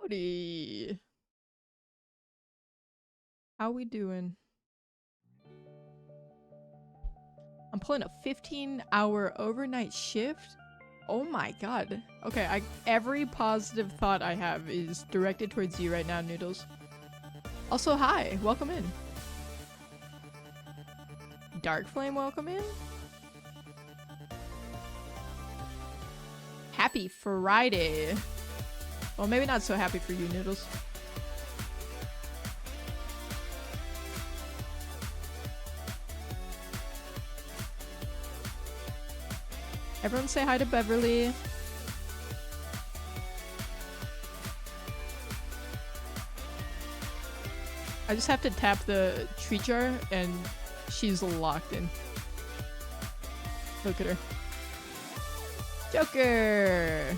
Howdy. How we doing? I'm pulling a 15-hour overnight shift. Oh my god. Okay, every positive thought I have is directed towards you right now, Noodles. Also, hi. Welcome in. Dark Flame, welcome in. Happy Friday. Well, maybe not so happy for you, Noodles. Everyone say hi to Beverly. I just have to tap the treat jar and she's locked in. Look at her. Joker!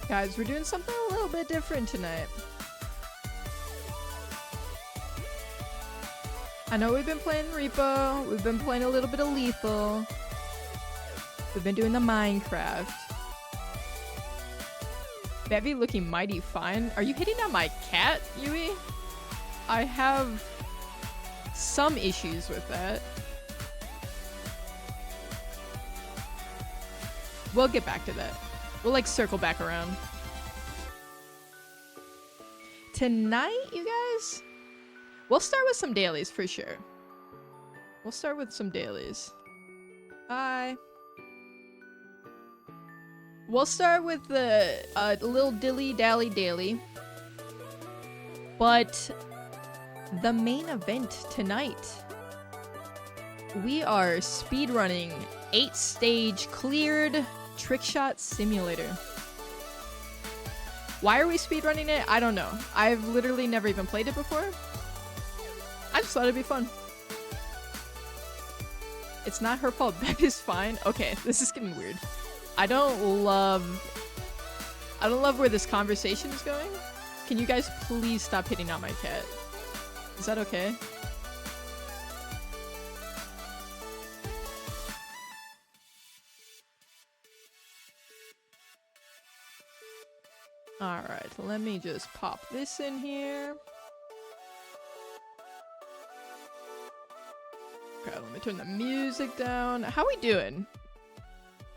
Guys, we're doing something a little bit different tonight. I know we've been playing Repo, we've been playing a little bit of Lethal, we've been doing the Minecraft. Bevy looking mighty fine. Are you hitting on my cat, Yui? I have some issues with that. We'll get back to that. We'll like circle back around. Tonight, you guys? We'll start with some dailies for sure. We'll start with some dailies. Hi. We'll start with the little dilly-dally daily. But the main event tonight, we are speedrunning 8-stage cleared TrickShot Simulator. Why are we speedrunning it? I don't know. I've literally never even played it before. I just thought it'd be fun. It's not her fault. Bev is fine. Okay, this is getting weird. I don't love where this conversation is going. Can you guys please stop hitting on my cat? Is that okay? Alright, let me just pop this in here. Okay, let me turn the music down. How we doing?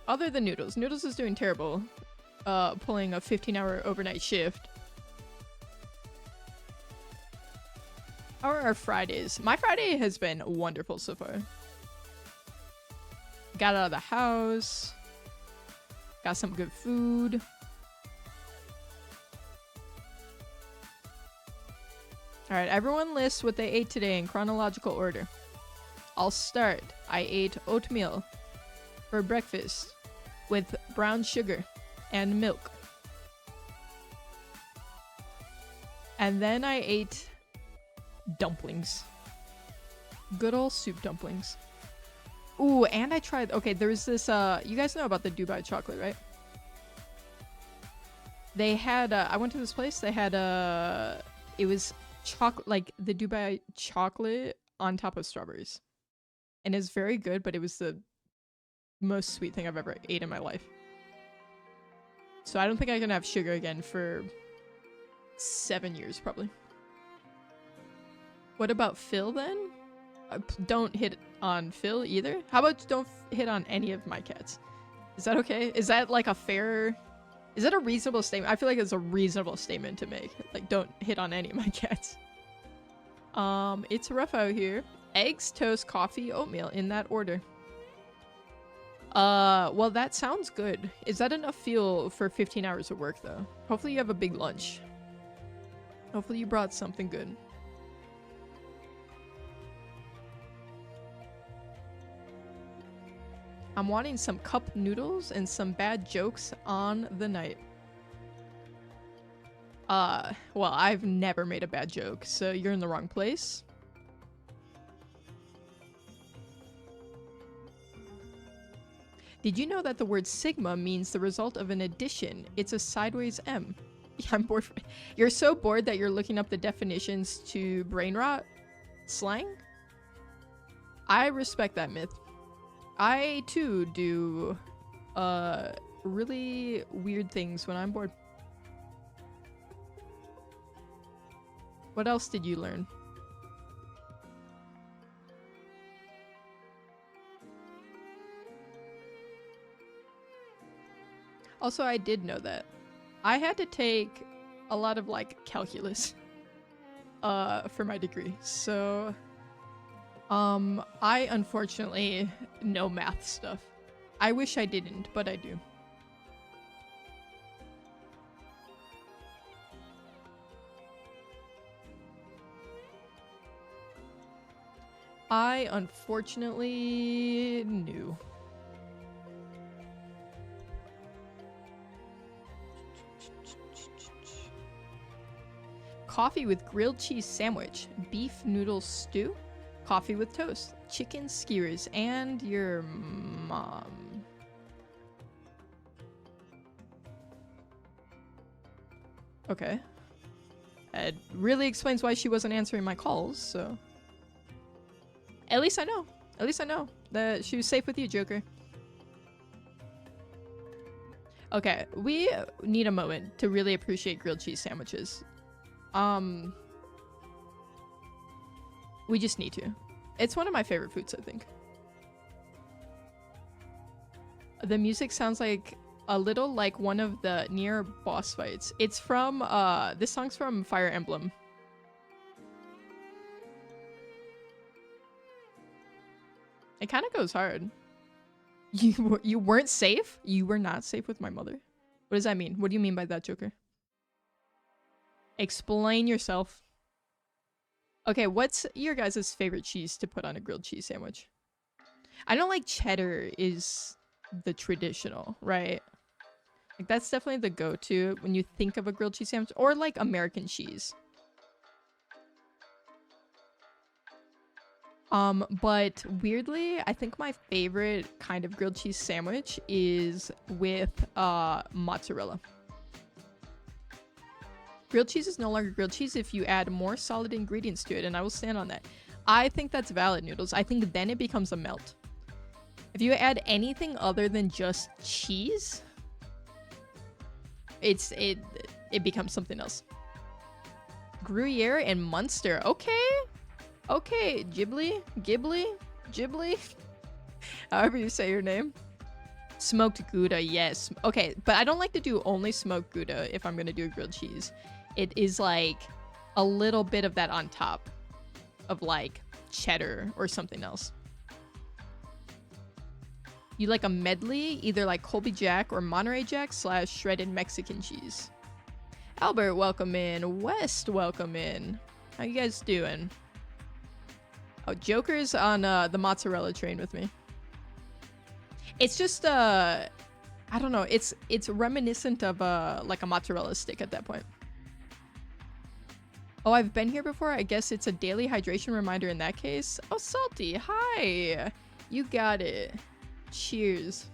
Other than Noodles. Noodles is doing terrible. Pulling a 15-hour overnight shift. How are our Fridays? My Friday has been wonderful so far. Got out of the house. Got some good food. Alright, everyone lists what they ate today in chronological order. I'll start. I ate oatmeal for breakfast with brown sugar and milk. And then I ate dumplings. Good old soup dumplings. Ooh, and I tried, okay, there's this, you guys know about the Dubai chocolate, right? They had, I went to this place, they had, it was chocolate, like the Dubai chocolate on top of strawberries. And it's very good, but it was the most sweet thing I've ever ate in my life. So I don't think I can have sugar again for 7 years, probably. What about Phil, then? Don't hit on Phil, either? How about don't hit on any of my cats? Is that okay? Is that, like, a fair... Is that a reasonable statement? I feel like it's a reasonable statement to make. Like, don't hit on any of my cats. It's rough out here. Eggs, toast, coffee, oatmeal, in that order. Well, that sounds good. Is that enough fuel for 15 hours of work, though? Hopefully you have a big lunch. Hopefully you brought something good. I'm wanting some cup noodles and some bad jokes on the night. Well, I've never made a bad joke, so you're in the wrong place. Did you know that the word sigma means the result of an addition? It's a sideways M. Yeah, I'm bored. You're so bored that you're looking up the definitions to brain rot slang? I respect that myth. I too do really weird things when I'm bored. What else did you learn? Also, I did know that. I had to take a lot of, like, calculus for my degree. So, I unfortunately know math stuff. I wish I didn't, but I do. I unfortunately knew. Coffee with grilled cheese sandwich, beef noodle stew, coffee with toast, chicken skewers, and your mom. Okay. It really explains why she wasn't answering my calls, so... At least I know. At least I know that she was safe with you, Joker. Okay, we need a moment to really appreciate grilled cheese sandwiches. We just need to. It's one of my favorite foods, I think. The music sounds like a little like one of the near boss fights. It's from, this song's from Fire Emblem. It kind of goes hard. You weren't safe? You were not safe with my mother? What does that mean? What do you mean by that, Joker? Explain yourself. Okay, what's your guys' favorite cheese to put on a grilled cheese sandwich? I know, like, cheddar is the traditional, right? Like, that's definitely the go-to when you think of a grilled cheese sandwich. Or, like, American cheese. But weirdly, I think my favorite kind of grilled cheese sandwich is with, mozzarella. Grilled cheese is no longer grilled cheese if you add more solid ingredients to it, and I will stand on that. I think that's valid, Noodles. I think then it becomes a melt. If you add anything other than just cheese, it becomes something else. Gruyere and Munster. Okay. Okay, Ghibli, however you say your name. Smoked Gouda, yes. Okay, but I don't like to do only smoked Gouda if I'm gonna do a grilled cheese. It is like a little bit of that on top of like cheddar or something else. You like a medley, either like Colby Jack or Monterey Jack / shredded Mexican cheese. Albert, welcome in. West, welcome in. How you guys doing? Oh, Joker's on the mozzarella train with me. It's just I don't know. It's reminiscent of like a mozzarella stick at that point. Oh, I've been here before. I guess it's a daily hydration reminder in that case. Oh, Salty, hi. You got it. Cheers.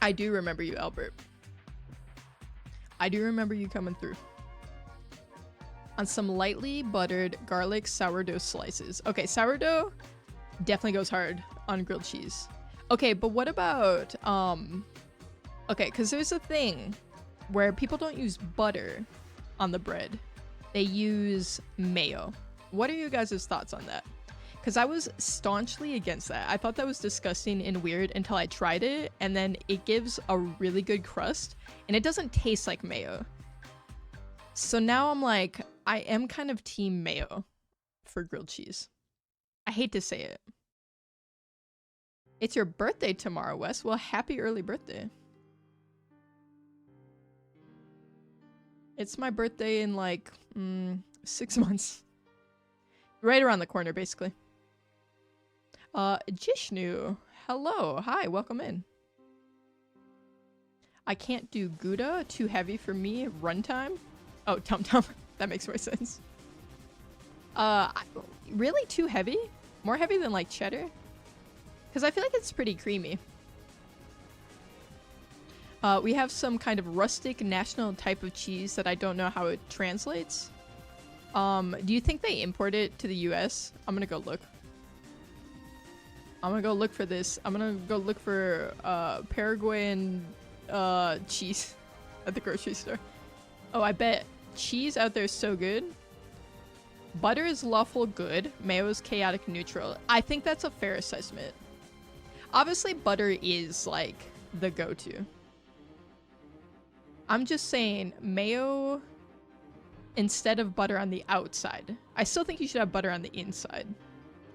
I do remember you, Albert. I do remember you coming through. On some lightly buttered garlic sourdough slices. Okay, sourdough definitely goes hard on grilled cheese. Okay, but what about, okay, because there's a thing where people don't use butter on the bread. They use mayo. What are you guys' thoughts on that? Because I was staunchly against that. I thought that was disgusting and weird until I tried it, and then it gives a really good crust, and it doesn't taste like mayo. So now I'm like, I am kind of team mayo for grilled cheese. I hate to say it. It's your birthday tomorrow, Wes. Well, happy early birthday. It's my birthday in like 6 months. Right around the corner, basically. Jishnu. Hello. Hi, welcome in. I can't do Gouda. Too heavy for me. Runtime. Oh, Tum Tum. That makes more sense. Really too heavy? More heavy than like cheddar? Because I feel like it's pretty creamy. We have some kind of rustic national type of cheese that I don't know how it translates. Do you think they import it to the US? I'm gonna go look. I'm gonna go look for this. I'm gonna go look for Paraguayan cheese at the grocery store. Oh, I bet cheese out there is so good. Butter is lawful good. Mayo is chaotic neutral. I think that's a fair assessment. Obviously, butter is like the go-to. I'm just saying mayo instead of butter on the outside. I still think you should have butter on the inside.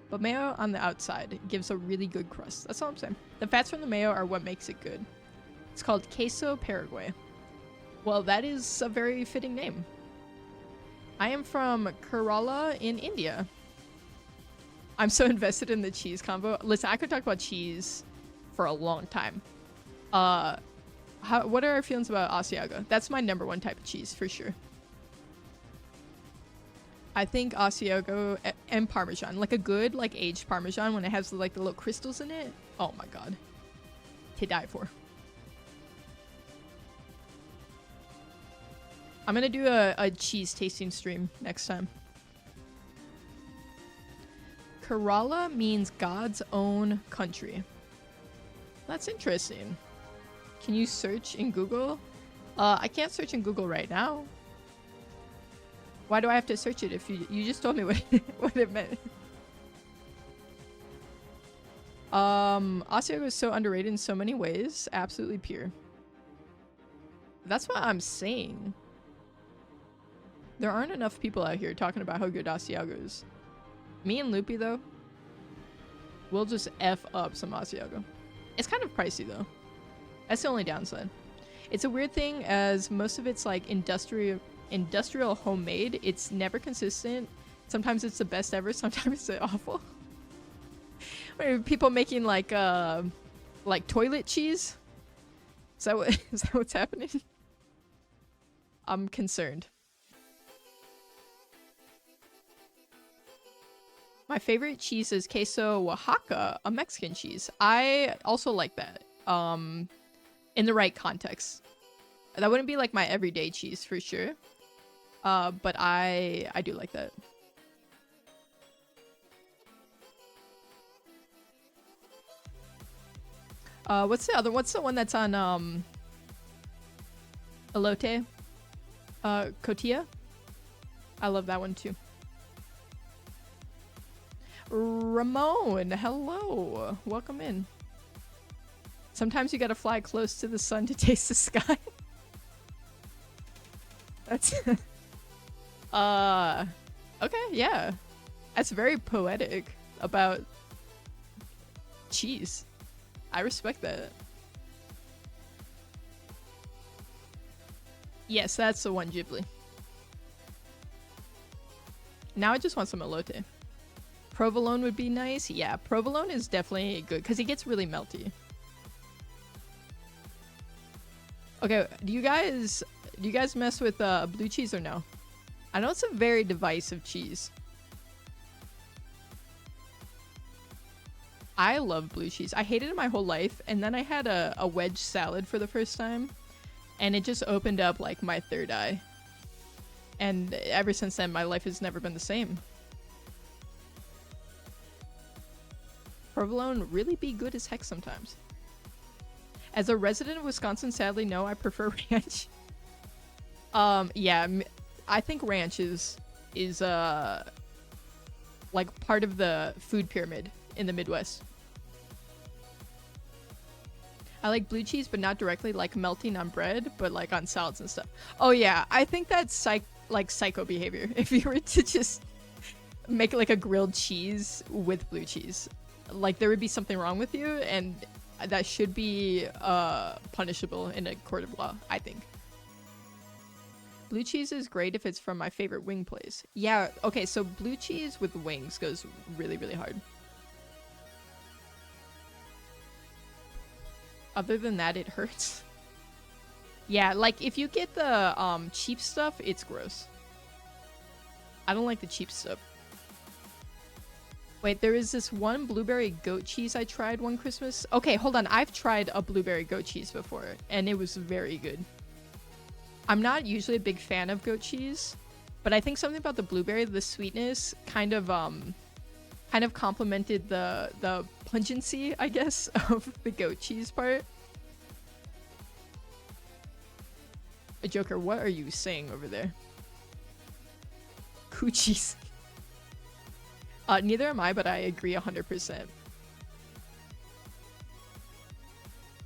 But mayo on the outside gives a really good crust. That's all I'm saying. The fats from the mayo are what makes it good. It's called Queso Paraguay. Well, that is a very fitting name. I am from Kerala in India. I'm so invested in the cheese combo. Listen, I could talk about cheese for a long time. What are our feelings about Asiago? That's my #1 type of cheese for sure. I think Asiago and Parmesan, like a good like aged Parmesan when it has like the little crystals in it. Oh my god, to die for. I'm gonna do a cheese tasting stream next time. Kerala means God's own country. That's interesting. Can you search in Google? I can't search in Google right now. Why do I have to search it if you just told me what it meant? Asiago is so underrated in so many ways. Absolutely pure. That's what I'm saying. There aren't enough people out here talking about how good Asiago is. Me and Loopy, though, we'll just F up some Asiago. It's kind of pricey, though. That's the only downside. It's a weird thing, as most of it's like industrial homemade. It's never consistent. Sometimes it's the best ever, sometimes it's awful. People making like toilet cheese? Is that what's happening? I'm concerned. My favorite cheese is queso Oaxaca, a Mexican cheese. I also like that. In the right context. That wouldn't be like my everyday cheese for sure. But I do like that. What's the other? What's the one that's on elote? Cotilla? I love that one too. Ramon, hello. Welcome in. Sometimes you gotta fly close to the sun to taste the sky. That's okay, yeah. That's very poetic about cheese. I respect that. Yes, that's the one, Ghibli. Now I just want some elote. Provolone would be nice. Yeah, provolone is definitely good because it gets really melty. Okay, do you guys mess with blue cheese or no? I know it's a very divisive cheese. I love blue cheese. I hated it my whole life, and then I had a wedge salad for the first time, and it just opened up like my third eye. And ever since then, my life has never been the same. Provolone really be good as heck sometimes. As a resident of Wisconsin, sadly, no, I prefer ranch. Yeah, I think ranch is like part of the food pyramid in the Midwest. I like blue cheese, but not directly, like melting on bread, but like on salads and stuff. Oh yeah, I think that's psycho behavior. If you were to just make like a grilled cheese with blue cheese, like there would be something wrong with you, and that should be punishable in a court of law, I think. Blue cheese is great if it's from my favorite wing place. Yeah, okay, so blue cheese with wings goes really, really hard. Other than that, it hurts. Yeah, like if you get the cheap stuff, it's gross. I don't like the cheap stuff. Wait, there is this one blueberry goat cheese I tried one Christmas. Okay, hold on. I've tried a blueberry goat cheese before, and it was very good. I'm not usually a big fan of goat cheese, but I think something about the blueberry, the sweetness, kind of kind of complemented the pungency, I guess, of the goat cheese part. Joker, what are you saying over there? Coochies. Neither am I, but I agree 100%.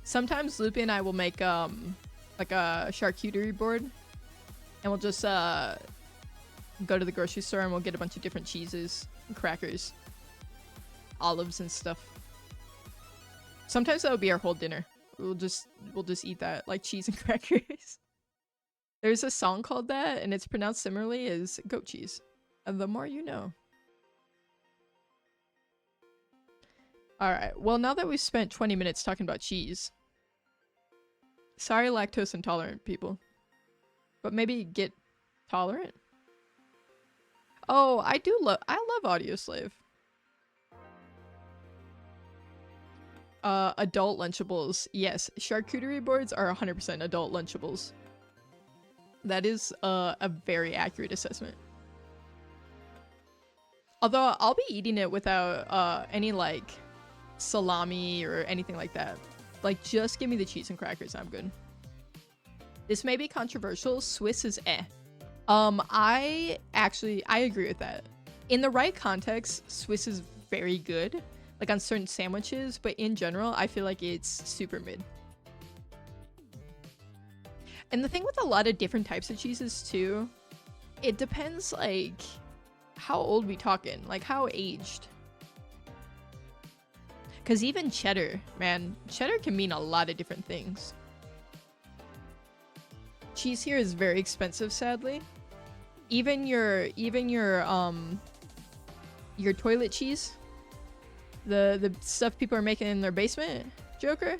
Sometimes Loopy and I will make like a charcuterie board, and we'll just go to the grocery store and we'll get a bunch of different cheeses and crackers, olives and stuff. Sometimes that'll be our whole dinner. We'll just eat that, like cheese and crackers. There's a song called that, and it's pronounced similarly as goat cheese. And the more you know. Alright, well now that we've spent 20 minutes talking about cheese. Sorry lactose intolerant people. But maybe get tolerant? Oh, I love Audioslave. Adult Lunchables. Yes, charcuterie boards are 100% adult Lunchables. That is a very accurate assessment. Although I'll be eating it without any like salami or anything like that. Like just give me the cheese and crackers, I'm good. This may be controversial. Swiss is eh. I agree with that. In the right context, Swiss is very good. Like on certain sandwiches, but in general, I feel like it's super mid. And the thing with a lot of different types of cheeses too, it depends like how old we talking, like how aged. Because even cheddar, man, cheddar can mean a lot of different things. Cheese here is very expensive, sadly. Even your toilet cheese, the stuff people are making in their basement, Joker.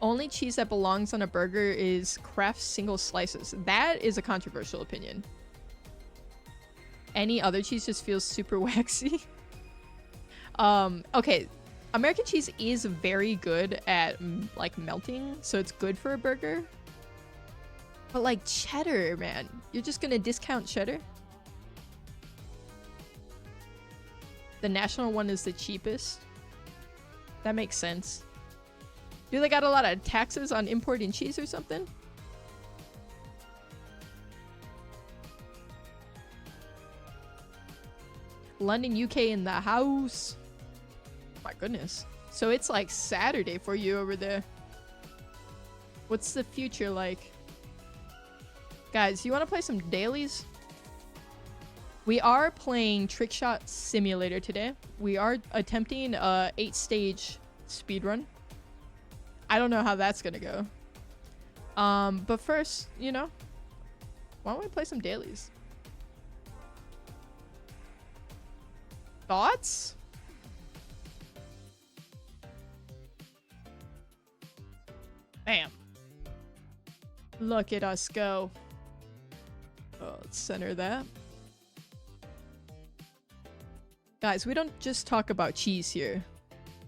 Only cheese that belongs on a burger is Kraft single slices. That is a controversial opinion. Any other cheese just feels super waxy. Okay, American cheese is very good at like melting, so it's good for a burger. But like cheddar, man, you're just gonna discount cheddar? The national one is the cheapest. That makes sense. Do they got a lot of taxes on importing cheese or something? London, UK in the house. My goodness. So it's like Saturday for you over there. What's the future like? Guys, you want to play some dailies? We are playing TrickShot Simulator today. We are attempting a 8-stage speedrun. I don't know how that's gonna go. But first, you know, why don't we play some dailies? Thoughts? Bam. Look at us go. Oh, let's center that. Guys, we don't just talk about cheese here.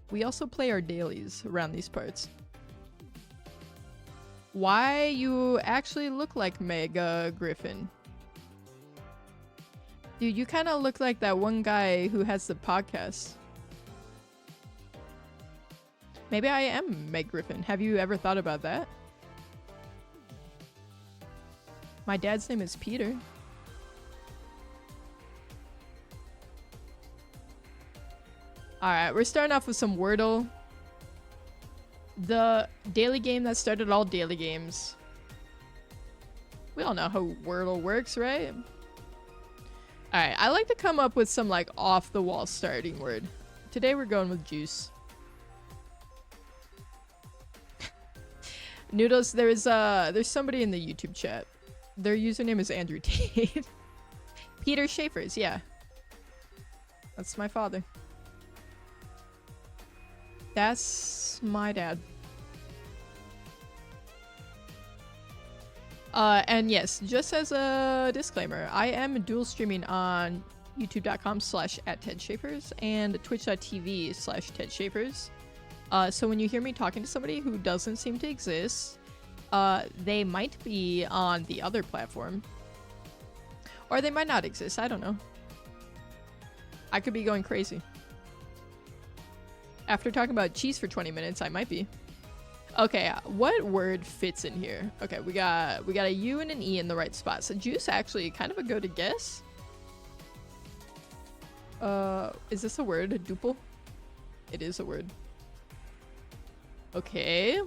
We also play our dailies around these parts. Why you actually look like Mega Griffin? Dude, you kind of look like that one guy who has the podcast. Maybe I am Meg Griffin. Have you ever thought about that? My dad's name is Peter. Alright, we're starting off with some Wordle. The daily game that started all daily games. We all know how Wordle works, right? Alright, I like to come up with some like off-the-wall starting word. Today we're going with juice. Noodles, there's somebody in the YouTube chat. Their username is Andrew Tate. Peter Schaefer's, yeah. That's my father. That's my dad. And yes, just as a disclaimer, I am dual streaming on youtube.com/@TedSchaefers and twitch.tv/TedSchaefers. So when you hear me talking to somebody who doesn't seem to exist, they might be on the other platform. Or they might not exist, I don't know. I could be going crazy. After talking about cheese for 20 minutes, I might be. Okay, what word fits in here? Okay, we got a U and an E in the right spot. So juice actually kind of a go to guess. Is this a word? Duple? It is a word. Okay.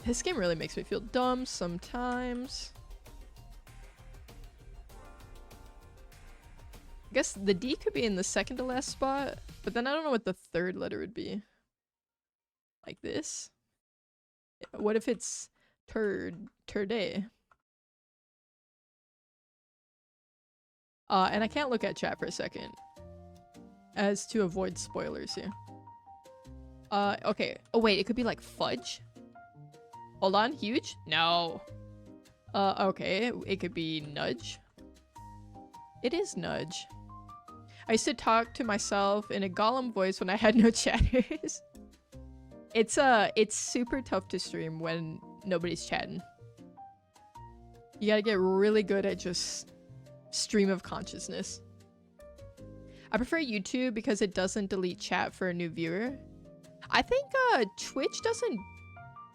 This game really makes me feel dumb sometimes. I guess the D could be in the second to last spot, but then I don't know what the third letter would be. Like this? What if it's turday? And I can't look at chat for a second, as to avoid spoilers here. Okay. Oh wait, it could be like fudge? Hold on, huge? No. Okay, it could be nudge. It is nudge. I used to talk to myself in a Gollum voice when I had no chatters. It's super tough to stream when nobody's chatting. You gotta get really good at just stream of consciousness. I prefer YouTube because it doesn't delete chat for a new viewer. I think Twitch doesn't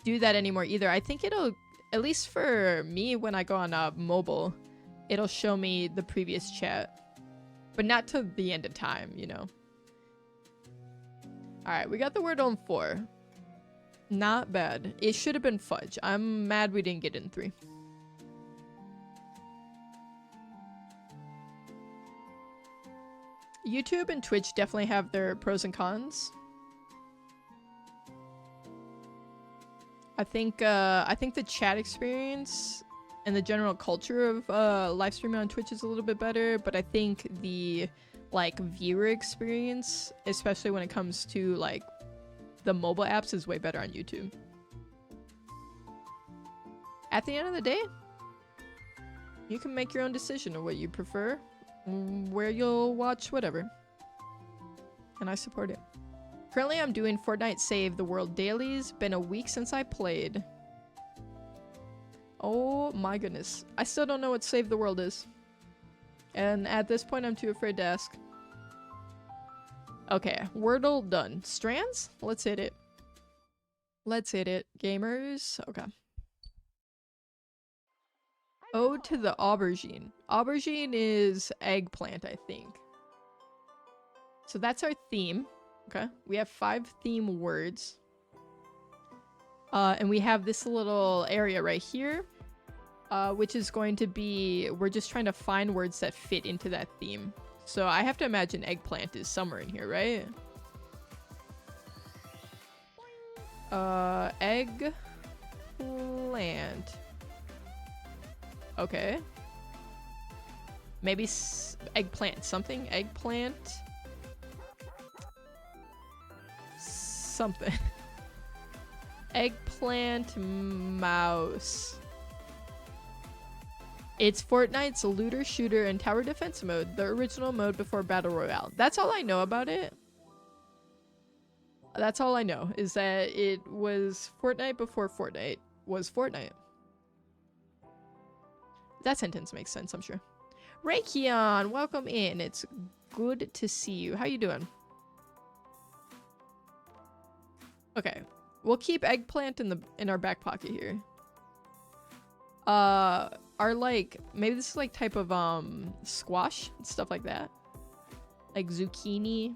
do that anymore either. I think it'll, at least for me when I go on mobile, it'll show me the previous chat. But not to the end of time, you know. Alright, we got the word on 4. Not bad. It should have been fudge. I'm mad we didn't get in 3. YouTube and Twitch definitely have their pros and cons. I think the chat experience and the general culture of live streaming on Twitch is a little bit better, but I think the like viewer experience, especially when it comes to like the mobile apps, is way better on YouTube. At the end of the day, you can make your own decision of what you prefer, where you'll watch whatever. And I support it. Currently I'm doing Fortnite Save the World dailies. Been a week since I played. Oh my goodness. I still don't know what Save the World is. And at this point I'm too afraid to ask. Okay, Wordle done. Strands? Let's hit it. Let's hit it. Gamers. Okay. Ode to the aubergine. Aubergine is eggplant, I think. So that's our theme. Okay. We have 5 theme words. And we have this little area right here, which is going to be, we're just trying to find words that fit into that theme. So I have to imagine eggplant is somewhere in here, right? Eggplant. Okay. Maybe eggplant something? Eggplant? Something. Eggplant mouse. It's Fortnite's looter shooter and tower defense mode, the original mode before Battle Royale. That's all I know about it. That's all I know, is that it was Fortnite before Fortnite was Fortnite. That sentence makes sense, I'm sure. Raykion, welcome in. It's good to see you. How you doing? Okay, we'll keep eggplant in our back pocket here. Are like, maybe this is like type of squash, stuff like that. Like zucchini.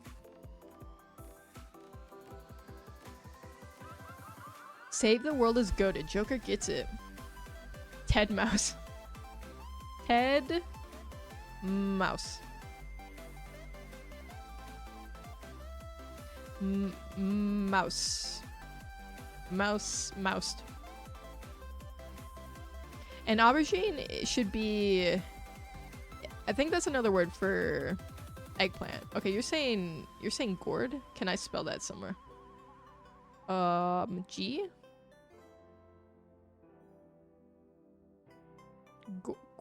Save the world is goated. Joker gets it. Ted Mouse. Ted Mouse. Mouse. Moused. And aubergine should be, I think that's another word for eggplant. Okay, you're saying gourd? Can I spell that somewhere? G?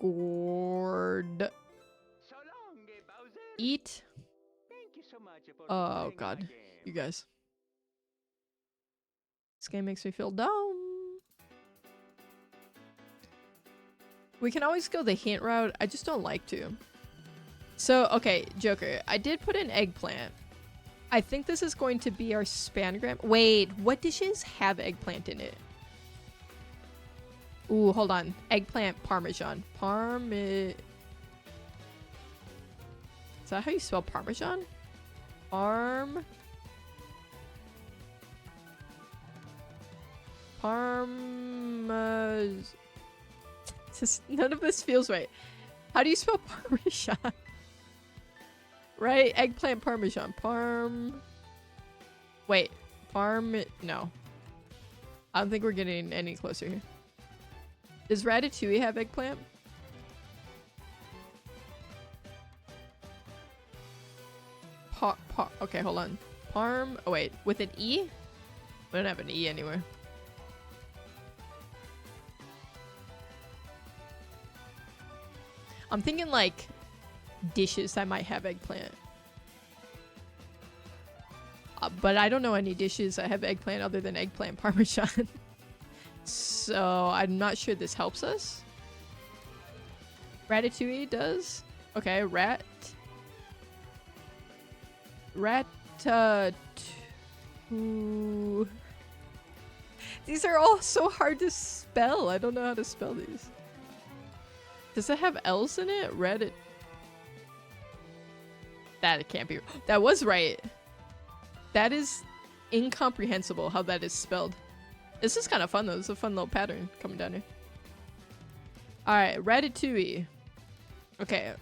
Gourd. Eat. Oh god, you guys. This game makes me feel dumb. We can always go the hint route. I just don't like to. So, okay, Joker. I did put an eggplant. I think this is going to be our spanagram. Wait, what dishes have eggplant in it? Ooh, hold on. Eggplant parmesan. Is that how you spell parmesan? None of this feels right. How do you spell parmesan? Right? Eggplant parmesan. Wait. No. I don't think we're getting any closer here. Does ratatouille have eggplant? Okay, hold on. Oh wait, with an E? We don't have an E anywhere. I'm thinking like dishes that might have eggplant. But I don't know any dishes that have eggplant other than eggplant parmesan. So I'm not sure this helps us. Ratatouille does. Okay, These are all so hard to spell. I don't know how to spell these. Does it have L's in it? That can't be. That was right. That is incomprehensible how that is spelled. This is kind of fun though. It's a fun little pattern coming down here. Alright, ratatouille. Okay.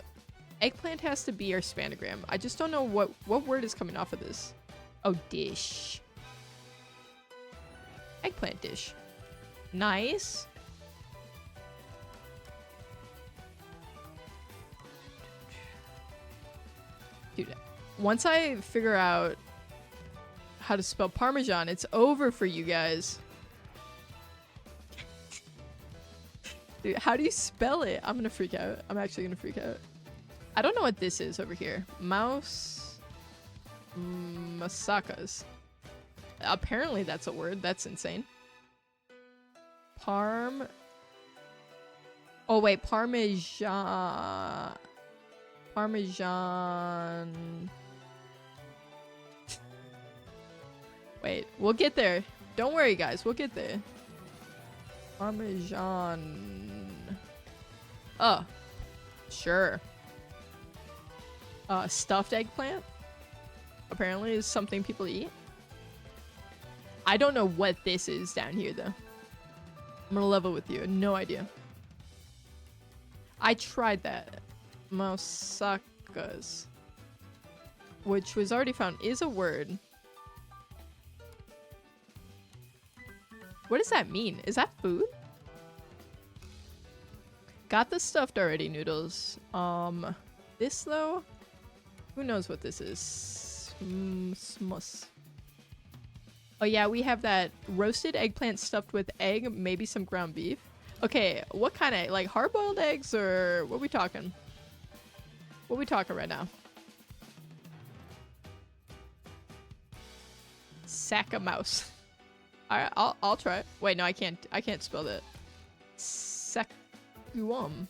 Eggplant has to be our spanagram. I just don't know what word is coming off of this. Oh, dish. Eggplant dish. Nice. Dude, once I figure out how to spell parmesan, it's over for you guys. Dude, how do you spell it? I'm gonna freak out. I'm actually gonna freak out. I don't know what this is over here. Masakas. Apparently that's a word. That's insane. Oh wait, Parmesan. Wait, we'll get there. Don't worry, guys. We'll get there. Parmesan. Oh, sure. Stuffed eggplant. Apparently is something people eat. I don't know what this is down here, though. I'm gonna level with you. No idea. I tried that. Mousakas. Which was already found is a word. What does that mean? Is that food? Got the stuffed already noodles. This though? Who knows what this is? Smus. Oh yeah, we have that roasted eggplant stuffed with egg, maybe some ground beef. Okay, what kind of, like hard-boiled eggs or what are we talking? What are we talking right now? Sack a mouse. Alright, I'll try it. Wait, no, I can't spell that. Sakuum.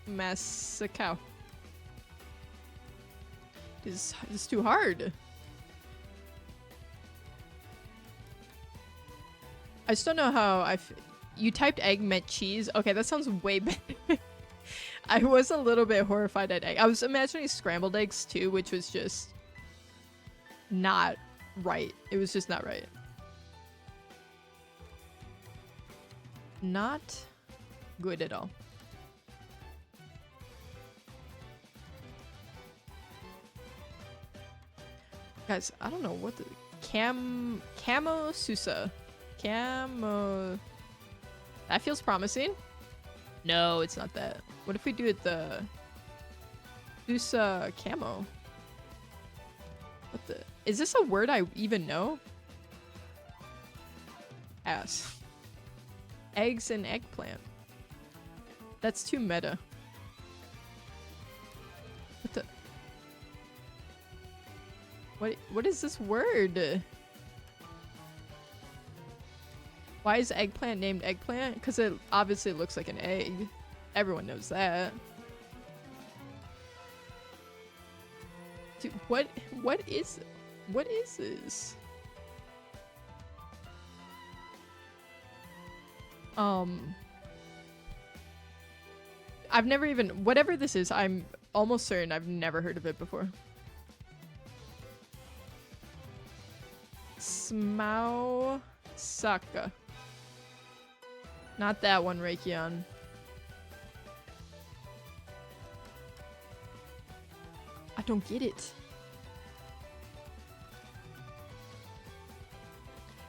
Massacau. This is too hard. I just don't know how you typed egg meant cheese. Okay, that sounds way better. I was a little bit horrified at egg. I was imagining scrambled eggs too, which was just not right. It was just not right. Not good at all. Guys, I don't know what the Camo Susa. Camo. That feels promising. No, it's not that. What if we do it the Susa Camo? What the? Is this a word I even know? Ass. Eggs and eggplant. That's too meta. What the? What is this word? Why is eggplant named eggplant? Because it obviously looks like an egg. Everyone knows that. Dude, what is this? I've never even, whatever this is, I'm almost certain I've never heard of it before. Smau Saka. Not that one, Raikion. I don't get it.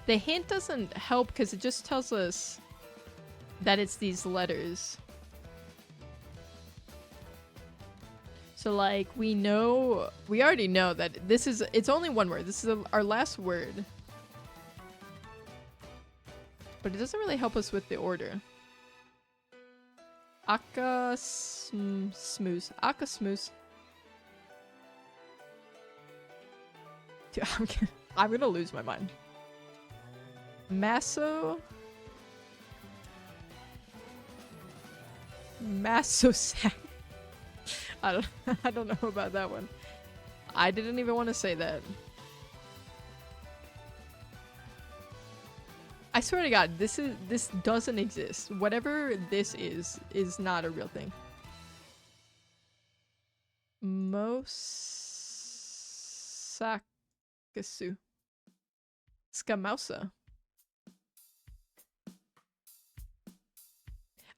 The hint doesn't help because it just tells us that it's these letters. So like we already know that it's only one word. This is our last word. But it doesn't really help us with the order. Aka smooth. Aka smooth. Dude, I'm gonna lose my mind. Masso sack. I don't know about that one. I didn't even want to say that. I swear to God, this doesn't exist. Whatever this is not a real thing. Mosakasu. Skamausa.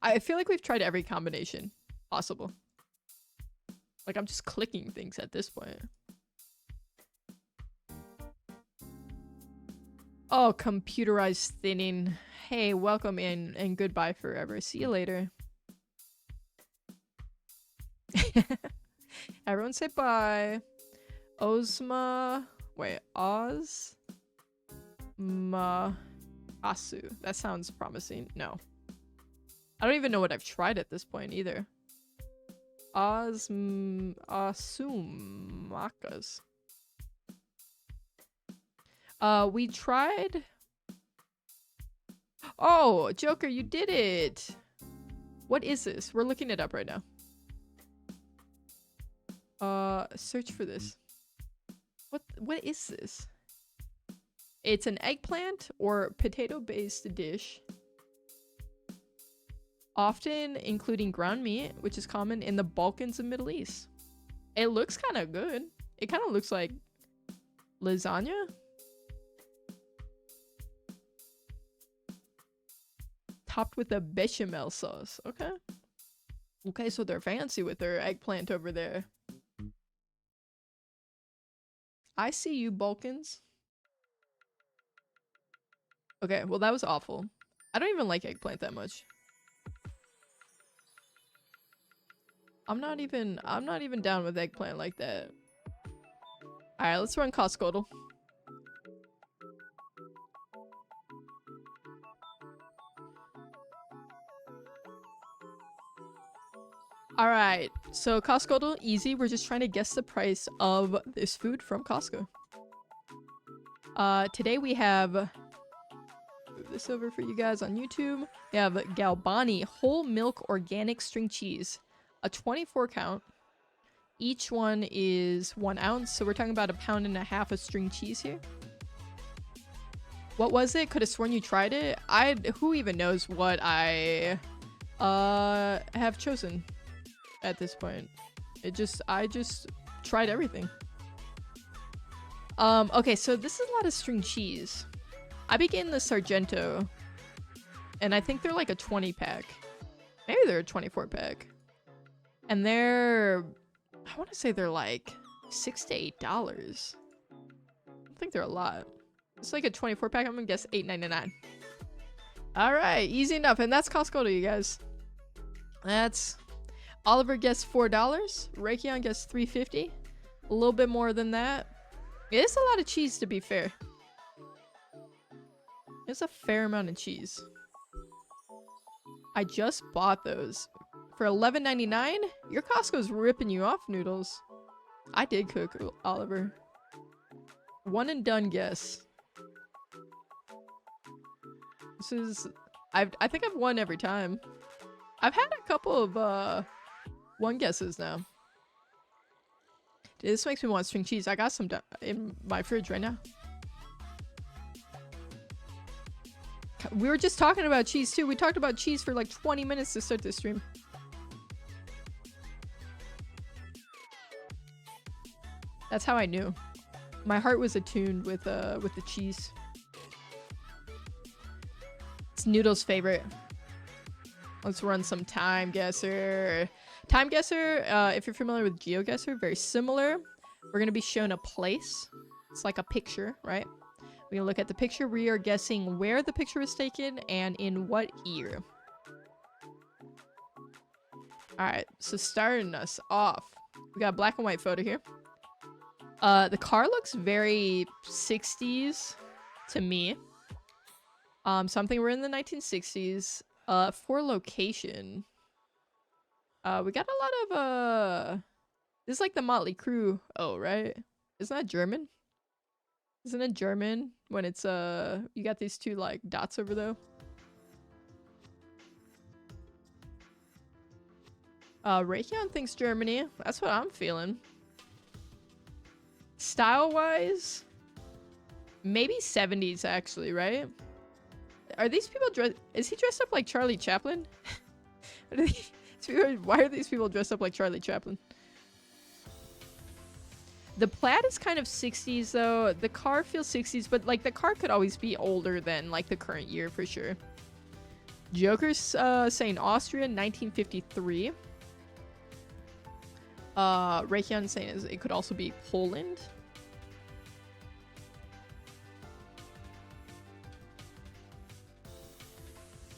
I feel like we've tried every combination possible. Like, I'm just clicking things at this point. Oh, computerized thinning. Hey, welcome in and goodbye forever. See you later. Everyone say bye. Ozma. Wait, Oz. Ma. Asu. That sounds promising. No. I don't even know what I've tried at this point either. Asumakas. We tried. Oh, Joker, you did it. What is this? We're looking it up right now. Search for this. What is this? It's an eggplant or potato-based dish, often including ground meat, which is common in the Balkans and Middle East. It looks kind of good. It kind of looks like lasagna. Topped with a bechamel sauce. Okay. Okay, so they're fancy with their eggplant over there. I see you, Balkans. Okay, well that was awful. I don't even like eggplant that much. I'm not even down with eggplant like that. Alright, let's run Costco. Alright, so Costco, easy. We're just trying to guess the price of this food from Costco. Today we have... move this over for you guys on YouTube. We have Galbani whole milk organic string cheese. A 24 count. Each one is 1 ounce, so we're talking about 1.5 pounds of string cheese here. What was it? Could have sworn you tried it. Who even knows what I have chosen at this point. I just tried everything. Okay, so this is a lot of string cheese. I be getting the Sargento, and I think they're like a 20 pack. Maybe they're a 24 pack. And I want to say they're like $6 to $8. I think they're a lot. It's like a 24 pack. I'm gonna guess $8.99. All right, easy enough. And that's Costco, you guys. That's Oliver guessed $4. Raikion guessed $3.50. A little bit more than that. It's a lot of cheese, to be fair. It's a fair amount of cheese. I just bought those. For $11.99? Your Costco's ripping you off, Noodles. I did cook, Oliver. One and done guess. This is... I think I've won every time. I've had a couple of, one guesses now. Dude, this makes me want string cheese. I got some in my fridge right now. We were just talking about cheese, too. We talked about cheese for like 20 minutes to start this stream. That's how I knew. My heart was attuned with the cheese. It's Noodle's favorite. Let's run some Time Guesser. Time Guesser, if you're familiar with GeoGuessr, very similar. We're going to be shown a place. It's like a picture, right? We're going to look at the picture. We are guessing where the picture was taken and in what year. Alright, so starting us off. We got a black and white photo here. The car looks very 60s to me. Something we're in the 1960s. For location, we got a lot of this is like the Motley Crue. Oh, right? Isn't that German? Isn't it German when it's you got these two like dots over there? Raytheon thinks Germany. That's what I'm feeling. Style-wise, maybe 70s actually, right? Are these people dressed... Is he dressed up like Charlie Chaplin? Why are these people dressed up like Charlie Chaplin? The plaid is kind of 60s though. The car feels 60s, but like the car could always be older than like the current year for sure. Joker's saying Austria, 1953. Raytheon saying it could also be Poland.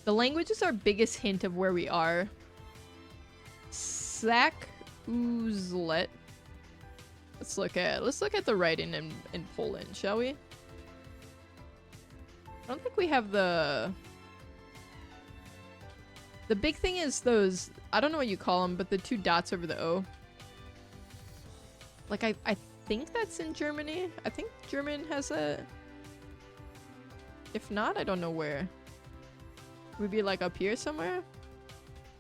The language is our biggest hint of where we are. Sak Uzlet. Let's look at the writing in Poland, shall we? I don't think we have the big thing is those, I don't know what you call them, but the two dots over the O. Like I think that's in Germany. I think German has a. If not, I don't know where. Would be like up here somewhere?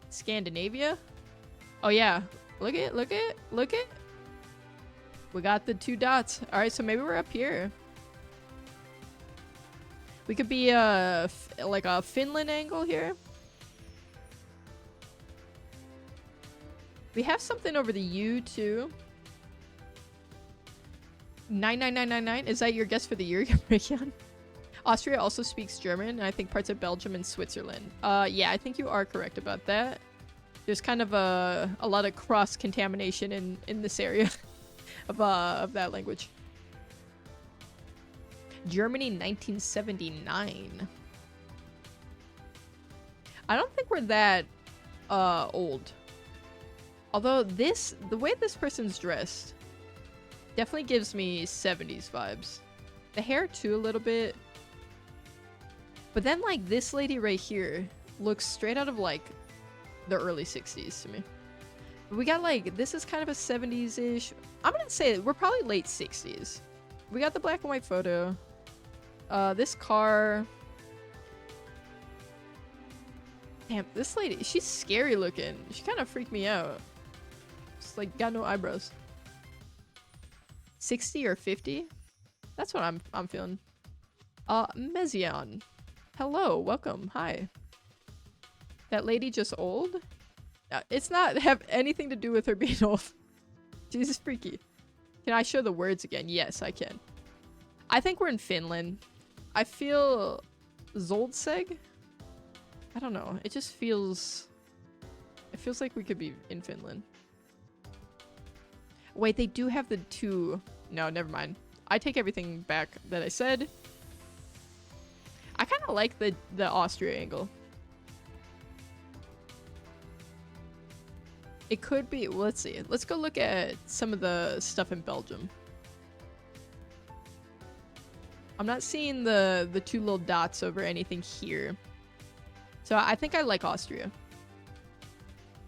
Scandinavia? Oh yeah. Look it. We got the two dots. Alright, so maybe we're up here. We could be like a Finland angle here. We have something over the U too. 99999. Is that your guess for the year, Rikian? Austria also speaks German, and I think parts of Belgium and Switzerland. Yeah, I think you are correct about that. There's kind of a lot of cross-contamination in this area of that language. Germany, 1979. I don't think we're that old. Although the way this person's dressed definitely gives me 70s vibes. The hair too a little bit. But then like this lady right here looks straight out of like the early 60s to me. But we got like, this is kind of a 70s-ish. I'm gonna say we're probably late 60s. We got the black and white photo. This car. Damn, this lady, she's scary looking. She kind of freaked me out. Just like got no eyebrows. 60 or 50? That's what I'm feeling. Mezion. Hello, welcome. Hi. That lady just old? It's not have anything to do with her being old. Jesus freaky. Can I show the words again? Yes, I can. I think we're in Finland. I feel Zoldseg? I don't know. It just feels... It feels like we could be in Finland. Wait, they do have the two... No, never mind. I take everything back that I said. I kind of like the Austria angle. It could be... Well, let's see. Let's go look at some of the stuff in Belgium. I'm not seeing the two little dots over anything here. So I think I like Austria.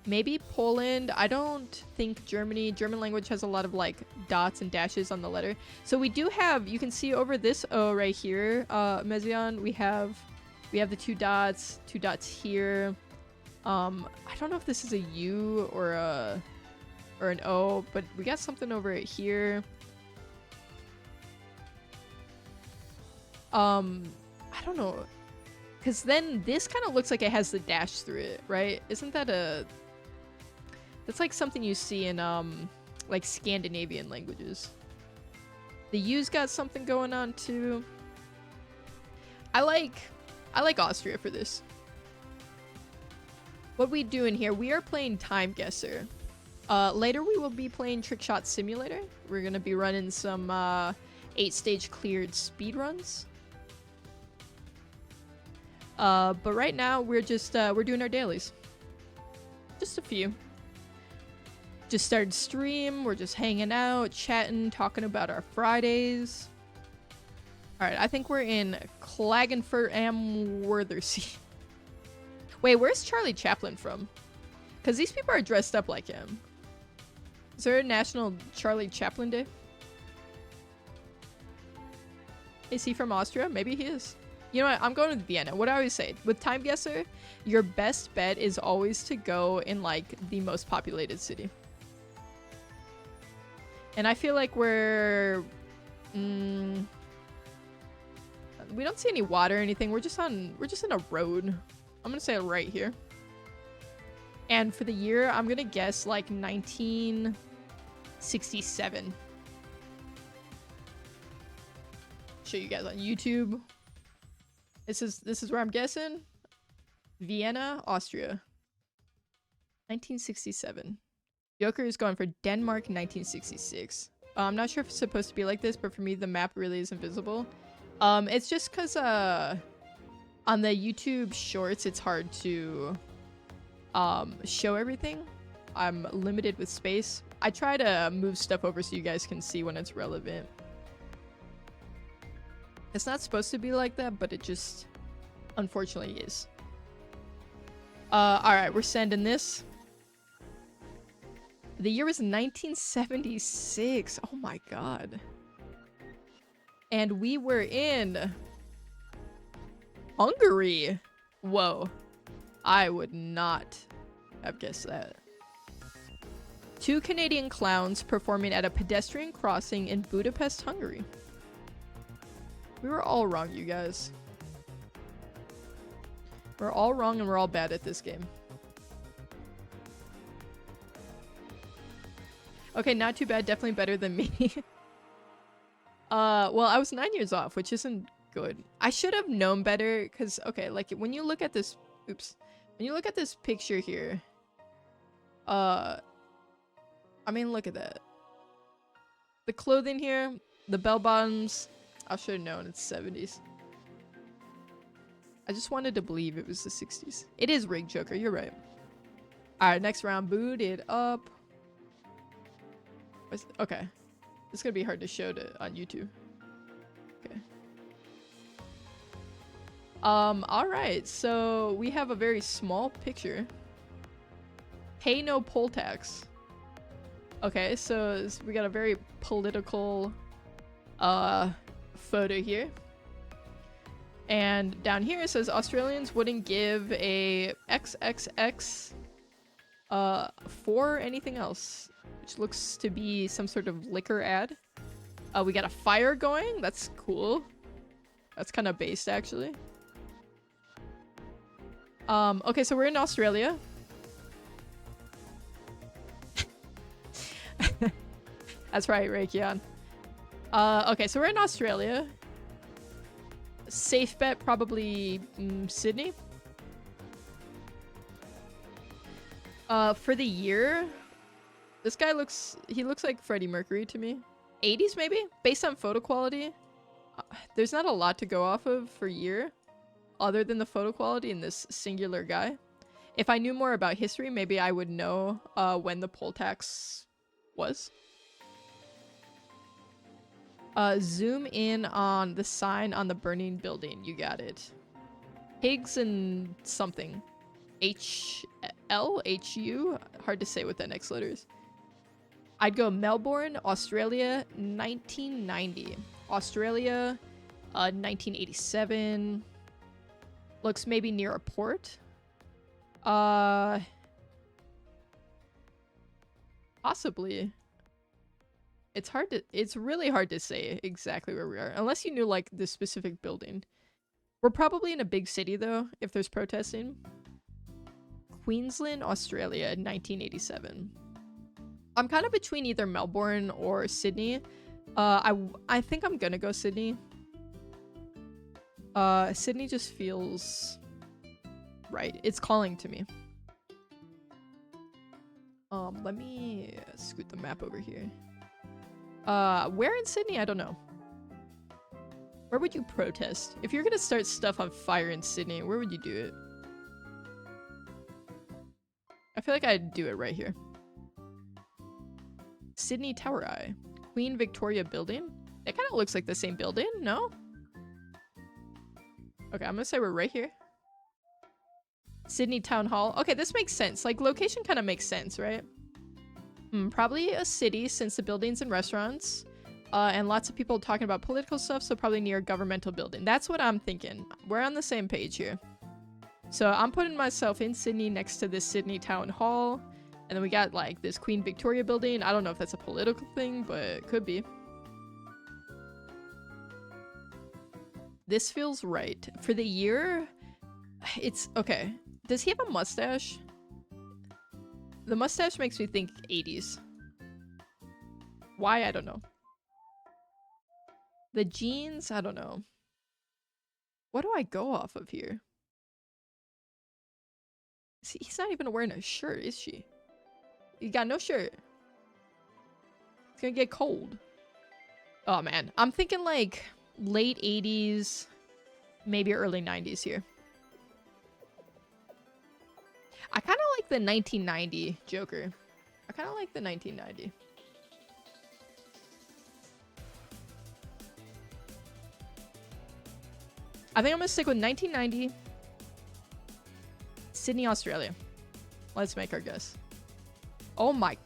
Maybe Poland. I don't think Germany. German language has a lot of like dots and dashes on the letter. So we do have, you can see over this O right here, Mezion, we have We have the two dots here. I don't know if this is a U or an O, but we got something over it here. I don't know. Because then this kind of looks like it has the dash through it, right? Isn't that that's like something you see in, like Scandinavian languages. The U's got something going on too. I like Austria for this. What we do in here, we are playing Time Guesser. Later we will be playing TrickShot Simulator. We're gonna be running some 8-stage cleared speedruns. But right now we're just we're doing our dailies. Just a few. Just started stream, we're just hanging out, chatting, talking about our Fridays. Alright, I think we're in Klagenfurt am Werthersee. Wait, where's Charlie Chaplin from? Because these people are dressed up like him. Is there a National Charlie Chaplin Day? Is he from Austria? Maybe he is. You know what? I'm going with Vienna. What I always say, with Time Guesser, your best bet is always to go in, like, the most populated city. And I feel like we're... we don't see any water or anything. We're just in a road. I'm gonna say it right here. And for the year, I'm gonna guess like 1967. Show you guys on YouTube. This is where I'm guessing. Vienna, Austria. 1967. Joker is going for Denmark, 1966. I'm not sure if it's supposed to be like this, but for me, the map really isn't visible. It's just because on the YouTube shorts, it's hard to show everything. I'm limited with space. I try to move stuff over so you guys can see when it's relevant. It's not supposed to be like that, but it just unfortunately is. Alright, we're sending this. The year was 1976. Oh my god. And we were in Hungary. Whoa. I would not have guessed that. 2 Canadian clowns performing at a pedestrian crossing in Budapest, Hungary. We were all wrong, you guys. We're all wrong and we're all bad at this game. Okay, not too bad. Definitely better than me. Well, I was 9 years off, which isn't good. I should have known better, because, okay, like, when you look at this... Oops. When you look at this picture here... I mean, look at that. The clothing here, the bell bottoms... I should have known it's 70s. I just wanted to believe it was the 60s. It is rigged, Joker. You're right. Alright, next round. Boot it up. Okay. It's gonna be hard to show on YouTube. Okay. Alright. So, we have a very small picture. Pay no poll tax. Okay, so we got a very political photo here. And down here it says Australians wouldn't give a XXX for anything else, which looks to be some sort of liquor ad. We got a fire going. That's cool. That's kind of based, actually. Okay, so we're in Australia. That's right, Raykion. Okay, so we're in Australia. Safe bet, probably Sydney. For the year, this guy looks like Freddie Mercury to me. 80s maybe? Based on photo quality. There's not a lot to go off of for year, other than the photo quality in this singular guy. If I knew more about history, maybe I would know when the poll tax was. Zoom in on the sign on the burning building. You got it. Higgs and something. HLHU? Hard to say with the next letters. I'd go Melbourne, Australia, 1990. Australia, 1987. Looks maybe near a port. Possibly. It's really hard to say exactly where we are, unless you knew, like, this specific building. We're probably in a big city, though, if there's protesting. Queensland, Australia, 1987. I'm kind of between either Melbourne or Sydney. I think I'm gonna go Sydney. Sydney just feels right. It's calling to me. Let me scoot the map over here. Where in Sydney? I don't know. Where would you protest? If you're gonna start stuff on fire in Sydney, where would you do it? I feel like I'd do it right here. Sydney Tower Eye. Queen Victoria Building? It kind of looks like the same building, no? Okay, I'm gonna say we're right here. Sydney Town Hall. Okay, this makes sense. Like, location kind of makes sense, right? Probably a city, since the buildings and restaurants. And lots of people talking about political stuff, so probably near a governmental building. That's what I'm thinking. We're on the same page here. So I'm putting myself in Sydney next to this Sydney Town Hall. And then we got, like, this Queen Victoria building. I don't know if that's a political thing, but it could be. This feels right. For the year, it's... Okay. Does he have a mustache? The mustache makes me think 80s. Why? I don't know. The jeans? I don't know. What do I go off of here? See, he's not even wearing a shirt, is she? You got no shirt. It's gonna get cold. Oh, man. I'm thinking, like, late 80s, maybe early 90s here. I kind of like the 1990 Joker. I kind of like the 1990. I think I'm gonna stick with 1990. Sydney, Australia. Let's make our guess. Oh my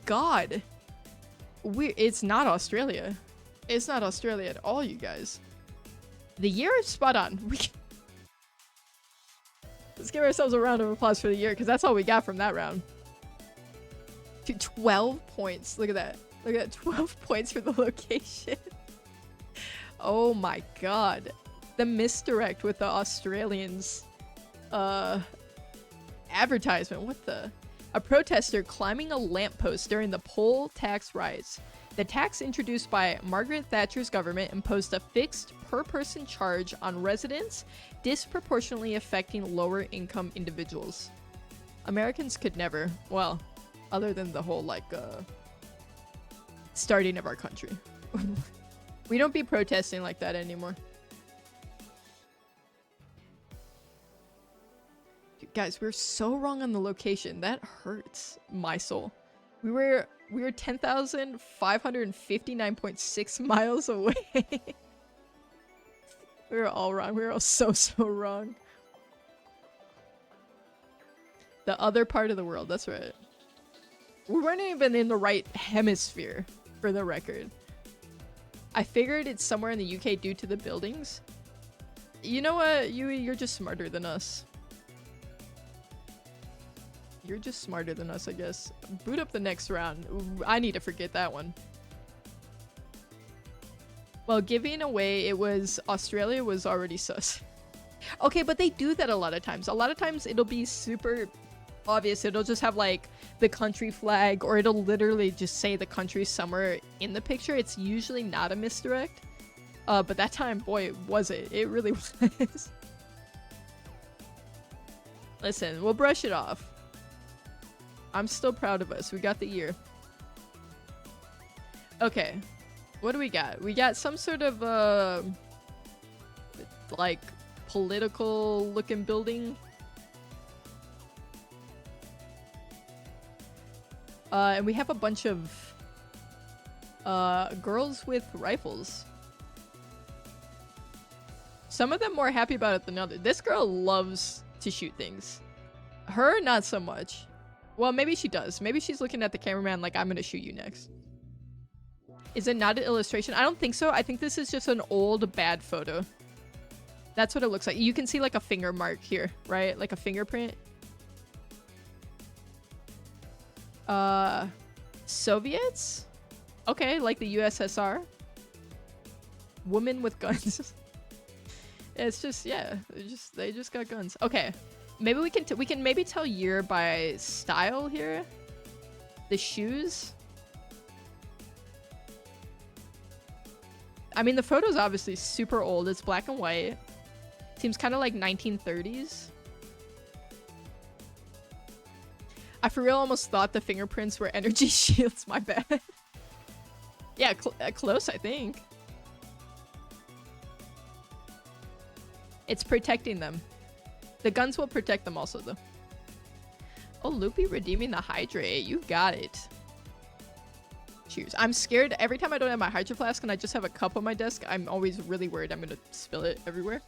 god. It's not Australia. It's not Australia at all, you guys. The year is spot on. Let's give ourselves a round of applause for the year, because that's all we got from that round. 12 points. Look at that. Look at that. 12 points for the location. Oh my god. The misdirect with the Australians advertisement. What the? A protester climbing a lamppost during the poll tax rise. The tax introduced by Margaret Thatcher's government imposed a fixed per-person charge on residents, disproportionately affecting lower-income individuals. Americans could never, well, other than the whole, like, starting of our country. We don't be protesting like that anymore. Dude, guys, we're so wrong on the location. That hurts my soul. We were 10,559.6 miles away. We were all wrong. We were all so wrong. The other part of the world, that's right. We weren't even in the right hemisphere, for the record. I figured it's somewhere in the UK due to the buildings. You know what? You're just smarter than us. You're just smarter than us, I guess. Boot up the next round. Ooh, I need to forget that one. Well, giving away it was Australia was already sus. Okay, but they do that a lot of times. A lot of times it'll be super obvious. It'll just have like the country flag, or it'll literally just say the country somewhere in the picture. It's usually not a misdirect. But that time, boy, was it. It really was. Listen, we'll brush it off. I'm still proud of us. We got the year. Okay. What do we got? We got some sort of, like, political looking building. And we have a bunch of, girls with rifles. Some of them more happy about it than others. This girl loves to shoot things. Her, not so much. Well, maybe she does. Maybe she's looking at the cameraman like, I'm gonna shoot you next. Is it not an illustration? I don't think so. I think this is just an old, bad photo. That's what it looks like. You can see like a finger mark here, right? Like a fingerprint. Soviets? Okay, like the USSR. Women with guns. It's just, yeah, they just got guns. Okay, maybe we can maybe tell year by style here. The shoes. I mean, the photo's obviously super old. It's black and white. Seems kind of like 1930s. I for real almost thought the fingerprints were energy shields. My bad. Yeah, close, I think. It's protecting them. The guns will protect them also, though. Oh, Loopy redeeming the hydrate. You got it. Cheers. I'm scared every time I don't have my hydro flask and I just have a cup on my desk. I'm always really worried I'm gonna spill it everywhere.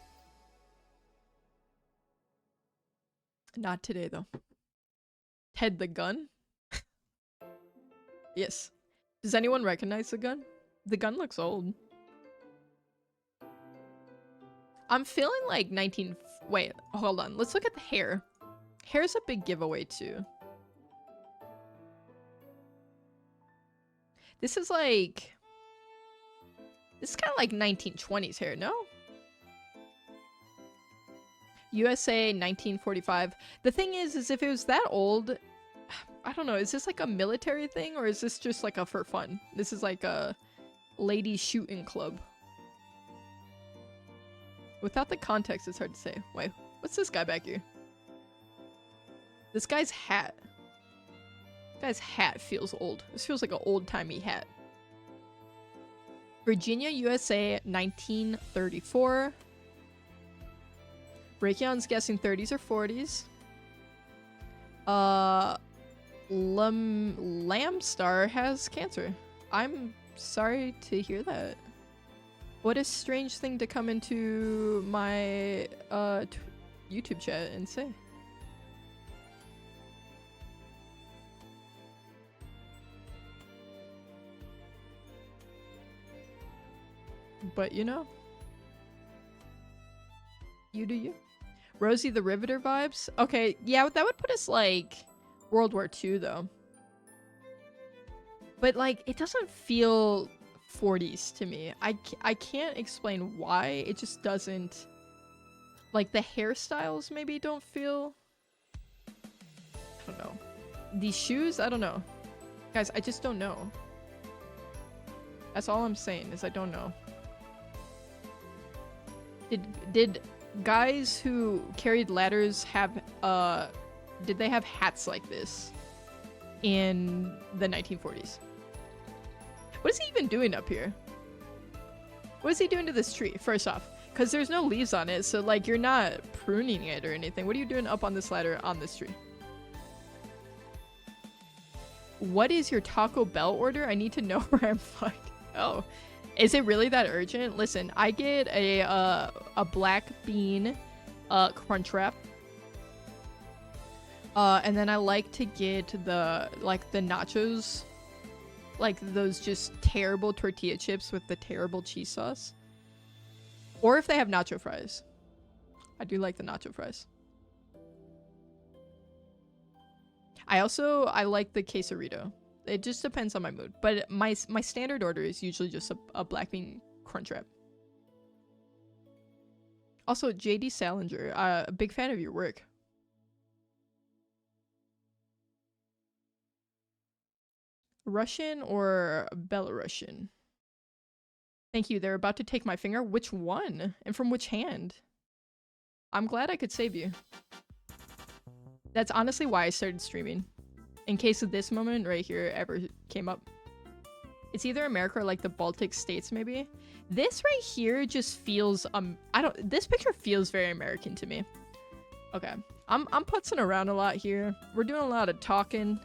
Not today, though. Ted the gun? Yes. Does anyone recognize the gun? The gun looks old. I'm feeling like 19... Wait, hold on. Let's look at the hair. Hair's a big giveaway, too. This is like... This is kind of like 1920s hair, no? USA 1945. The thing is if it was that old... I don't know, is this like a military thing or is this just like a for fun? This is like a ladies shooting club. Without the context, it's hard to say. Wait, what's this guy back here? This guy's hat. This guy's hat feels old. This feels like an old-timey hat. Virginia, USA, 1934. Raytheon's guessing 30s or 40s. Lambstar has cancer. I'm sorry to hear that. What a strange thing to come into my YouTube chat and say. But you know, you do you. Rosie the Riveter vibes? Okay, yeah, that would put us like World War II though. But like, it doesn't feel 40s to me. I can't explain why. It just doesn't. Like the hairstyles maybe don't feel... I don't know. These shoes? I don't know. Guys, I just don't know. That's all I'm saying is I don't know. Did guys who carried ladders have did they have hats like this in the 1940s? What is he even doing up here? What is he doing to this tree, first off? Because there's no leaves on it, so like you're not pruning it or anything. What are you doing up on this ladder on this tree? What is your Taco Bell order? I need to know where I'm fucked. Oh, is it really that urgent? Listen, I get a black bean crunch wrap. And then I like to get the nachos. Like those just terrible tortilla chips with the terrible cheese sauce. Or if they have nacho fries. I do like the nacho fries. I like the quesarito. It just depends on my mood. But my standard order is usually just a black bean crunch wrap. Also, JD Salinger, a big fan of your work. Russian or Belarusian? Thank you. They're about to take my finger. Which one? And from which hand? I'm glad I could save you. That's honestly why I started streaming. In case of this moment right here ever came up. It's either America or like the Baltic states maybe. This right here just feels this picture feels very American to me. Okay. I'm putzing around a lot here. We're doing a lot of talking.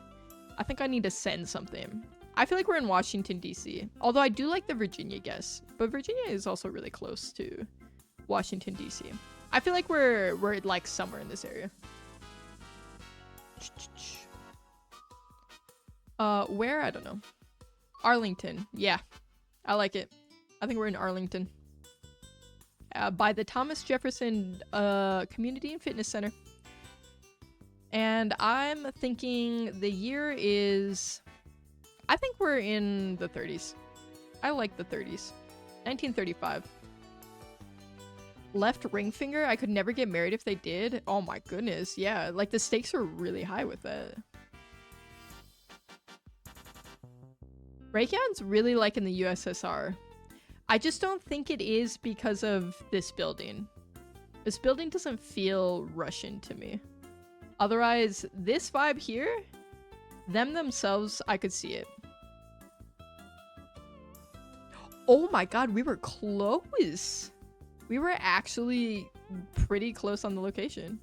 I think I need to send something. I feel like we're in Washington, D.C. Although I do like the Virginia guess. But Virginia is also really close to Washington, D.C. I feel like we're like somewhere in this area. Where? I don't know. Arlington. Yeah. I like it. I think we're in Arlington. by the Thomas Jefferson Community and Fitness Center. And I'm thinking the year is... I think we're in the 30s. I like the 30s. 1935. Left ring finger? I could never get married if they did? Oh my goodness, yeah. Like, the stakes are really high with that. Reykjavik's really like in the USSR. I just don't think it is because of this building. This building doesn't feel Russian to me. Otherwise, this vibe here, them themselves, I could see it. Oh my god, we were close. We were actually pretty close on the location.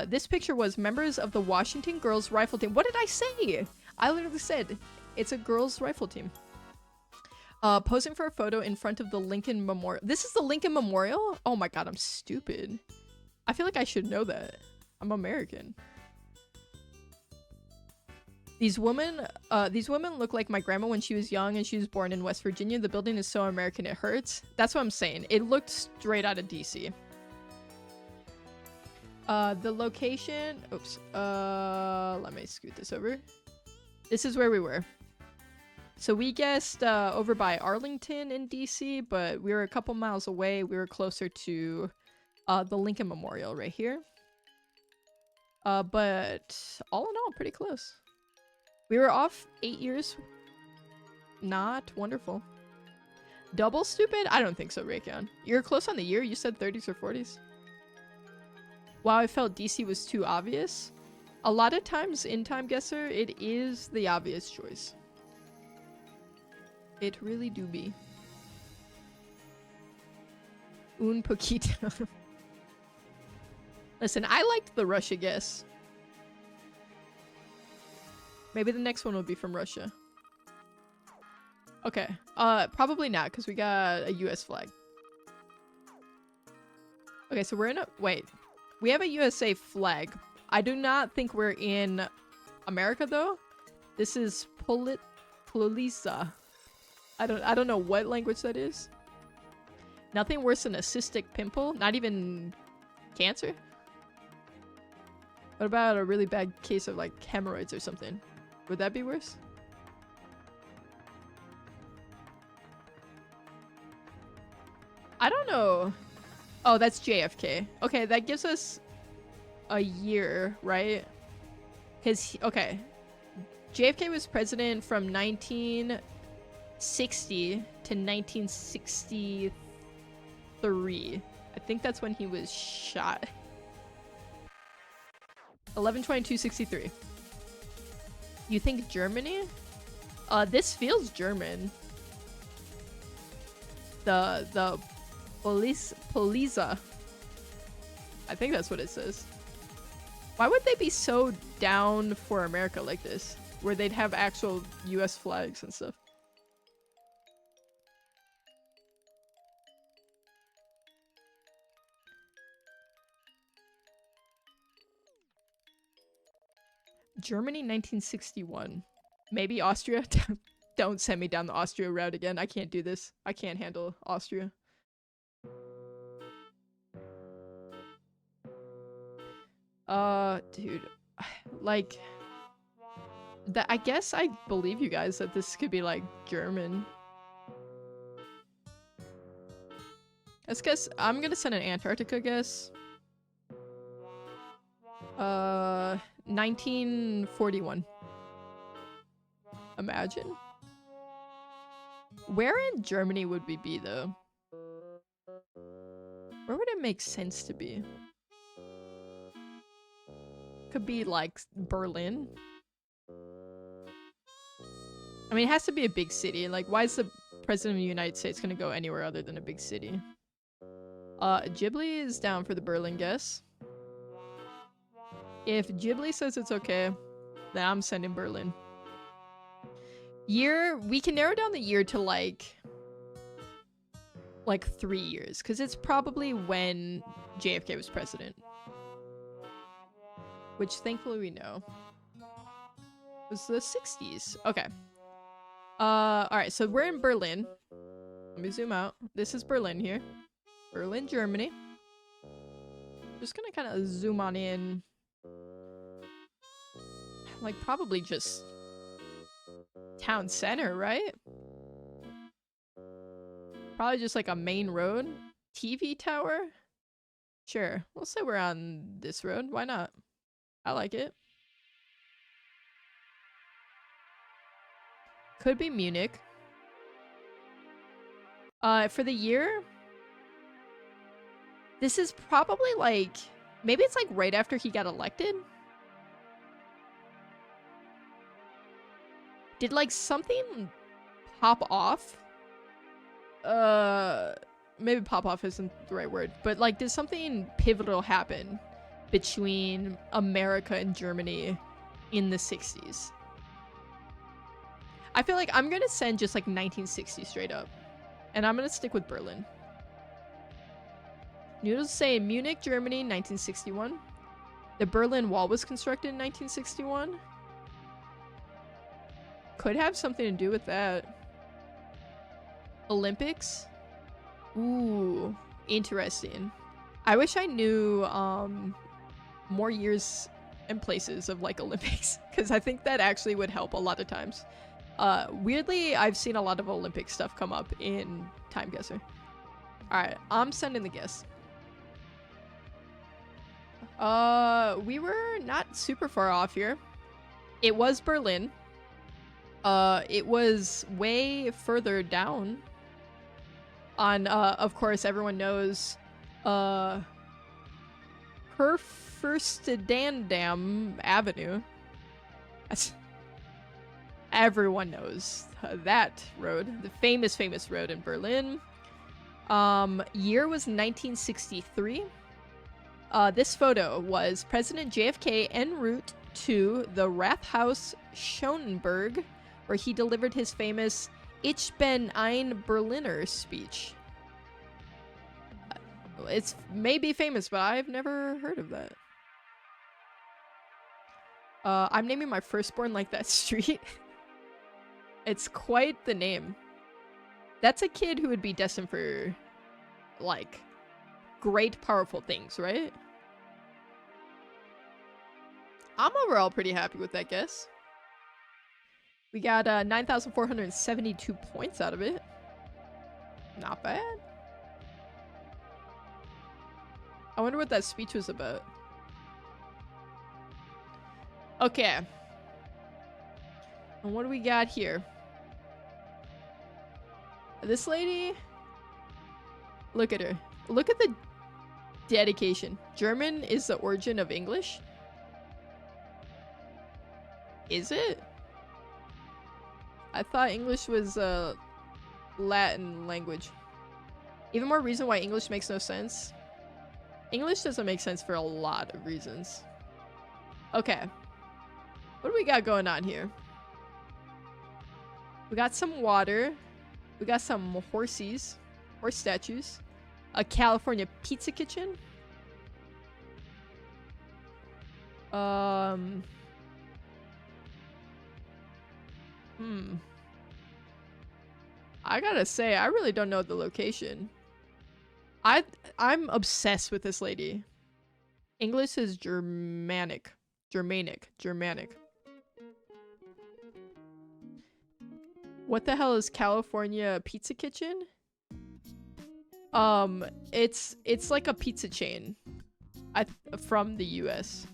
This picture was members of the Washington Girls Rifle Team. What did I say? I literally said it's a girls' rifle team. Posing for a photo in front of the Lincoln Memorial. This is the Lincoln Memorial? Oh my god, I'm stupid. I feel like I should know that. I'm American. These women look like my grandma when she was young and she was born in West Virginia. The building is so American it hurts. That's what I'm saying. It looked straight out of DC. The location... Oops. Let me scoot this over. This is where we were. So we guessed over by Arlington in DC, but we were a couple miles away. We were closer to the Lincoln Memorial right here. But all in all, pretty close. We were off 8 years. Not wonderful. Double stupid? I don't think so, Raycon. You're close on the year. You said 30s or 40s. Wow, I felt DC was too obvious. A lot of times in Time Guesser, it is the obvious choice. It really do be. Un poquito. Listen, I liked the Russia guess. Maybe the next one will be from Russia. Okay. Probably not, because we got a US flag. Okay, so we're in a... Wait. We have a USA flag. I do not think we're in America, though. This is Polisa. I don't know what language that is. Nothing worse than a cystic pimple. Not even cancer. What about a really bad case of, like, hemorrhoids or something? Would that be worse? I don't know. Oh, that's JFK. Okay, that gives us a year, right? Okay. JFK was president from 1960 to 1963. I think that's when he was shot. 11/22/63. You think Germany? This feels German. The Polisa. I think that's what it says. Why would they be so down for America like this? Where they'd have actual US flags and stuff. Germany 1961. Maybe Austria? Don't send me down the Austria route again. I can't do this. I can't handle Austria. Dude. Like... I guess I believe you guys that this could be, like, German. Let's guess... I'm gonna send an Antarctica guess. 1941. Imagine. Where in Germany would we be, though? Where would it make sense to be? Could be, like, Berlin. I mean, it has to be a big city. Like, why is the President of the United States gonna go anywhere other than a big city? Ghibli is down for the Berlin guess. If Ghibli says it's okay, then I'm sending Berlin. Year, we can narrow down the year to like 3 years, because it's probably when JFK was president. Which thankfully we know. It was the 60s. Okay. Alright, so we're in Berlin. Let me zoom out. This is Berlin here. Berlin, Germany. Just gonna kind of zoom on in. Like, probably just town center, right? Probably just like a main road. TV tower? Sure. We'll say we're on this road. Why not? I like it. Could be Munich. For the year, this is probably like, maybe it's like right after he got elected. Did like something pop off? Maybe pop off isn't the right word, but like did something pivotal happen between America and Germany in the 60s? I feel like I'm gonna send just like 1960 straight up. And I'm gonna stick with Berlin. Noodles say Munich, Germany, 1961. The Berlin Wall was constructed in 1961. Could have something to do with that. Olympics? Ooh, interesting. I wish I knew more years and places of like Olympics, because I think that actually would help a lot of times. Weirdly, I've seen a lot of Olympic stuff come up in Time Guesser. Alright, I'm sending the guess. We were not super far off here. It was Berlin. It was way further down on, of course, everyone knows, Kurfürstendamm Avenue. That's... Everyone knows that road. The famous road in Berlin. Year was 1963. This photo was President JFK en route to the Rathaus Schönberg, where he delivered his famous Ich bin ein Berliner speech. It's maybe famous, but I've never heard of that. I'm naming my firstborn like that street. It's quite the name. That's a kid who would be destined for, like, great, powerful things, right? I'm overall pretty happy with that guess. We got 9,472 points out of it. Not bad. I wonder what that speech was about. Okay. And what do we got here? This lady? Look at her. Look at the dedication. German is the origin of English? Is it? I thought English was a Latin language. Even more reason why English makes no sense. English doesn't make sense for a lot of reasons. Okay. What do we got going on here? We got some water. We got some horses. Horse statues. A California pizza kitchen. I gotta say, I really don't know the location. I'm obsessed with this lady. English is Germanic. Germanic. What the hell is California Pizza Kitchen? It's like a pizza chain. From the US.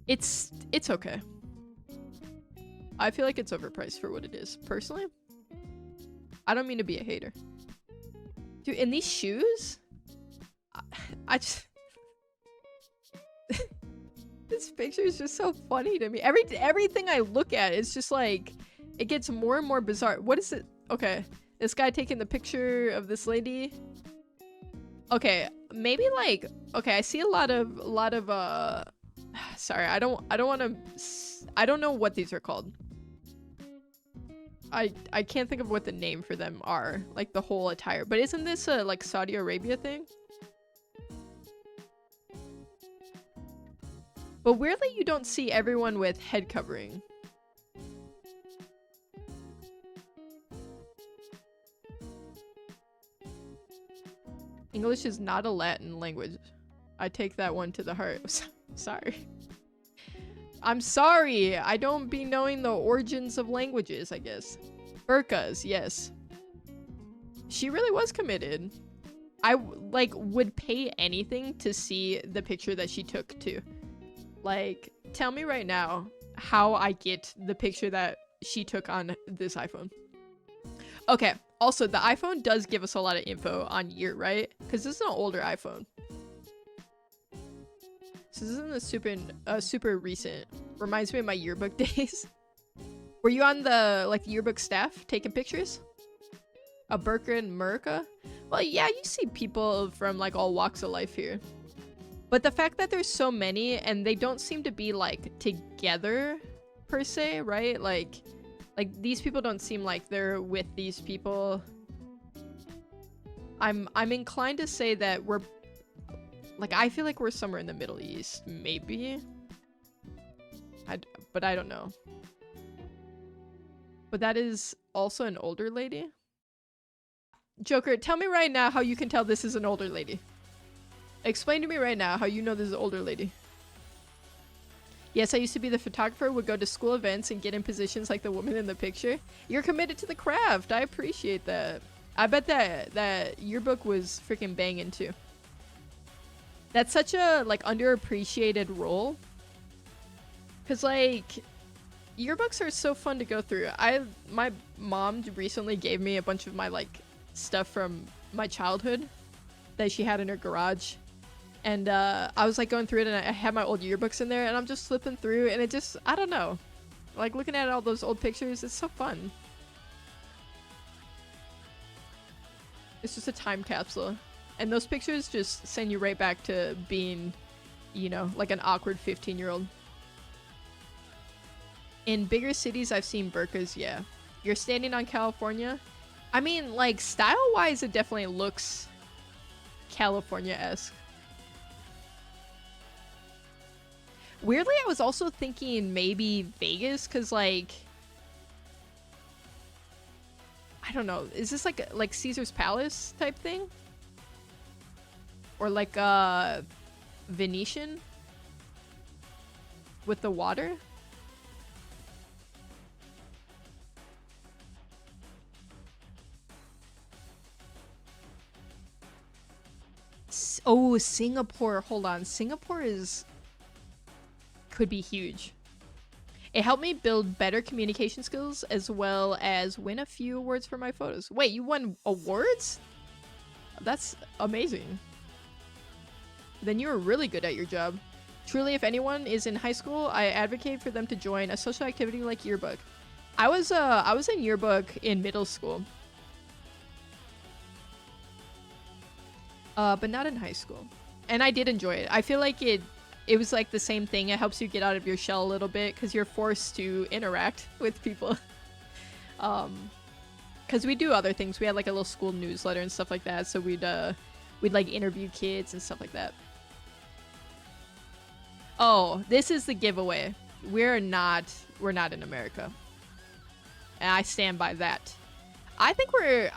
It's okay. I feel like it's overpriced for what it is, personally. I don't mean to be a hater. Dude, in these shoes? I just... This picture is just so funny to me. Everything I look at is just like... It gets more and more bizarre. What is it? Okay. This guy taking the picture of this lady. Okay. Maybe like... Okay, I see a lot of sorry, I don't want to... I don't know what these are called. I can't think of what the name for them are. Like the whole attire. But isn't this a like Saudi Arabia thing? But weirdly, you don't see everyone with head covering. English is not a Latin language. I take that one to the heart. Sorry. I'm sorry. I don't be knowing the origins of languages, I guess. Burkas, yes. She really was committed. I, like, would pay anything to see the picture that she took, too. Like, tell me right now how I get the picture that she took on this iPhone. Okay, also, the iPhone does give us a lot of info on year, right? Because this is an older iPhone. So this isn't a super recent. Reminds me of my yearbook days. Were you on the, like, yearbook staff taking pictures? A Burka and Murka? Well, yeah, you see people from, like, all walks of life here. But the fact that there's so many and they don't seem to be, like, together, per se, right? Like, these people don't seem like they're with these people. I'm inclined to say that we're... Like, I feel like we're somewhere in the Middle East, maybe? But I don't know. But that is also an older lady? Joker, tell me right now how you can tell this is an older lady. Explain to me right now how you know this is an older lady. Yes, I used to be the photographer, would go to school events and get in positions like the woman in the picture. You're committed to the craft. I appreciate that. I bet that yearbook was freaking banging too. That's such a, like, underappreciated role. Cause, like, yearbooks are so fun to go through. My mom recently gave me a bunch of my, like, stuff from my childhood that she had in her garage. And I was, like, going through it, and I had my old yearbooks in there, and I'm just flipping through, and it just, I don't know. Like, looking at all those old pictures, it's so fun. It's just a time capsule. And those pictures just send you right back to being, you know, like an awkward 15-year-old. In bigger cities, I've seen burkas, yeah. You're standing on California? I mean, like, style-wise, it definitely looks California-esque. Weirdly, I was also thinking maybe Vegas, because, like... I don't know. Is this like Caesar's Palace type thing? Or like Venetian? With the water? Oh, Singapore. Hold on. Singapore could be huge. It helped me build better communication skills as well as win a few awards for my photos. Wait, you won awards? That's amazing. Then you were really good at your job. Truly, if anyone is in high school, I advocate for them to join a social activity like yearbook. I was in yearbook in middle school. But not in high school. And I did enjoy it. I feel like it was like the same thing. It helps you get out of your shell a little bit because you're forced to interact with people. Because we do other things. We had like a little school newsletter and stuff like that. So we'd like interview kids and stuff like that. Oh, this is the giveaway. We're not in America. And I stand by that. I think we're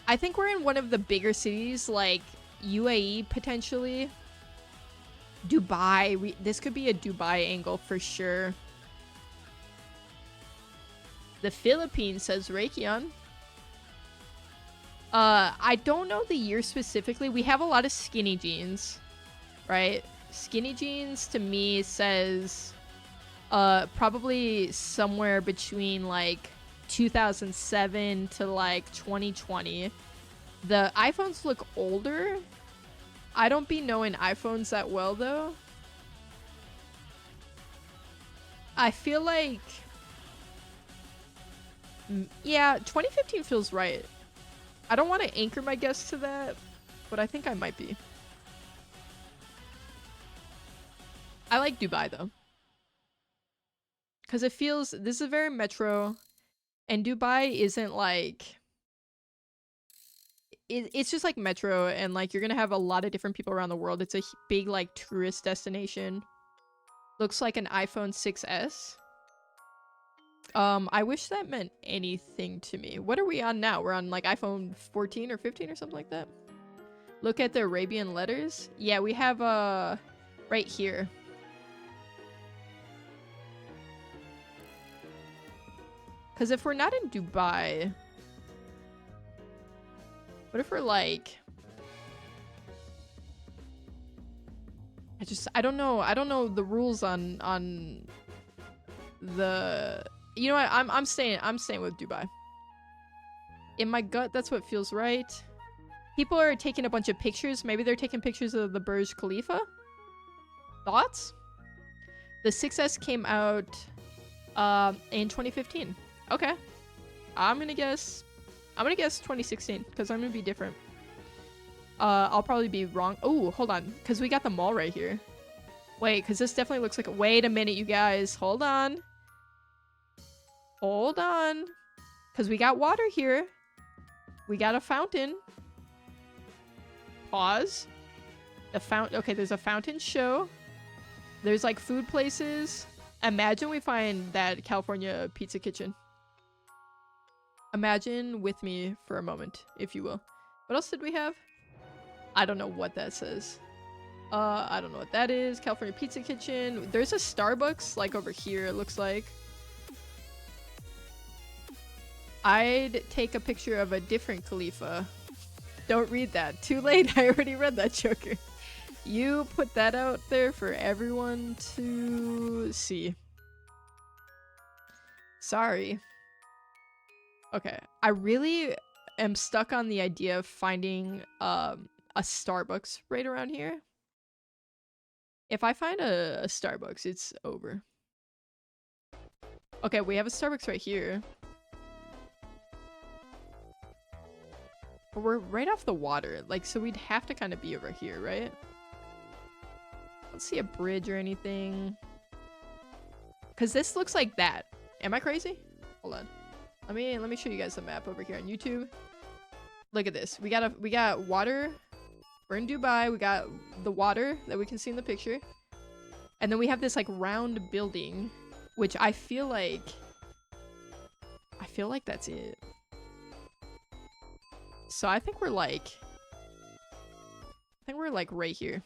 in one of the bigger cities, like UAE potentially. Dubai. This could be a Dubai angle for sure. The Philippines, says Raytheon. I don't know the year specifically. We have a lot of skinny jeans, right? Skinny jeans to me says probably somewhere between like 2007 to like 2020. The iPhones look older. I don't be knowing iPhones that well though. I feel like yeah, 2015 feels right. I don't want to anchor my guess to that, but I think I might be. I like Dubai though. Because it feels, this is very metro, and Dubai isn't like, it's just like metro, and like you're gonna have a lot of different people around the world. It's a big like tourist destination. Looks like an iPhone 6S. I wish that meant anything to me. What are we on now? We're on like iPhone 14 or 15 or something like that. Look at the Arabian letters. Yeah, we have right here. Because if we're not in Dubai, what if we're like... I don't know the rules on the... You know what? I'm staying with Dubai. In my gut, that's what feels right. People are taking a bunch of pictures. Maybe they're taking pictures of the Burj Khalifa. Thoughts? The 6S came out in 2015. Okay. I'm gonna guess 2016 because I'm gonna be different. I'll probably be wrong. Oh, hold on, because we got the mall right here. Wait, because this definitely looks like... Wait a minute, you guys. Hold on. Hold on. Because we got water here. We got a fountain. Pause. The fountain. Okay, there's a fountain show. There's like food places. Imagine we find that California pizza kitchen. Imagine with me for a moment, if you will. What else did we have? I don't know what that says. I don't know what that is. California Pizza Kitchen. There's a Starbucks, like, over here, it looks like. I'd take a picture of a different Khalifa. Don't read that. Too late. I already read that, Joker. You put that out there for everyone to see. Sorry. Okay. I really am stuck on the idea of finding a Starbucks right around here. If I find a Starbucks, it's over. Okay, we have a Starbucks right here. But we're right off the water, like, so we'd have to kind of be over here, right? I don't see a bridge or anything. Because this looks like that. Am I crazy? Hold on. Let me show you guys the map over here on YouTube. Look at this. We got water. We're in Dubai. We got the water that we can see in the picture. And then we have this like round building, which I feel like that's it. So I think we're like right here.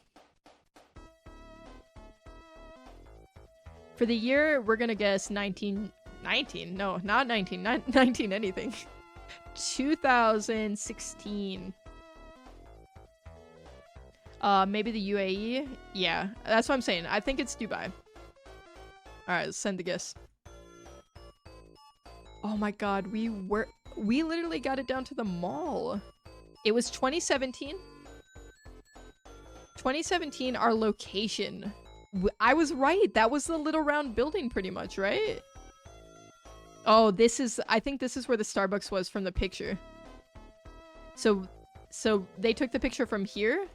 For the year, we're gonna guess 19, no, not 19, not 19 anything. 2016. Maybe the UAE? Yeah, that's what I'm saying. I think it's Dubai. Alright, let's send the guess. Oh my god, we literally got it down to the mall. It was 2017. 2017, our location. I was right. That was the little round building pretty much, right? Oh, I think this is where the Starbucks was from the picture. So they took the picture from here.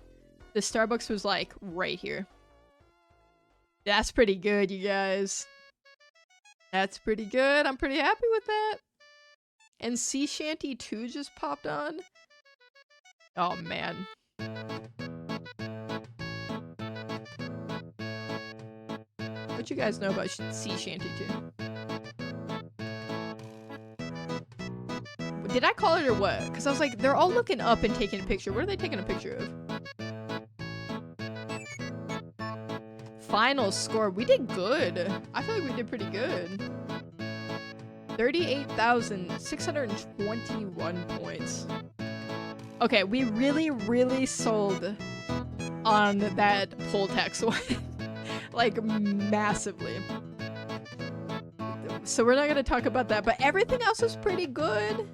The Starbucks was like right here. That's pretty good, you guys. That's pretty good. I'm pretty happy with that. And Sea Shanty 2 just popped on. Oh, man. What you guys know about Sea Shanty 2? Did I call it or what? Because I was like, they're all looking up and taking a picture. What are they taking a picture of? Final score. We did good. I feel like we did pretty good. 38,621 points. Okay, we really sold on that poll tax one. Like, massively. So we're not gonna talk about that, but everything else was pretty good,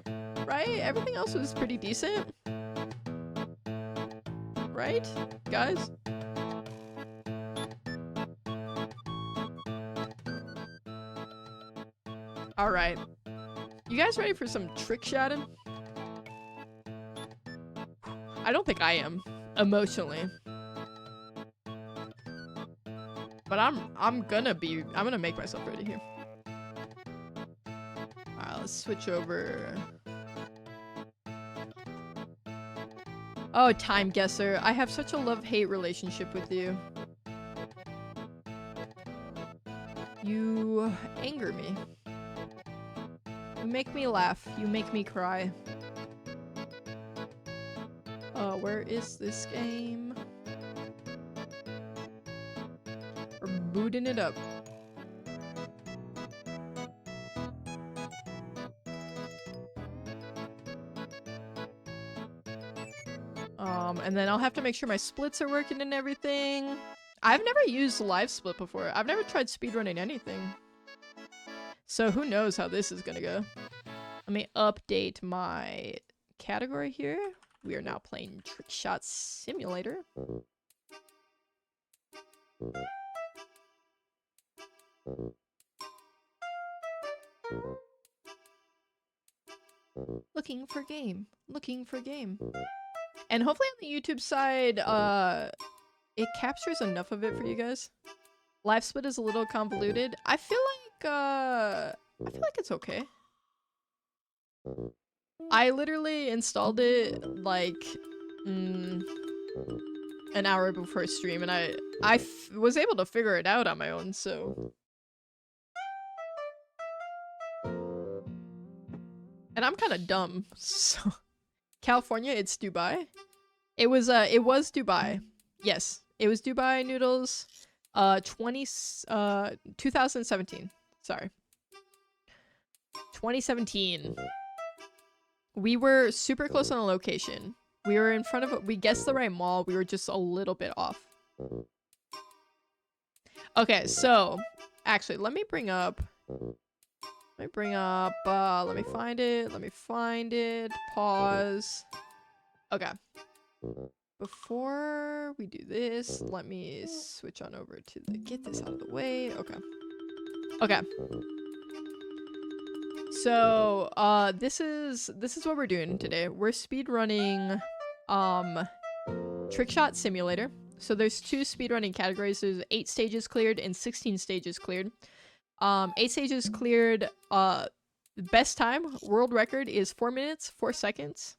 right? Everything else was pretty decent. Right, guys? Alright. You guys ready for some trick shotting? I don't think I am, emotionally. But I'm gonna make myself ready here. Alright, let's switch over. Oh, Time Guesser. I have such a love-hate relationship with you. You anger me. You make me laugh. You make me cry. Where is this game? We're booting it up. And then I'll have to make sure my splits are working and everything. I've never used live split before. I've never tried speedrunning anything. So who knows how this is gonna go. Let me update my category here. We are now playing TrickShot Simulator. Looking for game. Looking for game. And hopefully on the YouTube side, it captures enough of it for you guys. Live split is a little convoluted. I feel like it's okay. I literally installed it like an hour before stream, and I was able to figure it out on my own, so. And I'm kind of dumb, so. California, it's Dubai. It was Dubai. Yes, it was Dubai Noodles. 2017. Sorry. 2017. We were super close on a location. We were in front of we guessed the right mall. We were just a little bit off. Okay, so actually, let me find it. Pause. Okay. Before we do this, let me switch on over to get this out of the way. Okay. Okay. So, this is what we're doing today. We're speedrunning TrickShot Simulator. So there's 2 speedrunning categories. There's 8 stages cleared and 16 stages cleared. 8 stages cleared, best time, world record is 4 minutes, 4 seconds.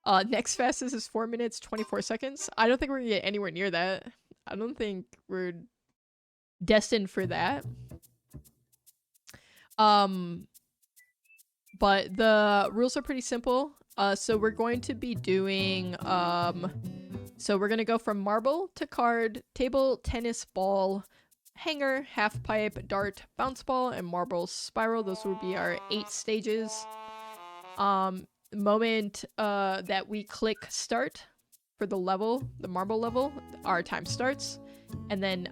Next fastest is 4 minutes, 24 seconds. I don't think we're gonna get anywhere near that. I don't think we're destined for that. But the rules are pretty simple. So we're going to be doing, so we're gonna go from marble to card, table, tennis, ball, hanger, half pipe, dart, bounce ball, and marble spiral. Those will be our 8 stages. The moment that we click start for the level, the marble level, our time starts. And then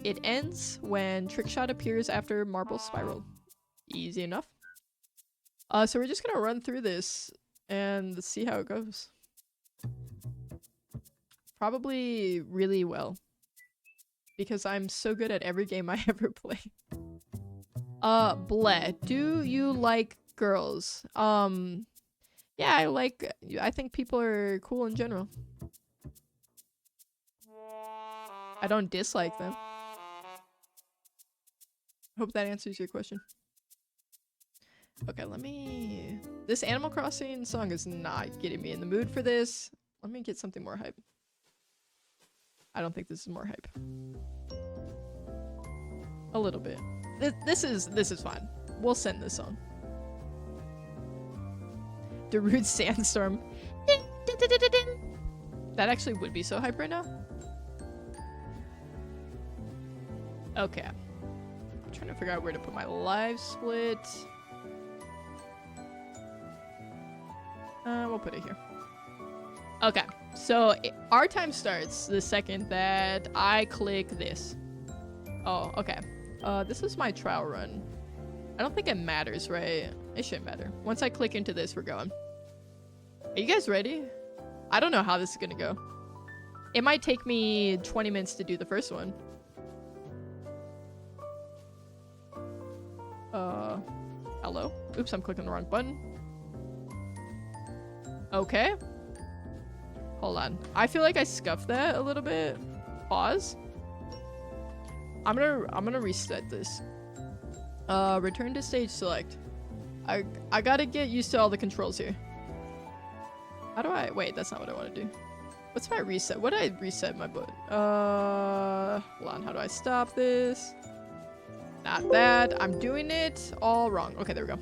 it ends when TrickShot appears after marble spiral. Easy enough. So we're just gonna run through this and see how it goes. Probably really well. Because I'm so good at every game I ever play. Bleh. Do you like girls? Yeah, I think people are cool in general. I don't dislike them. Hope that answers your question. Okay, this Animal Crossing song is not getting me in the mood for this. Let me get something more hype. I don't think this is more hype. A little bit. This is fine. We'll send this on. Darude Sandstorm. That actually would be so hype right now. Okay. I'm trying to figure out where to put my live split. We'll put it here. Okay, so our time starts the second that I click this. Oh, okay. This is my trial run. I don't think it matters, right? It shouldn't matter. Once I click into this, we're going. Are you guys ready? I don't know how this is gonna go. It might take me 20 minutes to do the first one. Hello? Oops, I'm clicking the wrong button. Okay. Hold on. I feel like I scuffed that a little bit. Pause. I'm gonna reset this. Return to stage select. I gotta get used to all the controls here. How do I... Wait, that's not what I want to do. What's my reset? What did I reset my button? Hold on. How do I stop this? Not that. I'm doing it all wrong. Okay, there we go.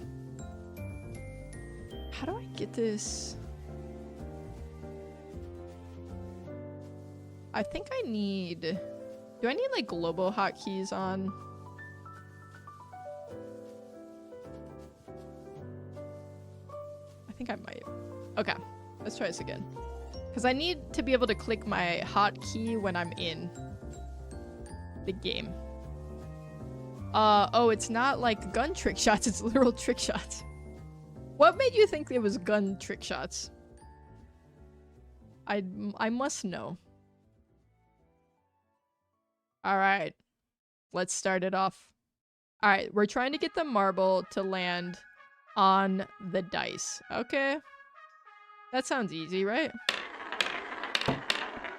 get this. I think I need... Do I need like global hotkeys on? I think I might. Okay, let's try this again. Because I need to be able to click my hotkey when I'm in the game. Oh, it's not like gun trick shots, it's literal trick shots. What made you think it was gun trick shots? I must know. Alright, let's start it off. Alright, we're trying to get the marble to land on the dice. Okay. That sounds easy, right?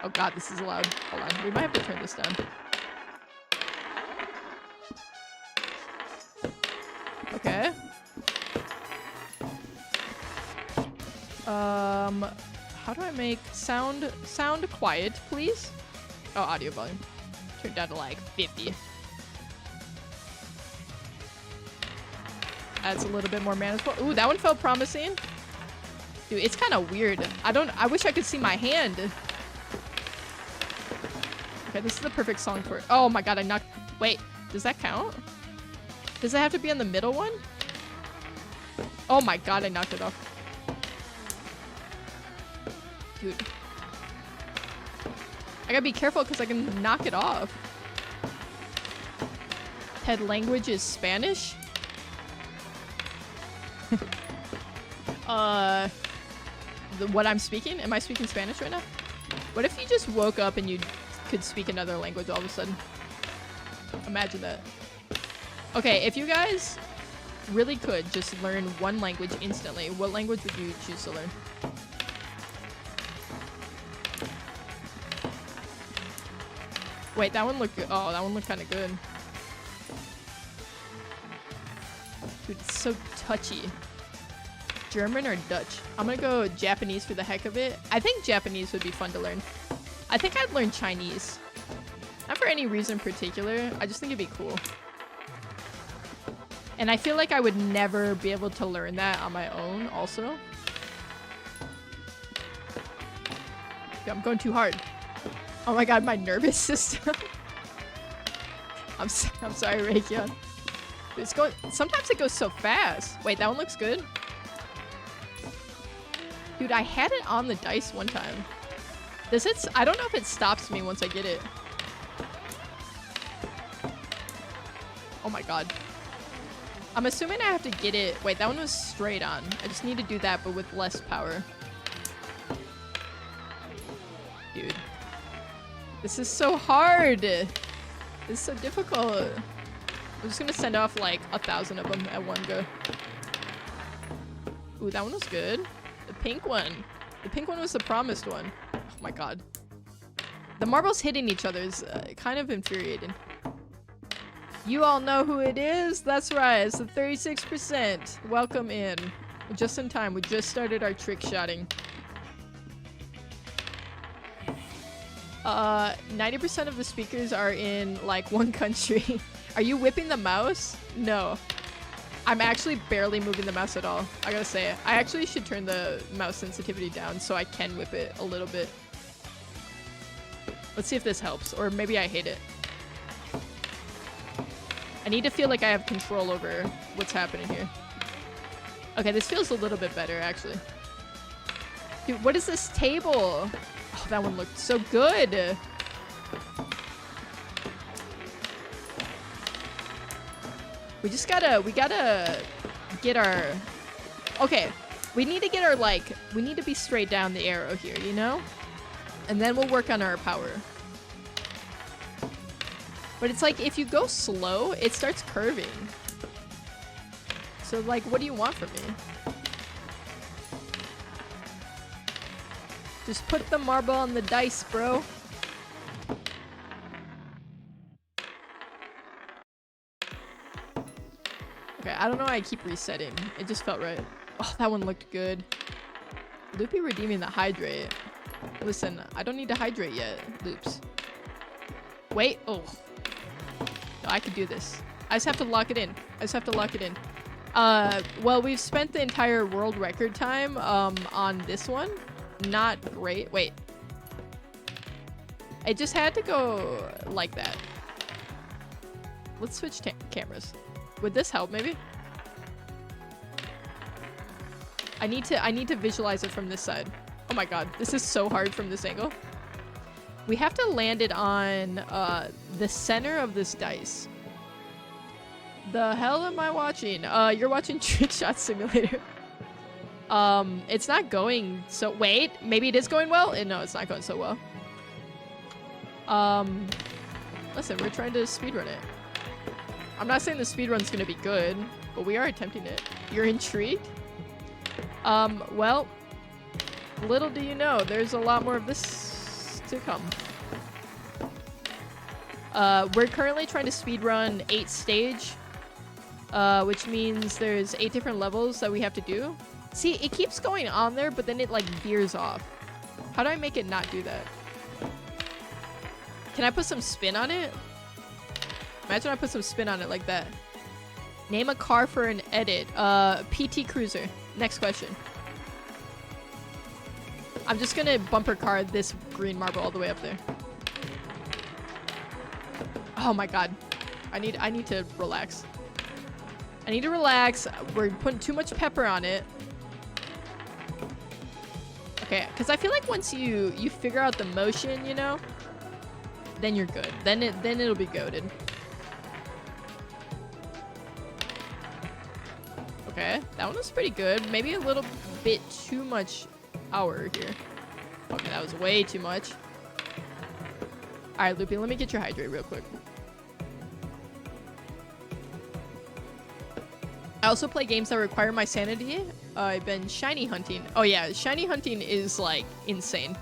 Oh god, this is loud. Hold on, we might have to turn this down. Okay. How do I make sound quiet, please? Oh, audio volume. Turned down to like 50. Adds a little bit more manageable. Ooh, that one felt promising. Dude, it's kind of weird. I wish I could see my hand. Okay, this is the perfect song for it. Oh my god, I knocked... Wait, does that count? Does it have to be on the middle one? Oh my god, I knocked it off. Dude. I gotta be careful because I can knock it off. Head language is Spanish? What I'm speaking? Am I speaking Spanish right now? What if you just woke up and you could speak another language all of a sudden? Imagine that. Okay, if you guys really could just learn one language instantly, what language would you choose to learn? Wait, that one looked good. Oh, that one looked kind of good. Dude, it's so touchy. German or Dutch? I'm gonna go Japanese for the heck of it. I think Japanese would be fun to learn. I think I'd learn Chinese. Not for any reason in particular. I just think it'd be cool. And I feel like I would never be able to learn that on my own also. Yeah, I'm going too hard. Oh my god, my nervous system. I'm sorry, Raykion. It's going. Sometimes it goes so fast. Wait, that one looks good. Dude, I had it on the dice one time. Does it? I don't know if it stops me once I get it. Oh my god. I'm assuming I have to get it. Wait, that one was straight on. I just need to do that, but with less power. Dude. This is so hard. This is so difficult. I'm just gonna send off like 1,000 of them at one go. Ooh, that one was good. The pink one. The pink one was the promised one. Oh my god. The marbles hitting each other is kind of infuriating. You all know who it is? That's right, it's the 36%. Welcome in. Just in time, we just started our trick shotting. 90% of the speakers are in like one country. Are you whipping the mouse? No. I'm actually barely moving the mouse at all. I gotta say it. I actually should turn the mouse sensitivity down so I can whip it a little bit. Let's see if this helps, or maybe I hate it. I need to feel like I have control over what's happening here. Okay, this feels a little bit better, actually. Dude, what is this table? Oh, that one looked so good. We gotta get our... Okay, we need to get our, like, we need to be straight down the arrow here, you know? And then we'll work on our power. But it's like, if you go slow, it starts curving. So, like, what do you want from me? Just put the marble on the dice, bro. Okay, I don't know why I keep resetting. It just felt right. Oh, that one looked good. Loopy redeeming the hydrate. Listen, I don't need to hydrate yet, Loops. Wait, oh. No, I can do this. I just have to lock it in. I just have to lock it in. Well, we've spent the entire world record time, on this one. Not great. Wait. It just had to go like that. Let's switch cameras. Would this help, maybe? I need to visualize it from this side. Oh my god, this is so hard from this angle. We have to land it on the center of this dice. The hell am I watching? You're watching TrickShot Simulator. It's not going so... Wait, maybe it is going well? No, it's not going so well. Listen, we're trying to speedrun it. I'm not saying the speedrun's gonna be good, but we are attempting it. You're intrigued? Well, little do you know, there's a lot more of this to come. We're currently trying to speedrun 8 stage, which means there's 8 different levels that we have to do. See, it keeps going on there, but then it like veers off. How do I make it not do that? Can I put some spin on it? Imagine I put some spin on it like that. Name a car for an edit. PT Cruiser. Next question. I'm just gonna bumper car this green marble all the way up there. Oh my god. I need to relax. I need to relax. We're putting too much pepper on it. Okay, because I feel like once you figure out the motion, you know, then you're good. Then it'll be goated. Okay, that one was pretty good. Maybe a little bit too much power here. Okay, that was way too much. Alright, Loopy, let me get your hydrate real quick. I also play games that require my sanity. I've been shiny hunting. Oh yeah, shiny hunting is like insane.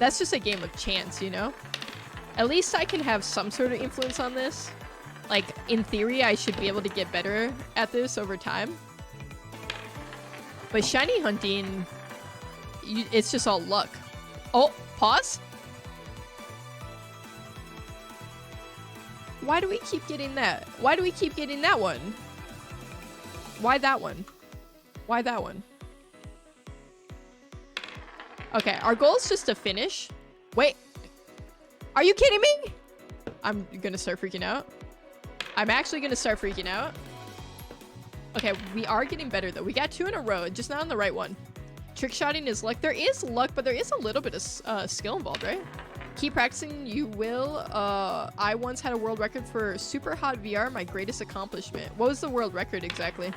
That's just a game of chance, you know? At least I can have some sort of influence on this. Like, in theory, I should be able to get better at this over time. But shiny hunting, it's just all luck. Oh, pause? Why do we keep getting that? Why do we keep getting that one? Why that one? Why that one? Okay, our goal is just to finish. Wait. Are you kidding me? I'm gonna start freaking out. I'm actually gonna start freaking out. Okay, we are getting better though. We got 2 in a row, just not on the right one. Trick-shotting is luck. There is luck, but there is a little bit of skill involved, right? Keep practicing, you will. I once had a world record for super hot VR, my greatest accomplishment. What was the world record exactly?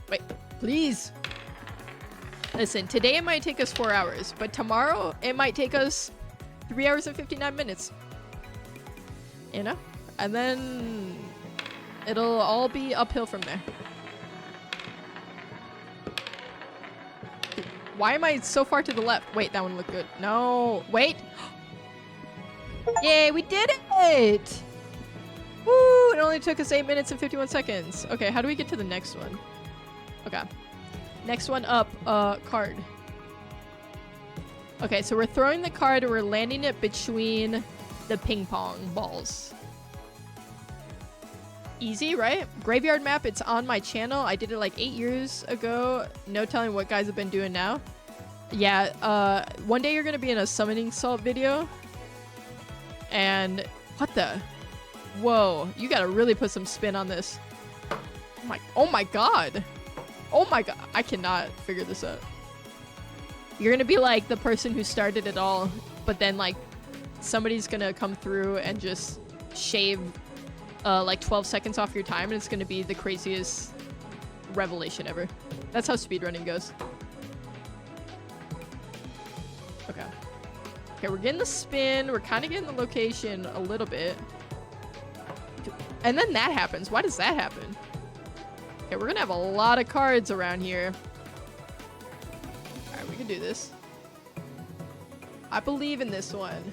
Wait, please. Listen, today it might take us 4 hours, but tomorrow it might take us 3 hours and 59 minutes. You know? And then it'll all be uphill from there. Why am I so far to the left? Wait, that one looked good. No, wait. Yay, we did it! Woo, it only took us 8 minutes and 51 seconds. Okay, how do we get to the next one? Okay. Next one up, card. Okay, so we're throwing the card and we're landing it between the ping pong balls. Easy, right? Graveyard map, it's on my channel. I did it like 8 years ago. No telling what guys have been doing now. Yeah, one day you're gonna be in a summoning salt video. And what the? Whoa, you gotta really put some spin on this. Oh my god. Oh my god, I cannot figure this out. You're gonna be like the person who started it all, but then like somebody's gonna come through and just shave like 12 seconds off your time, and it's gonna be the craziest revelation ever. That's how speedrunning goes. Okay. Okay, we're getting the spin. We're kind of getting the location a little bit. And then that happens. Why does that happen? Okay, we're gonna have a lot of cards around here. Alright, we can do this. I believe in this one.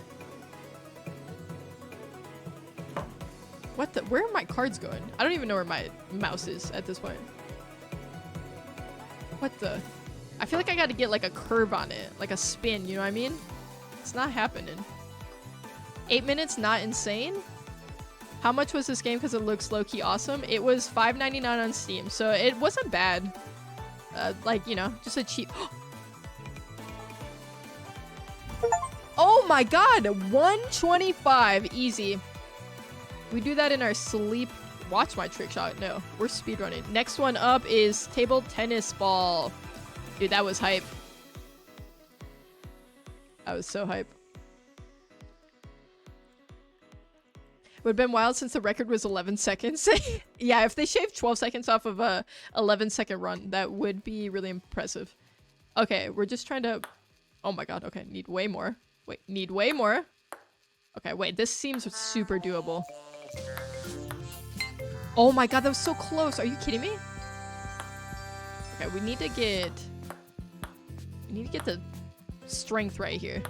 What the? Where are my cards going? I don't even know where my mouse is at this point. What the? I feel like I gotta get like a curve on it. Like a spin, you know what I mean? It's not happening. 8 minutes, not insane? How much was this game? Because it looks low-key awesome. It was $5.99 on Steam, so it wasn't bad. Like, you know, just a cheap... Oh my god! 125! Easy. We do that in our sleep. Watch my trick shot. No, we're speedrunning. Next one up is table tennis ball. Dude, that was hype. I was so hype. Would have been wild since the record was 11 seconds. Yeah, if they shaved 12 seconds off of a 11-second run, that would be really impressive. Okay, we're just trying to... Oh my god, okay, need way more. Wait, need way more. Okay, wait, this seems super doable. Oh my god, that was so close. Are you kidding me? Okay, we need to get the strength right here.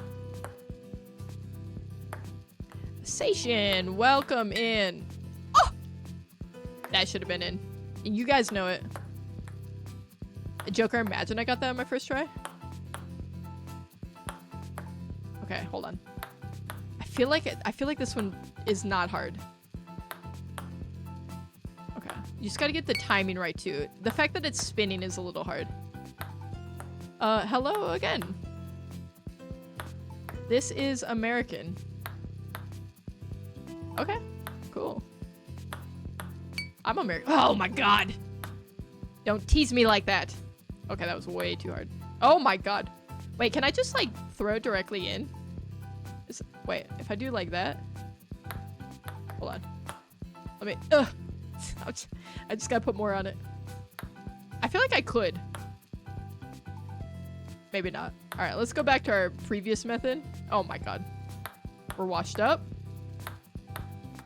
Station, welcome in. Oh! That should have been in. And you guys know it. Joker, imagine I got that on my first try. Okay, hold on. I feel like this one is not hard. Okay. You just gotta get the timing right too. The fact that it's spinning is a little hard. Hello again. This is American. Okay, cool. I'm American. Oh my god! Don't tease me like that. Okay, that was way too hard. Oh my god. Wait, can I just like throw it directly in? Wait, if I do like that. Hold on. Let me. I just gotta put more on it. I feel like I could. Maybe not. Alright, let's go back to our previous method. Oh my god. We're washed up.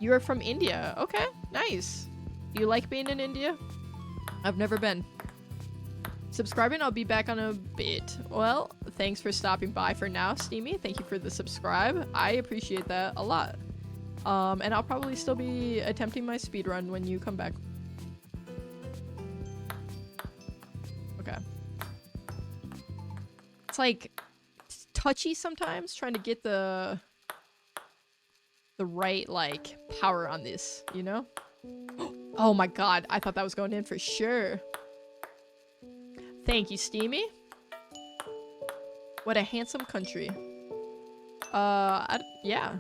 You are from India. Okay, nice. Do you like being in India? I've never been. Subscribing, I'll be back on a bit. Well, thanks for stopping by for now, Steamy. Thank you for the subscribe. I appreciate that a lot. And I'll probably still be attempting my speedrun when you come back. Okay. It's like touchy sometimes trying to get the right like power on this, you know? Oh my god, I thought that was going in for sure. Thank you, Steamy. What a handsome country. Yeah.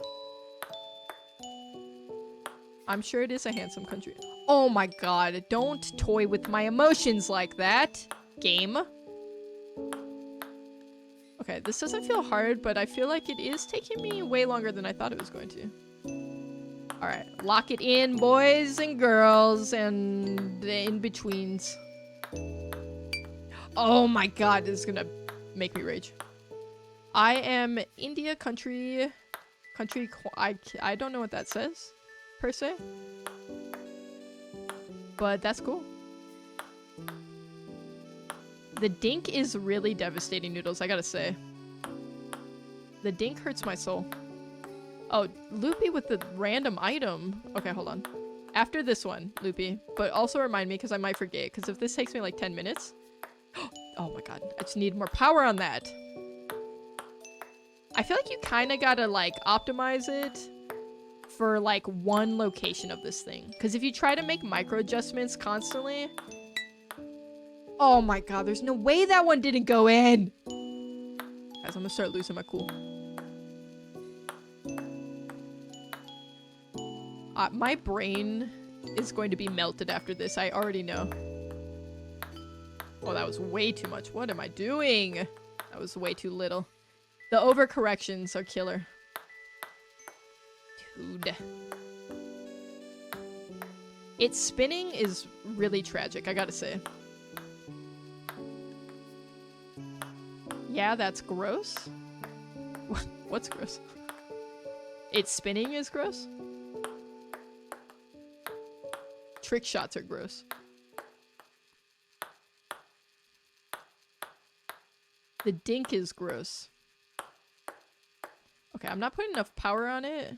I'm sure it is a handsome country. Oh my god, don't toy with my emotions like that, game. Okay, this doesn't feel hard, but I feel like it is taking me way longer than I thought it was going to. Alright, lock it in, boys and girls, and the in-betweens. Oh my god, this is gonna make me rage. I am India country... I don't know what that says, per se. But that's cool. The dink is really devastating, Noodles, I gotta say. The dink hurts my soul. Oh, Loopy with the random item. Okay, hold on. After this one, Loopy. But also remind me, because I might forget. Because if this takes me like 10 minutes... Oh my god, I just need more power on that. I feel like you kind of gotta like optimize it for like one location of this thing. Because if you try to make micro adjustments constantly... Oh my god, there's no way that one didn't go in! Guys, I'm gonna start losing my cool. My brain is going to be melted after this. I already know. Oh, that was way too much. What am I doing? That was way too little. The overcorrections are killer. Dude. Its spinning is really tragic, I gotta say. Yeah, that's gross. What's gross? Its spinning is gross? Trick shots are gross. The dink is gross. Okay, I'm not putting enough power on it.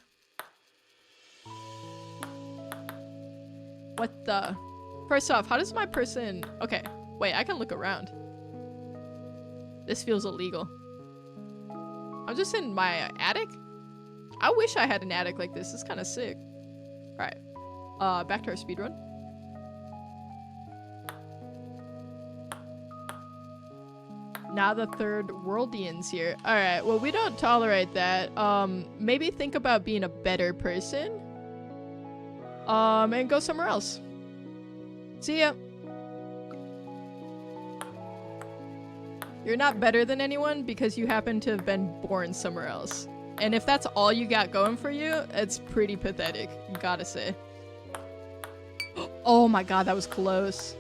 What the? First off, how does my person... Okay, wait, I can look around. This feels illegal. I'm just in my attic? I wish I had an attic like this. It's kind of sick. Alright. Back to our speedrun. Now the third worldian's here. Alright, well, we don't tolerate that. Maybe think about being a better person. And go somewhere else. See ya. You're not better than anyone because you happen to have been born somewhere else. And if that's all you got going for you, it's pretty pathetic, gotta say. Oh my god, that was close.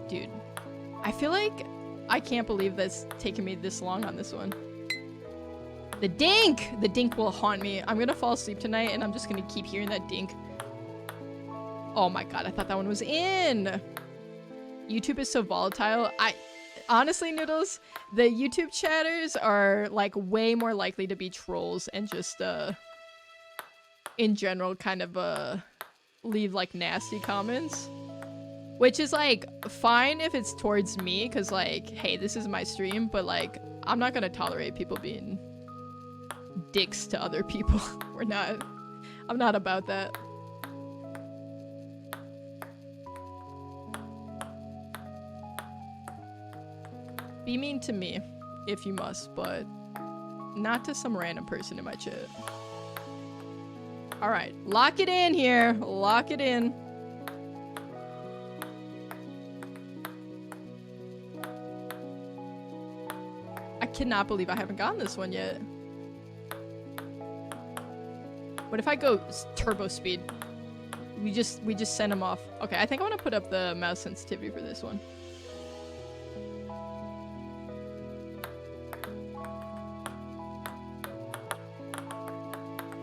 Dude. I feel like I can't believe that's taken me this long on this one. The dink! The dink will haunt me. I'm gonna fall asleep tonight and I'm just gonna keep hearing that dink. Oh my god, I thought that one was in! YouTube is so volatile. Honestly, Noodles, the YouTube chatters are, like, way more likely to be trolls and just, in general, kind of, leave, like, nasty comments. Which is, like, fine if it's towards me, because, like, hey, this is my stream, but, like, I'm not gonna tolerate people being dicks to other people. I'm not about that. Be mean to me, if you must, but not to some random person in my chat. Alright, lock it in here. Lock it in. I cannot believe I haven't gotten this one yet. What if I go turbo speed? We just send him off. Okay, I think I want to put up the mouse sensitivity for this one.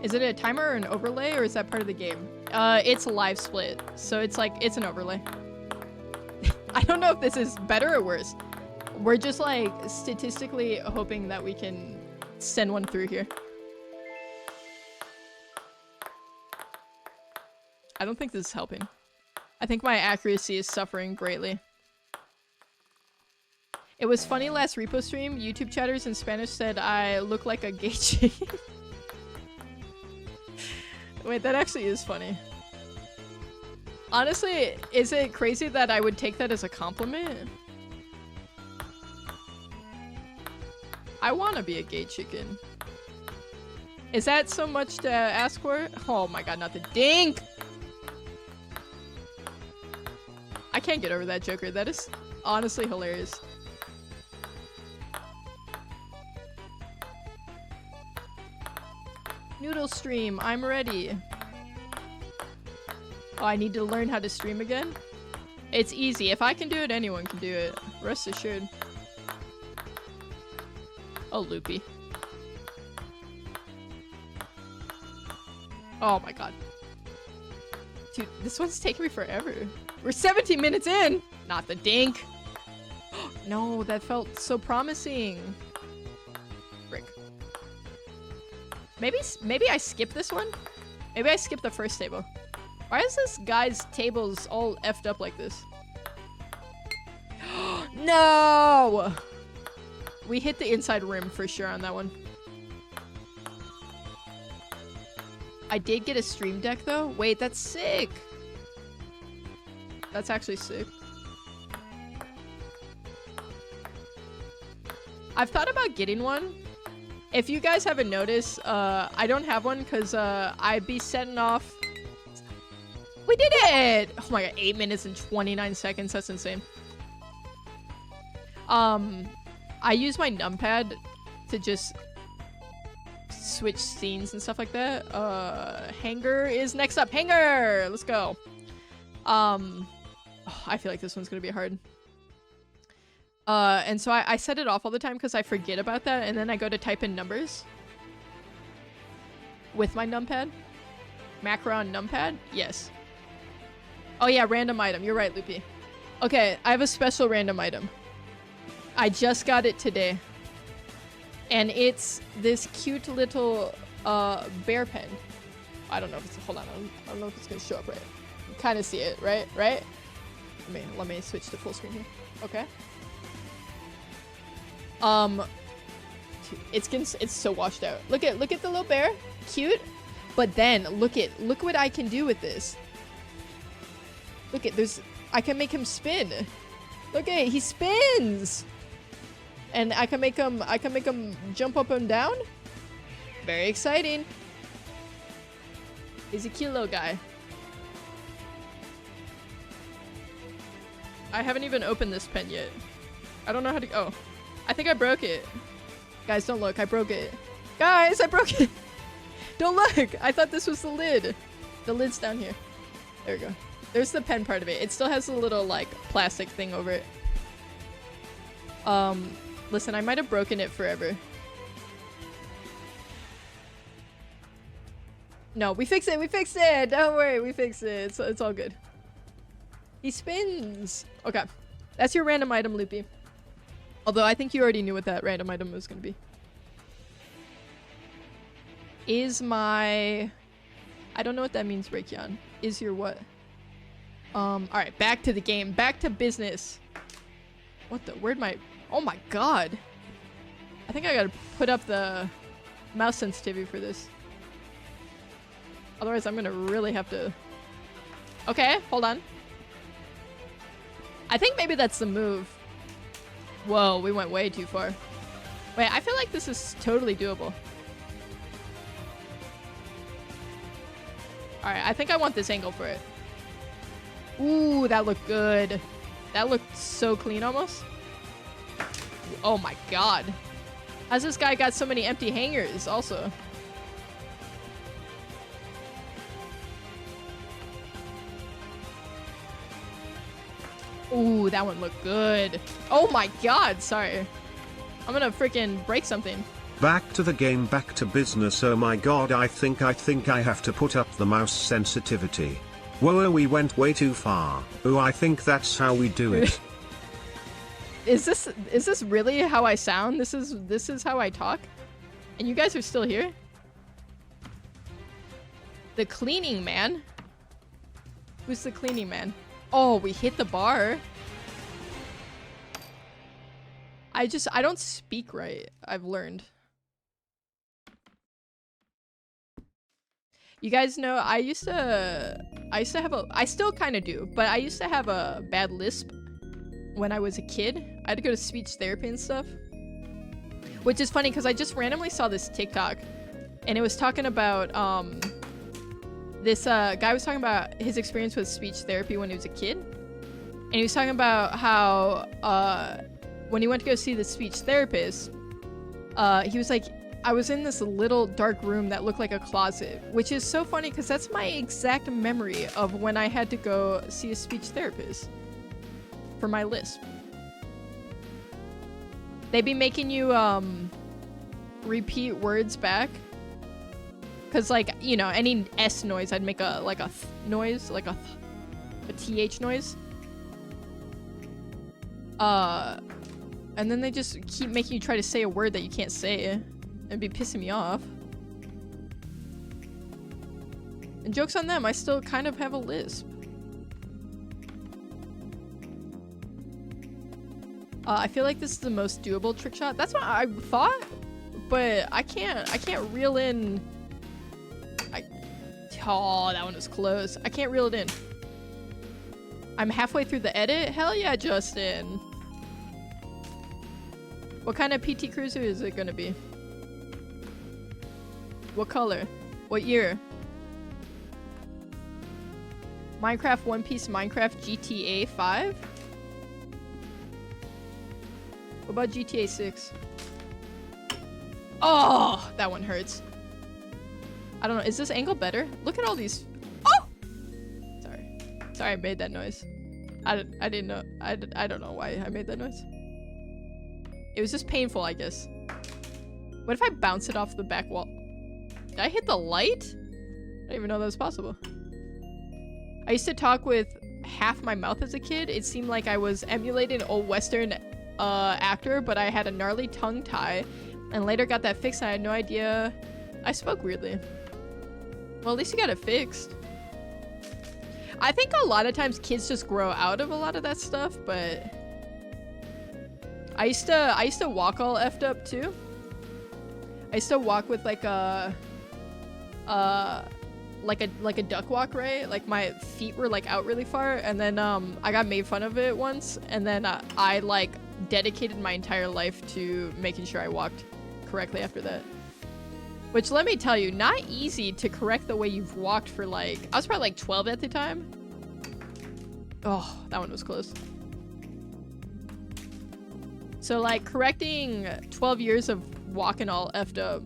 Is it a timer or an overlay, or is that part of the game? It's a live split, so it's like, it's an overlay. I don't know if this is better or worse. We're just like statistically hoping that we can send one through here. I don't think this is helping. I think my accuracy is suffering greatly. It was funny last repo stream, YouTube chatters in Spanish said I look like a gay chick. Wait, that actually is funny. Honestly, is it crazy that I would take that as a compliment? I want to be a gay chicken. Is that so much to ask for? Oh my god, not the dink! I can't get over that Joker. That is honestly hilarious. Noodle stream, I'm ready. Oh, I need to learn how to stream again? It's easy. If I can do it, anyone can do it. Rest assured. Oh, loopy. Oh my god. Dude, this one's taking me forever. We're 17 minutes in! Not the dink. No, that felt so promising. Frick. Maybe I skip this one? Maybe I skip the first table. Why is this guy's tables all effed up like this? No! We hit the inside rim for sure on that one. I did get a stream deck though. Wait, that's sick. That's actually sick. I've thought about getting one. If you guys haven't noticed, I don't have one because I'd be setting off. We did it! Oh my god, 8 minutes and 29 seconds. That's insane. I use my numpad to just switch scenes and stuff like that. Hanger is next up. Hanger! Let's go. Oh, I feel like this one's gonna be hard. And so I set it off all the time because I forget about that, and then I go to type in numbers with my numpad. Macro on numpad? Yes. Oh yeah, random item. You're right, Loopy. Okay, I have a special random item. I just got it today. And it's this cute little bear pen. I don't know if it's, hold on, I don't know if it's gonna show up right. You kind of see it, right? Right? Let me switch to full screen here. Okay. it's so washed out. Look at the little bear. Cute. But then look what I can do with this. Look at I can make him spin. Look at it, he spins. And I can make him jump up and down. Very exciting. He's a cute little guy. I haven't even opened this pen yet. I don't know how to. Oh, I think I broke it. Guys, don't look. I broke it. Guys, I broke it. Don't look. I thought this was the lid. The lid's down here. There we go. There's the pen part of it. It still has a little like plastic thing over it. Listen, I might have broken it forever. No, we fixed it. We fixed it. Don't worry. We fixed it. It's all good. He spins. Okay. That's your random item, Loopy. Although I think you already knew what that random item was going to be. Is my... I don't know what that means, Raikyan. Is your what? Alright, back to the game. Back to business. What the... Where'd my... Oh my god. I think I gotta put up the mouse sensitivity for this. Otherwise, I'm gonna really have to... Okay, hold on. I think maybe that's the move. Whoa, we went way too far. Wait, I feel like this is totally doable. Alright, I think I want this angle for it. Ooh, that looked good. That looked so clean almost. Oh my god. How's this guy got so many empty hangers also? Ooh, that one looked good. Oh my god, sorry. I'm gonna freaking break something. Back to the game, back to business. Oh my god, I think I have to put up the mouse sensitivity. Whoa, we went way too far. Oh, I think that's how we do it. Is this really how I sound? This is how I talk? And you guys are still here? The cleaning man? Who's the cleaning man? Oh, we hit the bar. I don't speak right, I've learned. You guys know, I used to have I still kind of do, but I used to have a bad lisp when I was a kid. I had to go to speech therapy and stuff. Which is funny, because I just randomly saw this TikTok, and it was talking about, this guy was talking about his experience with speech therapy when he was a kid. And he was talking about how, when he went to go see the speech therapist, he was like, I was in this little dark room that looked like a closet, which is so funny because that's my exact memory of when I had to go see a speech therapist for my lisp. They be making you repeat words back, because like, you know, any S noise I'd make a like a th noise, like a TH noise. And then they just keep making you try to say a word that you can't say. It'd be pissing me off. And joke's on them, I still kind of have a lisp. I feel like this is the most doable trick shot. That's what I thought, but I can't reel in. Oh, that one was close. I can't reel it in. I'm halfway through the edit. Hell yeah, Justin. What kind of PT Cruiser is it gonna be? What color? What year? Minecraft One Piece Minecraft GTA 5? What about GTA 6? Oh, that one hurts. I don't know. Is this angle better? Look at all these. Oh! Sorry, I made that noise. I didn't know. I don't know why I made that noise. It was just painful, I guess. What if I bounce it off the back wall? Did I hit the light? I didn't even know that was possible. I used to talk with half my mouth as a kid. It seemed like I was emulating an old Western actor, but I had a gnarly tongue tie, and later got that fixed and I had no idea I spoke weirdly. Well, at least you got it fixed. I think a lot of times kids just grow out of a lot of that stuff, but I used to walk all effed up too. I used to walk with like a duck walk, right? Like my feet were like out really far, and then I got made fun of it once, and then I like dedicated my entire life to making sure I walked correctly after that. Which, let me tell you, not easy to correct the way you've walked for like, I was probably like 12 at the time. Oh, that one was close. So like correcting 12 years of walking all effed up.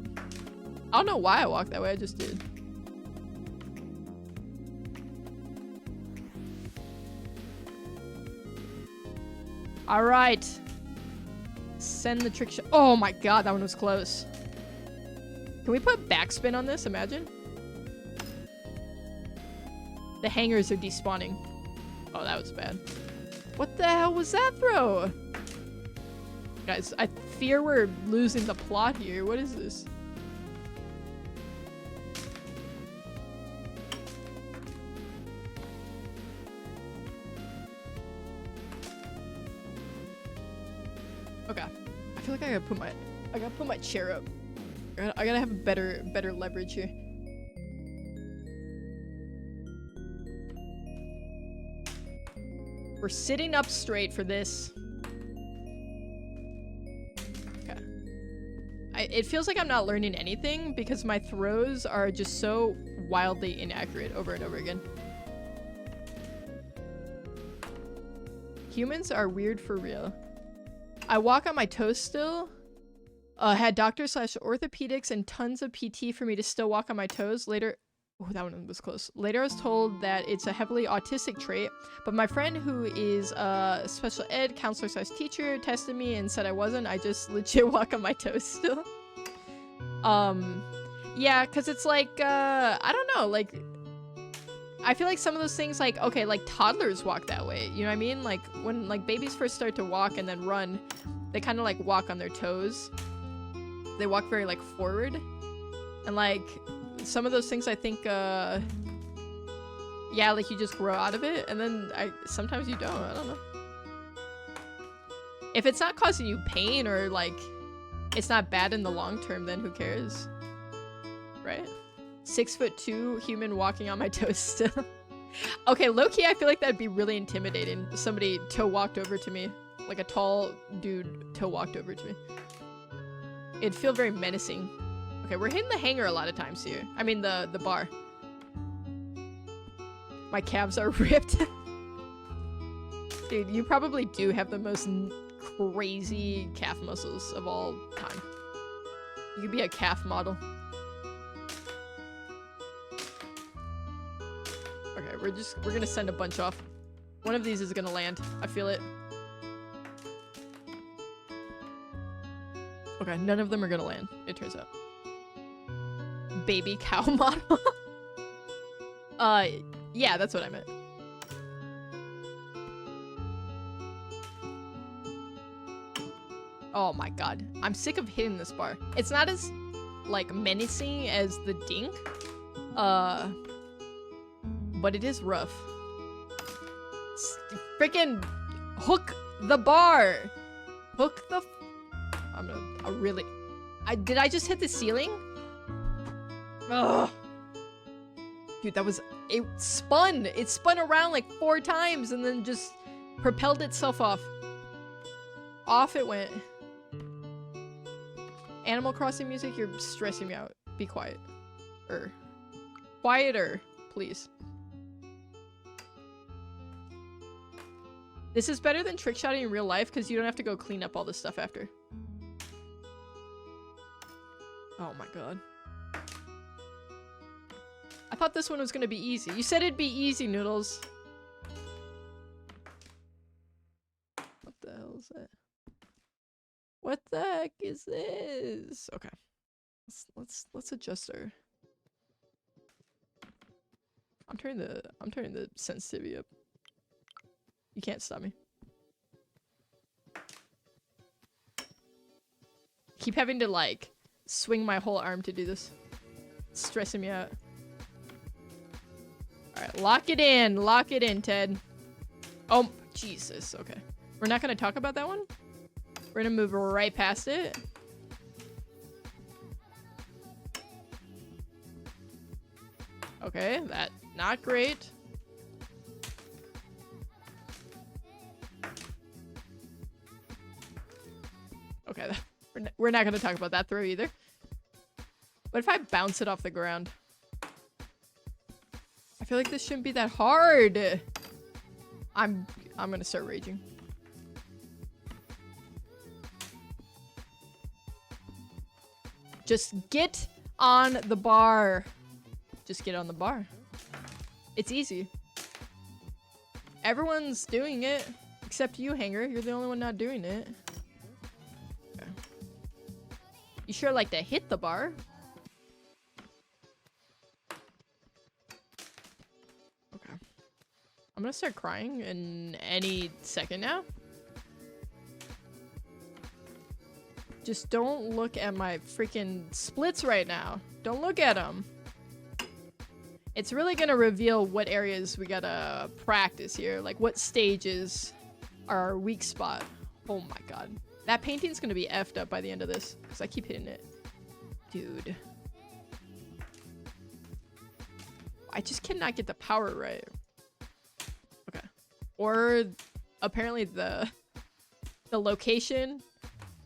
I don't know why I walked that way, I just did. All right. Send the trick shot. Oh my god, that one was close. Can we put backspin on this? Imagine. The hangers are despawning. Oh, that was bad. What the hell was that throw? Guys, I fear we're losing the plot here. What is this? Okay. I feel like I gotta put my chair up. I gotta have better leverage here. We're sitting up straight for this. Okay. It feels like I'm not learning anything because my throws are just so wildly inaccurate over and over again. Humans are weird for real. I walk on my toes still. Had doctor/orthopedics and tons of PT for me to still walk on my toes. Later, oh, that one was close. Later I was told that it's a heavily autistic trait, but my friend who is a special ed counselor/teacher tested me and said I wasn't. I just legit walk on my toes still. Yeah, cause it's like, I don't know, like, I feel like some of those things, like, okay, like toddlers walk that way, you know what I mean? Like when like babies first start to walk and then run, they kind of like walk on their toes. They walk very like forward, and like some of those things I think yeah, like you just grow out of it, and then sometimes you don't. I don't know. If it's not causing you pain or like it's not bad in the long term, then who cares, right? 6'2" human walking on my toes still. Okay, low-key I feel like that'd be really intimidating. Somebody toe walked over to me, like a tall dude toe walked over to me. It'd feel very menacing. Okay, we're hitting the hanger a lot of times here. I mean the bar. My calves are ripped. Dude, you probably do have the most crazy calf muscles of all time. You could be a calf model. Okay, we're gonna send a bunch off. One of these is gonna land. I feel it. Okay, none of them are gonna land, it turns out. Baby cow model? Yeah, that's what I meant. Oh my god. I'm sick of hitting this bar. It's not as, like, menacing as the dink. But it is rough. Freaking hook the bar! Hook the... did I just hit the ceiling? Ugh. Dude, that was... It spun around like 4 times and then just propelled itself off. Off it went. Animal Crossing music, you're stressing me out. Be quiet. Quieter, please. This is better than trickshotting in real life because you don't have to go clean up all this stuff after. Oh my god. I thought this one was gonna be easy. You said it'd be easy, Noodles. What the hell is that? What the heck is this? Okay. Let's adjust our... I'm turning the sensitivity up. You can't stop me. Keep having to like swing my whole arm to do this. It's stressing me out. Alright, lock it in, Ted. Oh, Jesus, okay. We're not gonna talk about that one? We're gonna move right past it. Okay, that not great. Okay, we're not gonna talk about that throw either. What if I bounce it off the ground? I feel like this shouldn't be that hard. I'm gonna start raging. Just get on the bar. Just get on the bar. It's easy. Everyone's doing it, except you, Hanger. You're the only one not doing it. Okay. You sure like to hit the bar. Okay. I'm gonna start crying in any second now. Just don't look at my freaking splits right now. Don't look at them. It's really gonna reveal what areas we gotta practice here. Like what stages are our weak spot. Oh my god. That painting's gonna be effed up by the end of this. Because I keep hitting it. Dude. I just cannot get the power right. Okay. Or apparently the location,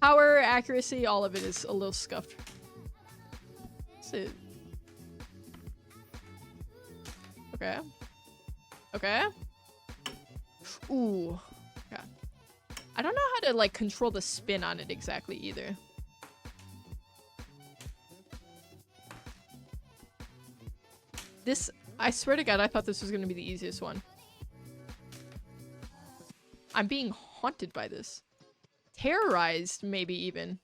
power, accuracy, all of it is a little scuffed. That's it. Okay. Okay. Ooh. Okay. I don't know how to like control the spin on it exactly either. This, I swear to God, I thought this was gonna be the easiest one. I'm being haunted by this. Terrorized, maybe even.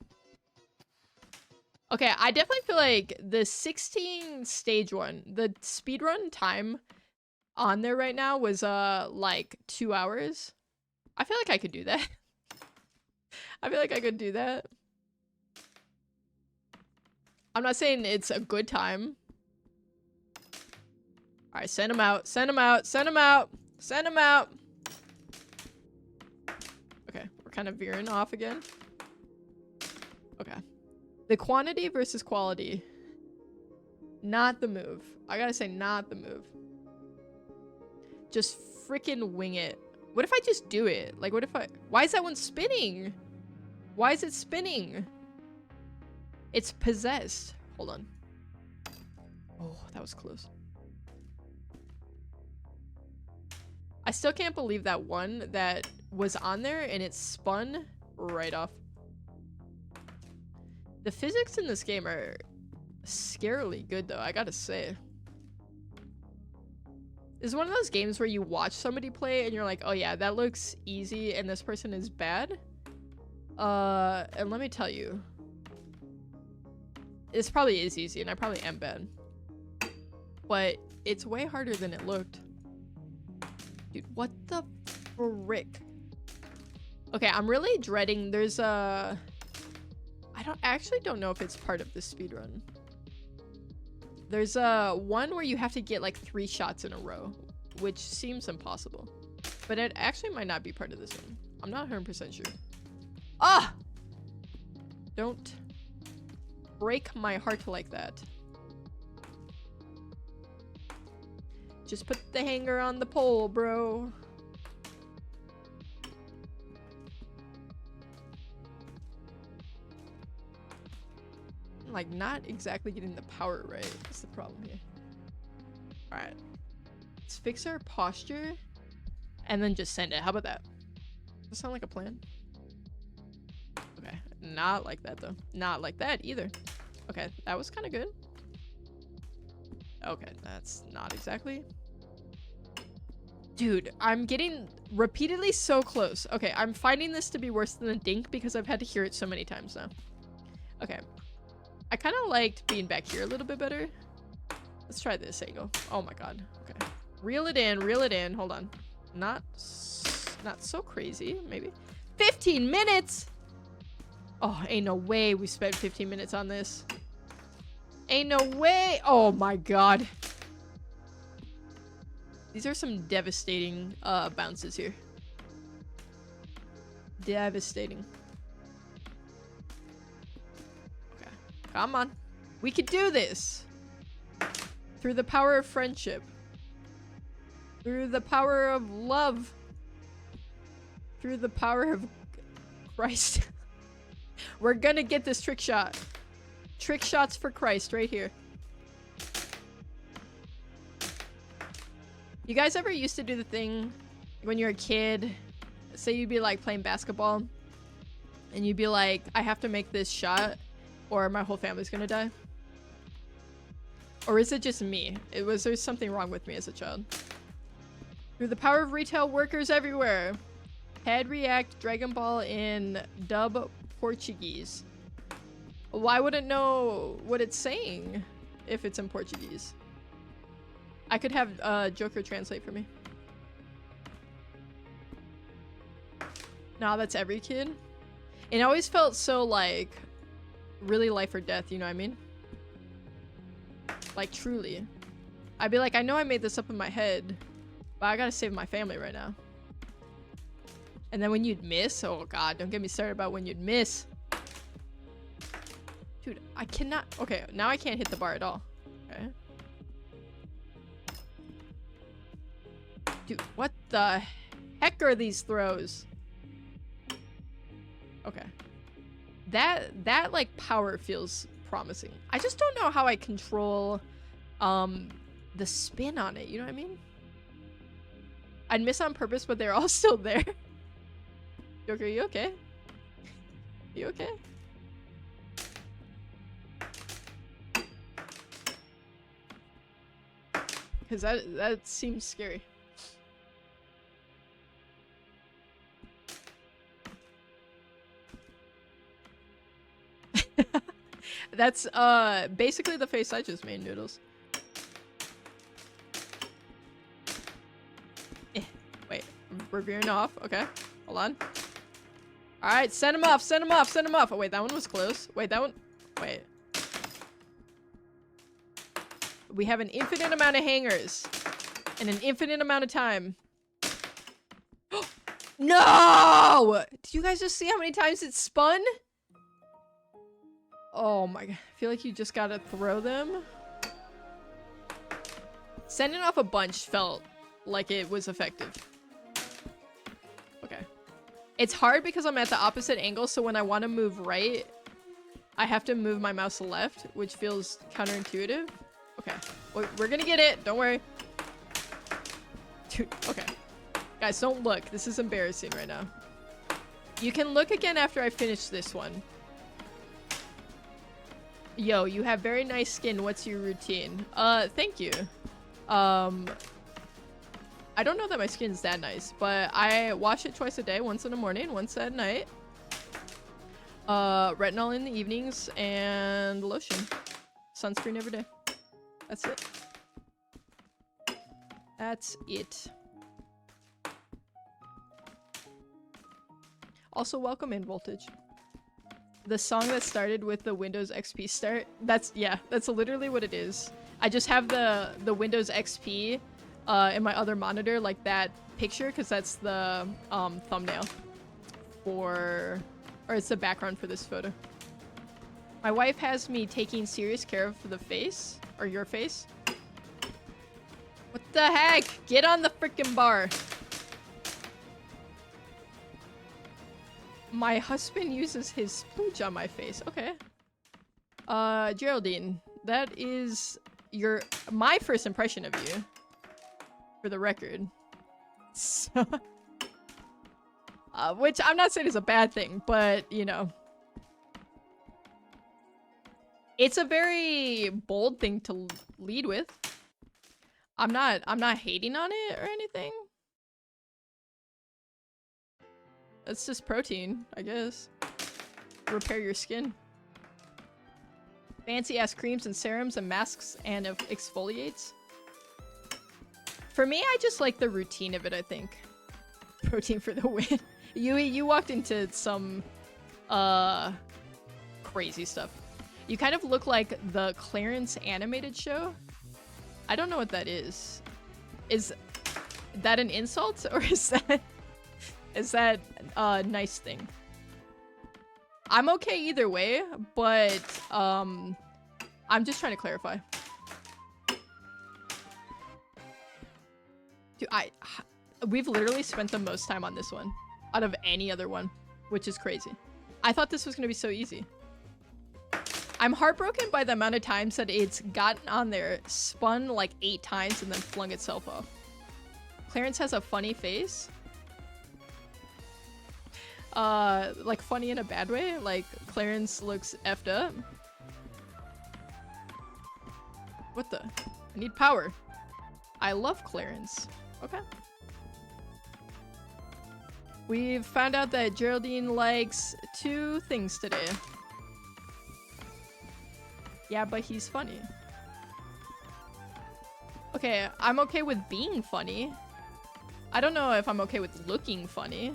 Okay, I definitely feel like the 16 stage one, the speedrun time on there right now was like 2 hours. I feel like I could do that. I feel like I could do that. I'm not saying it's a good time. Alright, send him out, send him out, send him out, send him out. Okay, we're kind of veering off again. Okay. The quantity versus quality. Not the move. I gotta say, not the move. Just freaking wing it. What if I just do it? Like, what if I... Why is that one spinning? Why is it spinning? It's possessed. Hold on. Oh, that was close. I still can't believe that one that was on there and it spun right off. The physics in this game are scarily good, though, I gotta say. It's one of those games where you watch somebody play and you're like, oh yeah, that looks easy and this person is bad. And let me tell you. This probably is easy and I probably am bad. But it's way harder than it looked. Dude, what the frick? Okay, I'm really dreading. There's a... I actually don't know if it's part of the speedrun. There's a one where you have to get like 3 shots in a row, which seems impossible. But it actually might not be part of this one. I'm not 100% sure. Ah! Don't break my heart like that. Just put the hanger on the pole, bro. Like, not exactly getting the power right. That's the problem here. Alright. Let's fix our posture. And then just send it. How about that? Does that sound like a plan? Okay. Not like that, though. Not like that, either. Okay. That was kind of good. Okay. That's not exactly... Dude, I'm getting repeatedly so close. Okay. I'm finding this to be worse than a dink because I've had to hear it so many times now. Okay. I kind of liked being back here a little bit better. Let's try this angle. Oh my god. Okay. Reel it in. Reel it in. Hold on. Not so crazy, maybe. 15 minutes! Oh, ain't no way we spent 15 minutes on this. Ain't no way! Oh my god. These are some devastating bounces here. Devastating. Okay. Come on. We could do this. Through the power of friendship. Through the power of love. Through the power of Christ. We're gonna get this trick shot. Trick shots for Christ right here. You guys ever used to do the thing when you're a kid? Say you'd be like playing basketball and you'd be like, I have to make this shot or my whole family's gonna die. Or is it just me? Was there something wrong with me as a child? Through the power of retail workers everywhere. Head react Dragon Ball in dub Portuguese. Well, I wouldn't know what it's saying if it's in Portuguese. I could have Joker translate for me. Nah, that's every kid. It always felt so like really life or death, you know what I mean? Like truly. I'd be like, I know I made this up in my head, but I gotta save my family right now. And then when you'd miss, oh god, don't get me started about when you'd miss. Dude, I cannot, okay, now I can't hit the bar at all. Okay. Dude, what the heck are these throws? Okay. That like power feels promising. I just don't know how I control the spin on it, you know what I mean? I'd miss on purpose, but they're all still there. Joker, are you okay? You okay? Cause that seems scary. That's basically the face I just made, Noodles. Wait, we're veering off. Okay, hold on. All right, send him off, send him off, send him off. Oh wait, that one was close. Wait, that one, wait. We have an infinite amount of hangers and an infinite amount of time. No! Did you guys just see how many times it spun? Oh my god, I feel like you just gotta throw them. Sending off a bunch felt like it was effective. Okay. It's hard because I'm at the opposite angle, so when I want to move right, I have to move my mouse left, which feels counterintuitive. Okay. We're gonna get it, don't worry. Dude, okay. Guys, don't look. This is embarrassing right now. You can look again after I finish this one. Yo, you have very nice skin. What's your routine? Thank you. I don't know that my skin's that nice, but I wash it twice a day, once in the morning, once at night. Retinol in the evenings, and lotion. Sunscreen every day. That's it. That's it. Also, welcome in, Voltage. The song that started with the Windows XP start, that's literally what it is. I just have the Windows XP in my other monitor, like that picture, because that's the thumbnail for, or it's the background for this photo. My wife has me taking serious care of the face, or your face. What the heck? Get on the freaking bar. My husband uses his splooge on my face. Okay. Geraldine, that is my first impression of you. For the record. So, which I'm not saying is a bad thing, but, you know. It's a very bold thing to lead with. I'm not hating on it or anything. It's just protein, I guess. Repair your skin. Fancy ass creams and serums and masks and exfoliates. For me, I just like the routine of it, I think. Protein for the win. You walked into some crazy stuff. You kind of look like the Clarence animated show. I don't know what that is. Is that an insult or is that a nice thing? I'm okay either way, but I'm just trying to clarify. Dude, we've literally spent the most time on this one out of any other one, which is crazy. I thought this was gonna be so easy. I'm heartbroken by the amount of times that it's gotten on there, spun like 8 times, and then flung itself off. Clarence has a funny face. Like funny in a bad way. Like Clarence looks effed up. What the? I need power. I love Clarence. Okay. We've found out that Geraldine likes 2 things today. Yeah, but he's funny. Okay, I'm okay with being funny. I don't know if I'm okay with looking funny.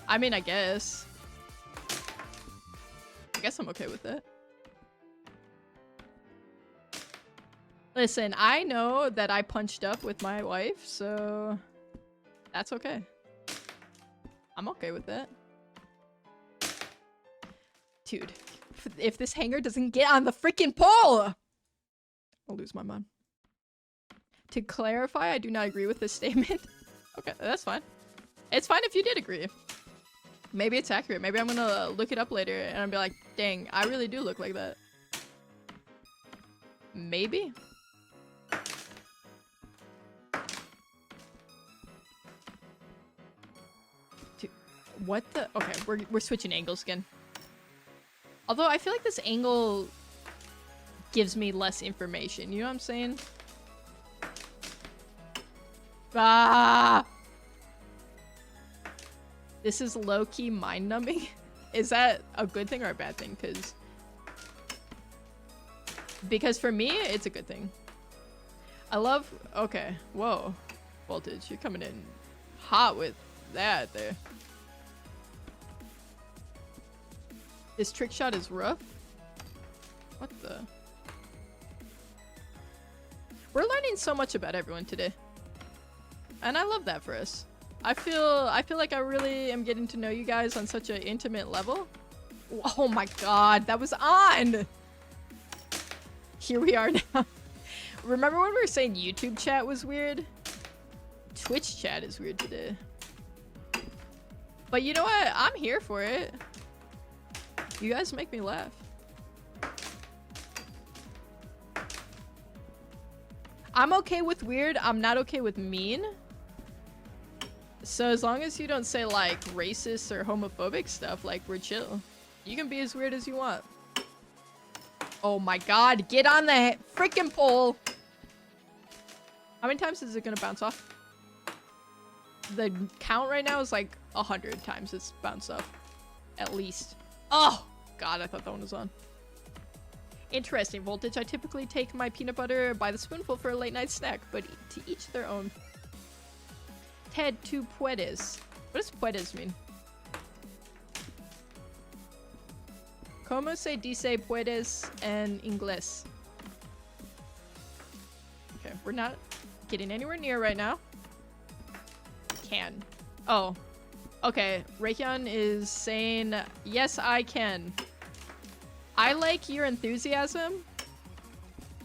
I mean, I guess. I guess I'm okay with it. Listen, I know that I punched up with my wife, so that's okay. I'm okay with that. Dude, if this hanger doesn't get on the freaking pole, I'll lose my mind. To clarify, I do not agree with this statement. Okay, that's fine. It's fine if you did agree. Maybe it's accurate. Maybe I'm gonna look it up later and I'll be like, dang, I really do look like that. Maybe. Dude, what the? Okay, we're switching angles again. Although I feel like this angle gives me less information. You know what I'm saying? Ah! This is low-key mind-numbing. Is that a good thing or a bad thing? Because for me, it's a good thing. I love... Okay. Whoa. Voltage, you're coming in hot with that there. This trick shot is rough. What the? We're learning so much about everyone today. And I love that for us. I feel like I really am getting to know you guys on such an intimate level. Oh my god, that was on! Here we are now. Remember when we were saying YouTube chat was weird? Twitch chat is weird today. But you know what? I'm here for it. You guys make me laugh. I'm okay with weird. I'm not okay with mean. So as long as you don't say like racist or homophobic stuff, like we're chill. You can be as weird as you want. Oh my god, get on the freaking pole. How many times is it gonna bounce off? The count right now is like 100 times it's bounced off. At least. Oh god, I thought that one was on. Interesting, Voltage. I typically take my peanut butter by the spoonful for a late night snack, but to each their own. Ted, tu puedes. What does puedes mean? Como se dice puedes en inglés? Okay, we're not getting anywhere near right now. Can. Oh. Okay, Raytheon is saying, yes, I can. I like your enthusiasm.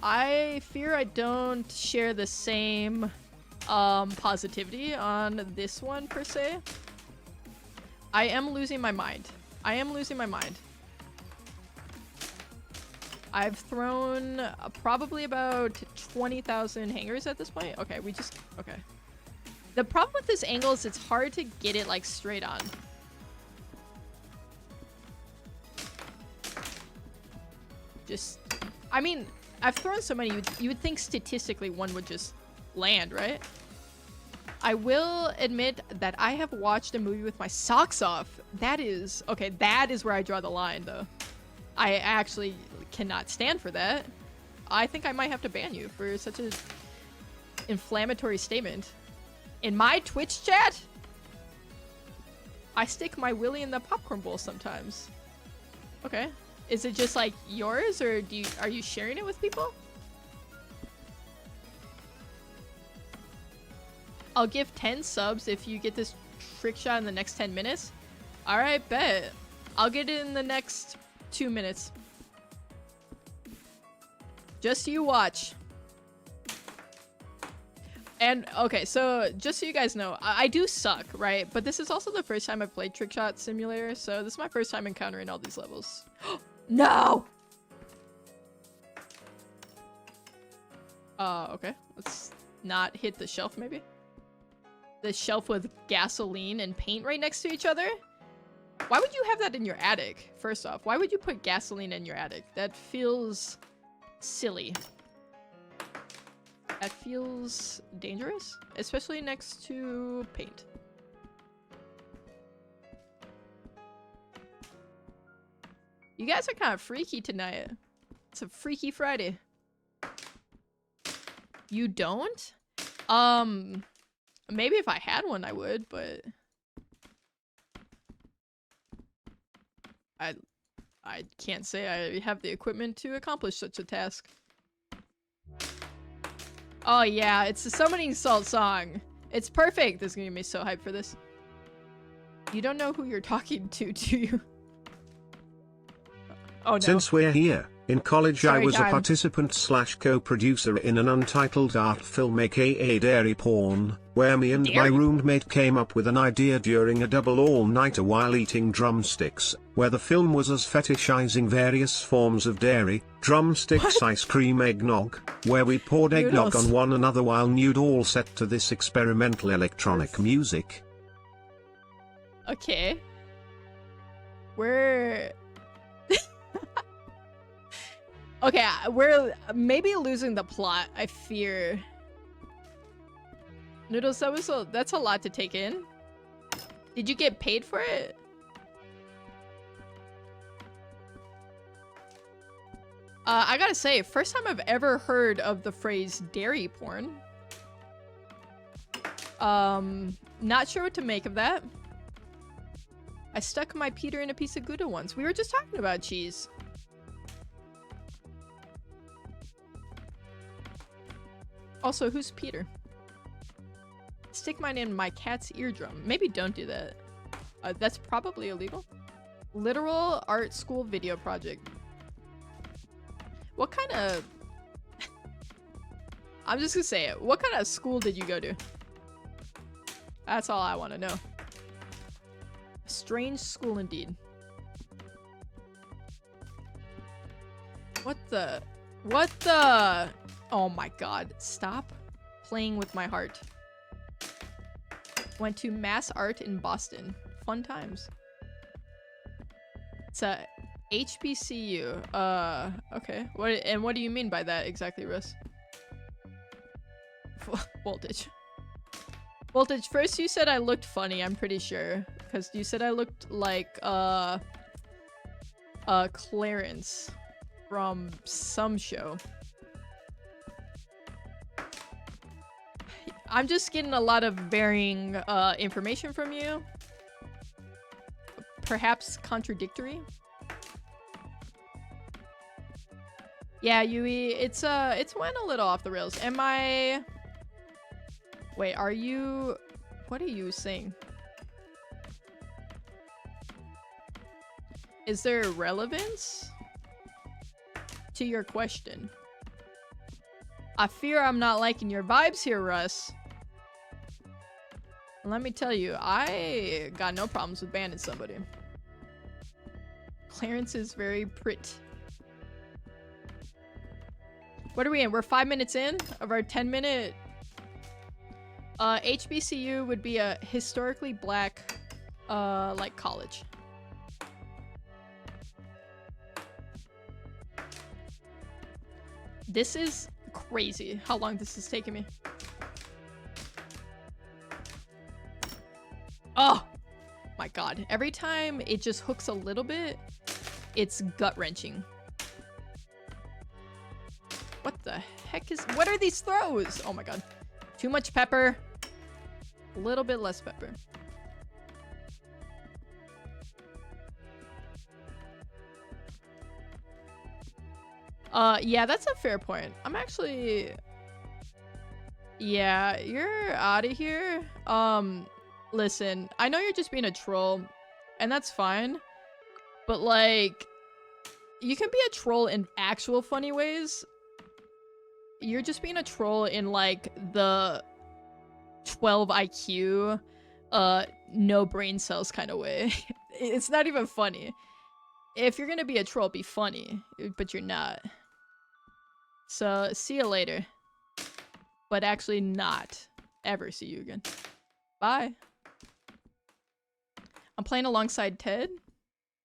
I fear I don't share the same positivity on this one, per se. I am losing my mind. I am losing my mind. I've thrown probably about 20,000 hangers at this point. Okay, okay. The problem with this angle is it's hard to get it, like, straight on. I mean, I've thrown so many, you would think statistically one would just land, right? I will admit that I have watched a movie with my socks off. That is where I draw the line, though. I actually cannot stand for that. I think I might have to ban you for such an inflammatory statement. In my Twitch chat, I stick my willy in the popcorn bowl sometimes. Okay. Is it just like yours, or are you sharing it with people? I'll give 10 subs if you get this trick shot in the next 10 minutes. Alright, bet. I'll get it in the next 2 minutes. Just you watch. And, okay, so, just so you guys know, I do suck, right? But this is also the first time I've played TrickShot Simulator, so this is my first time encountering all these levels. No! Okay. Let's not hit the shelf, maybe? The shelf with gasoline and paint right next to each other? Why would you have that in your attic, first off? Why would you put gasoline in your attic? That feels silly. That feels dangerous, especially next to paint. You guys are kind of freaky tonight. It's a Freaky Friday. You don't? Maybe if I had one I would, but I can't say I have the equipment to accomplish such a task. Oh yeah, it's the Summoning Salt song. It's perfect. This is gonna get me so hyped for this. You don't know who you're talking to, do you? Oh no. Since we're here, in college Story I was time. a participant / co-producer in an untitled art film aka dairy porn, where me and my Dairy? roommate came up with an idea during a double all-nighter while eating drumsticks, where the film was us fetishizing various forms of dairy, drumsticks, ice cream, eggnog, where we poured eggnog Noodles. on one another while nude, all set to this experimental electronic music. Okay. We're... Okay, we're maybe losing the plot, I fear. Noodles, that's a lot to take in. Did you get paid for it? I gotta say, first time I've ever heard of the phrase dairy porn. Not sure what to make of that. I stuck my Peter in a piece of Gouda once. We were just talking about cheese. Also, who's Peter? Stick mine in my cat's eardrum. Maybe don't do that. That's probably illegal. Literal art school video project. What kind of... I'm just gonna say it. What kind of school did you go to? That's all I want to know. A strange school indeed. What the... What the... Oh my god, stop playing with my heart. Went to mass art in Boston. Fun times. It's a HBCU. Okay. What do you mean by that exactly, Russ? Voltage. Voltage, first you said I looked funny, I'm pretty sure. Because you said I looked like, Clarence from some show. I'm just getting a lot of varying information from you. Perhaps contradictory. Yeah, Yui, it's went a little off the rails. Am I... Wait, are you... What are you saying? Is there relevance to your question? I fear I'm not liking your vibes here, Russ. Let me tell you, I got no problems with banning somebody. Clarence is very pretty. What are we in? We're 5 minutes in of our 10-minute... HBCU would be a historically black, like, college. This is crazy how long this is taking me. Oh my god. Every time it just hooks a little bit, it's gut-wrenching. What the heck is... What are these throws? Oh my god. Too much pepper. A little bit less pepper. Yeah, that's a fair point. I'm actually... Yeah, you're out of here. Listen, I know you're just being a troll, and that's fine. But, like, you can be a troll in actual funny ways. You're just being a troll in, like, the 12 IQ, no brain cells kind of way. It's not even funny. If you're gonna be a troll, be funny, but you're not. So, see you later. But actually not ever see you again. Bye. I'm playing alongside Ted,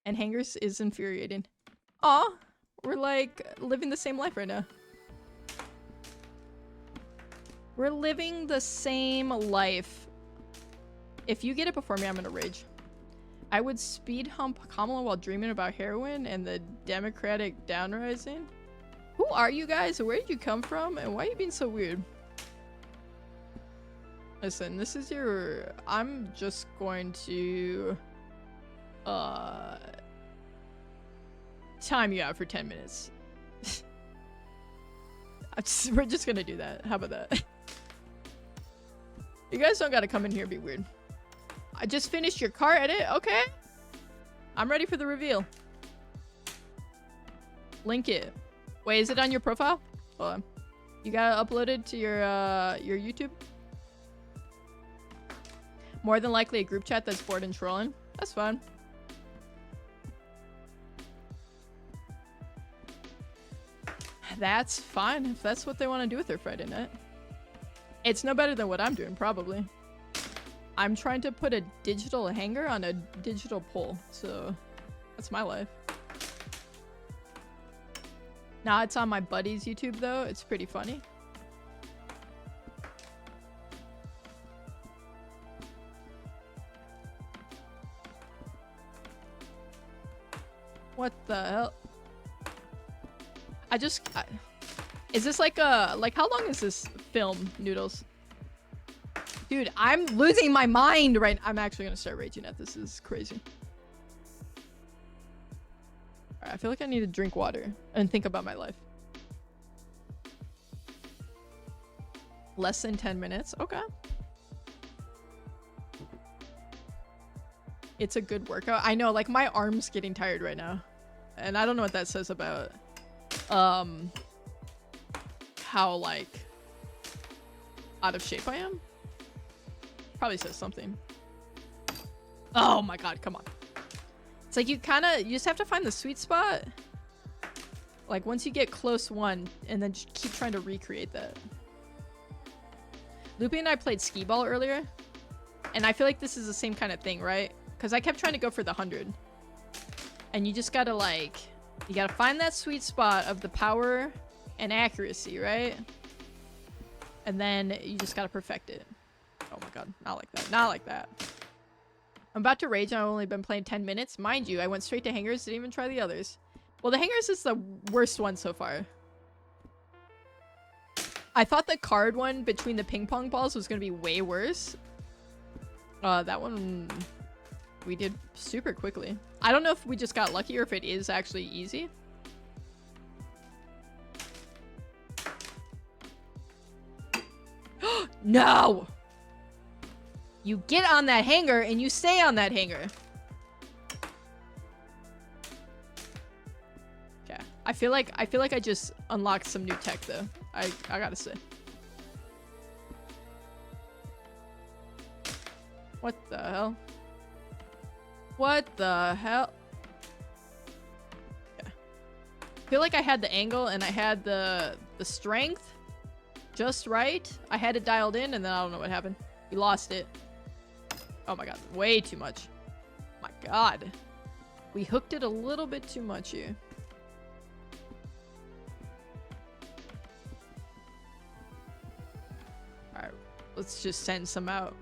and Hangers is infuriating. Aw, we're like living the same life right now. We're living the same life. If you get it before me, I'm gonna rage. I would speed hump Kamala while dreaming about heroin and the Democratic downrising. Who are you guys? Where did you come from? And why are you being so weird? Listen, this is your... I'm just going to... time you out for 10 minutes. We're just gonna do that. How about that? You guys don't gotta come in here and be weird. I just finished your car edit? Okay. I'm ready for the reveal. Link it. Wait, is it on your profile? Hold on. You got it uploaded to your YouTube? More than likely a group chat that's bored and trolling. That's fine. That's fine if that's what they want to do with their Friday night. It's no better than what I'm doing, probably. I'm trying to put a digital hanger on a digital pole, so that's my life. Now it's on my buddy's YouTube, though. It's pretty funny. What the hell? Is this like a... Like, how long is this film, Noodles? Dude, I'm losing my mind right... I'm actually gonna start raging at this. This is crazy. Alright, I feel like I need to drink water and think about my life. Less than 10 minutes? Okay. It's a good workout. I know, like, my arm's getting tired right now. And I don't know what that says about... how, like... out of shape I am? Probably says something. Oh my god, come on. It's like you just have to find the sweet spot. Like, once you get close one, and then just keep trying to recreate that. Loopy and I played skee ball earlier. And I feel like this is the same kind of thing, right? Because I kept trying to go for the 100. And you just gotta, like... You gotta find that sweet spot of the power and accuracy, right? And then you just gotta perfect it. Oh my god, not like that. Not like that. I'm about to rage and I've only been playing 10 minutes. Mind you, I went straight to hangers, didn't even try the others. Well, the hangers is the worst one so far. I thought the card one between the ping pong balls was gonna be way worse. That one we did super quickly. I don't know if we just got lucky or if it is actually easy. No! You get on that hanger and you stay on that hanger. Okay. I feel like I just unlocked some new tech though. I gotta say. What the hell? What the hell? Yeah. I feel like I had the angle and I had the strength just right. I had it dialed in and then I don't know what happened. We lost it. Oh my god, way too much. My god. We hooked it a little bit too much here. Alright, let's just send some out.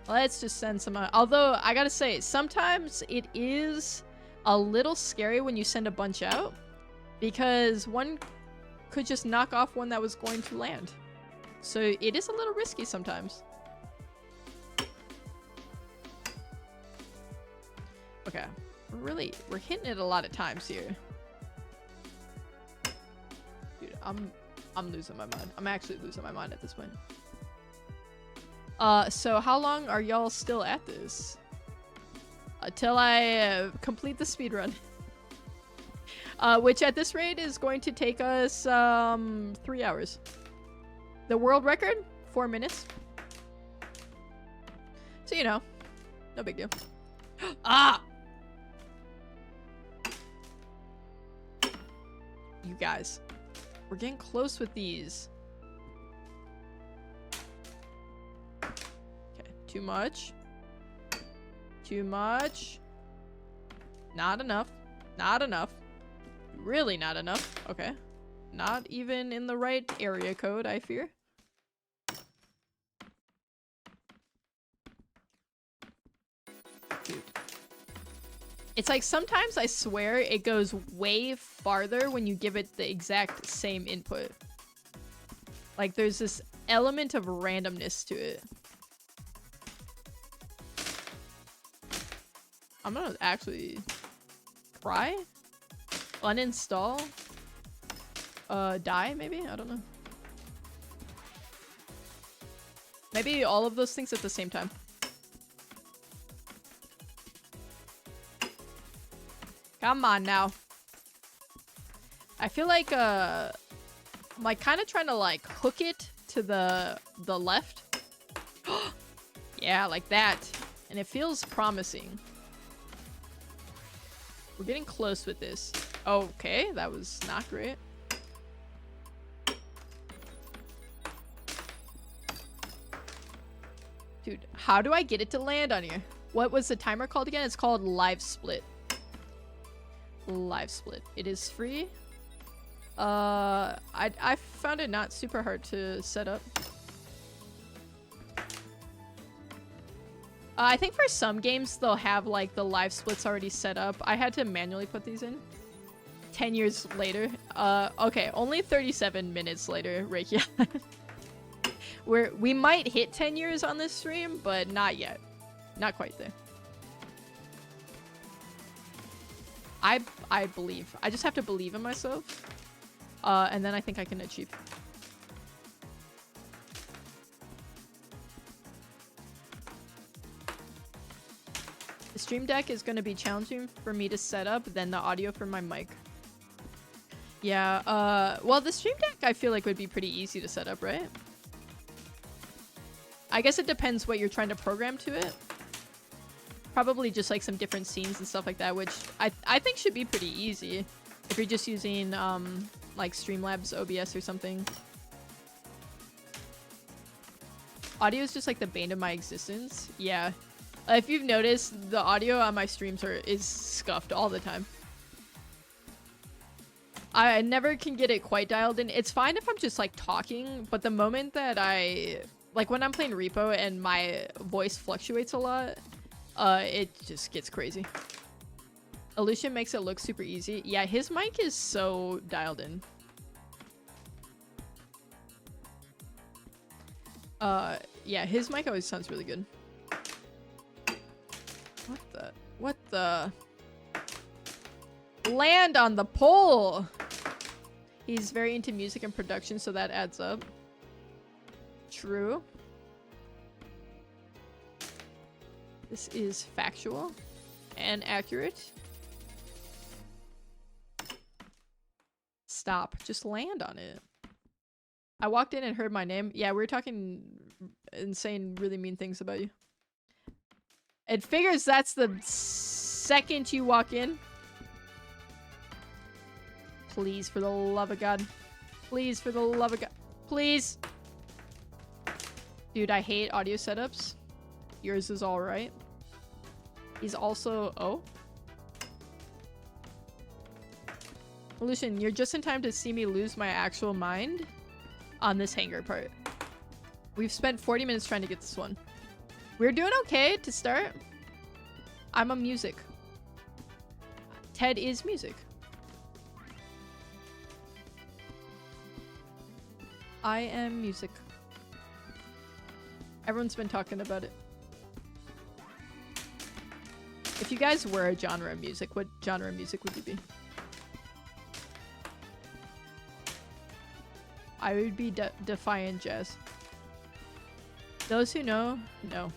Let's just send some out. Although, I gotta say, sometimes it is a little scary when you send a bunch out. Because one could just knock off one that was going to land. So it is a little risky sometimes. Okay. We're hitting it a lot of times here. Dude, I'm losing my mind. I'm actually losing my mind at this point. So how long are y'all still at this? Until I complete the speedrun. Which at this rate is going to take us 3 hours. The world record, 4 minutes. So, you know, no big deal. Ah! You guys, we're getting close with these. Okay, too much. Too much. Not enough. Not enough. Really not enough. Okay. Not even in the right area code, I fear. Dude. It's like sometimes I swear it goes way farther when you give it the exact same input. Like there's this element of randomness to it. I'm gonna actually try? Uninstall? Die maybe? I don't know. Maybe all of those things at the same time. Come on now. I feel like I'm like kind of trying to like hook it to the left. Yeah, like that. And it feels promising. We're getting close with this. Okay, that was not great. Dude, how do I get it to land on here? What was the timer called again? It's called Live Split. Live Split. It is free. I found it not super hard to set up. I think for some games they'll have like the live splits already set up. I had to manually put these in. 10 years later. Okay, only 37 minutes later, Reiki. We might hit 10 years on this stream, but not yet. Not quite there. I believe. I just have to believe in myself. And then I think I can achieve. The Stream Deck is going to be challenging for me to set up than the audio for my mic. Yeah, well, the Stream Deck I feel like would be pretty easy to set up, right? I guess it depends what you're trying to program to it. Probably just like some different scenes and stuff like that, which I think should be pretty easy if you're just using like Streamlabs OBS or something. Audio is just like the bane of my existence. Yeah. If you've noticed, the audio on my streams is scuffed all the time. I never can get it quite dialed in. It's fine if I'm just like talking, but the moment that like when I'm playing Repo and my voice fluctuates a lot, it just gets crazy. Aleutian makes it look super easy. Yeah, his mic is so dialed in. Yeah, his mic always sounds really good. What the? Land on the pole! He's very into music and production, so that adds up. True. This is factual and accurate. Stop. Just land on it. I walked in and heard my name. Yeah, we were talking and saying really mean things about you. It figures that's the second you walk in. Please, for the love of God. Please, for the love of God. Please. Dude, I hate audio setups. Yours is alright. He's also... Oh? Lucian, you're just in time to see me lose my actual mind on this hangar part. We've spent 40 minutes trying to get this one. We're doing okay to start. I'm a music. Ted is music. I am music. Everyone's been talking about it. If you guys were a genre of music, what genre of music would you be? I would be Defiant Jazz. Those who know, know.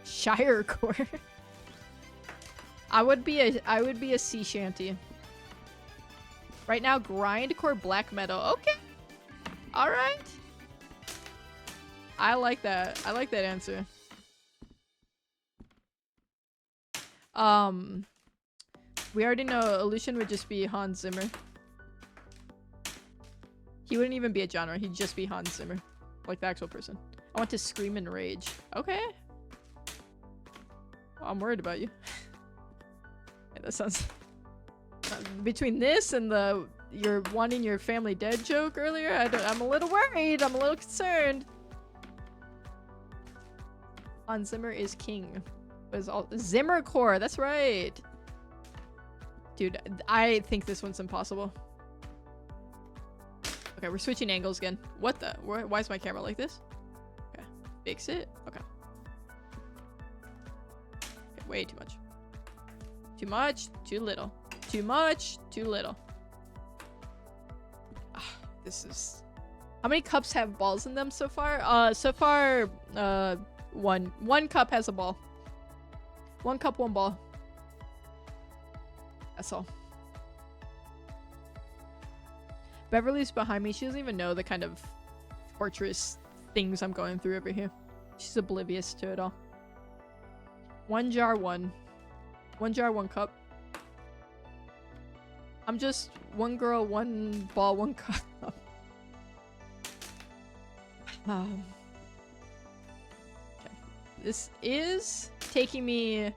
Shirecore. I would be a sea shanty. Right now, grindcore black metal. Okay. All right. I like that. I like that answer. We already know Aleutian would just be Hans Zimmer. He wouldn't even be a genre. He'd just be Hans Zimmer. Like the actual person. I want to scream and rage. Okay. Oh, I'm worried about you. Yeah, that sounds... between this and the you're wanting your family dead joke earlier, I'm a little worried. I'm a little concerned. Hans Zimmer is king. Was all Zimmer core. That's right. Dude, I think this one's impossible. Okay, we're switching angles again. What the? Why is my camera like this? Okay, fix it. Okay. Okay, way too much. Too much, too little. Too much, too little. This is... How many cups have balls in them so far? So far, one. One cup has a ball. One cup, one ball. That's all. Beverly's behind me. She doesn't even know the kind of torturous things I'm going through over here. She's oblivious to it all. One jar, one. One jar, one cup. I'm just one girl, one ball, one cup. Okay. This is taking me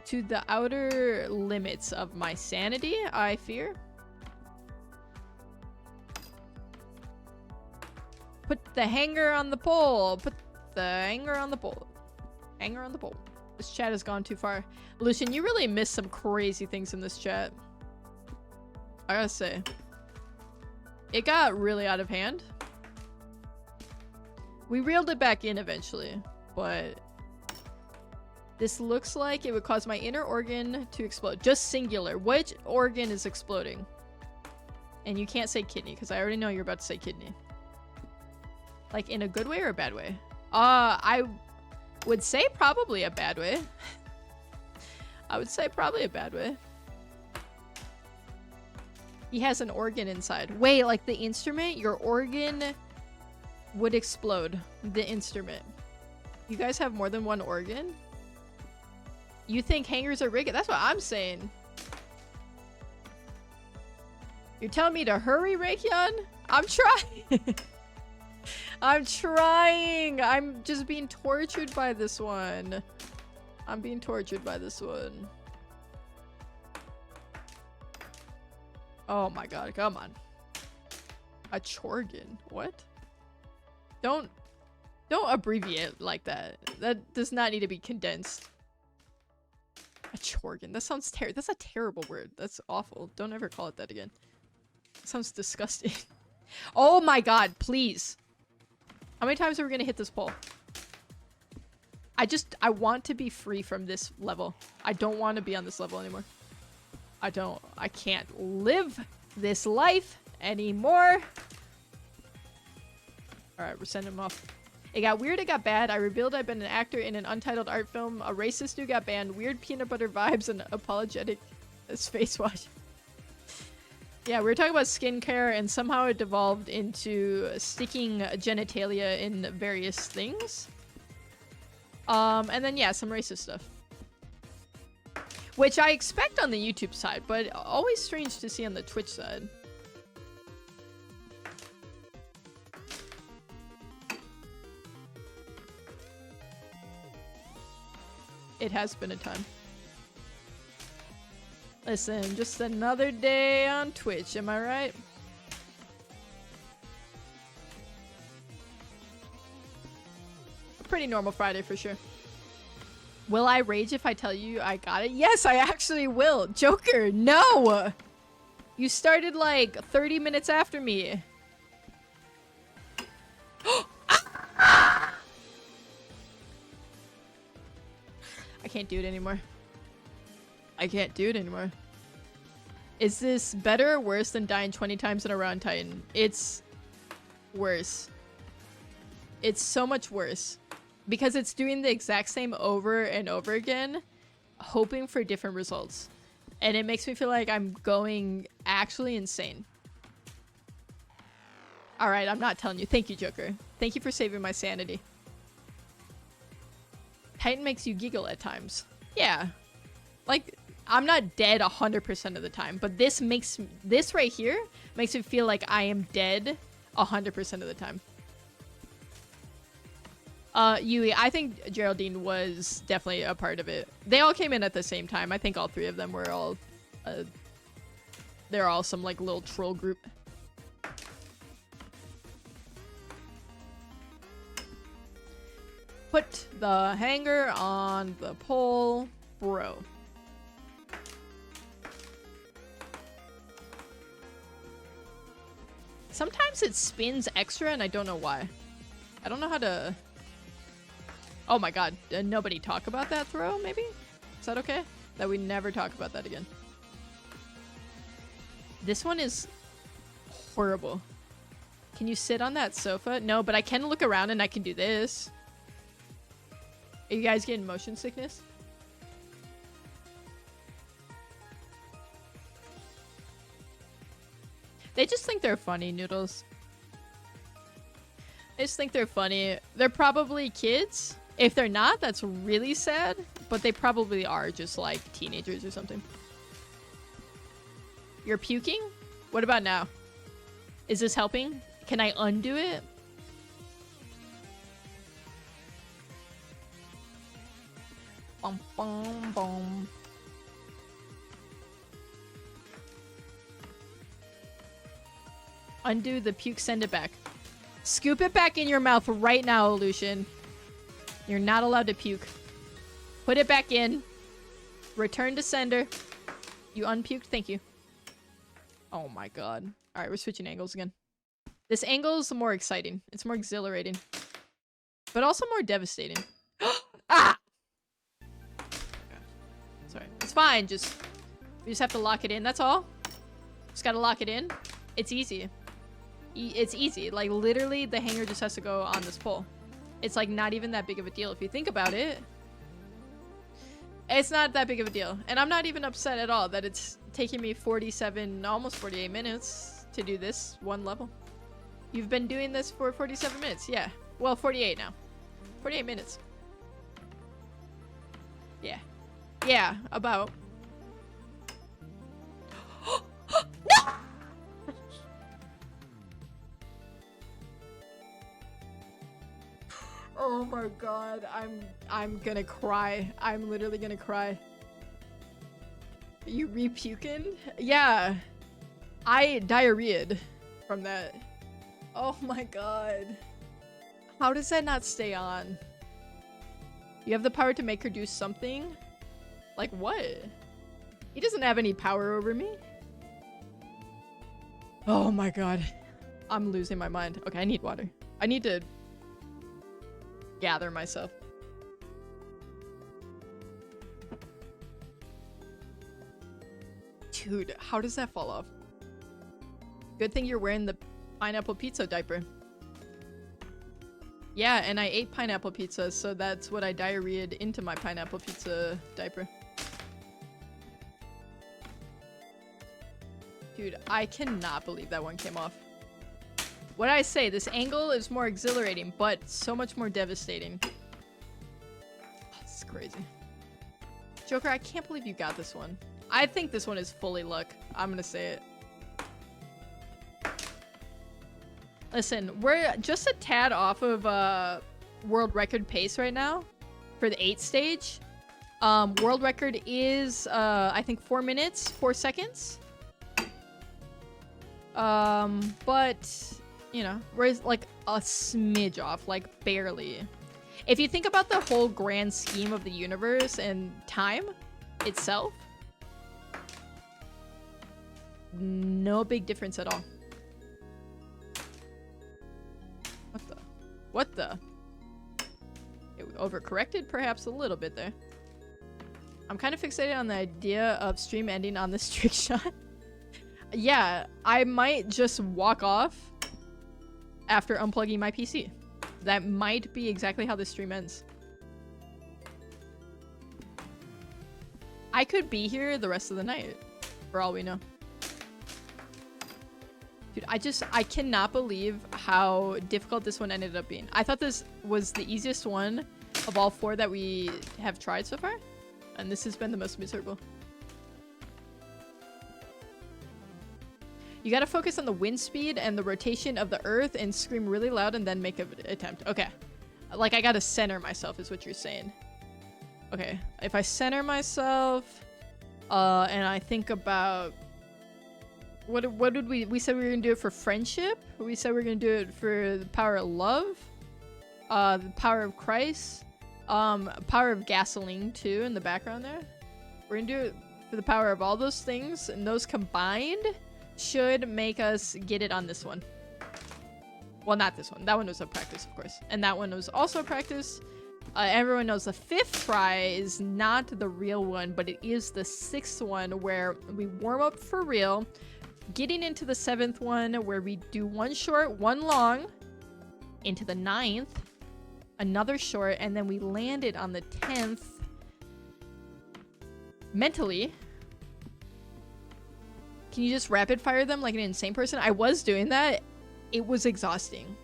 to the outer limits of my sanity, I fear. Put the hanger on the pole. Put the hanger on the pole. Hanger on the pole. This chat has gone too far. Lucian, you really missed some crazy things in this chat. I gotta say. It got really out of hand. We reeled it back in eventually, but this looks like it would cause my inner organ to explode. Just singular. Which organ is exploding? And you can't say kidney, because I already know you're about to say kidney. Like, in a good way or a bad way? I would say probably a bad way. I would say probably a bad way. He has an organ inside. Wait, like the instrument? Your organ would explode. The instrument. You guys have more than one organ? You think hangers are rigged? That's what I'm saying. You're telling me to hurry, Raikyon? I'm trying. I'm trying. I'm just being tortured by this one. I'm being tortured by this one. Oh my god, come on. A Chorgan. What? Don't abbreviate like that. That does not need to be condensed. A Chorgan. That sounds terrible. That's a terrible word. That's awful. Don't ever call it that again. That sounds disgusting. Oh my god, please. How many times are we gonna hit this pole? I want to be free from this level. I don't want to be on this level anymore. I can't live this life anymore. Alright, we're sending him off. It got weird, it got bad. I revealed I've been an actor in an untitled art film. A racist dude got banned. Weird peanut butter vibes and apologetic as face wash. Yeah, we were talking about skincare and somehow it devolved into sticking genitalia in various things. And then yeah, some racist stuff. Which I expect on the YouTube side, but always strange to see on the Twitch side. It has been a time. Listen, just another day on Twitch, am I right? A pretty normal Friday for sure. Will I rage if I tell you I got it? Yes, I actually will. Joker, no! You started like 30 minutes after me. I can't do it anymore. I can't do it anymore. Is this better or worse than dying 20 times in a row on Titan? It's worse. It's so much worse. Because it's doing the exact same over and over again, hoping for different results. And it makes me feel like I'm going actually insane. Alright, I'm not telling you. Thank you, Joker. Thank you for saving my sanity. Titan makes you giggle at times. Yeah. Like, I'm not dead 100% of the time, but this right here makes it feel like I am dead 100% of the time. Yui, I think Geraldine was definitely a part of it. They all came in at the same time. I think all three of them were all, they're all some like little troll group. Put the hanger on the pole, bro. Sometimes it spins extra and I don't know why. I don't know how to... Oh my god, nobody talk about that throw, maybe? Is that okay? That we never talk about that again. This one is horrible. Can you sit on that sofa? No, but I can look around and I can do this. Are you guys getting motion sickness? They just think they're funny, Noodles. They just think they're funny. They're probably kids. If they're not, that's really sad. But they probably are just like teenagers or something. You're puking? What about now? Is this helping? Can I undo it? Bum, bum, bum. Undo the puke, send it back. Scoop it back in your mouth right now, Lucian. You're not allowed to puke. Put it back in. Return to sender. You unpuked? Thank you. Oh my god. Alright, we're switching angles again. This angle is more exciting. It's more exhilarating. But also more devastating. Ah! Sorry. It's fine. We just have to lock it in. That's all. Just gotta lock it in. It's easy. It's easy. Like, literally, the hanger just has to go on this pole. It's, like, not even that big of a deal. If you think about it, it's not that big of a deal. And I'm not even upset at all that it's taking me 47, almost 48 minutes to do this one level. You've been doing this for 47 minutes. Yeah. Well, 48 now. 48 minutes. Yeah. Yeah, about. No! Oh my god, I'm gonna cry. I'm literally gonna cry. You repuking? Yeah. I diarrheaed from that. Oh my god. How does that not stay on? You have the power to make her do something? Like what? He doesn't have any power over me. Oh my god. I'm losing my mind. Okay, I need water. I need to gather myself. Dude, how does that fall off? Good thing you're wearing the pineapple pizza diaper. Yeah, and I ate pineapple pizza, so that's what I diarrheaed into my pineapple pizza diaper. Dude, I cannot believe that one came off. What did I say? This angle is more exhilarating, but so much more devastating. This is crazy. Joker, I can't believe you got this one. I think this one is fully luck. I'm gonna say it. Listen, we're just a tad off of world record pace right now for the 8th stage. World record is, I think 4 minutes, 4 seconds. But, you know, we're like a smidge off, like barely. If you think about the whole grand scheme of the universe and time itself, no big difference at all. What the? It overcorrected perhaps a little bit there. I'm kind of fixated on the idea of stream ending on this trick shot. Yeah, I might just walk off after unplugging my PC. That might be exactly how this stream ends. I could be here the rest of the night, for all we know. Dude, I cannot believe how difficult this one ended up being. I thought this was the easiest one of all 4 that we have tried so far. And this has been the most miserable. You gotta focus on the wind speed and the rotation of the earth and scream really loud and then make an attempt. Okay. Like, I gotta center myself is what you're saying. Okay. If I center myself, and I think about... What did we said we were gonna do it for friendship? We said we were gonna do it for the power of love. The power of Christ. Power of gasoline too in the background there. We're gonna do it for the power of all those things, and those combined should make us get it on this one. Well, not this one. That one was a practice, of course. And that one was also a practice. Everyone knows the 5th try is not the real one, but it is the 6th one where we warm up for real. Getting into the 7th one where we do 1 short, 1 long. Into the 9th, another short, and then we landed on the 10th. Mentally. Can you just rapid fire them like an insane person? I was doing that. It was exhausting.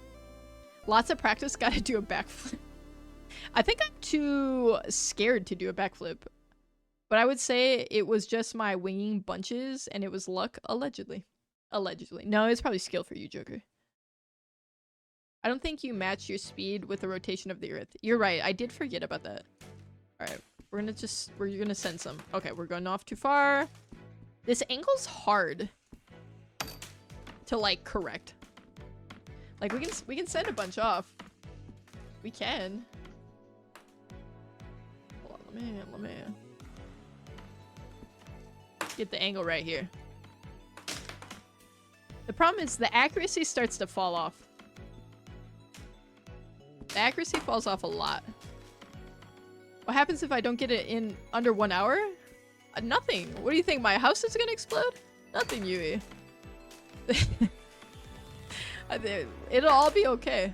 Lots of practice. Gotta do a backflip. I think I'm too scared to do a backflip. But I would say it was just my winging bunches and it was luck, allegedly. Allegedly. No, it's probably skill for you, Joker. I don't think you match your speed with the rotation of the earth. You're right. I did forget about that. Alright. We're gonna send some. Okay, we're going off too far. This angle's hard to, like, correct. Like, we can send a bunch off. We can. Hold on, let me get the angle right here. The problem is the accuracy starts to fall off. The accuracy falls off a lot. What happens if I don't get it in under 1 hour? Nothing. What do you think? My house is gonna explode? Nothing, Yui. It'll all be okay.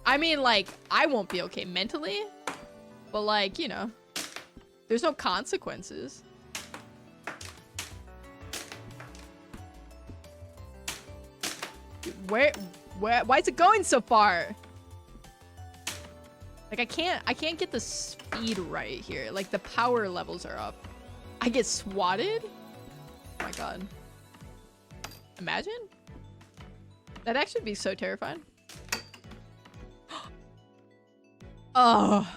I mean, like, I won't be okay mentally. But, like, you know. There's no consequences. Dude, why is it going so far? Like, I can't get the speed right here. Like, the power levels are up. I get swatted? Oh my god. Imagine? That'd actually be so terrifying. Oh.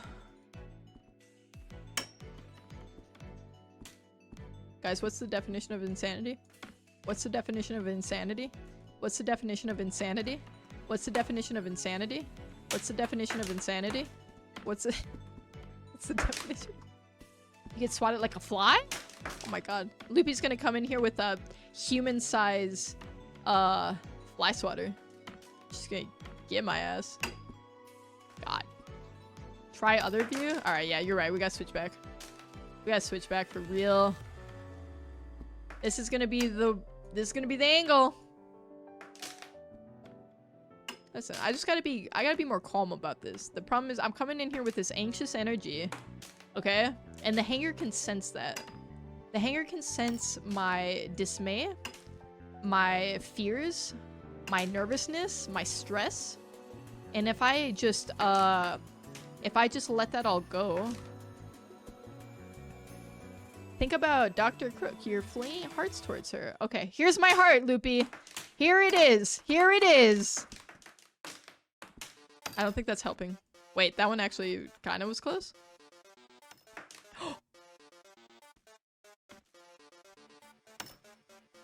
Guys, what's the definition of insanity? What's the definition of insanity? What's the definition of insanity? What's the definition of insanity? What's the definition of insanity? What's the definition? You get swatted like a fly? Oh my god. Loopy's gonna come in here with a human size fly swatter. She's gonna get my ass. God. Try other view? Alright, yeah, you're right. We gotta switch back. We gotta switch back for real. This is gonna be the angle. Listen, I gotta be more calm about this. The problem is I'm coming in here with this anxious energy. Okay? And the hanger can sense that. The hanger can sense my dismay, my fears, my nervousness, my stress. And if I just let that all go. Think about Dr. Crook. You're flinging hearts towards her. Okay, here's my heart, Loopy. Here it is. Here it is. I don't think that's helping. Wait, that one actually kind of was close.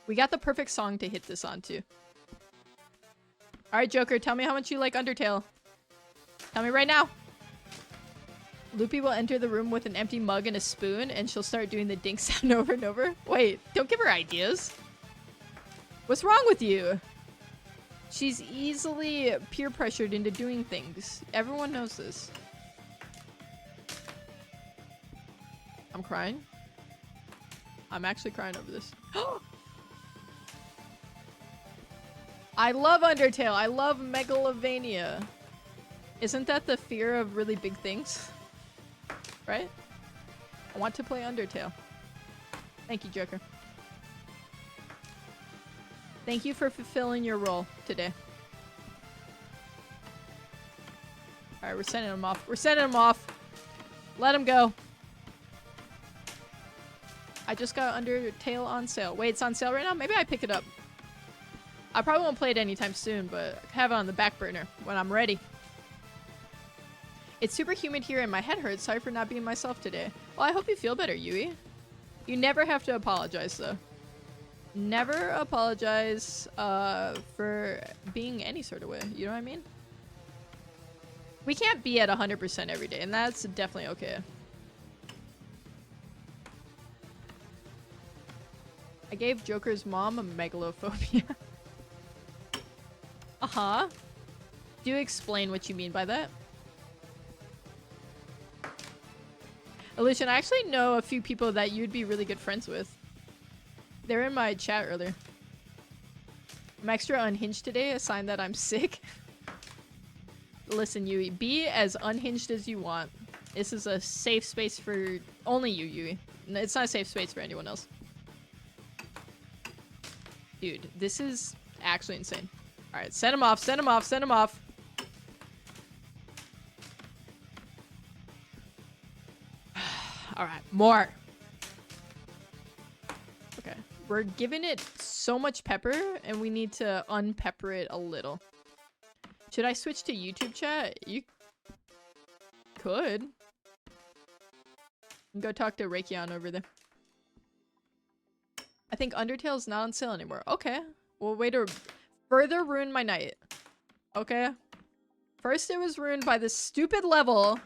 We got the perfect song to hit this on, too. Alright, Joker, tell me how much you like Undertale. Tell me right now. Loopy will enter the room with an empty mug and a spoon, and she'll start doing the dink sound over and over. Wait, don't give her ideas. What's wrong with you? She's easily peer pressured into doing things. Everyone knows this. I'm crying. I'm actually crying over this. I love Undertale. I love Megalovania. Isn't that the fear of really big things? Right? I want to play Undertale. Thank you, Joker. Thank you for fulfilling your role today. Alright, we're sending him off. We're sending him off. Let him go. I just got Undertale on sale. Wait, it's on sale right now? Maybe I pick it up. I probably won't play it anytime soon, but I have it on the back burner when I'm ready. It's super humid here and my head hurts. Sorry for not being myself today. Well, I hope you feel better, Yui. You never have to apologize, though. Never apologize for being any sort of way. You know what I mean? We can't be at 100% every day, and that's definitely okay. I gave Joker's mom a megalophobia. Uh-huh. Do explain what you mean by that. Elysian, I actually know a few people that you'd be really good friends with. They're in my chat earlier. I'm extra unhinged today, a sign that I'm sick. Listen, Yui, be as unhinged as you want. This is a safe space for only you, Yui. It's not a safe space for anyone else. Dude, this is actually insane. Alright, send him off, send him off, send him off. Alright, more. Okay, we're giving it so much pepper, and we need to unpepper it a little. Should I switch to YouTube chat? You could. Go talk to Raytheon over there. I think Undertale's not on sale anymore. Okay. Well, way to further ruin my night. Okay. First it was ruined by this stupid level.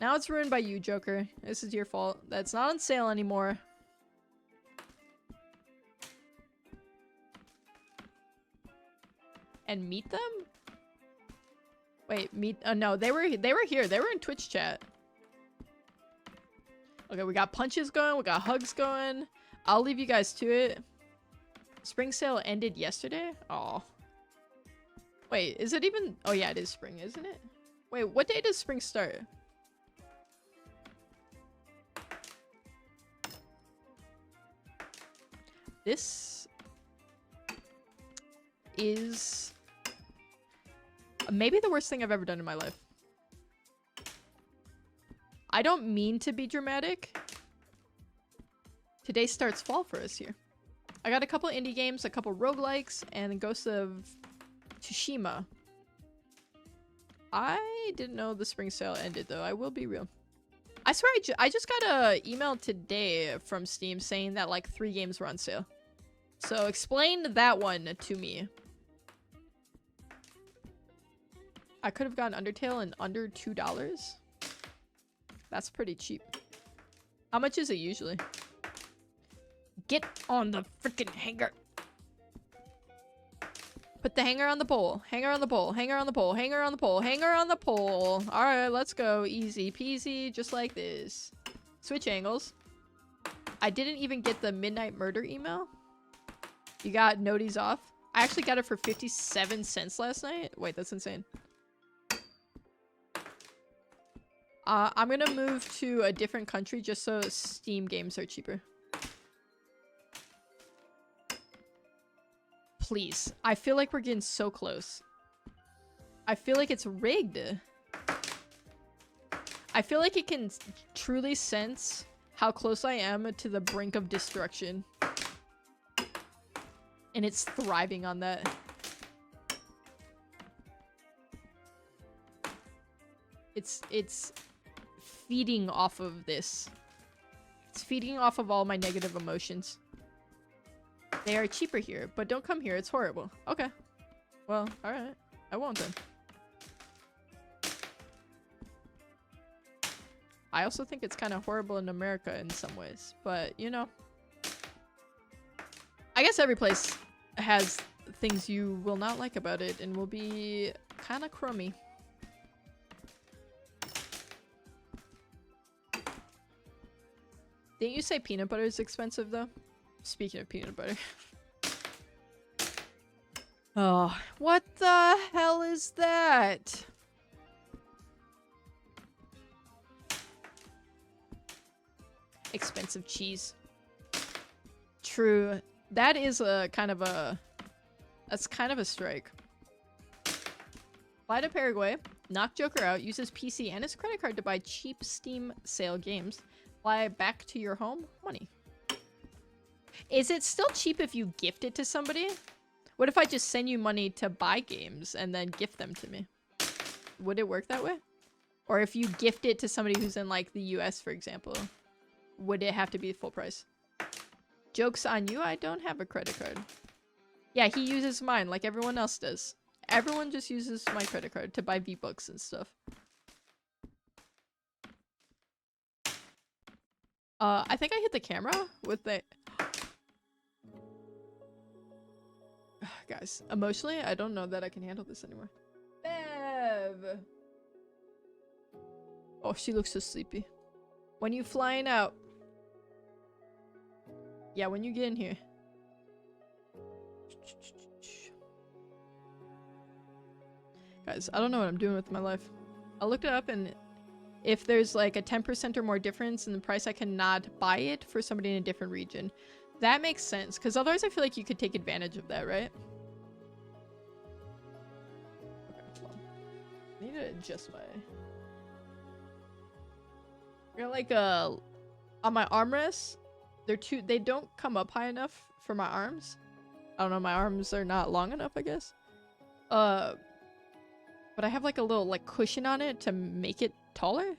Now it's ruined by you, Joker. This is your fault. That's not on sale anymore. And meet them? Wait, meet no, they were here. They were in Twitch chat. Okay, we got punches going, we got hugs going. I'll leave you guys to it. Spring sale ended yesterday? Oh. Wait, is it even... Oh yeah, it is spring, isn't it? Wait, what day does spring start? This is maybe the worst thing I've ever done in my life. I don't mean to be dramatic. Today starts fall for us here. I got a couple indie games, a couple roguelikes, and Ghost of Tsushima. I didn't know the spring sale ended, though. I will be real. I swear I just got a email today from Steam saying that like 3 games were on sale. So explain that one to me. I could have gotten Undertale in under $2. That's pretty cheap. How much is it usually? Get on the freaking hanger. Put the hanger on the pole. Hanger on the pole. Hanger on the pole. Hanger on the pole. Hanger on the pole. Alright, let's go. Easy peasy. Just like this. Switch angles. I didn't even get the Midnight Murder email. You got noties off. I actually got it for 57 cents last night. Wait, that's insane. I'm gonna move to a different country just so Steam games are cheaper. Please. I feel like we're getting so close. I feel like it's rigged. I feel like it can truly sense how close I am to the brink of destruction. And it's thriving on that. It's feeding off of this. It's feeding off of all my negative emotions. They are cheaper here, but don't come here. It's horrible. Okay. Well, alright. I won't then. I also think it's kind of horrible in America in some ways, but you know. I guess every place has things you will not like about it and will be kind of crummy. Didn't you say peanut butter is expensive though? Speaking of peanut butter. Oh, what the hell is that? Expensive cheese. True. That is a kind of a... That's kind of a strike. Fly to Paraguay. Knock Joker out, uses PC and his credit card to buy cheap Steam sale games. Fly back to your home, money. Is it still cheap if you gift it to somebody? What if I just send you money to buy games and then gift them to me? Would it work that way? Or if you gift it to somebody who's in like the US, for example, would it have to be full price? Joke's on you, I don't have a credit card. Yeah, he uses mine like everyone else does. Everyone just uses my credit card to buy V-Bucks and stuff. I think I hit the camera with the... Guys, emotionally, I don't know that I can handle this anymore. Bev! Oh, she looks so sleepy. When you flying out? Yeah, when you get in here. Guys, I don't know what I'm doing with my life. I looked it up, and if there's like a 10% or more difference in the price, I cannot buy it for somebody in a different region. That makes sense, because otherwise I feel like you could take advantage of that, right? Okay, well, I need to adjust my... I got like on my armrests, they don't come up high enough for my arms. I don't know, my arms are not long enough, I guess. But I have like a little like cushion on it to make it taller.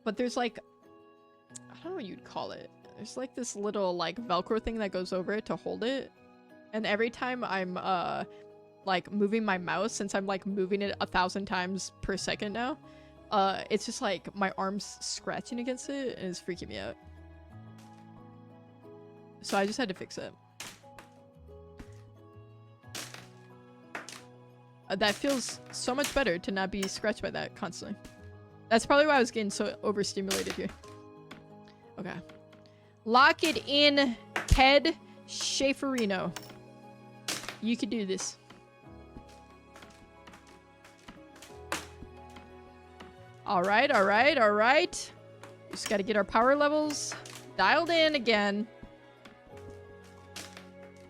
But there's like, I don't know what you'd call it. There's like this little like Velcro thing that goes over it to hold it. And every time I'm like moving my mouse, since I'm like moving it 1,000 times per second now, it's just like my arms scratching against it and it's freaking me out. So I just had to fix it. That feels so much better to not be scratched by that constantly. That's probably why I was getting so overstimulated here. Okay. Lock it in, Ted Schaeferino. You could do this. Alright, alright, alright. Just gotta get our power levels dialed in again.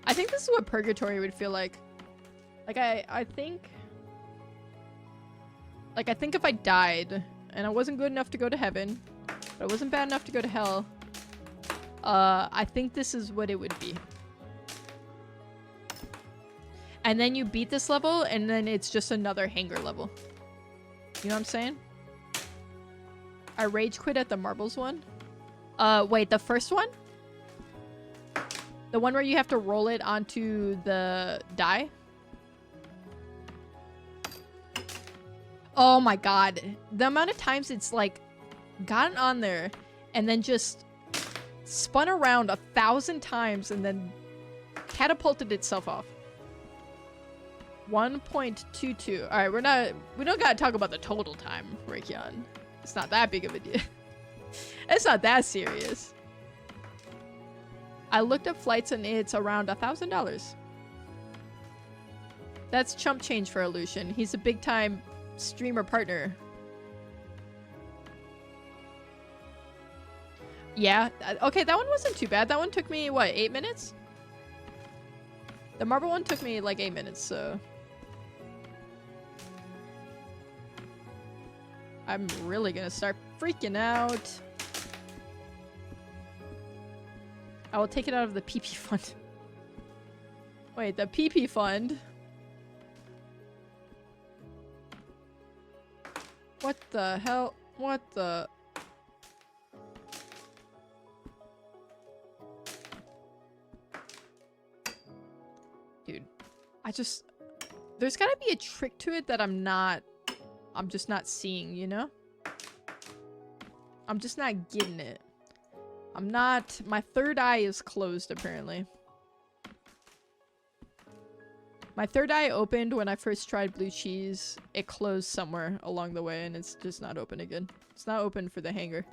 I think this is what purgatory would feel like. Like, I think if I died and I wasn't good enough to go to heaven, but I wasn't bad enough to go to hell, I think this is what it would be. And then you beat this level, and then it's just another hanger level. You know what I'm saying? I rage quit at the marbles one. Wait, the first one? The one where you have to roll it onto the die? Oh my god. The amount of times it's like gotten on there and then just spun around 1,000 times and then catapulted itself off. 1.22. Alright, we don't gotta talk about the total time, Raikyon. It's not that big of a deal. It's not that serious. I looked up flights and it's around $1,000. That's chump change for Illusion. He's a big time streamer partner. Yeah, okay, that one wasn't too bad. That one took me, what, 8 minutes? The marble one took me like 8 minutes, so... I'm really gonna start freaking out. I will take it out of the PP fund. Wait, the PP fund? What the hell? What the... Dude, there's gotta be a trick to it that I'm just not seeing, you know? I'm just not getting it. My third eye is closed, apparently. My third eye opened when I first tried blue cheese. It closed somewhere along the way, and it's just not open again. It's not open for the hanger.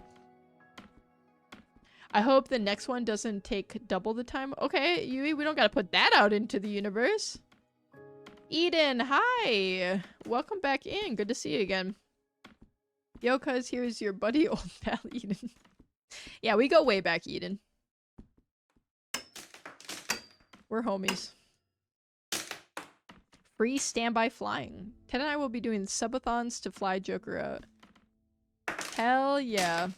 I hope the next one doesn't take double the time. Okay, Yui, we don't gotta put that out into the universe. Eden, hi! Welcome back in. Good to see you again. Yo, cuz, here's your buddy, old pal Eden. Yeah, we go way back, Eden. We're homies. Free standby flying. Ted and I will be doing subathons to fly Joker out. Hell yeah.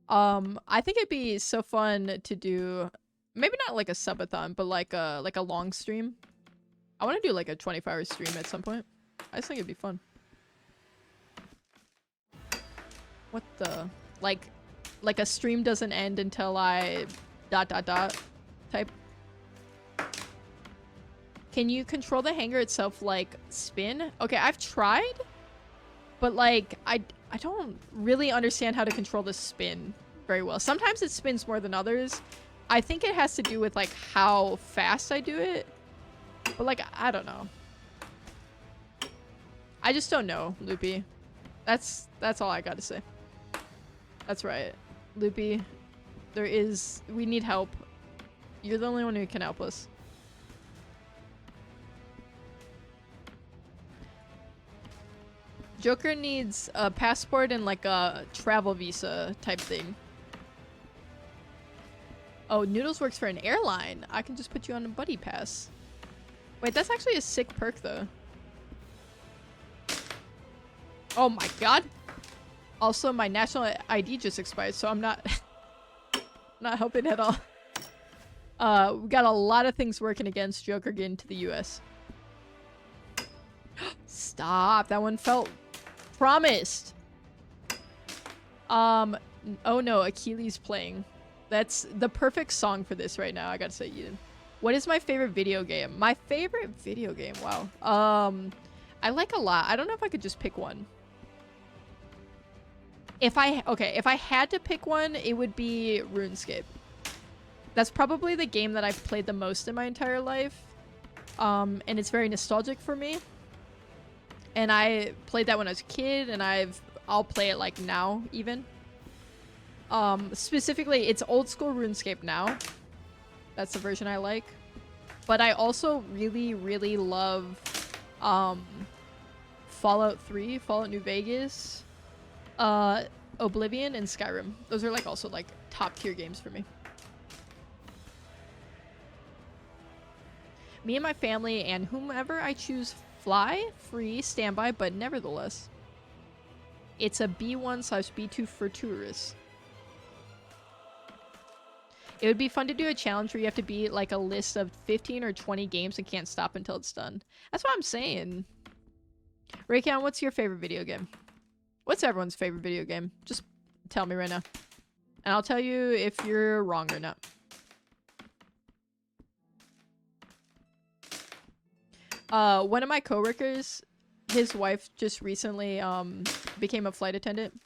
I think it'd be so fun to do, maybe not like a subathon, but like a long stream. I want to do like a 24-hour stream at some point. I just think it'd be fun. What the? Like a stream doesn't end until I ... type. Can you control the hanger itself like spin? Okay, I've tried, but like I don't really understand how to control the spin very well. Sometimes it spins more than others. I think it has to do with like how fast I do it. But like I don't know. I just don't know, Loopy. That's all I got to say. That's right. Loopy, we need help. You're the only one who can help us. Joker needs a passport and like a travel visa type thing. Oh, Noodles works for an airline. I can just put you on a buddy pass. Wait, that's actually a sick perk though. Oh my god. Also, my national ID just expired, so I'm not not helping at all. We got a lot of things working against Joker getting to the US. Stop. That one felt promised. Oh no, Achilles playing. That's the perfect song for this right now, I gotta say, Eden. What is my favorite video game? My favorite video game, wow. I like a lot. I don't know if I could just pick one. If I had to pick one, it would be RuneScape. That's probably the game that I've played the most in my entire life. And it's very nostalgic for me. And I played that when I was a kid, and I'll play it like now even. Specifically, it's old school RuneScape now. That's the version I like. But I also really, really love Fallout 3, Fallout New Vegas, Oblivion, and Skyrim. Those are like also like top tier games for me. Me and my family and whomever I choose fly, free, standby, but nevertheless. It's a B1/B2 for tourists. It would be fun to do a challenge where you have to beat like a list of 15 or 20 games and can't stop until it's done. That's what I'm saying. Raycon, what's your favorite video game? What's everyone's favorite video game? Just tell me right now. And I'll tell you if you're wrong or not. One of my coworkers, his wife just recently became a flight attendant.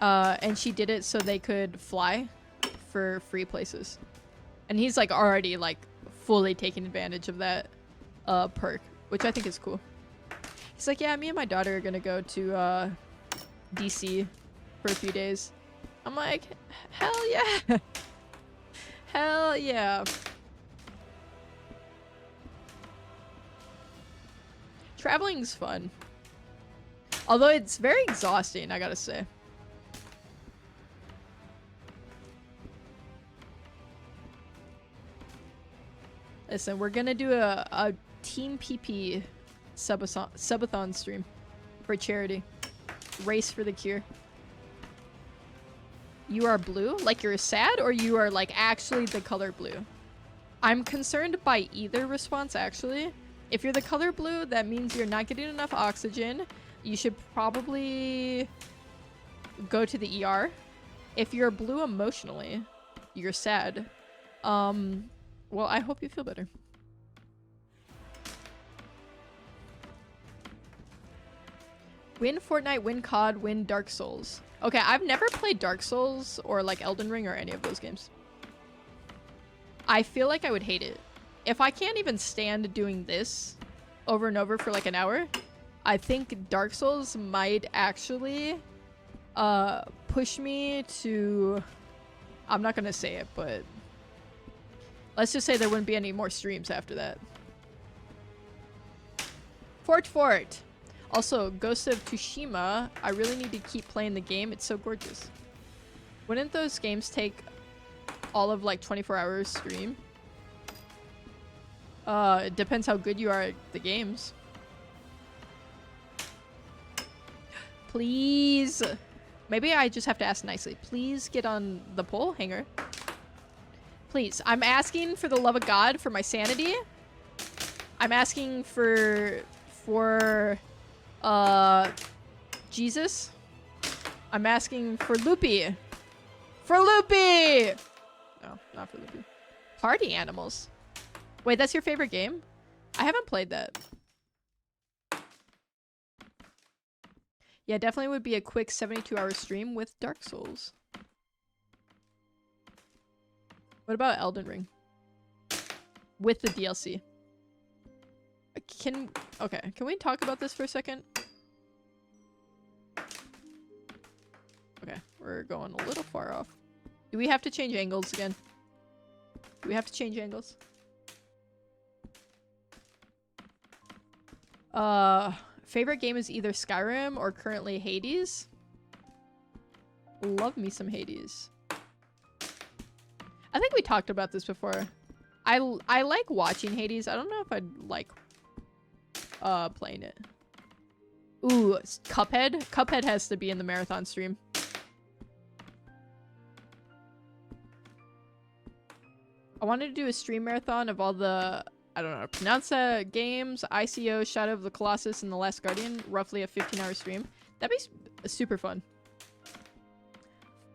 And she did it so they could fly for free places. And he's like already like fully taking advantage of that perk, which I think is cool. He's like, yeah, me and my daughter are gonna go to DC for a few days. I'm like, hell yeah. Hell yeah. Traveling's fun. Although it's very exhausting, I gotta say. Listen, we're gonna do a Team PP subathon stream for charity. Race for the cure. You are blue? Like you're sad, or you are like actually the color blue? I'm concerned by either response, actually. If you're the color blue, that means you're not getting enough oxygen. You should probably go to the ER. If you're blue emotionally, you're sad. Well, I hope you feel better. Win Fortnite, win COD, win Dark Souls. Okay, I've never played Dark Souls or like Elden Ring or any of those games. I feel like I would hate it. If I can't even stand doing this over and over for like an hour, I think Dark Souls might actually push me to... I'm not gonna say it, but let's just say there wouldn't be any more streams after that. Fort. Also, Ghost of Tsushima, I really need to keep playing the game. It's so gorgeous. Wouldn't those games take all of like 24 hours stream? It depends how good you are at the games. Please. Maybe I just have to ask nicely. Please get on the pole hanger. Please. I'm asking for the love of God for my sanity. I'm asking for Jesus. I'm asking for Loopy. For Loopy! No, not for Loopy. Party animals. Wait, that's your favorite game? I haven't played that. Yeah, definitely would be a quick 72-hour stream with Dark Souls. What about Elden Ring? With the DLC. Okay, can we talk about this for a second? Okay, we're going a little far off. Do we have to change angles again? Do we have to change angles? Favorite game is either Skyrim or currently Hades. Love me some Hades. I think we talked about this before. I like watching Hades. I don't know if I'd like playing it. Ooh, Cuphead. Cuphead has to be in the marathon stream. I wanted to do a stream marathon of all the, I don't know how to pronounce that, games, ICO, Shadow of the Colossus, and The Last Guardian. Roughly a 15-hour stream. That'd be super fun.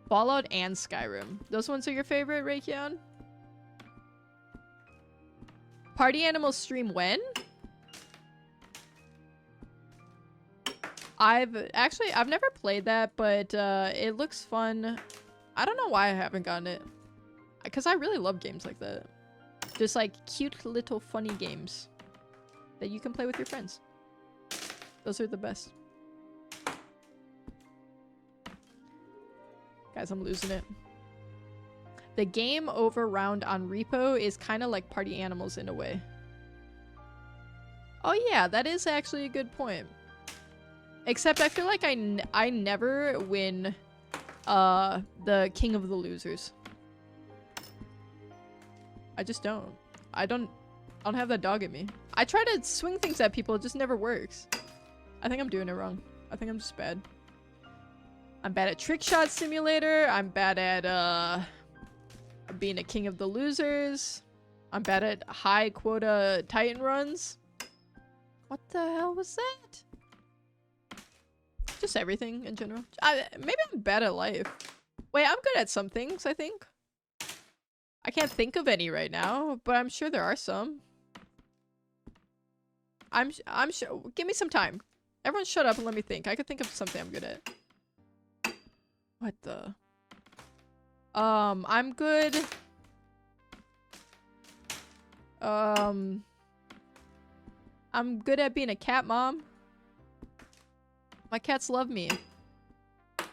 Fallout and Skyrim. Those ones are your favorite, Raykion? Party Animals stream when? I've never played that, but it looks fun. I don't know why I haven't gotten it. Because I really love games like that. Just like cute little funny games that you can play with your friends. Those are the best. Guys, I'm losing it. The game over round on repo is kind of like Party Animals in a way. Oh yeah, that is actually a good point. Except I feel like I never win the king of the losers. I just don't. I don't have that dog in me. I try to swing things at people, it just never works. I think I'm doing it wrong. I think I'm just bad. I'm bad at TrickShot Simulator. I'm bad at being a king of the losers. I'm bad at high quota Titan runs. What the hell was that? Just everything in general. Maybe I'm bad at life. Wait, I'm good at some things, I think. I can't think of any right now, but I'm sure there are some. I'm sure. Give me some time. Everyone shut up and let me think. I could think of something I'm good at. What the? I'm good. I'm good at being a cat mom. My cats love me.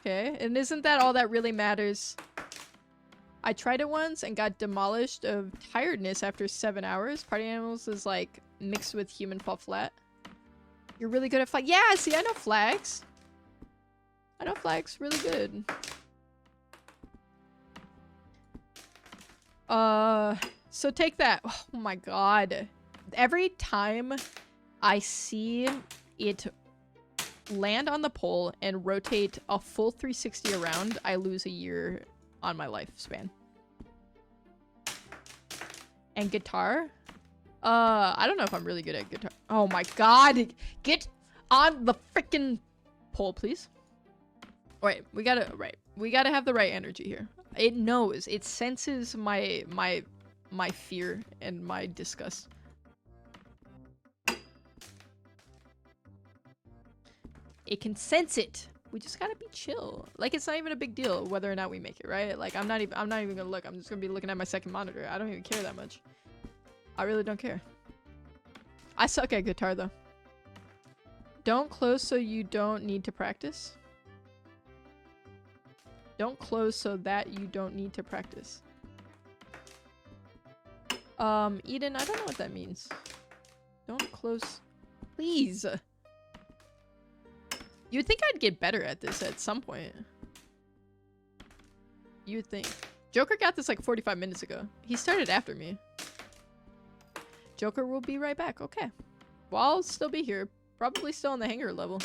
Okay, and isn't that all that really matters? I tried it once and got demolished of tiredness after 7 hours. Party Animals is like mixed with human fall flat. You're really good at flag. Yeah, see, I know flags. I know flags really good. So take that. Oh my god. Every time I see it land on the pole and rotate a full 360 around, I lose a year on my lifespan. And guitar? I don't know if I'm really good at guitar. Oh my god! Get on the freaking pole, please. Wait, we gotta have the right energy here. It knows, it senses my fear and my disgust. It can sense it. We just gotta be chill. Like, it's not even a big deal whether or not we make it, right? Like, I'm not even gonna look. I'm just gonna be looking at my second monitor. I don't even care that much. I really don't care. I suck at guitar though. Don't close so you don't need to practice. Don't close so that you don't need to practice. Eden, I don't know what that means. Don't close. Please. You'd think I'd get better at this at some point. You'd think. Joker got this like 45 minutes ago. He started after me. Joker will be right back. Okay. Well, I'll still be here. Probably still on the hangar level.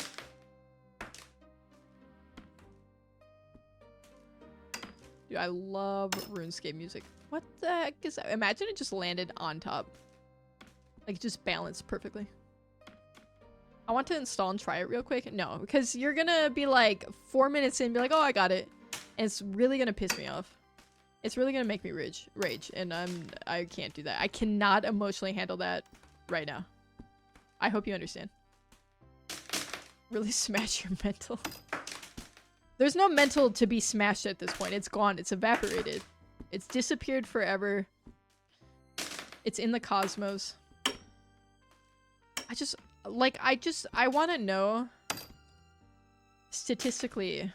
Dude, I love RuneScape music. What the heck is that? Imagine it just landed on top. Like, just balanced perfectly. I want to install and try it real quick. No, because you're gonna be like 4 minutes in and be like, oh, I got it. And it's really gonna piss me off. It's really gonna make me rage. And I can't do that. I cannot emotionally handle that right now. I hope you understand. Really smash your mental. There's no mental to be smashed at this point. It's gone. It's evaporated. It's disappeared forever. It's in the cosmos. I want to know statistically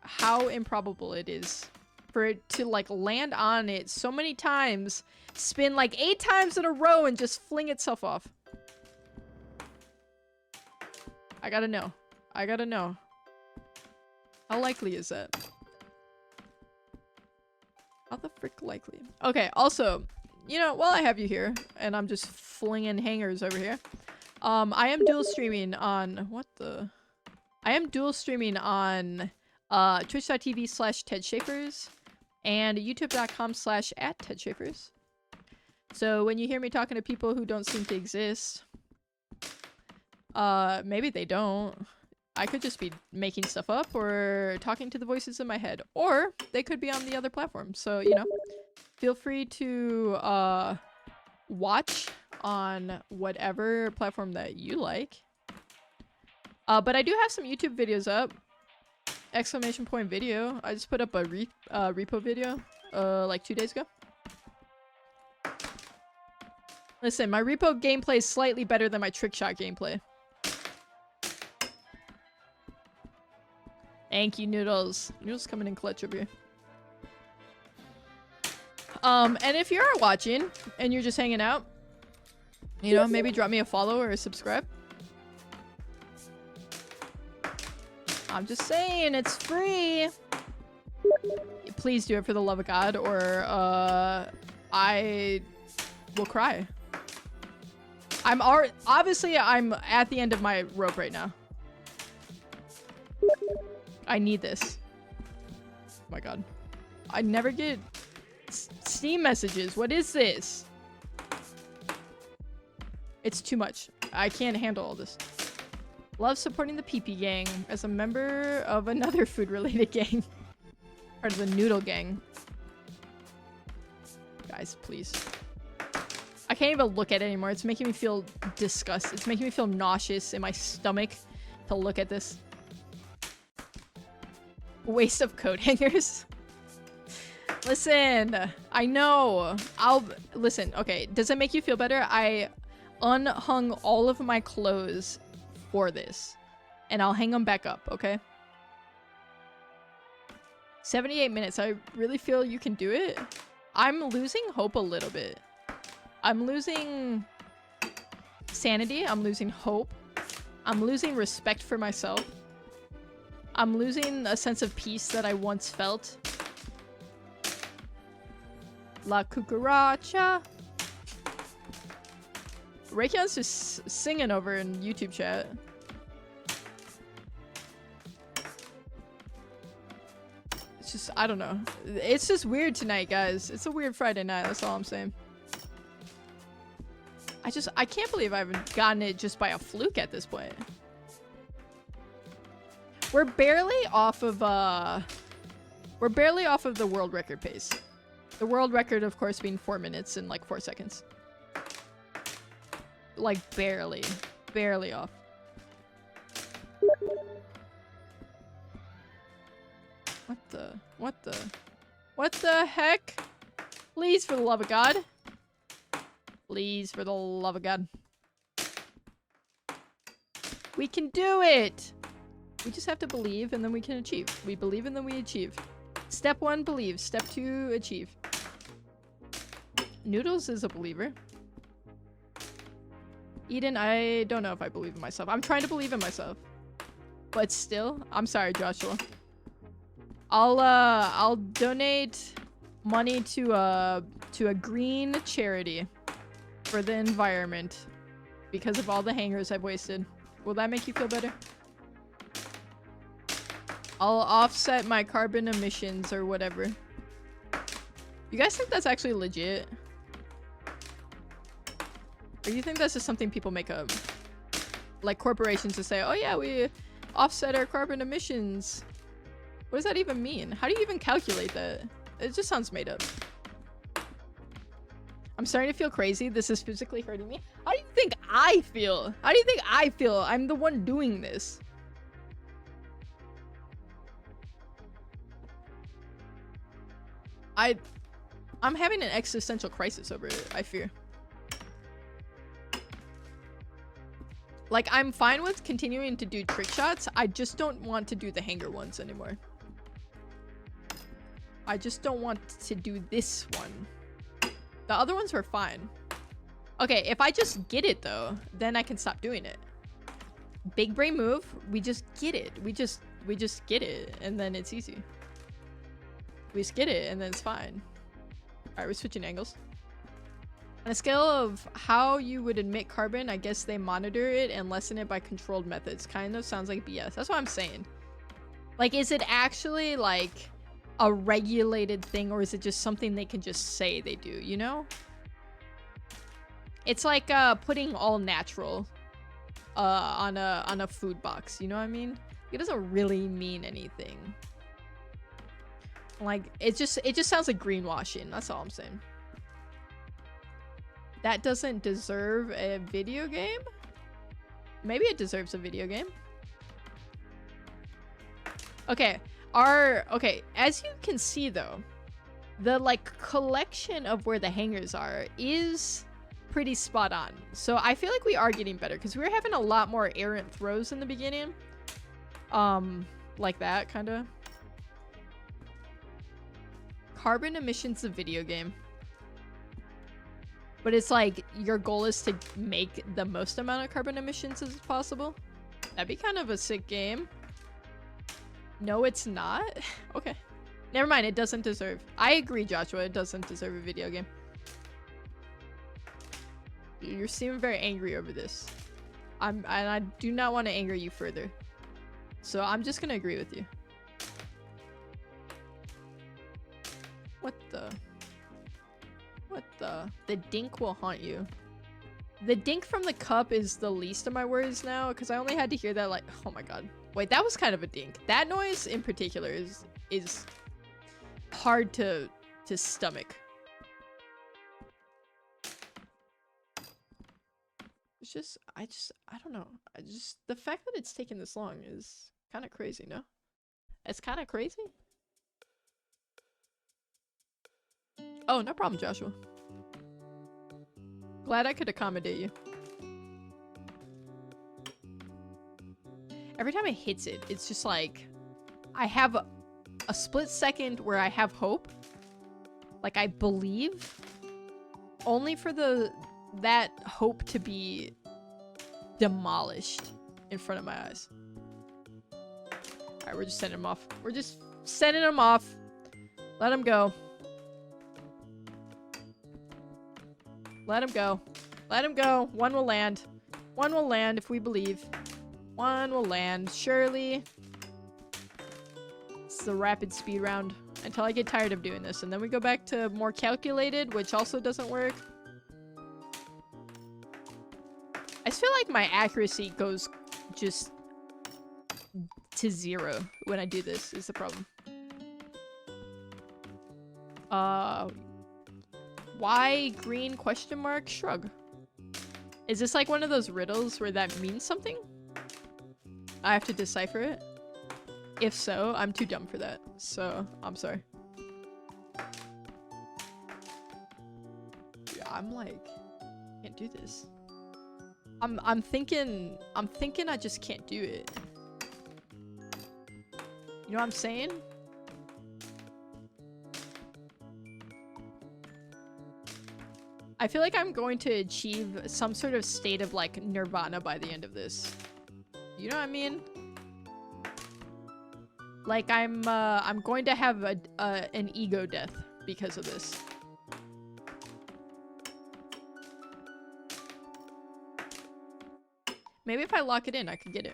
how improbable it is for it to like land on it so many times, spin like 8 times in a row and just fling itself off. I gotta know. I gotta know. How likely is that? How the frick likely? Okay, also, you know, while I have you here, and I'm just flinging hangers over here, I am dual streaming on, I am dual streaming on, twitch.tv/TedShapers and youtube.com/@TedShapers. So when you hear me talking to people who don't seem to exist, maybe they don't. I could just be making stuff up or talking to the voices in my head, or they could be on the other platform. So, you know, feel free to watch on whatever platform that you like. But I do have some YouTube videos up. ! Video. I just put up a repo video like 2 days ago. Listen, my repo gameplay is slightly better than my trickshot gameplay. Thank you, Noodles. Noodles coming in clutch over here. And if you're watching and you're just hanging out, you know, maybe drop me a follow or a subscribe. I'm just saying, it's free. Please do it for the love of God, or I will cry. Obviously I'm at the end of my rope right now. I need this. Oh my god. I never get Steam messages. What is this? It's too much. I can't handle all this. Love supporting the PP gang as a member of another food-related gang. Part of the noodle gang. Guys, please. I can't even look at it anymore. It's making me feel disgusted. It's making me feel nauseous in my stomach to look at this. Waste of coat hangers. Listen, I know. Listen, okay. Does it make you feel better? I unhung all of my clothes for this. And I'll hang them back up, okay? 78 minutes. I really feel you can do it. I'm losing hope a little bit. I'm losing sanity. I'm losing hope. I'm losing respect for myself. I'm losing a sense of peace that I once felt. La cucaracha. Raykion's just singing over in YouTube chat. It's just, I don't know. It's just weird tonight, guys. It's a weird Friday night, that's all I'm saying. I can't believe I haven't gotten it just by a fluke at this point. We're barely off of the world record pace. The world record, of course, being 4 minutes and like 4 seconds. Like barely off. What the heck? Please, for the love of God. Please, for the love of God. We can do it! We just have to believe and then we can achieve. We believe and then we achieve. Step 1, believe. Step 2, achieve. Noodles is a believer. Eden, I don't know if I believe in myself. I'm trying to believe in myself. But still, I'm sorry, Joshua. I'll donate money to a green charity for the environment because of all the hangers I've wasted. Will that make you feel better? I'll offset my carbon emissions or whatever. You guys think that's actually legit? Or you think that's just something people make up? Like corporations to say, oh yeah, we offset our carbon emissions. What does that even mean? How do you even calculate that? It just sounds made up. I'm starting to feel crazy. This is physically hurting me. How do you think I feel? How do you think I feel? I'm the one doing this. I'm having an existential crisis over it, I fear. Like, I'm fine with continuing to do trick shots. I just don't want to do the hanger ones anymore. I just don't want to do this one. The other ones were fine. Okay, if I just get it though, then I can stop doing it. Big brain move, we just get it. We just get it, and then it's easy. We just get it, and then it's fine. Alright, we're switching angles. On a scale of how you would emit carbon, I guess they monitor it and lessen it by controlled methods. Kind of sounds like BS. That's what I'm saying. Like, is it actually, like, a regulated thing, or is it just something they can just say they do, you know? It's like, putting all natural, on a food box, you know what I mean? It doesn't really mean anything. Like, it just sounds like greenwashing. That's all I'm saying. That doesn't deserve a video game? Maybe it deserves a video game. Okay, okay, as you can see though, the like collection of where the hangers are is pretty spot on. So I feel like we are getting better because we were having a lot more errant throws in the beginning. Like that kind of. Carbon emissions, a video game. But it's like your goal is to make the most amount of carbon emissions as possible. That'd be kind of a sick game. No, it's not. Okay. Never mind, it doesn't deserve. I agree, Joshua, it doesn't deserve a video game. You're seeming very angry over this. And I do not want to anger you further. So I'm just gonna agree with you. What the? What the? The dink will haunt you. The dink from the cup is the least of my worries now, because I only had to hear that like, oh my god. Wait, that was kind of a dink. That noise in particular is hard to stomach. It's just, I don't know. The fact that it's taken this long is kind of crazy, no? It's kind of crazy. Oh, no problem, Joshua. Glad I could accommodate you. Every time it hits it, it's just like, I have a split second where I have hope. Like, I believe. Only for that hope to be demolished in front of my eyes. Alright, we're just sending him off. We're just sending him off. Let him go. Let him go. Let him go. One will land. One will land if we believe. One will land. Surely. It's the rapid speed round. Until I get tired of doing this. And then we go back to more calculated, which also doesn't work. I just feel like my accuracy goes just to 0 when I do this, is the problem. Why green question mark shrug? Is this like one of those riddles where that means something? I have to decipher it? If so, I'm too dumb for that. So, I'm sorry. Yeah, I'm like, can't do this. I'm thinking I just can't do it. You know what I'm saying? I feel like I'm going to achieve some sort of state of like nirvana by the end of this. You know what I mean? Like I'm going to have an ego death because of this. Maybe if I lock it in, I could get it.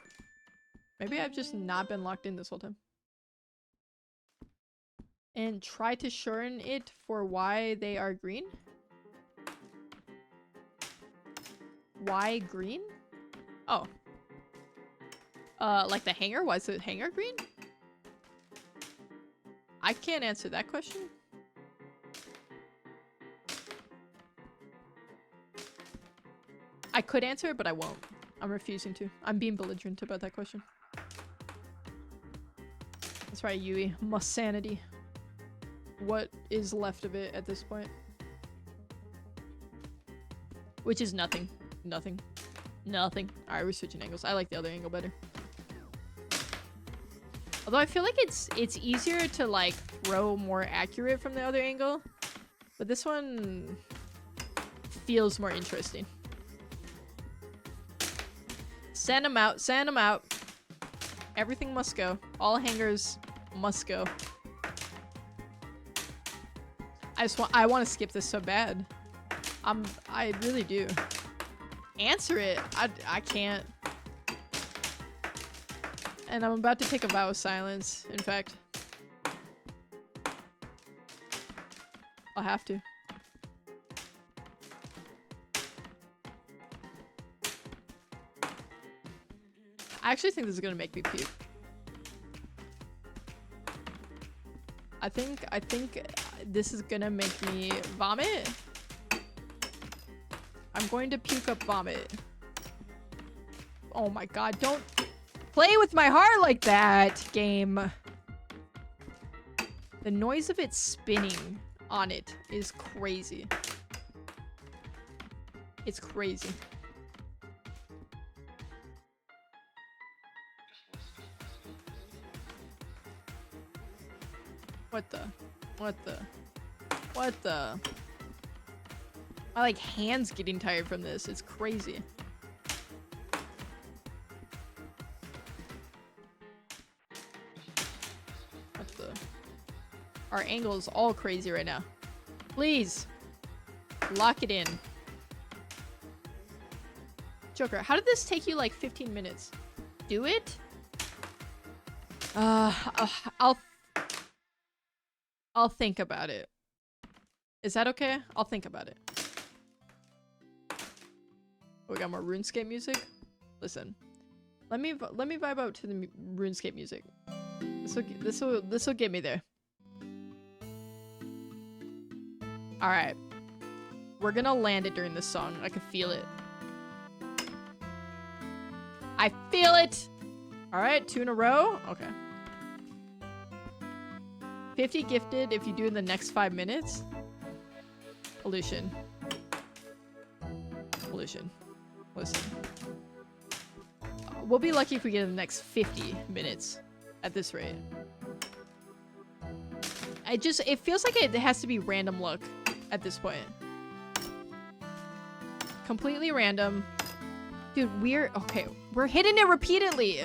Maybe I've just not been locked in this whole time. And try to shorten it for why they are green. Why green? Oh. Like the hanger? Why is the hanger green? I can't answer that question. I could answer it, but I won't. I'm refusing to. I'm being belligerent about that question. That's right, Yui. Must sanity. What is left of it at this point? Which is nothing. Nothing. Nothing. Alright, we're switching angles. I like the other angle better. Although I feel like it's easier to like throw more accurate from the other angle. But this one feels more interesting. Send them out. Send them out. Everything must go. All hangers must go. I want to skip this so bad. I really do. Answer it. I can't. And I'm about to take a vow of silence, in fact. I'll have to. I actually think this is gonna make me puke. I think this is gonna make me vomit. I'm going to puke up vomit. Oh my god, don't play with my heart like that, game. The noise of it spinning on it is crazy. It's crazy. What the? My like hands getting tired from this. It's crazy. What the? Our angle is all crazy right now. Please lock it in. Joker, how did this take you like 15 minutes? Do it? I'll think about it. Is that okay? I'll think about it. We got more RuneScape music. Listen, let me vibe out to the RuneScape music. This will get me there. All right, we're gonna land it during this song. I can feel it. I feel it. All right, 2 in a row. Okay. 50 gifted if you do in the next 5 minutes. Pollution. Pollution. Listen. We'll be lucky if we get in the next 50 minutes at this rate. It feels like it has to be random luck at this point. Completely random. Dude, we're hitting it repeatedly.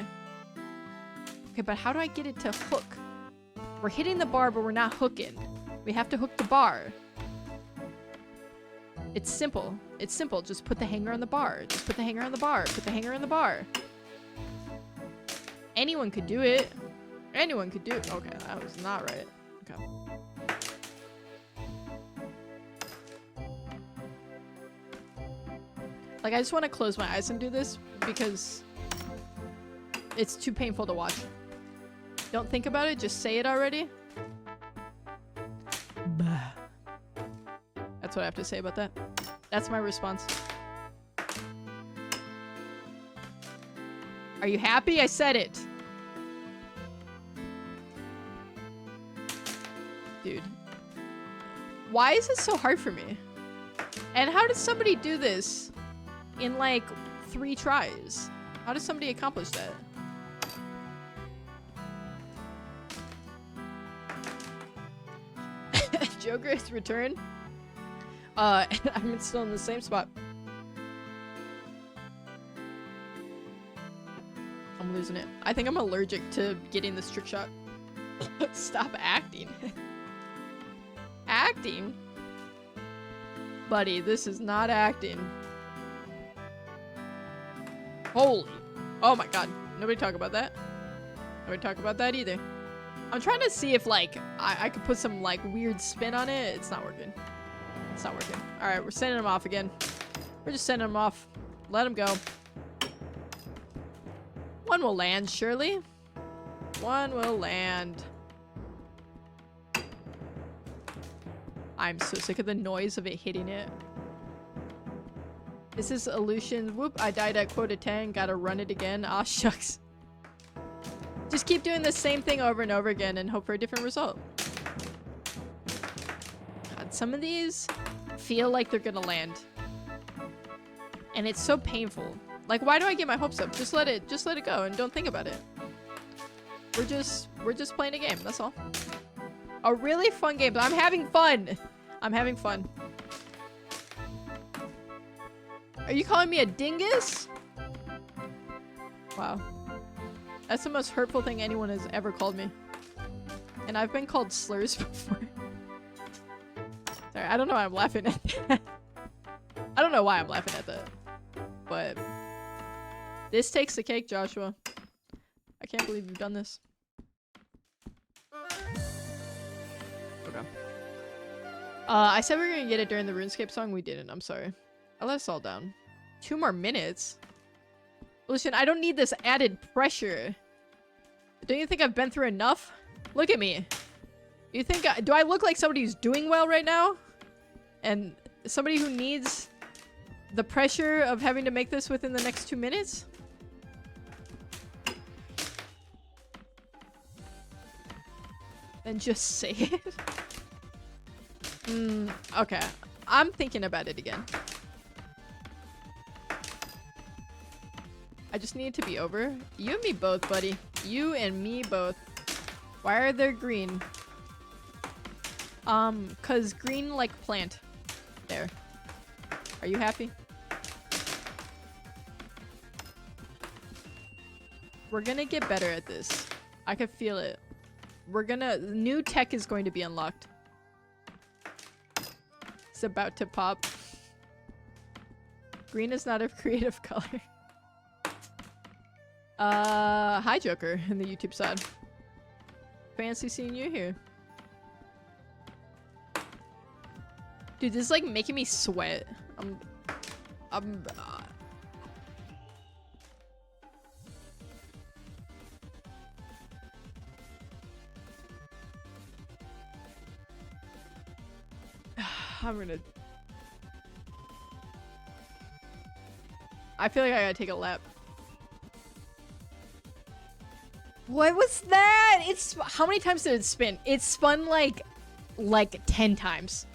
Okay, but how do I get it to hook? We're hitting the bar, but we're not hooking. We have to hook the bar. It's simple. It's simple. Just put the hanger on the bar. Just put the hanger on the bar. Put the hanger on the bar. Anyone could do it. Anyone could do it. Okay, that was not right. Okay. Like, I just want to close my eyes and do this because it's too painful to watch. Don't think about it, just say it already. That's what I have to say about that. That's my response. Are you happy? I said it. Dude. Why is it so hard for me? And how did somebody do this in like 3 tries? How did somebody accomplish that? Joker's return. I'm still in the same spot. I'm losing it. I think I'm allergic to getting this trick shot. Stop acting. Acting? Buddy, this is not acting. Holy. Oh my god. Nobody talk about that. Nobody talk about that either. I'm trying to see if, like, I could put some, like, weird spin on it. It's not working. It's not working. Alright, we're sending him off again. We're just sending him off. Let him go. One will land, surely. One will land. I'm so sick of the noise of it hitting it. This is illusion. Whoop, I died at quota 10. Gotta run it again. Aw, shucks. Just keep doing the same thing over and over again and hope for a different result. God, some of these feel like they're gonna land. And it's so painful. Like, why do I get my hopes up? Just let it go and don't think about it. We're just playing a game, that's all. A really fun game, but I'm having fun. I'm having fun. Are you calling me a dingus? Wow. That's the most hurtful thing anyone has ever called me. And I've been called slurs before. Sorry, I don't know why I'm laughing at that. I don't know why I'm laughing at that. But this takes the cake, Joshua. I can't believe you've done this. Okay. I said we were gonna get it during the RuneScape song. We didn't. I'm sorry. I let us all down. 2 more minutes? Listen, I don't need this added pressure. Don't you think I've been through enough? Look at me. You think do I look like somebody who's doing well right now? And somebody who needs the pressure of having to make this within the next 2 minutes? Then just say it. Okay. I'm thinking about it again. I just need it to be over. You and me both, buddy. You and me both. Why are they green? 'Cause green like plant. There. Are you happy? We're gonna get better at this. I can feel it. New tech is going to be unlocked. It's about to pop. Green is not a creative color. Hi Joker in the YouTube side. Fancy seeing you here. Dude, this is like making me sweat. I'm gonna... I feel like I gotta take a lap. What was that? It's... How many times did it spin? It spun like 10 times.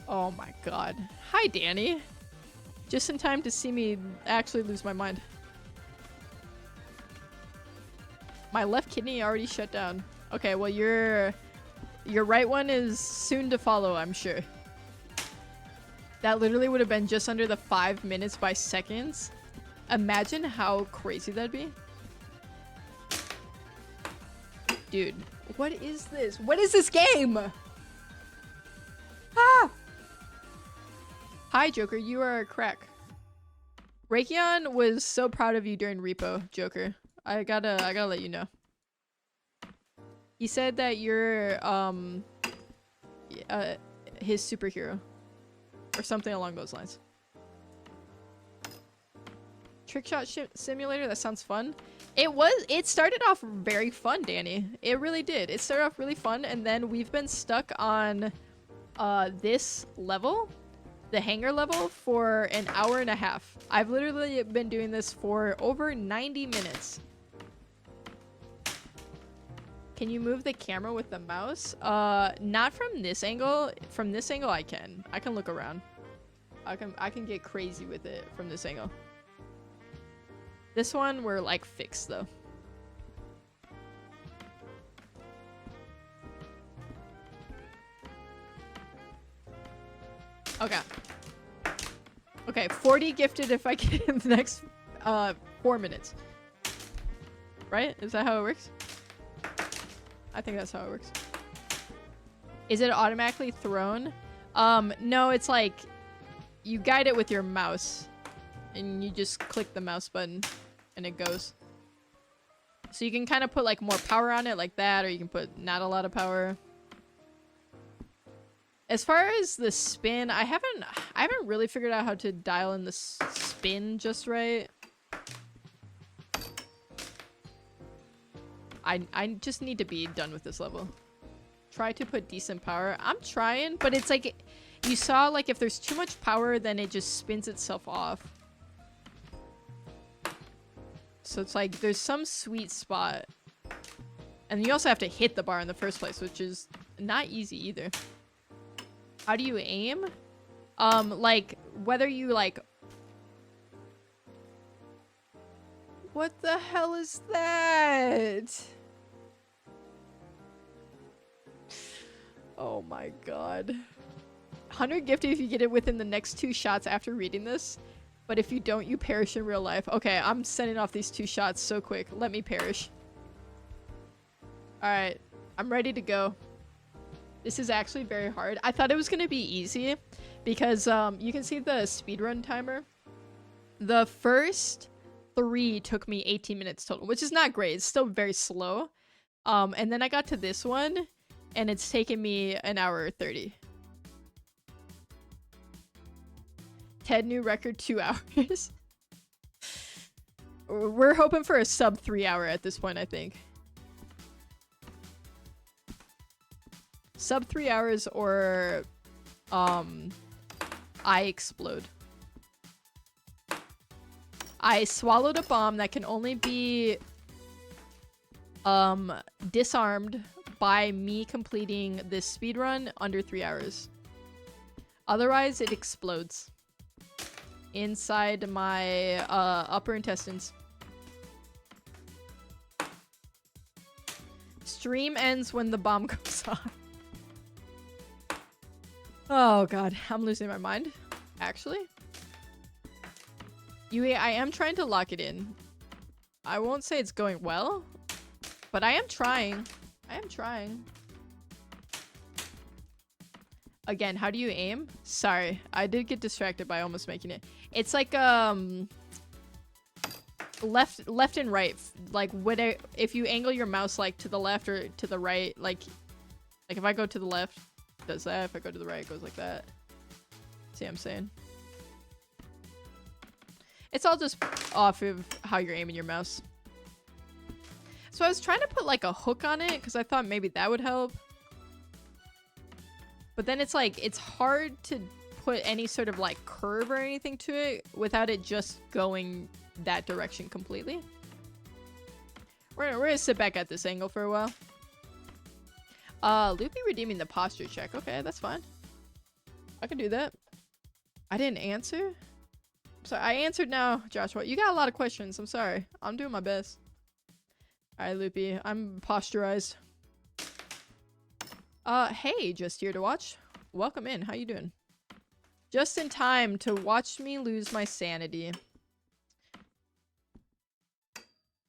Oh my god. Hi, Danny. Just in time to see me actually lose my mind. My left kidney already shut down. Okay, well your right one is soon to follow, I'm sure. That literally would have been just under the 5 minutes by seconds. Imagine how crazy that'd be. Dude, what is this? What is this game? Ah! Hi, Joker. You are a crack. Raytheon was so proud of you during Repo, Joker. I gotta let you know. He said that you're his superhero or something along those lines. TrickShot Simulator, that sounds fun. It started off very fun, Danny. It really did. It started off really fun, and then we've been stuck on this level, the hangar level, for an hour and a half. I've literally been doing this for over 90 minutes. Can you move the camera with the mouse? Not from this angle. From this angle, I can. I can look around. I can get crazy with it from this angle. This one, we're like fixed though. Okay. Okay, 40 gifted if I get in the next 4 minutes. Right? Is that how it works? I think that's how it works. Is it automatically thrown? No, it's like you guide it with your mouse and you just click the mouse button and it goes. So you can kind of put like more power on it like that, or you can put not a lot of power. As far as the spin, I haven't really figured out how to dial in the spin just right. I just need to be done with this level. Try to put decent power. I'm trying, but it's like, you saw like if there's too much power, then it just spins itself off. So it's like there's some sweet spot. And you also have to hit the bar in the first place, which is not easy either. How do you aim? Like whether you like... What the hell is that? Oh my god. 100 gifted if you get it within the next 2 shots after reading this. But if you don't, you perish in real life. Okay, I'm sending off these 2 shots so quick. Let me perish. Alright, I'm ready to go. This is actually very hard. I thought it was going to be easy because you can see the speedrun timer. The first 3 took me 18 minutes total, which is not great. It's still very slow. And then I got to this one and it's taken me an hour 30. Ted new record 2 hours. We're hoping for a sub 3 hour at this point, I think. Sub 3 hours or I explode. I swallowed a bomb that can only be disarmed by me completing this speedrun under 3 hours. Otherwise, it explodes inside my upper intestines. Stream ends when the bomb goes off. Oh god, I'm losing my mind. Actually, I am trying to lock it in. I won't say it's going well, but I am trying. I am trying. Again, how do you aim? Sorry, I did get distracted by almost making it. It's like left and right. Like if you angle your mouse like to the left or to the right, like if I go to the left, it does that. If I go to the right, it goes like that. See what I'm saying? It's all just off of how you're aiming your mouse. So I was trying to put like a hook on it because I thought maybe that would help. But then it's like, it's hard to put any sort of like curve or anything to it without it just going that direction completely. We're gonna sit back at this angle for a while. Loopy redeeming the posture check. Okay, that's fine. I can do that. I didn't answer? Sorry, I answered now, Joshua. You got a lot of questions. I'm sorry. I'm doing my best. Alright, Loopy. I'm posturized. Hey, just here to watch. Welcome in. How you doing? Just in time to watch me lose my sanity.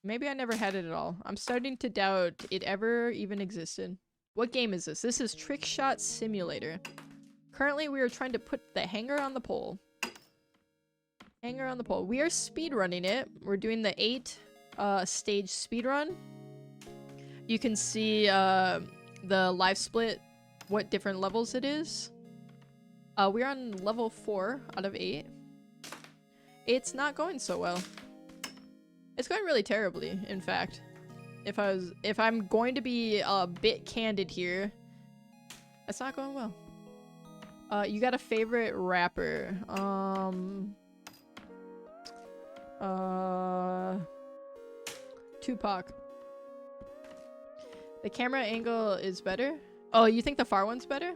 Maybe I never had it at all. I'm starting to doubt it ever even existed. What game is this? This is TrickShot Simulator. Currently, we are trying to put the hanger on the pole. Hanger on the pole. We are speedrunning it. We're doing the 8 stage speedrun. You can see the live split, what different levels it is. We're on level 4 out of 8. It's not going so well. It's going really terribly, in fact. If I'm going to be a bit candid here, it's not going well. You got a favorite rapper? Tupac. The camera angle is better? Oh, you think the far one's better?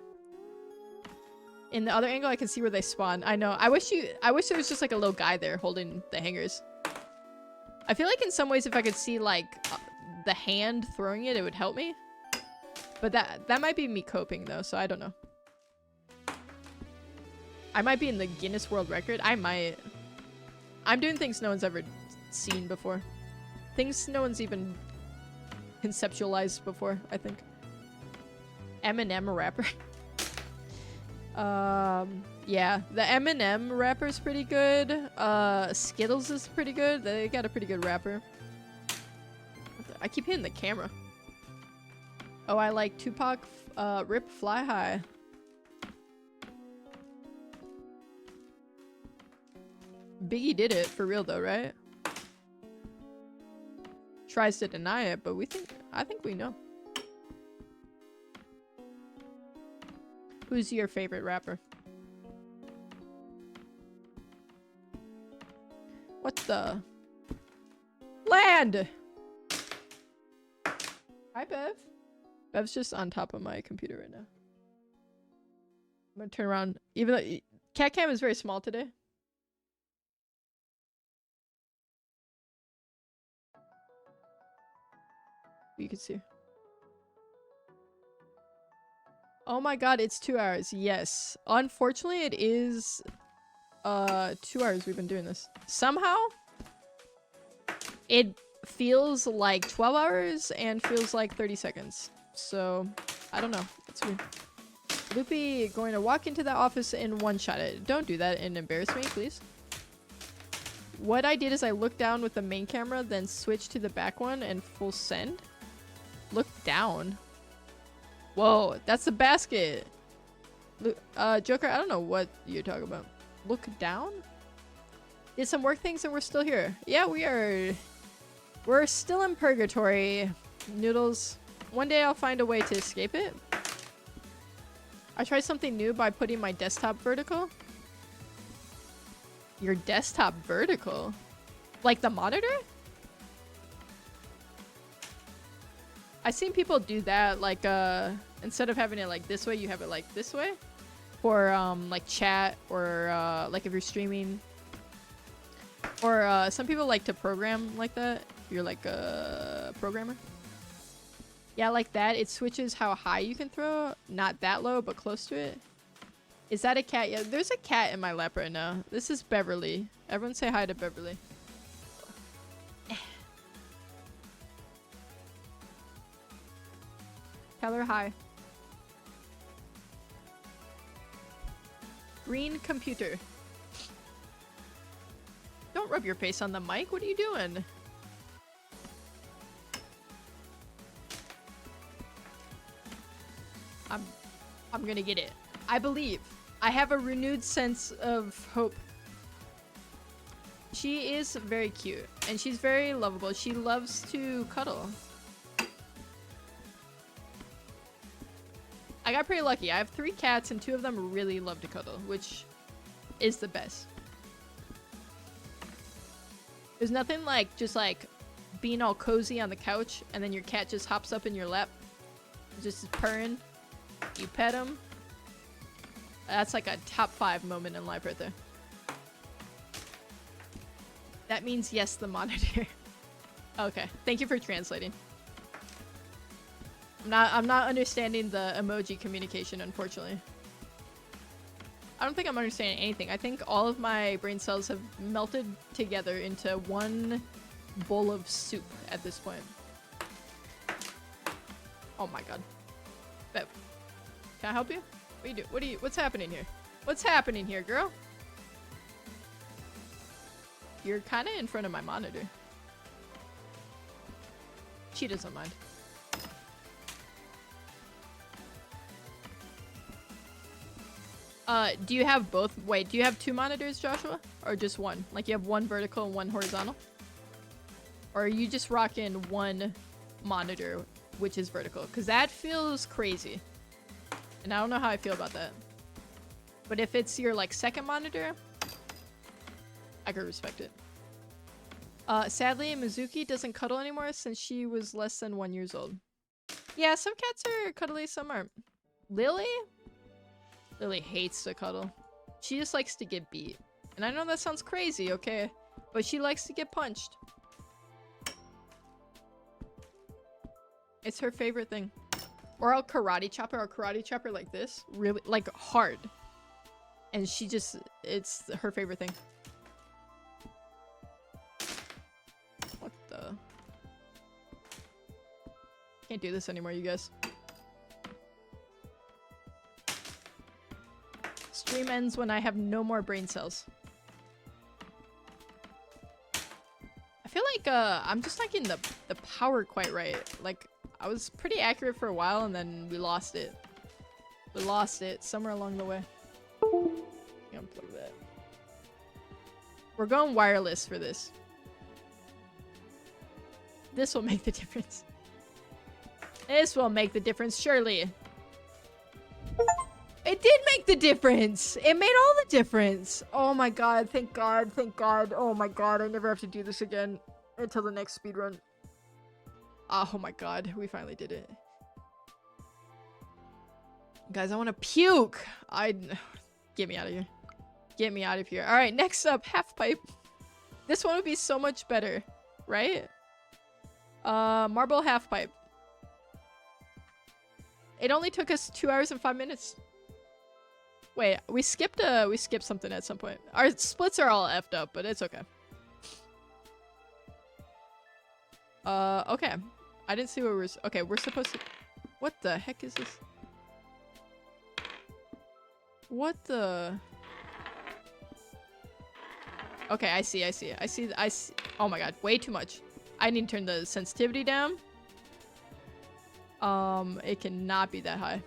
In the other angle, I can see where they spawn. I know. I wish there was just like a little guy there holding the hangers. I feel like in some ways, if I could see like the hand throwing it, it would help me. But that might be me coping though, so I don't know. I might be in the Guinness World Record. I might. I'm doing things no one's ever seen before. Things no one's even conceptualized before, I think. M&M wrapper. Yeah, the M&M wrapper is pretty good. Skittles is pretty good. They got a pretty good wrapper. I keep hitting the camera. Oh, I like Tupac, Rip Fly High. Biggie did it for real though, right? Tries to deny it, but I think we know. Who's your favorite rapper? What the? Land! Hi, Bev. Bev's just on top of my computer right now. I'm gonna turn around. Even though cat cam is very small today. You can see. Oh my god, it's 2 hours. Yes. Unfortunately, it is 2 hours we've been doing this. Somehow, it feels like 12 hours and feels like 30 seconds. So, I don't know. It's weird. Loopy going to walk into the office and one-shot it. Don't do that and embarrass me, please. What I did is I looked down with the main camera, then switched to the back one and full send. Look down. Whoa, that's the basket. Joker, I don't know what you're talking about. Look down? Did some work things and we're still here. Yeah, we are. We're still in purgatory. Noodles. One day I'll find a way to escape it. I tried something new by putting my desktop vertical. Your desktop vertical? Like the monitor? I've seen people do that, like, instead of having it like this way, you have it like this way. For, like chat or, like if you're streaming. Or, some people like to program like that. If you're like a programmer. Yeah, like that. It switches how high you can throw. Not that low, but close to it. Is that a cat? Yeah, there's a cat in my lap right now. This is Beverly. Everyone say hi to Beverly. Tell her hi. Green computer. Don't rub your face on the mic. What are you doing? I'm gonna get it. I believe. I have a renewed sense of hope. She is very cute and she's very lovable. She loves to cuddle. I got pretty lucky. I have 3 cats and 2 of them really love to cuddle, which is the best. There's nothing like just like being all cozy on the couch and then your cat just hops up in your lap, just purring. You pet him. That's like a top 5 moment in life right there. That means yes, the monitor. Okay, thank you for translating. I'm not understanding the emoji communication, unfortunately. I don't think I'm understanding anything. I think all of my brain cells have melted together into one bowl of soup at this point. Oh my god. Bev, can I help you? What's happening here? What's happening here, girl? You're kind of in front of my monitor. She doesn't mind. Do you have both? Wait, do you have 2 monitors, Joshua? Or just one? Like you have one vertical and one horizontal? Or are you just rocking one monitor, which is vertical? Because that feels crazy. And I don't know how I feel about that. But if it's your, like, second monitor, I could respect it. Sadly, Mizuki doesn't cuddle anymore since she was less than 1 year old. Yeah, some cats are cuddly, some aren't. Lily? Lily hates to cuddle. She just likes to get beat. And I know that sounds crazy, okay? But she likes to get punched. It's her favorite thing. Or I'll karate chop her like this. Really, like, hard. And she just, it's her favorite thing. What the? Can't do this anymore, you guys. stream ends when I have no more brain cells. I feel like I'm just not getting the power quite right. Like, I was pretty accurate for a while and then we lost it. We lost it somewhere along the way. Unplug that. We're going wireless for this. This will make the difference. This will make the difference, surely. It did make the difference! It made all the difference! Oh my god, thank god, thank god. Oh my god, I never have to do this again until the next speedrun. Oh my god, we finally did it. Guys, I want to puke! Get me out of here. Get me out of here. Alright, next up, half pipe. This one would be so much better, right? Marble half pipe. It only took us 2 hours and 5 minutes. Wait, we skipped something at some point. Our splits are all effed up, but it's okay. Okay. I didn't see what okay, we're supposed to... What the heck is this? What the... Okay, I see. Oh my god, way too much. I need to turn the sensitivity down. It cannot be that high.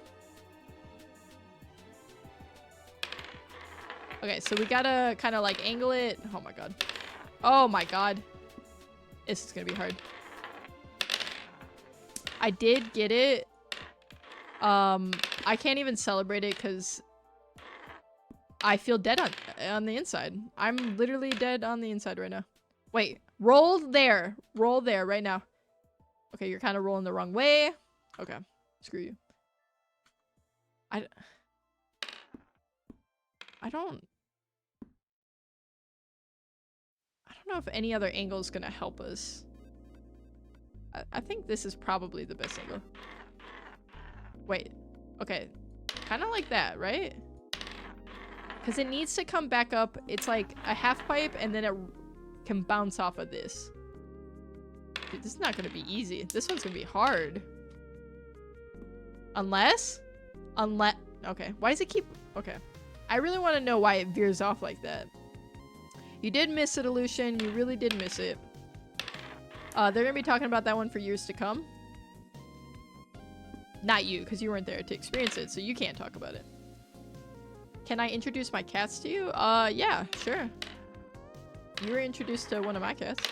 Okay, so we gotta kind of like angle it. Oh my god. Oh my god. This is gonna be hard. I did get it. I can't even celebrate it because I feel dead on the inside. I'm literally dead on the inside right now. Wait, roll there. Roll there right now. Okay, you're kind of rolling the wrong way. Okay, screw you. I don't know if any other angle is gonna help us. I think this is probably the best angle. Wait, okay, kind of like that, right? Because it needs to come back up. It's like a half pipe and then it can bounce off of this. Dude, this is not gonna be easy. This one's gonna be hard. Unless, okay, why does it keep, okay. I really want to know why it veers off like that. You did miss it, Aleutian. You really did miss it. They're gonna be talking about that one for years to come. Not you, because you weren't there to experience it, so you can't talk about it. Can I introduce my cats to you? Yeah, sure. You were introduced to one of my cats.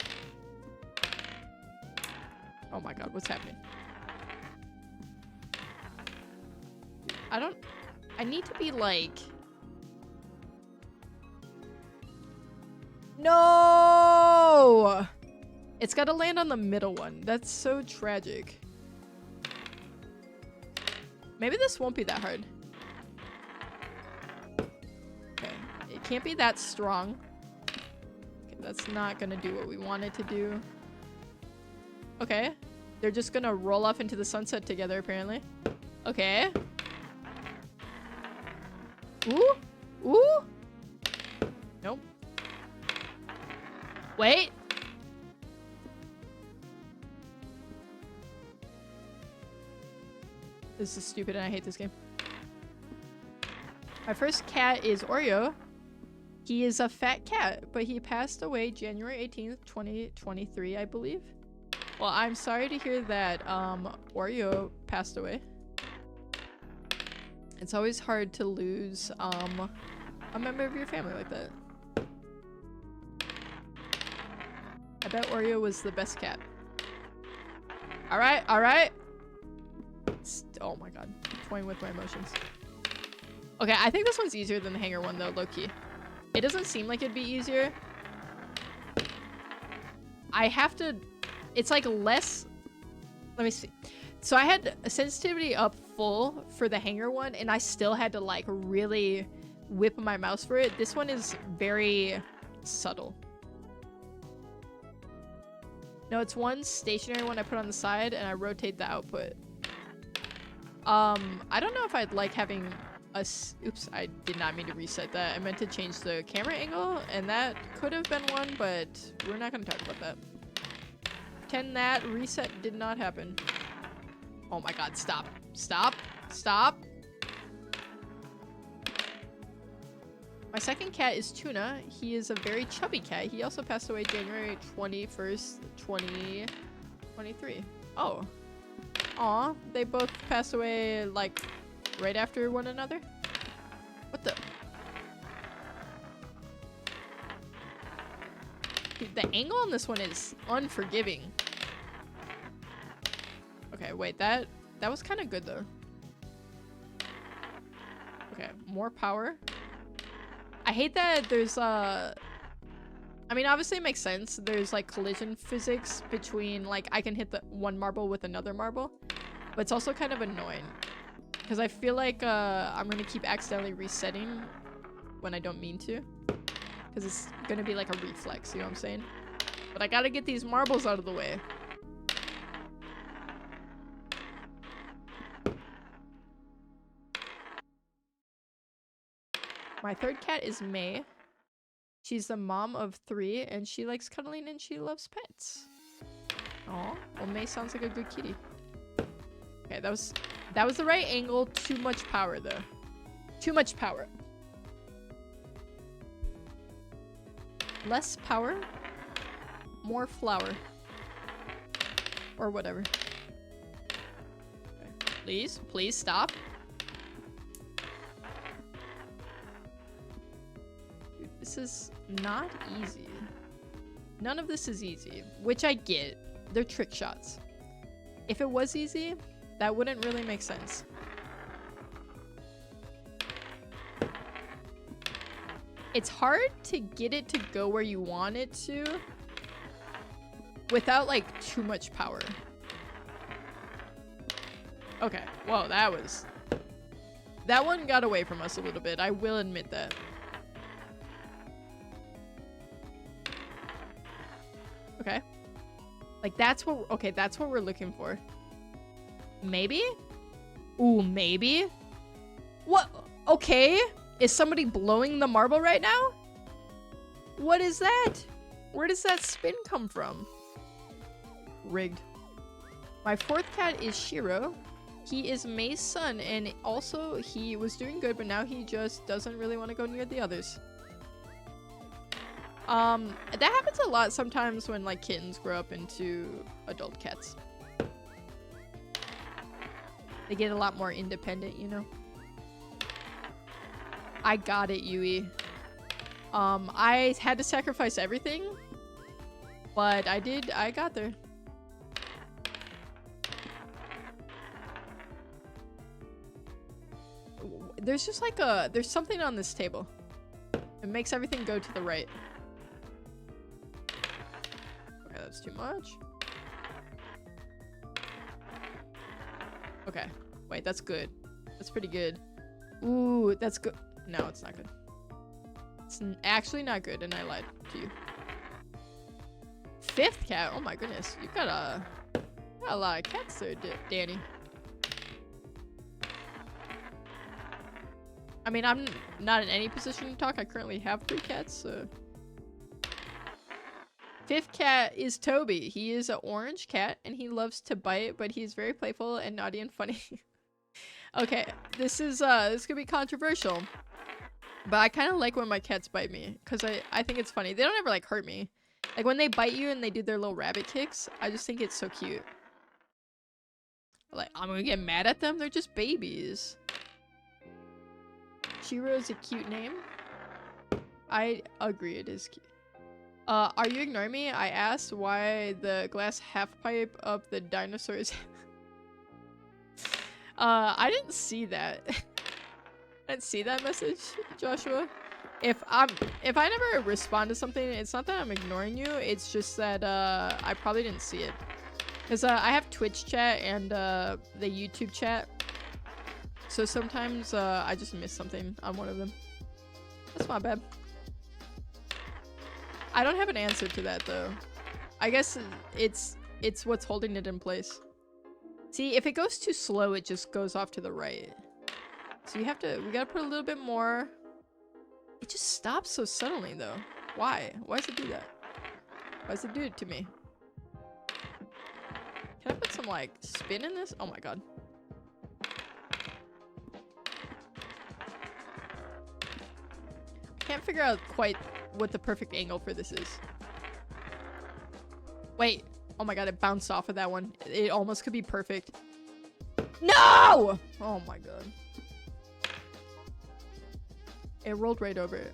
Oh my god, what's happening? I need to be like... No! It's gotta land on the middle one. That's so tragic. Maybe this won't be that hard. Okay, it can't be that strong. Okay, that's not gonna do what we want it to do. Okay, they're just gonna roll off into the sunset together, apparently. Okay. Ooh! Ooh! Nope. Wait! This is stupid and I hate this game. My first cat is Oreo. He is a fat cat, but he passed away January 18th, 2023, I believe. Well, I'm sorry to hear that Oreo passed away. It's always hard to lose a member of your family like that. I bet Oreo was the best cat. Alright, alright. Oh my god. Toying with my emotions. Okay, I think this one's easier than the hanger one though, low-key. It doesn't seem like it'd be easier. I have to... It's like less... Let me see. So I had a sensitivity up full for the hanger one, and I still had to like really whip my mouse for it. This one is very subtle. No, it's one stationary one I put on the side, and I rotate the output. I don't know if I'd like having a... Oops, I did not mean to reset that. I meant to change the camera angle, and that could have been one, but we're not going to talk about that. Pretend that reset did not happen. Oh my god, stop. Stop. Stop. My second cat is Tuna. He is a very chubby cat. He also passed away January 21st, 2023. Oh. Aw, they both passed away, like, right after one another? What the? Dude, the angle on this one is unforgiving. Okay, wait, that was kind of good, though. Okay, more power. I hate that there's, I mean, obviously it makes sense. There's, like, collision physics between, like, I can hit the one marble with another marble. But it's also kind of annoying. Because I feel like, I'm gonna keep accidentally resetting when I don't mean to. Because it's gonna be like a reflex, you know what I'm saying? But I gotta get these marbles out of the way. My third cat is May. She's the mom of 3, and she likes cuddling and she loves pets. Aw, well, May sounds like a good kitty. Okay, that was the right angle. Too much power, though. Too much power. Less power, more flour. Or whatever. Okay. Please, please stop. Dude, this is not easy. None of this is easy, which I get. They're trick shots. If it was easy, that wouldn't really make sense. It's hard to get it to go where you want it to without, like, too much power. Okay, whoa, that one got away from us a little bit. I will admit that. Okay. Like, that's what we're looking for. Maybe? Ooh, maybe? What? Okay. Is somebody blowing the marble right now? What is that? Where does that spin come from? Rigged. My fourth cat is Shiro. He is May's son, and also he was doing good, but now he just doesn't really want to go near the others. That happens a lot sometimes when, like, kittens grow up into adult cats. They get a lot more independent, you know? I got it, Yui. I had to sacrifice everything, but I got there. There's just like there's something on this table. It makes everything go to the right. Okay, that's too much. Okay, wait, that's good. That's pretty good. Ooh, that's good. No, it's not good. It's actually not good, and I lied to you. Fifth cat? Oh my goodness. You've got a lot of cats there, Danny. I mean, I'm not in any position to talk. I currently have 3 cats, so... Fifth cat is Toby. He is an orange cat, and he loves to bite, but he's very playful and naughty and funny. Okay, this could be controversial. But I kind of like when my cats bite me, because I think it's funny. They don't ever, like, hurt me. Like, when they bite you and they do their little rabbit kicks, I just think it's so cute. Like, I'm gonna get mad at them? They're just babies. Chiro's a cute name. I agree, it is cute. Are you ignoring me? I asked why the glass half pipe of the dinosaurs... I didn't see that. I didn't see that message, Joshua. If I never respond to something, it's not that I'm ignoring you, it's just that I probably didn't see it. Because I have Twitch chat and the YouTube chat. So sometimes I just miss something on one of them. That's my bad. I don't have an answer to that though. I guess it's what's holding it in place. See, if it goes too slow, it just goes off to the right. So we gotta put a little bit more. It just stops so suddenly though. Why? Why does it do that? Why does it do it to me? Can I put some, like, spin in this? Oh my god. can't figure out quite what the perfect angle for this is. Wait. Oh my god, it bounced off of that one. It almost could be perfect. No! Oh my god. It rolled right over it.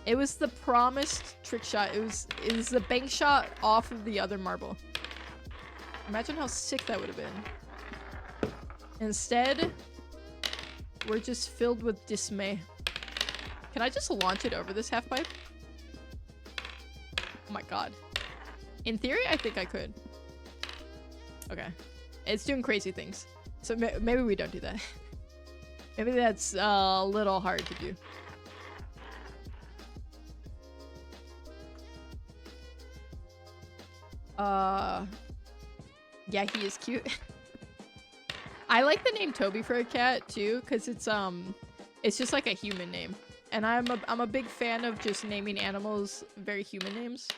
It was the promised trick shot. It was the bank shot off of the other marble. Imagine how sick that would have been. Instead, we're just filled with dismay. Can I just launch it over this half pipe? Oh my god. In theory, I think I could. Okay. It's doing crazy things. So maybe we don't do that. Maybe that's a little hard to do. Yeah, he is cute. I like the name Toby for a cat too, because it's just like a human name. And I'm a big fan of just naming animals very human names.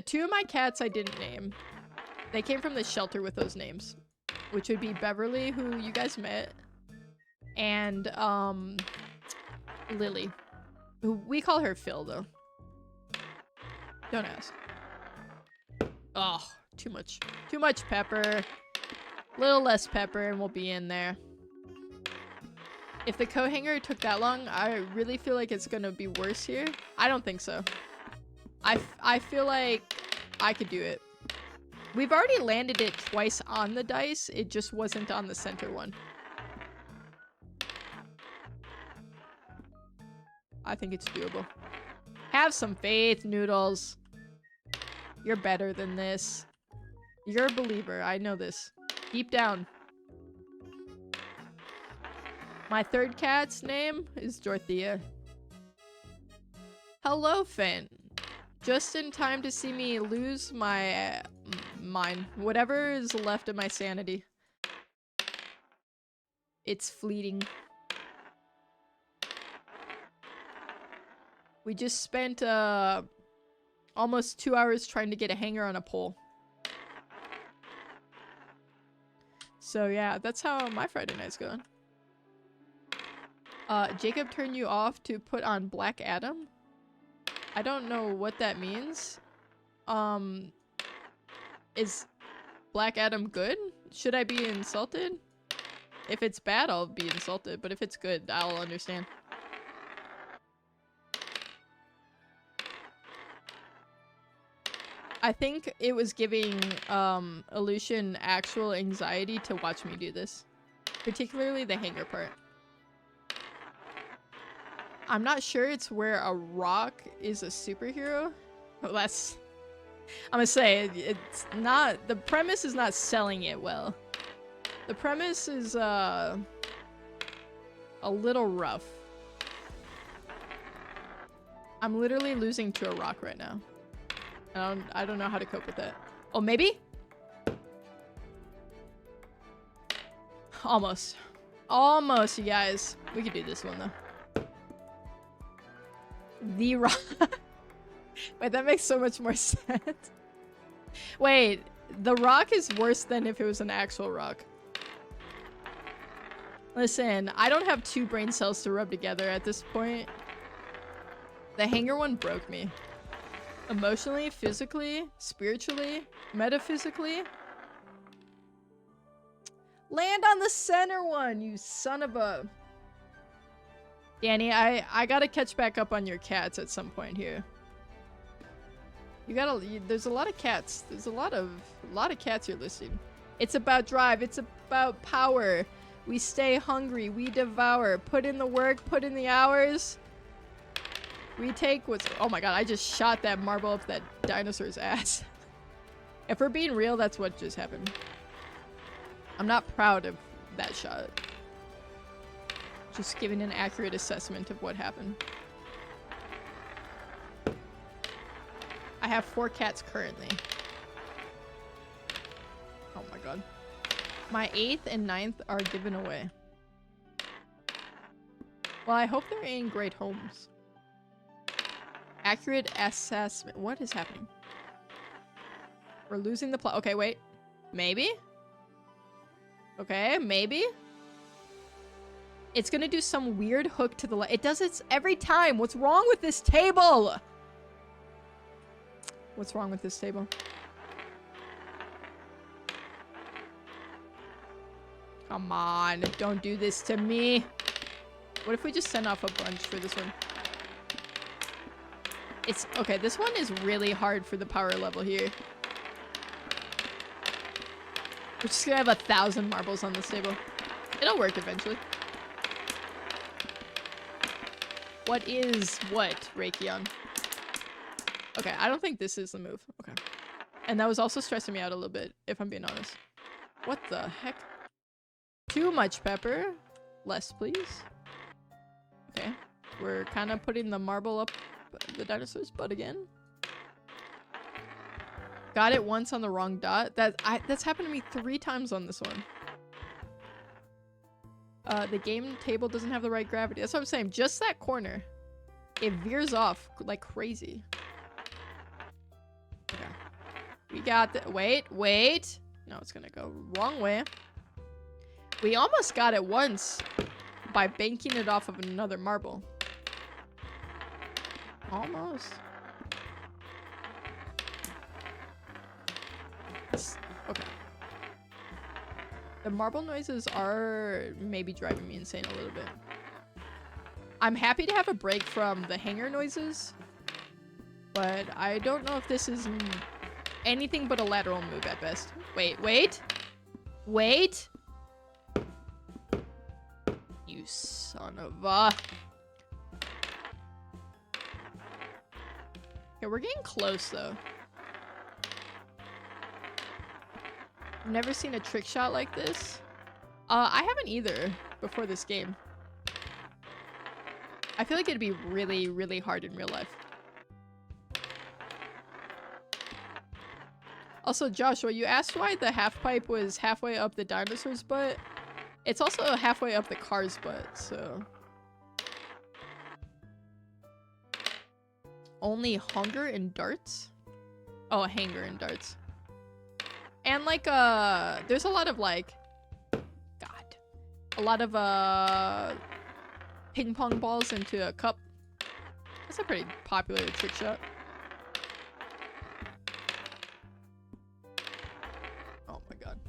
Two of my cats I didn't name. They came from the shelter with those names, which would be Beverly, who you guys met, and Lily, who we call her Phil though. Don't ask. Oh, too much pepper. Little less pepper and we'll be in there. If the coat hanger took that long, I really feel like it's gonna be worse here. I don't think so. I feel like I could do it. We've already landed it twice on the dice. It just wasn't on the center one. I think it's doable. Have some faith, Noodles. You're better than this. You're a believer. I know this. Deep down. My third cat's name is Dorothea. Hello, Finn. Just in time to see me lose my mine. Whatever is left of my sanity. It's fleeting. We just spent almost 2 hours trying to get a hanger on a pole. So yeah, that's how my Friday night's going. Jacob turned you off to put on Black Adam? I don't know what that means. Is Black Adam good? Should I be insulted? If it's bad, I'll be insulted, but if it's good, I'll understand. I think it was giving Aleutian actual anxiety to watch me do this. Particularly the hanger part. I'm not sure it's where a rock is a superhero. Well, that's... I'm gonna say, it's not... The premise is not selling it well. The premise is, a little rough. I'm literally losing to a rock right now. I don't know how to cope with that. Oh, maybe? Almost. Almost, you guys. We could do this one, though. The rock. Wait, that makes so much more sense. Wait, the rock is worse than if it was an actual rock. Listen, I don't have 2 brain cells to rub together at this point. The hanger one broke me. Emotionally, physically, spiritually, metaphysically. Land on the center one, you son of a... Danny, I gotta catch back up on your cats at some point here. There's a lot of cats. There's a lot of cats you're listing. It's about drive. It's about power. We stay hungry. We devour. Put in the work. Put in the hours. We take what's... Oh my god, I just shot that marble up that dinosaur's ass. If we're being real, that's what just happened. I'm not proud of that shot. Just giving an accurate assessment of what happened. I have 4 cats currently. Oh my god. My 8th and 9th are given away. Well, I hope they're in great homes. Accurate assessment. What is happening? We're losing the plot. Okay, wait. Maybe? Okay, maybe? It's gonna do some weird hook to the left. It does it every time. What's wrong with this table? What's wrong with this table? Come on, don't do this to me. What if we just send off a bunch for this one? It's okay, this one is really hard for the power level here. We're just gonna have 1,000 marbles on this table. It'll work eventually. What is what, Raytheon? Okay, I don't think this is the move. Okay. And that was also stressing me out a little bit, if I'm being honest. What the heck? Too much pepper. Less, please. Okay. We're kind of putting the marble up the dinosaur's butt again. Got it once on the wrong dot. That's happened to me 3 times on this one. The game table doesn't have the right gravity. That's what I'm saying. Just that corner. It veers off like crazy. Okay. We got the- wait. No, it's gonna go wrong way. We almost got it once by banking it off of another marble. Almost. Okay. The marble noises are maybe driving me insane a little bit. I'm happy to have a break from the hanger noises, but I don't know if this is anything but a lateral move at best. Wait. You son of a... Okay, we're getting close though. I've never seen a trick shot like this. I haven't either before this game. I feel like it'd be really, really hard in real life. Also, Joshua, you asked why the half pipe was halfway up the dinosaur's butt. It's also halfway up the car's butt, so... Only hunger and darts? Oh, hanger and darts. And like, there's a lot of like... God. A lot of, ping pong balls into a cup. That's a pretty popular trick shot. Oh my god.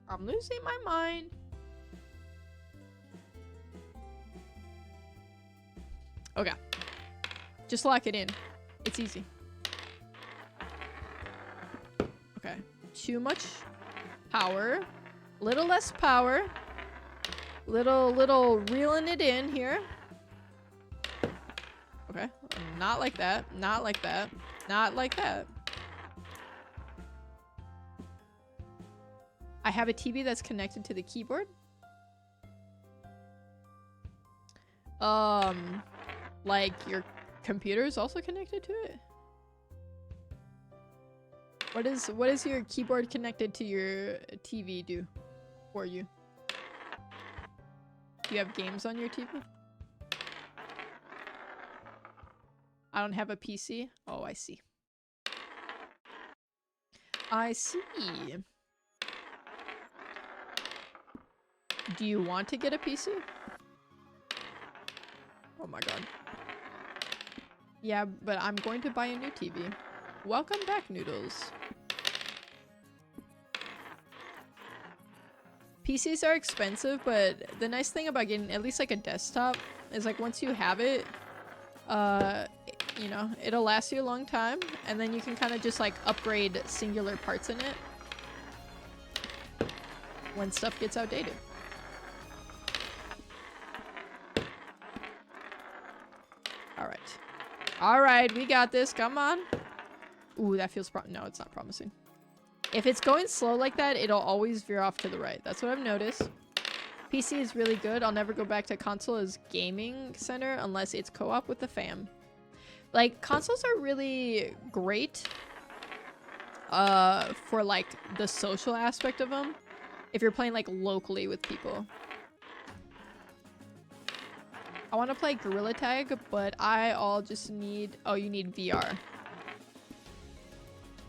I'm losing my mind. Okay. Just lock it in. It's easy. Okay. Too much power. Little less power. Little reeling it in here. Okay. Not like that. Not like that. Not like that. I have a TV that's connected to the keyboard. Like your computer is also connected to it? What is your keyboard connected to your TV do for you? Do you have games on your TV? I don't have a PC. Oh, I see. I see. Do you want to get a PC? Oh my god. Yeah, but I'm going to buy a new TV. Welcome back, Noodles. PCs are expensive, but the nice thing about getting at least like a desktop is like once you have it, you know, it'll last you a long time, and then you can kind of just like upgrade singular parts in it when stuff gets outdated. Alright. Alright, we got this. Come on. Ooh, that feels no, it's not promising. If it's going slow like that, it'll always veer off to the right. That's what I've noticed. PC is really good. I'll never go back to console as gaming center unless it's co-op with the fam. Like, consoles are really great for, like, the social aspect of them. If you're playing, like, locally with people. I want to play Gorilla Tag, but I all just need... Oh, you need VR.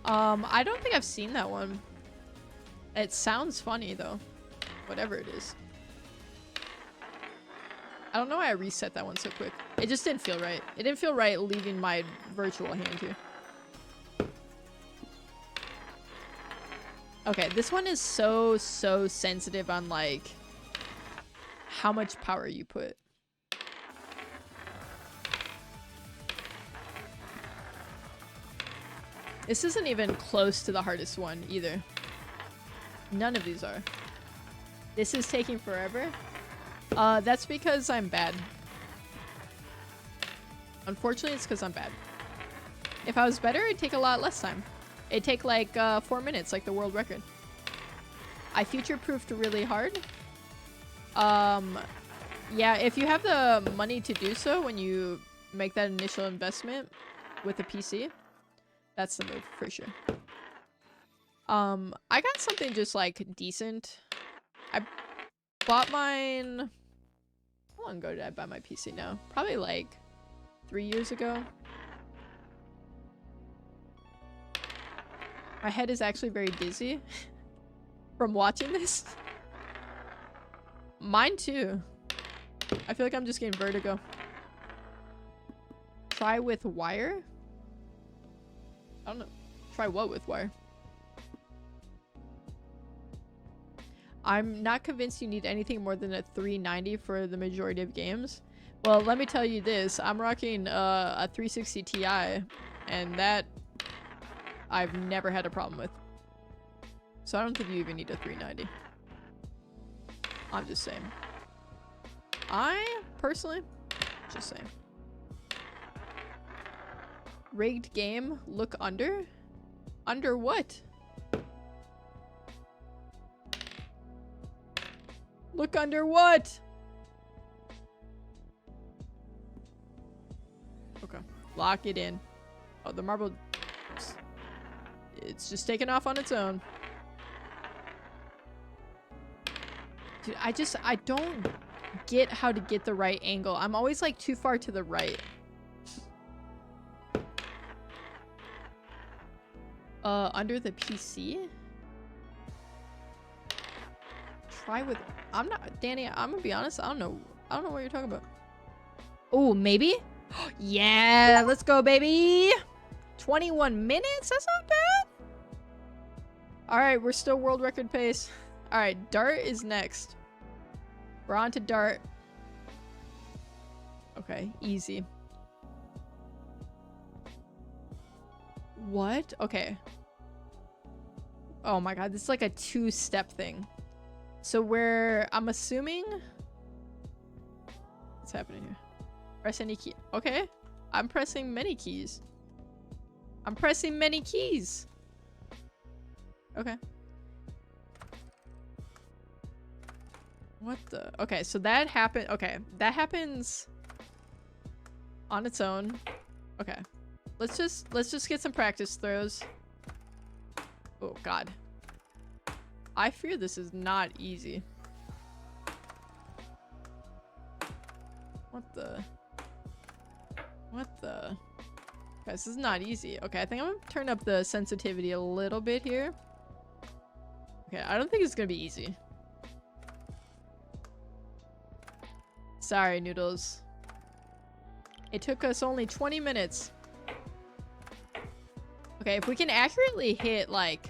I don't think I've seen that one. It sounds funny, though. Whatever it is. I don't know why I reset that one so quick. It just didn't feel right. It didn't feel right leaving my virtual hand here. Okay, this one is so sensitive on, like, how much power you put. This isn't even close to the hardest one, either. None of these are. This is taking forever. That's because I'm bad. Unfortunately, it's because I'm bad. If I was better, it'd take a lot less time. It'd take like 4 minutes, like the world record. I future-proofed really hard. Yeah, if you have the money to do so when you make that initial investment with a PC, that's the move for sure. I got something just like decent. I bought mine. How long ago did I buy my PC now? Probably like 3 years ago. My head is actually very dizzy from watching this. Mine too. I feel like I'm just getting vertigo. Try with wire? I don't know. Try what with wire? I'm not convinced you need anything more than a 390 for the majority of games. Well, let me tell you this. I'm rocking a 360 Ti, and that I've never had a problem with. So I don't think you even need a 390. I'm just saying. I, personally, just saying. Rigged game, look under? Under what? Look under what? Okay. Lock it in. Oh, the marble... It's just taking off on its own. Dude, I don't get how to get the right angle. I'm always like too far to the right. Under the PC? Try with... I'm not... Danny, I'm gonna be honest. I don't know what you're talking about. Oh, maybe? Yeah, let's go, baby! 21 minutes? That's not bad. Alright, we're still world record pace. Alright, dart is next. We're on to dart. Okay, easy. What? Okay. Oh my god, this is like a 2-step thing. So I'm assuming... What's happening here? Press any key. Okay. I'm pressing many keys. I'm pressing many keys. Okay. What the? Okay, so that happened. Okay, that happens on its own. Okay. Let's just get some practice throws. Oh god. I fear this is not easy. What the? What the? Guys, this is not easy. Okay, I think I'm gonna turn up the sensitivity a little bit here. Okay, I don't think it's gonna be easy. Sorry, Noodles. It took us only 20 minutes. Okay, if we can accurately hit, like,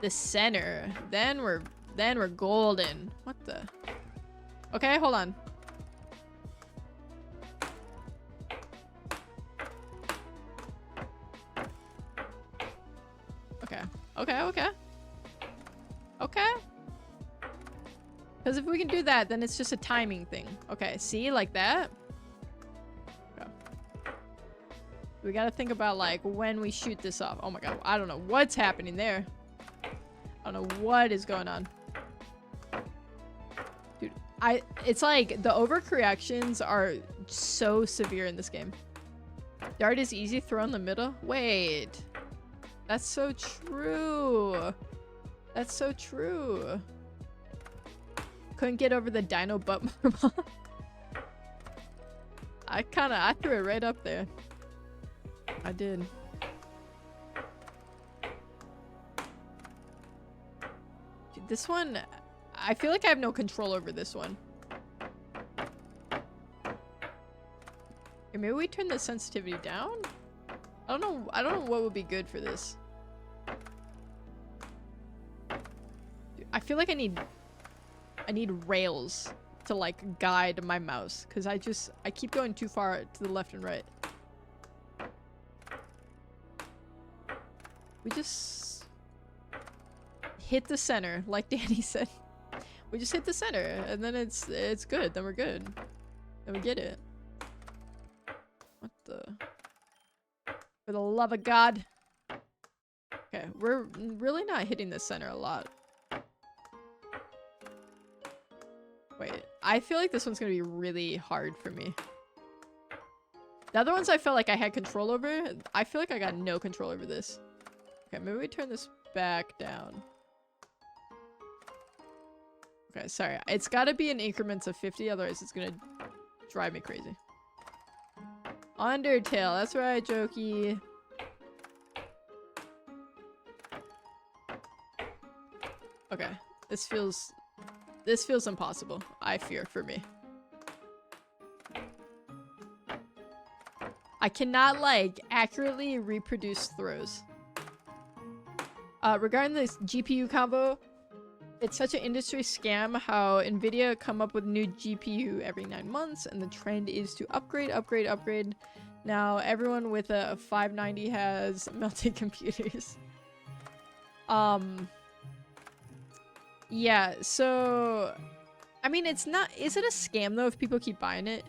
the center, then we're golden. What the? Okay, hold on. Okay. Okay. Because if we can do that, then it's just a timing thing. Okay, see? Like that? Okay. We gotta think about, like, when we shoot this off. Oh my god, I don't know what's happening there. I don't know what is going on. Dude, it's like, the overcorrections are so severe in this game. Dart is easy, throw in the middle? Wait. That's so true. That's so true. Couldn't get over the dino butt marble. I threw it right up there. I did. Dude, this one, I feel like I have no control over this one. Okay, maybe we turn the sensitivity down? I don't know what would be good for this. Dude, I feel like I need rails to like guide my mouse, because I keep going too far to the left and right. We just hit the center, like Danny said. We just hit the center, and then it's good. Then we're good. Then we get it. What the? For the love of God. Okay, we're really not hitting the center a lot. Wait, I feel like this one's gonna be really hard for me. The other ones I felt like I had control over. I feel like I got no control over this. Okay, maybe we turn this back down. Okay, sorry. It's gotta be in increments of 50, otherwise it's gonna drive me crazy. Undertale, that's right, Jokey. Okay, this feels impossible, I fear, for me. I cannot, like, accurately reproduce throws. Regarding this GPU combo, it's such an industry scam how Nvidia come up with new GPU every 9 months, and the trend is to upgrade. Now everyone with a 590 has melted computers. Yeah, so I mean, it's not, is it a scam though if people keep buying it?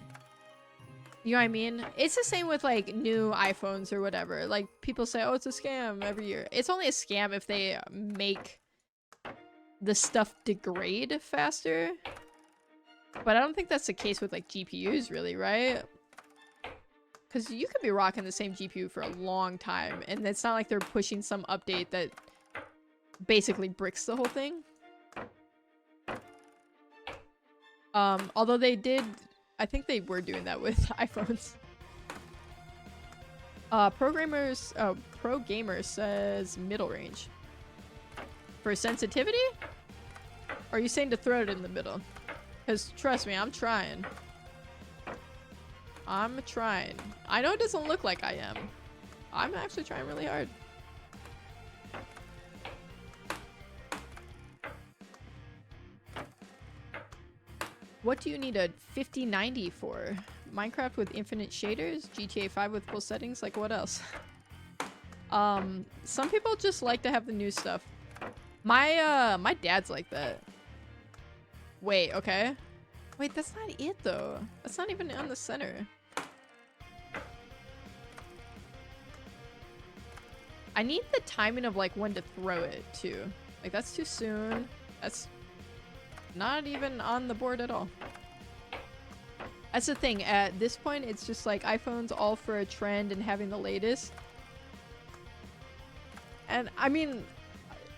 You know what I mean? It's the same with like new iPhones or whatever. Like people say, oh, it's a scam every year. It's only a scam if they make the stuff degrade faster. But I don't think that's the case with like GPUs really, right? Because you could be rocking the same GPU for a long time, and it's not like they're pushing some update that basically bricks the whole thing. Although they did, I think they were doing that with iPhones. Pro Gamer says middle range. For sensitivity? Or are you saying to throw it in the middle? Because trust me, I'm trying. I'm trying. I know it doesn't look like I am. I'm actually trying really hard. What do you need a 5090 for? Minecraft with infinite shaders? GTA 5 with full settings? Like what else? Some people just like to have the new stuff. My dad's like that. Wait, okay. Wait, that's not it though. That's not even on the center. I need the timing of like when to throw it too. Like that's too soon. That's not even on the board at all. That's the thing. At this point, it's just like iPhone's all for a trend and having the latest. And I mean,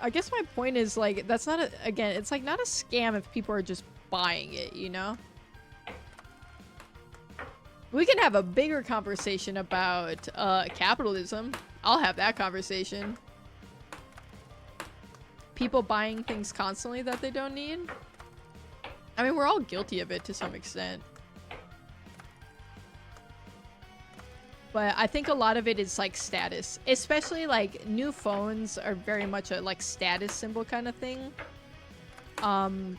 I guess my point is like, that's not a, again, it's like not a scam if people are just buying it, you know? We can have a bigger conversation about capitalism. I'll have that conversation. People buying things constantly that they don't need. I mean, we're all guilty of it to some extent. But I think a lot of it is like status. Especially like new phones are very much a like status symbol kind of thing.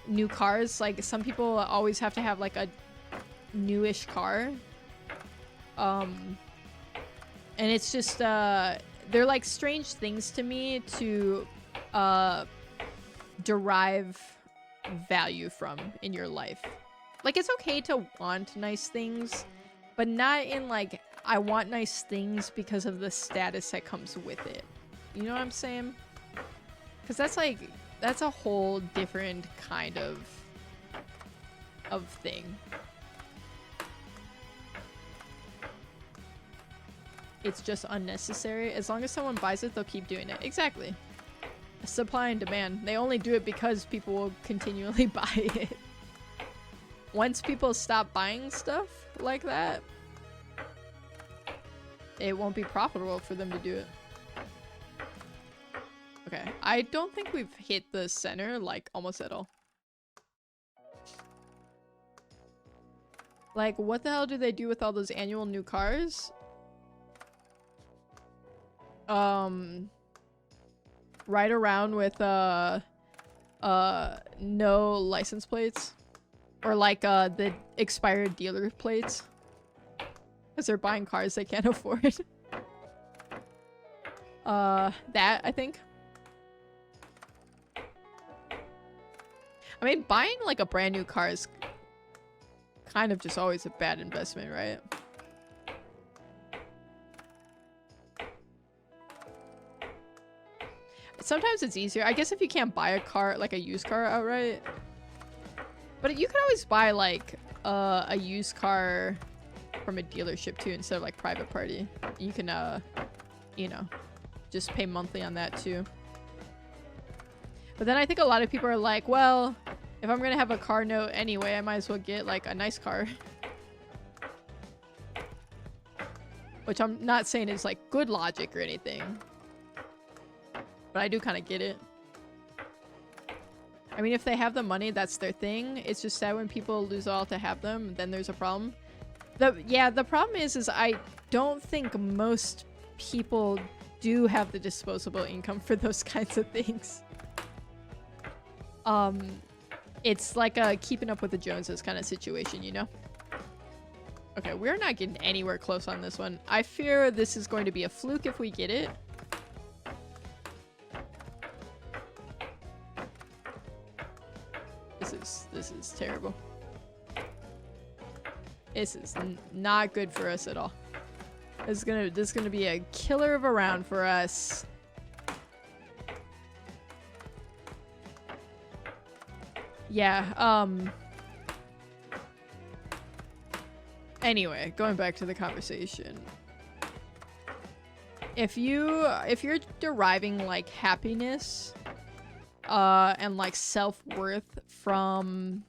New cars, like some people always have to have like a newish car. And it's just they're like strange things to me to derive value from in your life. Like it's okay to want nice things, but not in like I want nice things because of the status that comes with it. You know what I'm saying? Because that's like, that's a whole different kind of thing. It's just unnecessary. As long as someone buys it, they'll keep doing it. Exactly. Supply and demand. They only do it because people will continually buy it. Once people stop buying stuff like that, it won't be profitable for them to do it. Okay, I don't think we've hit the center like almost at all. Like, what the hell do they do with all those annual new cars? Ride around with, no license plates. Or like, the expired dealer plates. Because they're buying cars they can't afford. That, I think. I mean, buying, like, a brand new car is kind of just always a bad investment, right? Sometimes it's easier. I guess if you can't buy a car, like a used car outright. But you can always buy, like, a used car from a dealership, too, instead of, like, private party. You can, you know, just pay monthly on that, too. But then I think a lot of people are like, well, if I'm gonna have a car note anyway, I might as well get, like, a nice car. Which I'm not saying is, like, good logic or anything. But I do kind of get it. I mean, if they have the money, that's their thing. It's just sad when people lose all to have them, then there's a problem. The problem is I don't think most people do have the disposable income for those kinds of things. It's like a keeping up with the Joneses kind of situation, you know? Okay, we're not getting anywhere close on this one. I fear this is going to be a fluke if we get it. This is terrible. This is not good for us at all. This is gonna be a killer of a round for us. Yeah, anyway, going back to the conversation. If you're deriving, like, happiness and, like, self-worth from,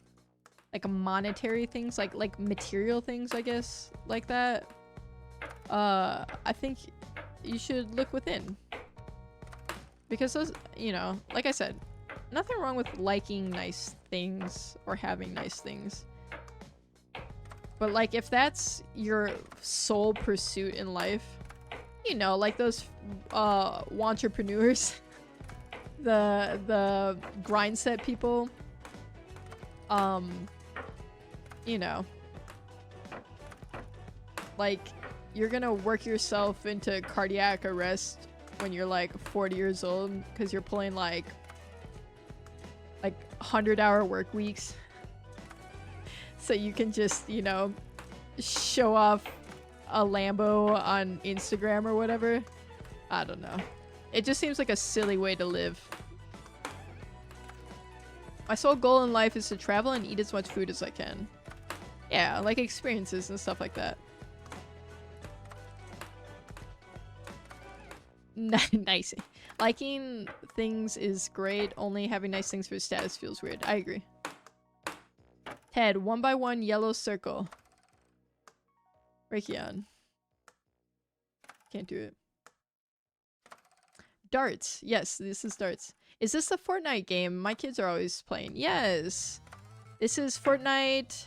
like, monetary things, like material things, I guess, like that, I think you should look within. Because those, you know, like I said, nothing wrong with liking nice things or having nice things. But, like, if that's your sole pursuit in life, you know, like those wantrepreneurs, the grind set people, you know, like, you're gonna work yourself into cardiac arrest when you're like 40 years old because you're pulling like 100-hour work weeks so you can just, you know, show off a Lambo on Instagram or whatever. I don't know. It just seems like a silly way to live. My sole goal in life is to travel and eat as much food as I can. Yeah, like experiences and stuff like that. Nice. Liking things is great. Only having nice things for status feels weird. I agree. Head, 1 by 1 yellow circle. Raytheon. Can't do it. Darts. Yes, this is darts. Is this the Fortnite game? My kids are always playing. Yes. This is Fortnite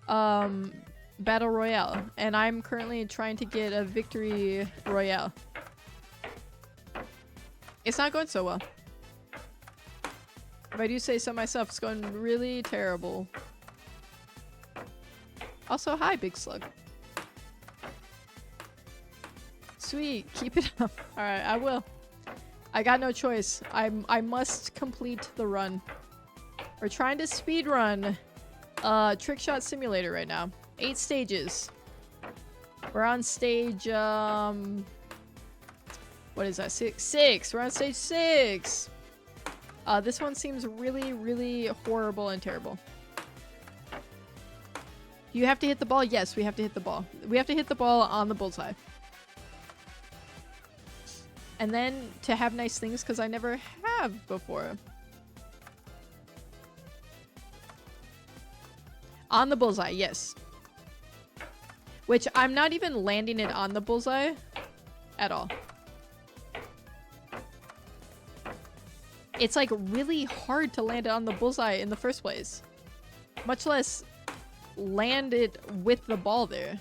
Battle Royale. And I'm currently trying to get a victory royale. It's not going so well. If I do say so myself, it's going really terrible. Also, hi, Big Slug. Sweet, keep it up. Alright, I will. I got no choice. I must complete the run. We're trying to speedrun TrickShot Simulator right now. 8 stages. We're on stage, what is that? 6. We're on stage 6. This one seems really, really horrible and terrible. You have to hit the ball? Yes, we have to hit the ball. We have to hit the ball on the bullseye. And then to have nice things, because I never have before. On the bullseye, yes. Which I'm not even landing it on the bullseye at all. It's like really hard to land it on the bullseye in the first place. Much less land it with the ball there.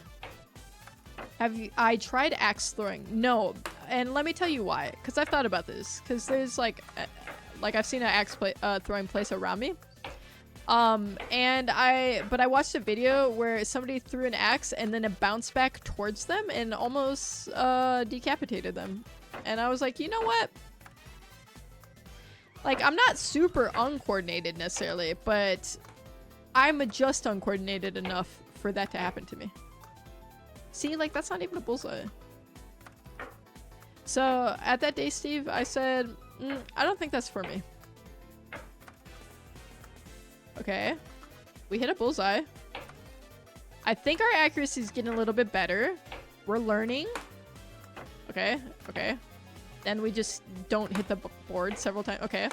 I tried axe throwing? No, and let me tell you why. Because I've thought about this. Because there's like I've seen an axe throwing place around me. But I watched a video where somebody threw an axe and then it bounced back towards them and almost decapitated them. And I was like, you know what? Like, I'm not super uncoordinated necessarily, but I'm just uncoordinated enough for that to happen to me. See, like, that's not even a bullseye. So, at that day, Steve, I said, I don't think that's for me. Okay. We hit a bullseye. I think our accuracy is getting a little bit better. We're learning. Okay, okay. Then we just don't hit the board several times. Okay.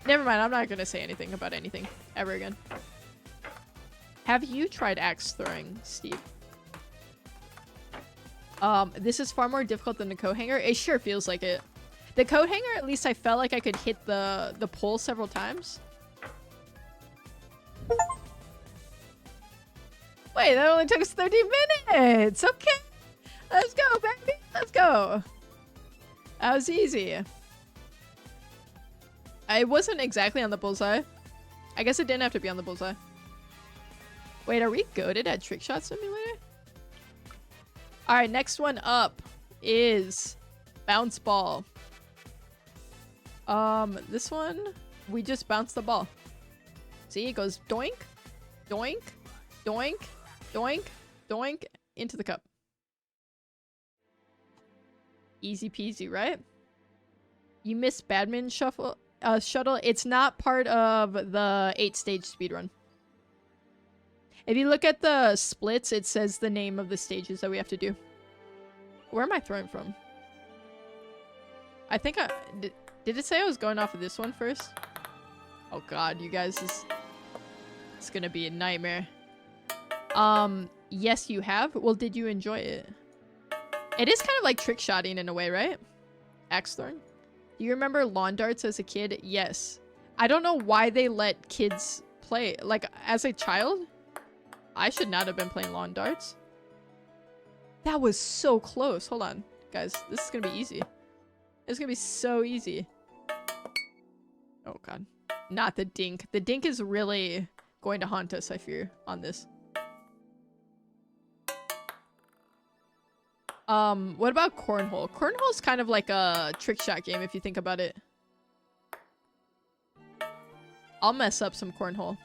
Never mind, I'm not gonna say anything about anything ever again. Have you tried axe throwing, Steve? This is far more difficult than the coat hanger. It sure feels like it. The coat hanger, at least I felt like I could hit the pole several times. Wait, that only took us 30 minutes! Okay! Let's go, baby! Let's go! That was easy. It wasn't exactly on the bullseye. I guess it didn't have to be on the bullseye. Wait, are we goated at TrickShot Simulator? Alright, next one up is bounce ball. This one, we just bounce the ball. See, it goes doink, doink, doink, doink, doink, into the cup. Easy peasy, right? You missed badminton shuttle. It's not part of the 8-stage speedrun. If you look at the splits, it says the name of the stages that we have to do. Where am I throwing from? I think did it say I was going off of this one first? Oh god, you guys, it's gonna be a nightmare. Yes, you have. Well, did you enjoy it? It is kind of like trick shotting in a way, right? Axe throwing. Do you remember lawn darts as a kid? Yes. I don't know why they let kids play. Like, as a child, I should not have been playing lawn darts. That was so close. Hold on, guys. This is gonna be easy. It's gonna be so easy. Oh god. Not the dink. The dink is really going to haunt us, I fear, on this. What about cornhole? Cornhole's kind of like a trick shot game if you think about it. I'll mess up some cornhole.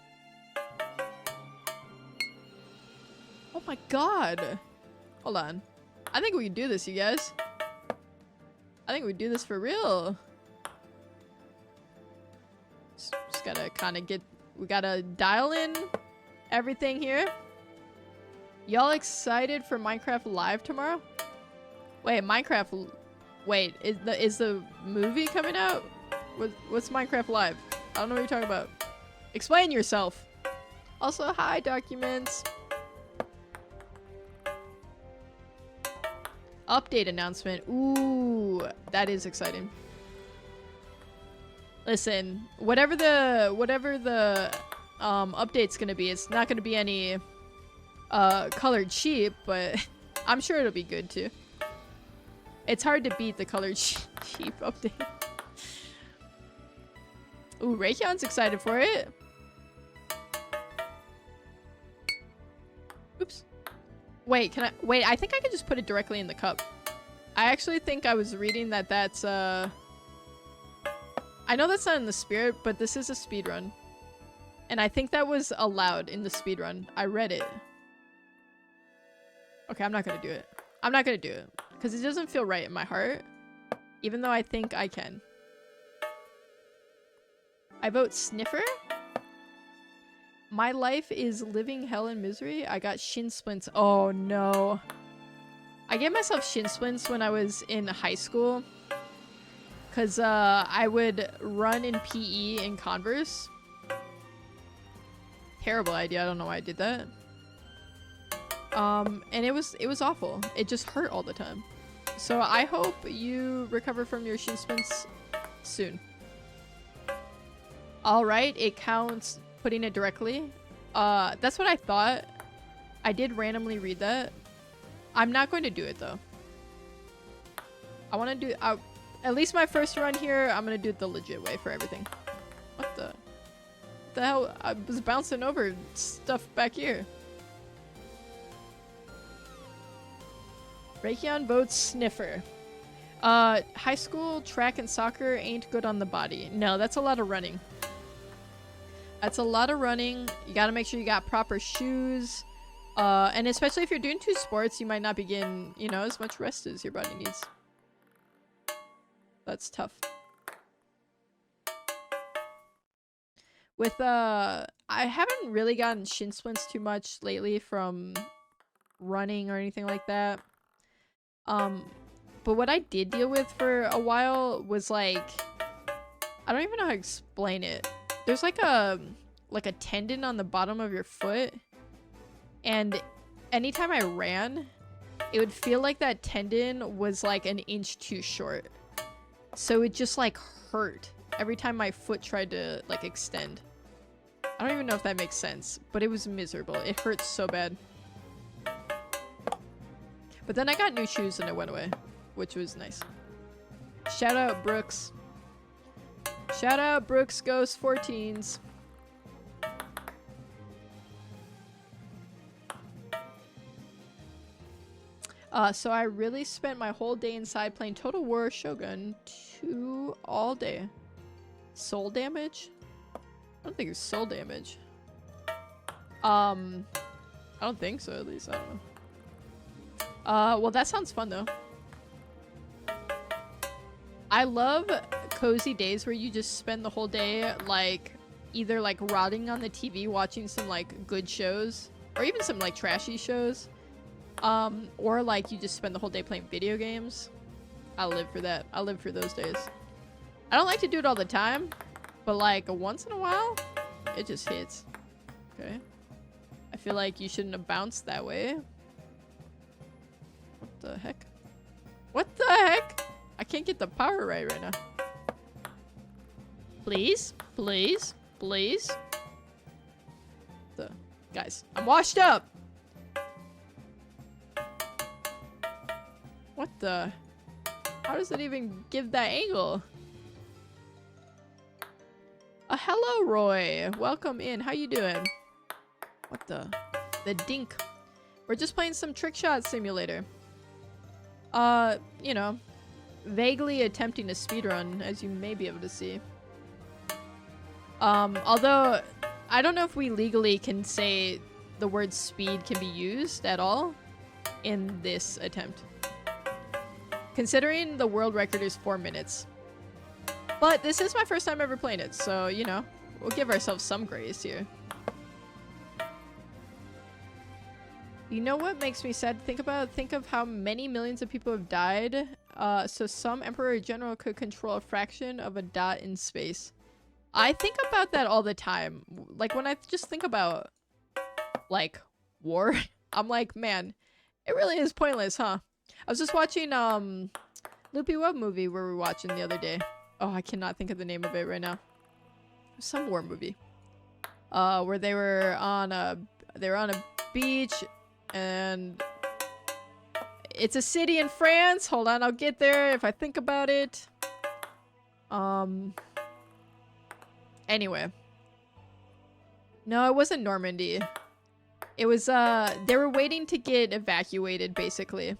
Oh my god. Hold on. I think we can do this, you guys. I think we do this for real. Just gotta kind of we gotta dial in everything here. Y'all excited for Minecraft Live tomorrow? Wait, Minecraft... Wait, is the movie coming out? What's Minecraft Live? I don't know what you're talking about. Explain yourself. Also, hi, documents. Update announcement. Ooh, that is exciting. Listen, whatever the update's gonna be, it's not gonna be any colored sheep, but I'm sure it'll be good too. It's hard to beat the colored sheep update. Ooh, Raytheon's excited for it. Oops. Wait, wait, I think I can just put it directly in the cup. I actually think I was reading that that's, I know that's not in the spirit, but this is a speedrun. And I think that was allowed in the speedrun. I read it. Okay, I'm not gonna do it. I'm not gonna do it. Because it doesn't feel right in my heart. Even though I think I can. I vote sniffer. My life is living hell and misery. I got shin splints. Oh no. I gave myself shin splints when I was in high school. Because I would run in PE in Converse. Terrible idea. I don't know why I did that. And it was awful. It just hurt all the time. So I hope you recover from your shin splints soon. Alright, it counts putting it directly. That's what I thought. I did randomly read that. I'm not going to do it though. I want to do at least my first run here. I'm gonna do it the legit way for everything. What the hell? I was bouncing over stuff back here. Raytheon votes sniffer. High school track and soccer ain't good on the body. No, that's a lot of running. That's a lot of running. You gotta make sure you got proper shoes. And especially if you're doing 2 sports, you might not be getting, you know, as much rest as your body needs. That's tough. With, I haven't really gotten shin splints too much lately from running or anything like that. But what I did deal with for a while was like, I don't even know how to explain it. There's like a tendon on the bottom of your foot, and anytime I ran, it would feel like that tendon was like an inch too short. So it just like hurt every time my foot tried to like extend. I don't even know if that makes sense, but it was miserable. It hurt so bad. But then I got new shoes and it went away, which was nice. Shout out Brooks. Shout out Brooks Ghost 14s. So I really spent my whole day inside playing Total War Shogun 2 all day. Soul damage? I don't think it's soul damage. I don't think so, at least. I don't know. Well, that sounds fun, though. I love cozy days where you just spend the whole day, like, either, like, rotting on the TV watching some, like, good shows. Or even some, like, trashy shows. Or, like, you just spend the whole day playing video games. I live for that. I live for those days. I don't like to do it all the time. But, like, once in a while, it just hits. Okay. I feel like you shouldn't have bounced that way. What the heck? What the heck? I can't get the power right now. Please? Please? Please? Guys, I'm washed up! What the? How does it even give that angle? Hello, Roy. Welcome in. How you doing? What the? The dink. We're just playing some TrickShot Simulator. You know, vaguely attempting a speedrun, as you may be able to see. Although, I don't know if we legally can say the word speed can be used at all in this attempt. Considering the world record is 4 minutes. But this is my first time ever playing it, so, you know, we'll give ourselves some grace here. You know what makes me sad to think about? Think of how many millions of people have died. So some emperor or general could control a fraction of a dot in space. I think about that all the time. Like, when I just think about, like, war, I'm like, man, it really is pointless, huh? I was just watching, Loopy Web movie we were watching the other day. Oh, I cannot think of the name of it right now. Some war movie. Where they were on a beach, and it's a city in France. Hold on, I'll get there if I think about it. Anyway. No, it wasn't Normandy. It was, they were waiting to get evacuated, basically.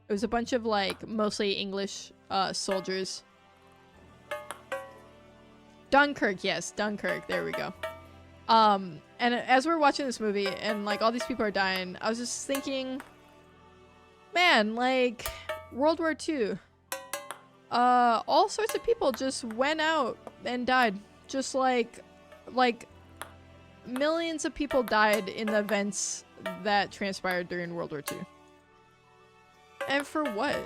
It was a bunch of, like, mostly English, soldiers. Dunkirk, yes, Dunkirk, there we go. And as we're watching this movie, and, like, all these people are dying, I was just thinking, man, like, World War II. All sorts of people just went out and died. Just like, millions of people died in the events that transpired during World War II. And for what?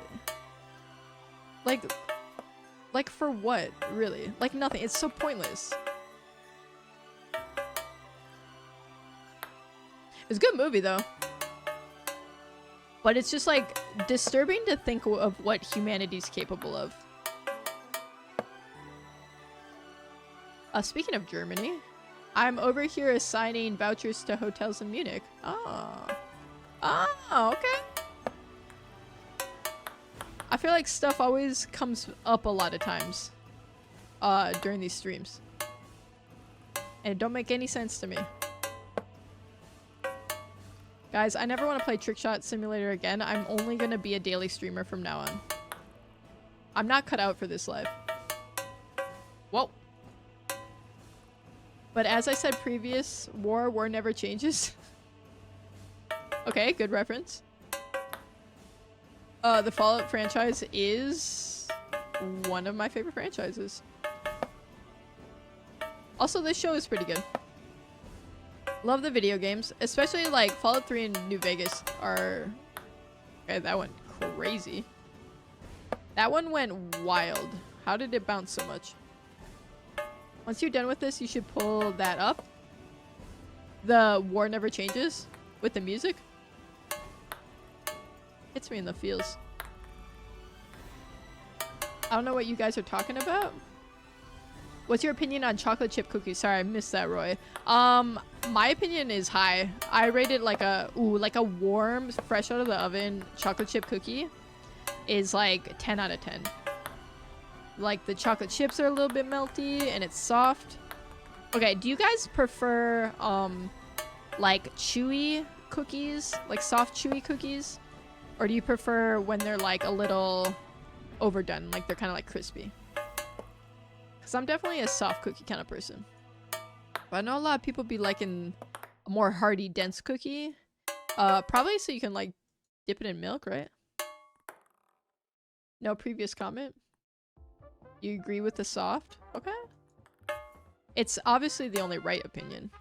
Like for what, really? Like nothing. It's so pointless. It's a good movie, though. But it's just, like, disturbing to think of what humanity's capable of. Speaking of Germany, I'm over here assigning vouchers to hotels in Munich. Oh. Oh, okay. I feel like stuff always comes up a lot of times during these streams. And it don't make any sense to me. Guys, I never want to play TrickShot Simulator again. I'm only going to be a daily streamer from now on. I'm not cut out for this life. Whoa. But as I said previous, war never changes. Okay, good reference. The Fallout franchise is one of my favorite franchises. Also, this show is pretty good. Love the video games, especially like Fallout 3 and New Vegas are... Okay, that went crazy. That one went wild. How did it bounce so much? Once you're done with this, you should pull that up. The War Never Changes with the music. Hits me in the feels. I don't know what you guys are talking about. What's your opinion on chocolate chip cookies? Sorry, I missed that, Roy. My opinion is high. I rate it like a warm, fresh out of the oven chocolate chip cookie is like 10 out of 10. Like the chocolate chips are a little bit melty and it's soft. Okay, do you guys prefer like chewy cookies, like soft chewy cookies? Or do you prefer when they're like a little overdone, like they're kind of like crispy? Because I'm definitely a soft cookie kind of person. But I know a lot of people be liking a more hearty, dense cookie. Probably so you can like dip it in milk, right? No previous comment? You agree with the soft? Okay. It's obviously the only right opinion.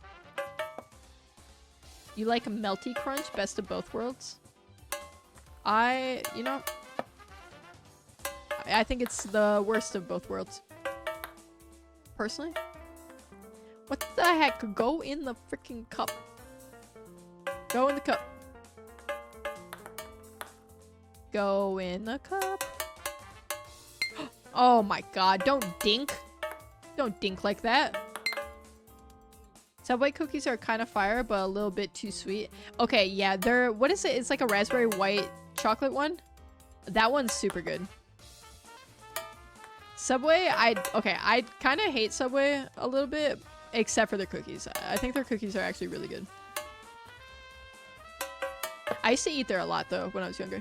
You like a melty crunch, best of both worlds? You know, I think it's the worst of both worlds. Personally. What the heck? Go in the freaking cup. Go in the cup. Go in the cup. Oh my god, don't dink. Don't dink like that. Subway cookies are kind of fire, but a little bit too sweet. Okay, yeah, they're... What is it? It's like a raspberry white chocolate one. That one's super good. Subway, I kind of hate Subway a little bit, except for their cookies. I think their cookies are actually really good. I used to eat there a lot, though, when I was younger.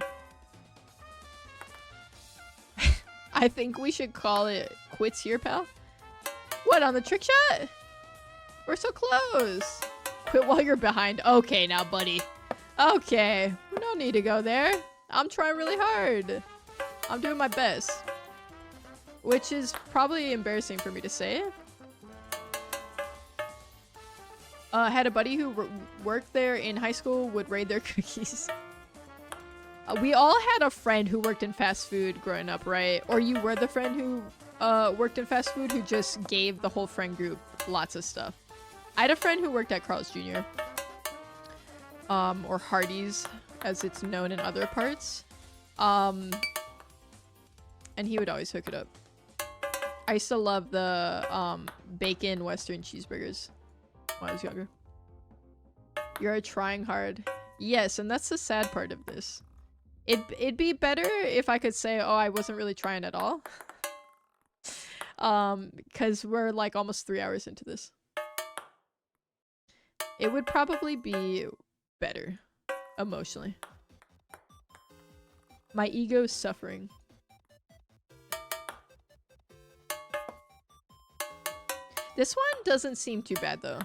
I think we should call it quits here, pal. What, on the trick shot? We're so close. Quit while you're behind. Okay, now, buddy. Okay. No need to go there. I'm trying really hard. I'm doing my best. Which is probably embarrassing for me to say. Had a buddy who worked there in high school, would raid their cookies. We all had a friend who worked in fast food growing up, right? Or you were the friend who worked in fast food who just gave the whole friend group lots of stuff. I had a friend who worked at Carl's Jr. Or Hardee's, as it's known in other parts. And he would always hook it up. I used to love the bacon Western cheeseburgers when I was younger. You're trying hard. Yes, and that's the sad part of this. It'd be better if I could say, oh, I wasn't really trying at all. Because we're like almost 3 hours into this. It would probably be better emotionally. My ego's suffering. This one doesn't seem too bad though.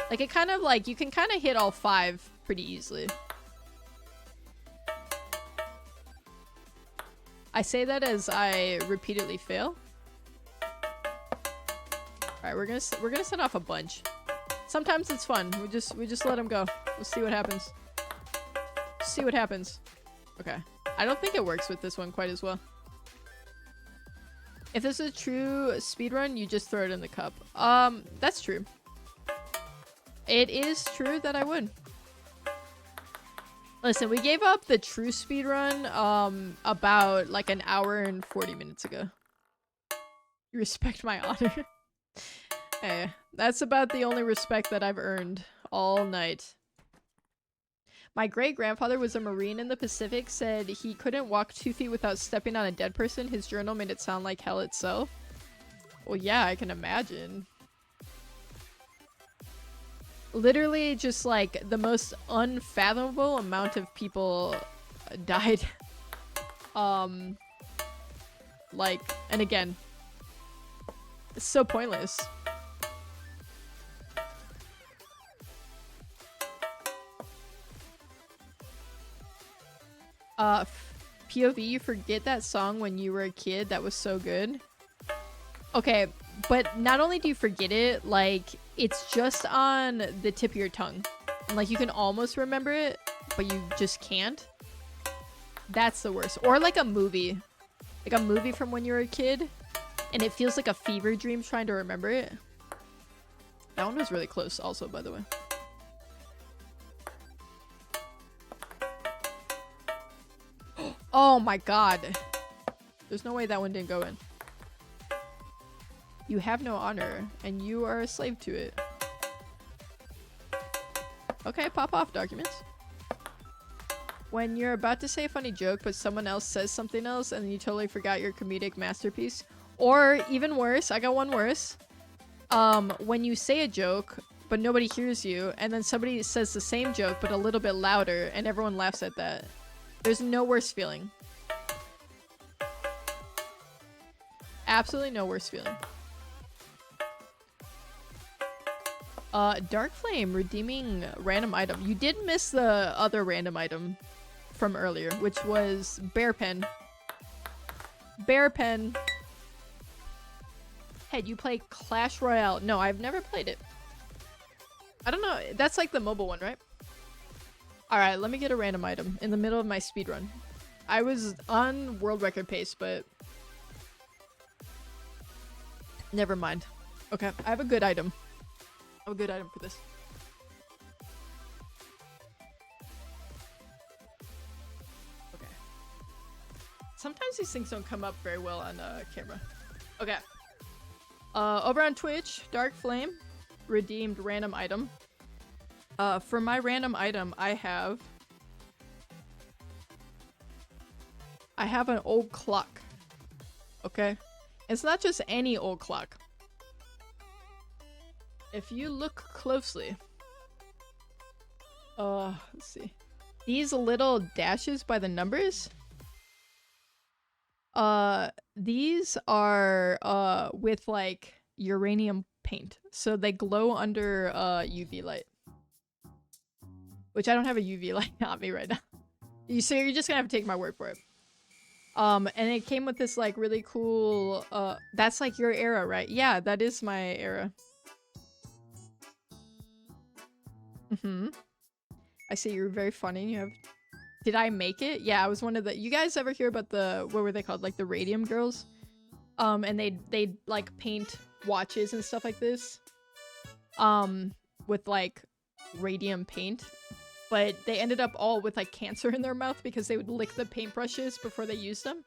Like it kind of like, you can kind of hit all 5 pretty easily. I say that as I repeatedly fail. All right, we're gonna set off a bunch. Sometimes it's fun. We just let them go. We'll see what happens. See what happens. Okay. I don't think it works with this one quite as well. If this is a true speedrun, you just throw it in the cup. That's true. It is true that I would. Listen, we gave up the true speedrun about like an hour and 40 minutes ago. You respect my honor. Hey, that's about the only respect that I've earned all night. My great-grandfather was a Marine in the Pacific, said he couldn't walk 2 feet without stepping on a dead person. His journal made it sound like hell itself. Well, yeah, I can imagine. Literally just like the most unfathomable amount of people died. Like, and again, it's so pointless. POV, you forget that song when you were a kid. That was so good. Okay, but not only do you forget it, like, it's just on the tip of your tongue. And, like, you can almost remember it, but you just can't. That's the worst. Or, like, a movie. Like, a movie from when you were a kid, and it feels like a fever dream trying to remember it. That one was really close also, by the way. Oh my god. There's no way that one didn't go in. You have no honor, and you are a slave to it. Okay, pop off documents. When you're about to say a funny joke, but someone else says something else, and you totally forgot your comedic masterpiece. Or, even worse, I got one worse. When you say a joke, but nobody hears you, and then somebody says the same joke, but a little bit louder, and everyone laughs at that. There's no worse feeling. Absolutely no worse feeling. Dark Flame, redeeming random item. You did miss the other random item from earlier, which was Bear Pen. Bear Pen. Hey, do you play Clash Royale? No, I've never played it. I don't know. That's like the mobile one, right? Alright, let me get a random item in the middle of my speedrun. I was on world record pace, but... never mind. Okay, I have a good item. I have a good item for this. Okay. Sometimes these things don't come up very well on camera. Okay. Over on Twitch, Dark Flame redeemed random item. For my random item, I have an old clock. Okay? It's not just any old clock. If you look closely, let's see. These little dashes by the numbers, these are, with, like, uranium paint. So they glow under, UV light. Which I don't have a UV light on me right now. So you're just gonna have to take my word for it. And it came with this, like, really cool, that's, like, your era, right? Yeah, that is my era. Mm-hmm. I see you're very funny. You have... Did I make it? Yeah, I was one of the... You guys ever hear about the... What were they called? Like, the Radium Girls? And they like, paint watches and stuff like this. With, like, radium paint. But they ended up all with, like, cancer in their mouth because they would lick the paintbrushes before they used them.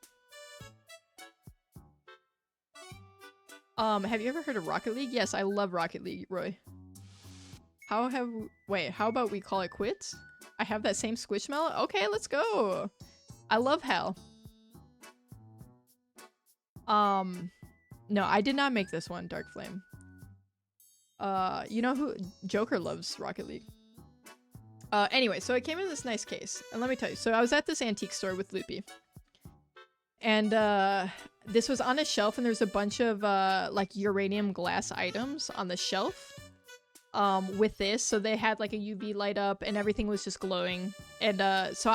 Have you ever heard of Rocket League? Yes, I love Rocket League, Roy. Wait, how about we call it quits? I have that same Squishmallow? Okay, let's go! I love Hal. No, I did not make this one, Dark Flame. You know who? Joker loves Rocket League. Anyway, so it came in this nice case. And let me tell you, so I was at this antique store with Loopy. And, this was on a shelf and there's a bunch of, like, uranium glass items on the shelf. With this, so they had like a UV light up and everything was just glowing. And so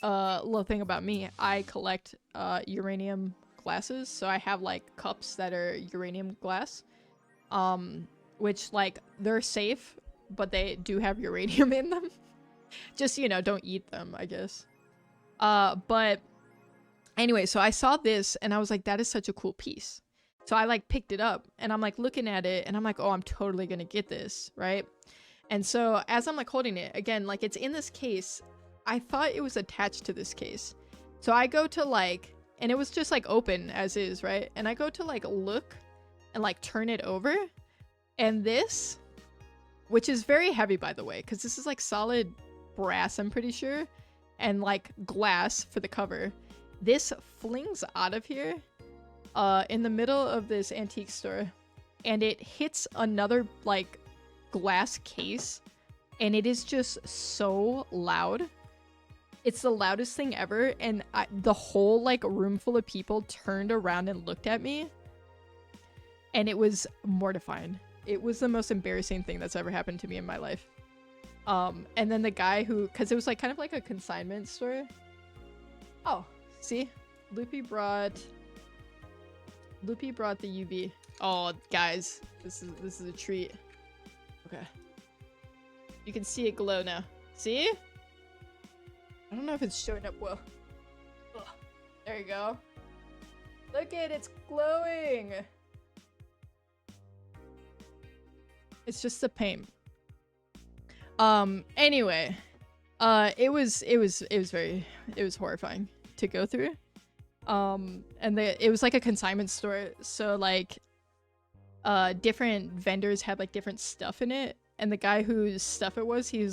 little thing about me, I collect uranium glasses, so I have like cups that are uranium glass, which, like, they're safe, but they do have uranium in them. Just, you know, don't eat them, I guess. But anyway, so I saw this and I was like, that is such a cool piece. So I, like, picked it up, and I'm, like, looking at it, and I'm like, oh, I'm totally gonna get this, right? And so, as I'm, like, holding it, again, like, it's in this case, I thought it was attached to this case. So I go to, like, and it was just, like, open as is, right? And I go to, like, look and, like, turn it over, And this, which is very heavy, by the way, because this is like solid brass, I'm pretty sure, and like glass for the cover. This flings out of here in the middle of this antique store, and it hits another like glass case, and it is just so loud. It's the loudest thing ever, and the whole like room full of people turned around and looked at me, and it was mortifying. It was the most embarrassing thing that's ever happened to me in my life. And then the guy who, because it was like kind of like a consignment store. Oh, see, Loopy brought the UV. Oh, guys, this is a treat. Okay, you can see it glow now. See? I don't know if it's showing up well. Ugh. There you go. Look at it, it's glowing. It's just the paint. Anyway, it was horrifying to go through. And it was like a consignment store, so like different vendors had like different stuff in it, and the guy whose stuff it was, he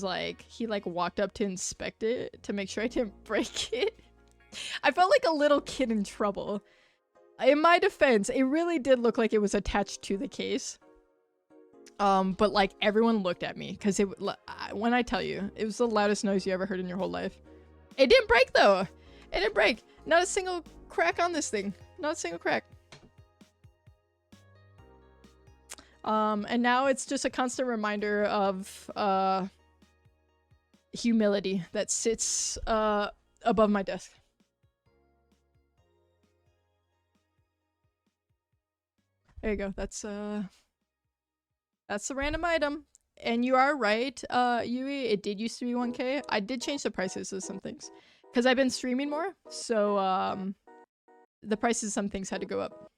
walked up to inspect it to make sure I didn't break it. I felt like a little kid in trouble. In my defense, it really did look like it was attached to the case. But like everyone looked at me because when I tell you, it was the loudest noise you ever heard in your whole life. It didn't break though. It didn't break. Not a single crack on this thing. Not a single crack. And now it's just a constant reminder of humility that sits above my desk. There you go. That's the random item. And you are right, Yui, it did used to be 1K. I did change the prices of some things because I've been streaming more, so the prices of some things had to go up.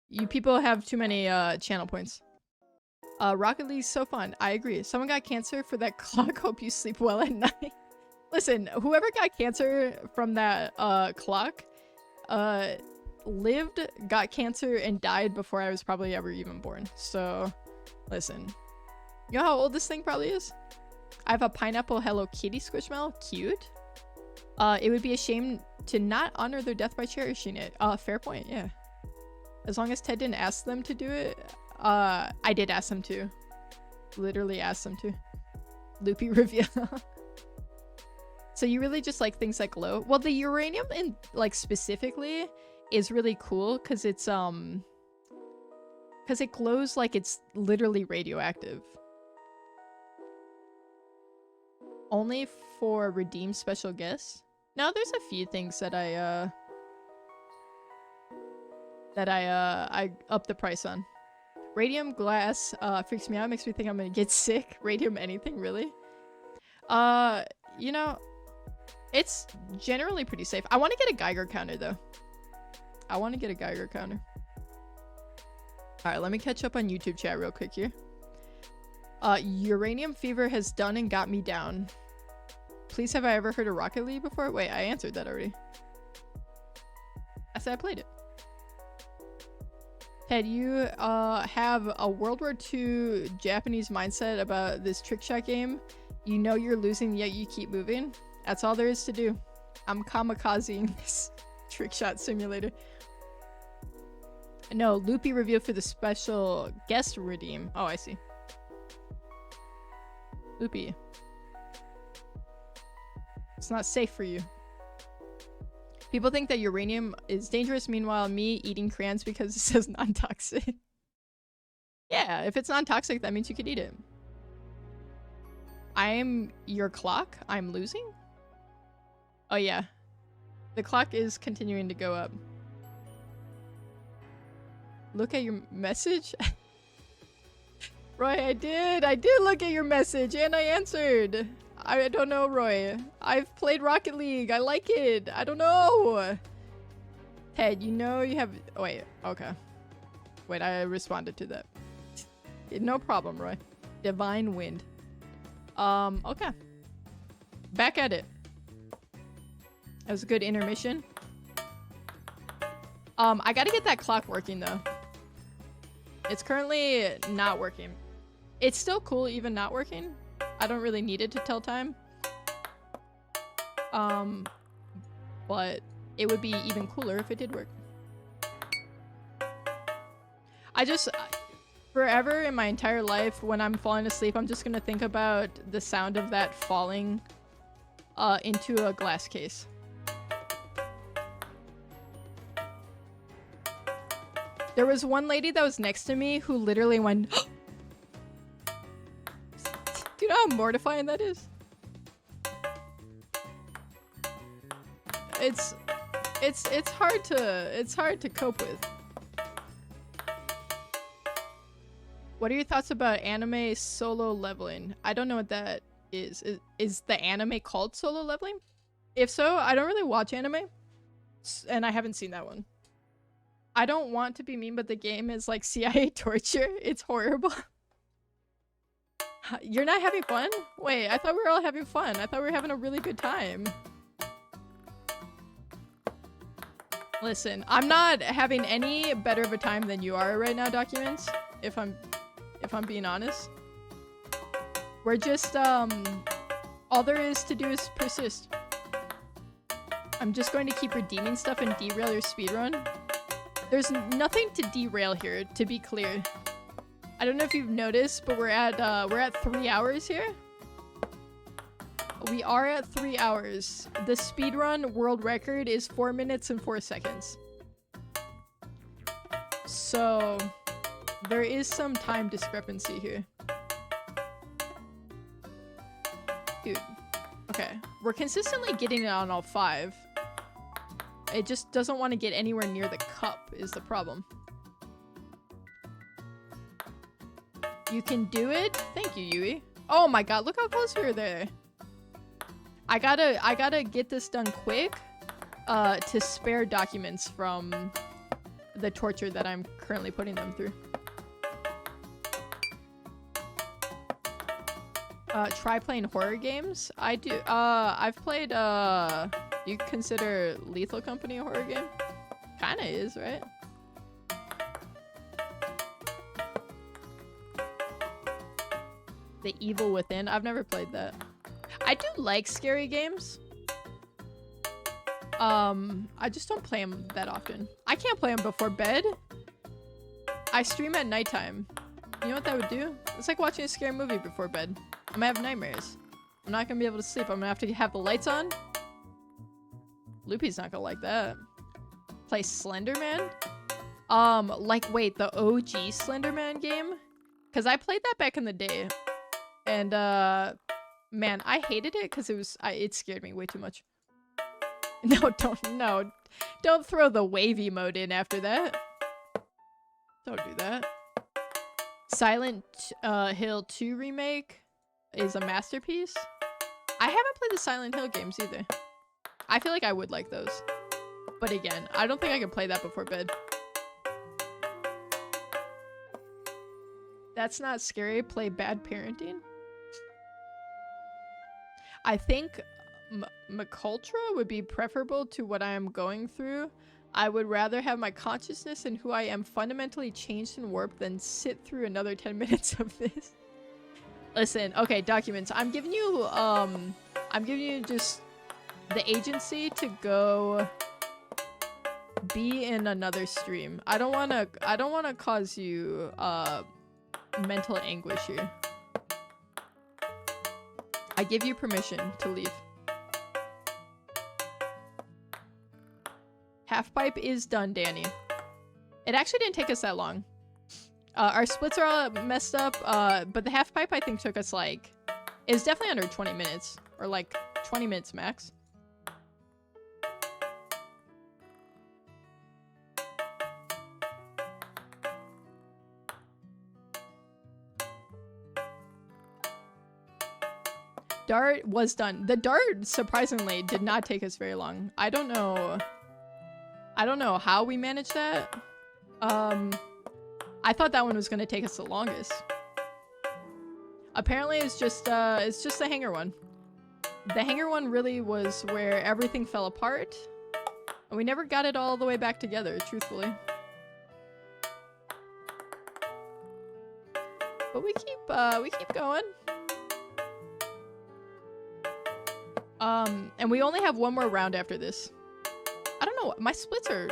You people have too many channel points. Rocket League's so fun. I agree. Someone got cancer for that clock. Hope you sleep well at night. Listen, whoever got cancer from that clock lived, got cancer, and died before I was probably ever even born. So, listen. You know how old this thing probably is? I have a pineapple Hello Kitty Squishmallow. Cute. It would be a shame to not honor their death by cherishing it. Fair point, yeah. As long as Ted didn't ask them to do it. I did ask them to. Literally asked them to. Loopy reveal. So you really just like things that glow? Well, the uranium in like specifically is really cool because it's because it glows like it's literally radioactive. Only for redeemed special guests? No, there's a few things that I up the price on. Radium glass freaks me out, makes me think I'm gonna get sick. Radium anything, really? You know, it's generally pretty safe. I want to get a Geiger counter though. I want to get a Geiger counter. Alright, let me catch up on YouTube chat real quick here. Uranium fever has done and got me down. Please, have I ever heard of Rocket League before? Wait, I answered that already. I said I played it. Ted, you have a World War II Japanese mindset about this trick shot game. You know you're losing, yet you keep moving. That's all there is to do. I'm kamikazing this trick shot simulator. No, Loopy review for the special guest redeem. Oh, I see. Loopy. It's not safe for you. People think that uranium is dangerous, meanwhile me eating crayons because it says non-toxic. Yeah, if it's non-toxic, that means you could eat it. I am your clock? I'm losing? Oh yeah. The clock is continuing to go up. Look at your message? Roy, I did look at your message and I answered. I don't know, Roy. I've played Rocket League. I like it. I don't know. Ted, you know you have... Oh, wait, okay. Wait, I responded to that. No problem, Roy. Divine Wind. Okay. Back at it. That was a good intermission. I gotta get that clock working, though. It's currently not working. It's still cool even not working. I don't really need it to tell time. But it would be even cooler if it did work. I just, forever in my entire life, when I'm falling asleep, I'm just gonna think about the sound of that falling into a glass case. There was one lady that was next to me who literally went, do you know how mortifying that is? It's hard to cope with. What are your thoughts about anime solo leveling? I don't know what that is. Is the anime called solo leveling? If so, I don't really watch anime, and I haven't seen that one. I don't want to be mean, but the game is like CIA torture. It's horrible. You're not having fun? Wait, I thought we were all having fun. I thought we were having a really good time. Listen, I'm not having any better of a time than you are right now, Documents. If I'm being honest. We're just, all there is to do is persist. I'm just going to keep redeeming stuff and derail your speedrun. There's nothing to derail here, to be clear. I don't know if you've noticed, but we're at 3 hours here. We are at 3 hours. The speedrun world record is 4 minutes and 4 seconds. So there is some time discrepancy here. Dude. Okay. We're consistently getting it on all 5. It just doesn't want to get anywhere near the cup is the problem. You can do it? Thank you, Yui. Oh my god, look how close we were there. I gotta get this done quick to spare Documents from the torture that I'm currently putting them through. Try playing horror games? I do. I've played, you consider Lethal Company a horror game? Kinda is, right? The Evil Within? I've never played that. I do like scary games. I just don't play them that often. I can't play them before bed. I stream at nighttime. You know what that would do? It's like watching a scary movie before bed. I'm gonna have nightmares. I'm not gonna be able to sleep. I'm gonna have to have the lights on. Loopy's not gonna like that. Play Slenderman? Like, wait, the OG Slenderman game? Because I played that back in the day. And, man, I hated it because it scared me way too much. No, don't throw the wavy mode in after that. Don't do that. Silent Hill 2 remake is a masterpiece. I haven't played the Silent Hill games either. I feel like I would like those. But again, I don't think I can play that before bed. That's not scary. Play Bad Parenting. I think Macultra would be preferable to what I am going through. I would rather have my consciousness and who I am fundamentally changed and warped than sit through another 10 minutes of this. Listen, okay, Documents. I'm giving you just the agency to go be in another stream. I don't wanna cause you mental anguish here. I give you permission to leave. Half-pipe is done, Danny. It actually didn't take us that long. Our splits are all messed up, but the half-pipe I think took us like... It was definitely under 20 minutes. Or like 20 minutes max. Dart was done. The dart, surprisingly, did not take us very long. I don't know how we managed that. I thought that one was gonna take us the longest. Apparently it's just the hanger one. The hanger one really was where everything fell apart. And we never got it all the way back together, truthfully. But we keep going. And we only have one more round after this. I don't know, my splits are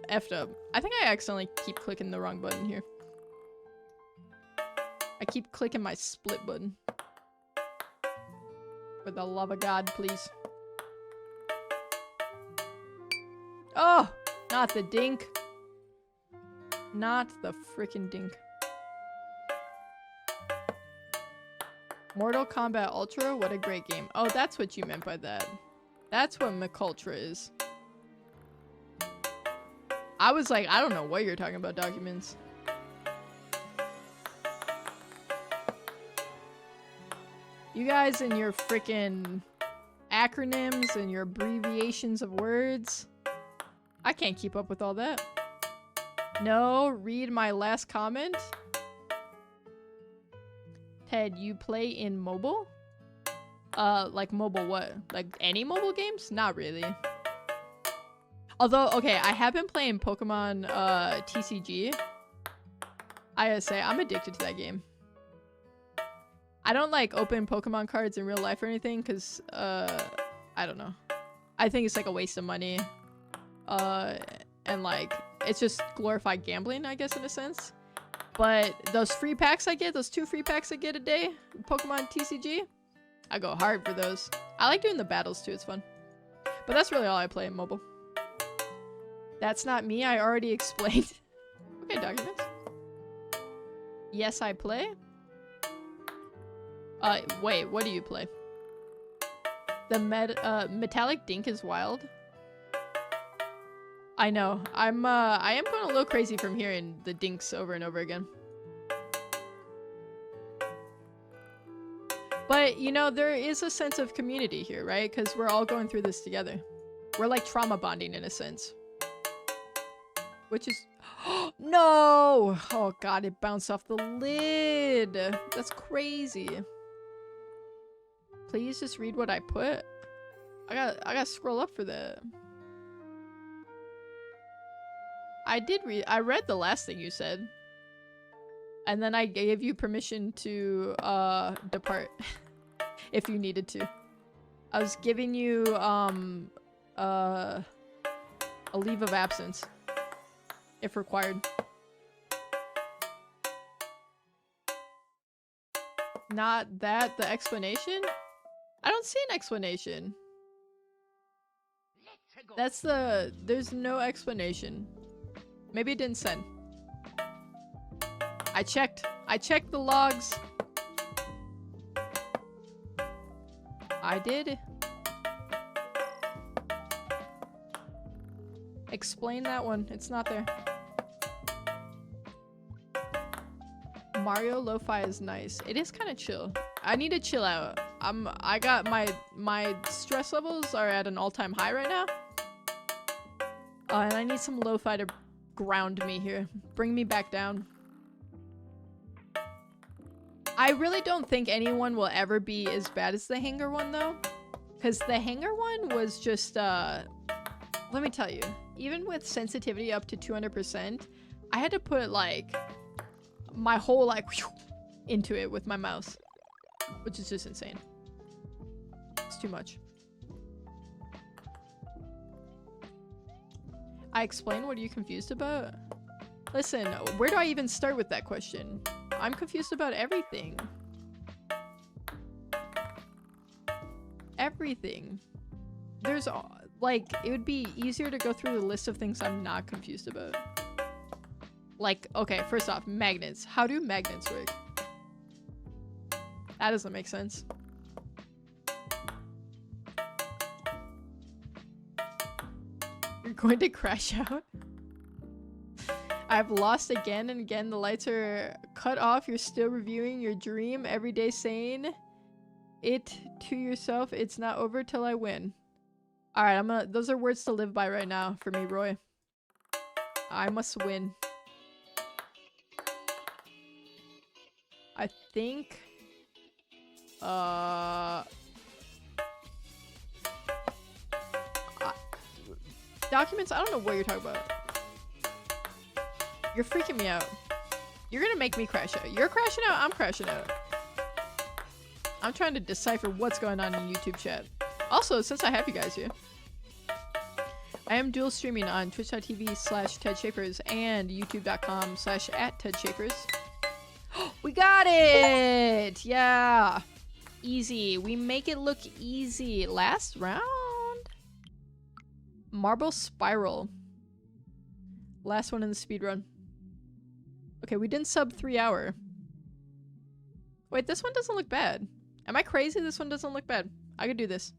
effed up. I think I accidentally keep clicking the wrong button here. I keep clicking my split button. For the love of God, please. Oh! Not the dink. Not the freaking dink. Mortal Kombat Ultra? What a great game. Oh, that's what you meant by that. That's what McUltra is. I was like, I don't know what you're talking about, documents. You guys and your freaking acronyms and your abbreviations of words. I can't keep up with all that. No, read my last comment. Ted, you play in mobile? Like mobile what? Like any mobile games? Not really. Although, okay, I have been playing Pokemon TCG. I gotta say, I'm addicted to that game. I don't like open Pokemon cards in real life or anything because, I don't know. I think it's like a waste of money. And like, it's just glorified gambling, I guess, in a sense. But those free packs I get, those 2 free packs I get a day, Pokemon TCG, I go hard for those. I like doing the battles too, it's fun. But that's really all I play in mobile. That's not me, I already explained. Okay, documents. Yes, I play. Wait, what do you play? The Metallic Dink is wild. I know. I am going a little crazy from hearing the dinks over and over again. But, you know, there is a sense of community here, right? Because we're all going through this together. We're like trauma bonding in a sense. Which is... No! Oh god, it bounced off the lid. That's crazy. Please just read what I put. I gotta scroll up for that. I read the last thing you said. And then I gave you permission to depart. If you needed to. I was giving you a leave of absence. If required. Not that the explanation? I don't see an explanation. That's the... There's no explanation. Maybe it didn't send. I checked. I checked the logs. I did. Explain that one. It's not there. Mario Lo-Fi is nice. It is kind of chill. I need to chill out. I got my stress levels are at an all-time high right now. And I need some lo-fi to ground me here. Bring me back down. I really don't think anyone will ever be as bad as the hanger one though. Because the hanger one was just, let me tell you. Even with sensitivity up to 200%, I had to put like my whole like into it with my mouse. Which is just insane. It's too much. I explained, what are you confused about? Listen, where do I even start with that question? I'm confused about everything. Everything. There's, like, it would be easier to go through the list of things I'm not confused about. Like, okay, first off, magnets. How do magnets work? That doesn't make sense. You're going to crash out? I've lost again and again. The lights are cut off. You're still reviewing your dream every day, saying it to yourself. It's not over till I win. All right, those are words to live by right now for me, Roy. I must win. I think... documents? I don't know what you're talking about. You're freaking me out. You're gonna make me crash out. You're crashing out, I'm crashing out. I'm trying to decipher what's going on in YouTube chat. Also, since I have you guys here, I am dual streaming on twitch.tv/TedShapers and youtube.com/@TedShapers. We got it! Yeah. Easy. We make it look easy. Last round? Marble Spiral. Last one in the speedrun. Okay, we didn't sub 3 hour. Wait, this one doesn't look bad. Am I crazy? This one doesn't look bad. I could do this.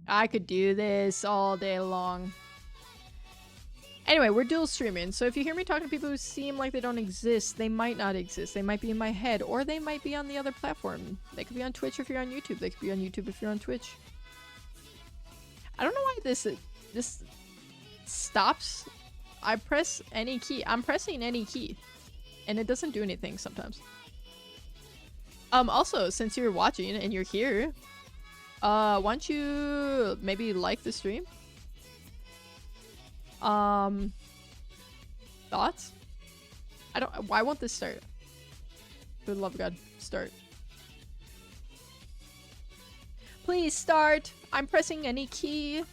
I could do this all day long. Anyway, we're dual streaming, so if you hear me talking to people who seem like they don't exist, they might not exist. They might be in my head, or they might be on the other platform. They could be on Twitch if you're on YouTube. They could be on YouTube if you're on Twitch. I don't know why this stops. I press any key. I'm pressing any key, and it doesn't do anything sometimes. Also, since you're watching and you're here, why don't you maybe like the stream? Thoughts? Why won't this start? For the love of God, start. Please start! I'm pressing any key.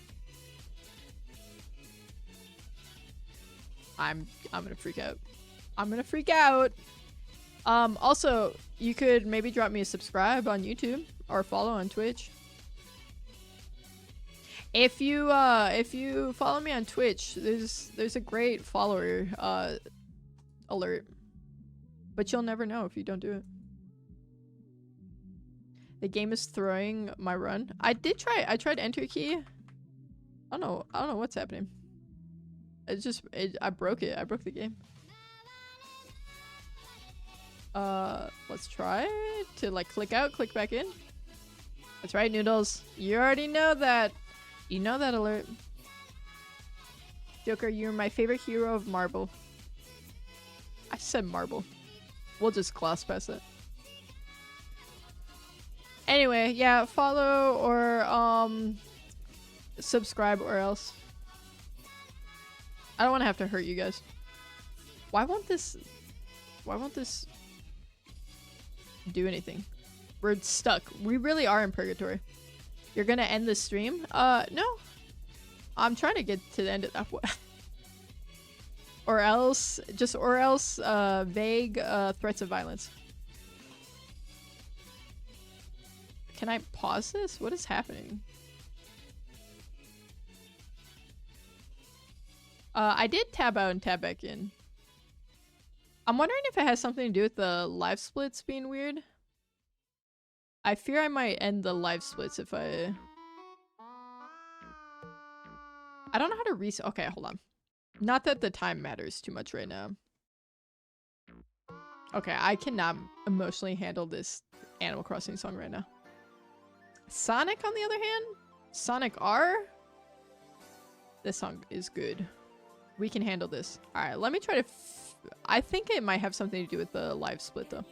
I'm gonna freak out. I'm gonna freak out! Also, you could maybe drop me a subscribe on YouTube or follow on Twitch. If you follow me on Twitch, there's a great follower alert, but you'll never know if you don't do it. The game is throwing my run. I tried enter key. I don't know what's happening. I broke it. I broke the game. Let's try to like click out, click back in. That's right, Noodles. You already know that. You know that alert. Joker, you're my favorite hero of Marble. I said Marble. We'll just gloss past it. Anyway, yeah, follow or subscribe or else. I don't want to have to hurt you guys. Why won't this do anything? We're stuck. We really are in purgatory. You're gonna end the stream? No. I'm trying to get to the end of that one. or else, vague threats of violence. Can I pause this? What is happening? I did tab out and tab back in. I'm wondering if it has something to do with the live splits being weird. I fear I might end the live splits if I don't know how to reset. Okay, hold on. Not that the time matters too much right now. Okay, I cannot emotionally handle this Animal Crossing song right now. Sonic, on the other hand? Sonic R? This song is good. We can handle this. Alright, let me try to... I think it might have something to do with the live split, though.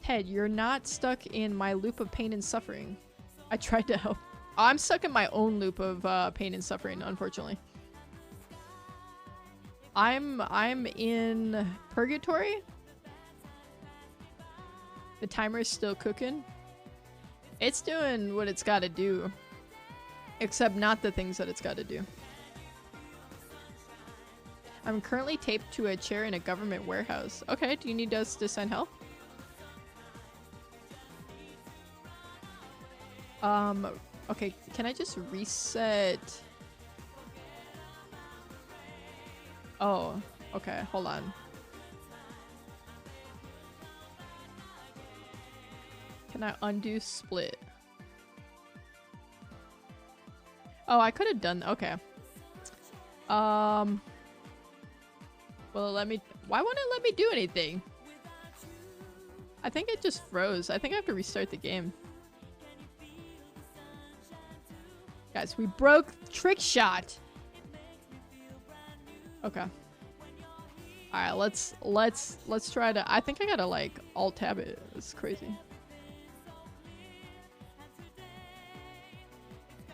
Ted, you're not stuck in my loop of pain and suffering. I tried to help. I'm stuck in my own loop of pain and suffering, unfortunately. I'm in purgatory. The timer is still cooking. It's doing what it's got to do. Except not the things that it's got to do. I'm currently taped to a chair in a government warehouse. Okay, do you need us to send help? Okay, can I just reset? Oh, okay, hold on. Can I undo split? Oh, I could have done, okay. Well, why won't it let me do anything? I think it just froze. I think I have to restart the game. Guys, we broke trick shot. Okay. Alright, let's try to... I think I gotta like alt tab it. It's crazy.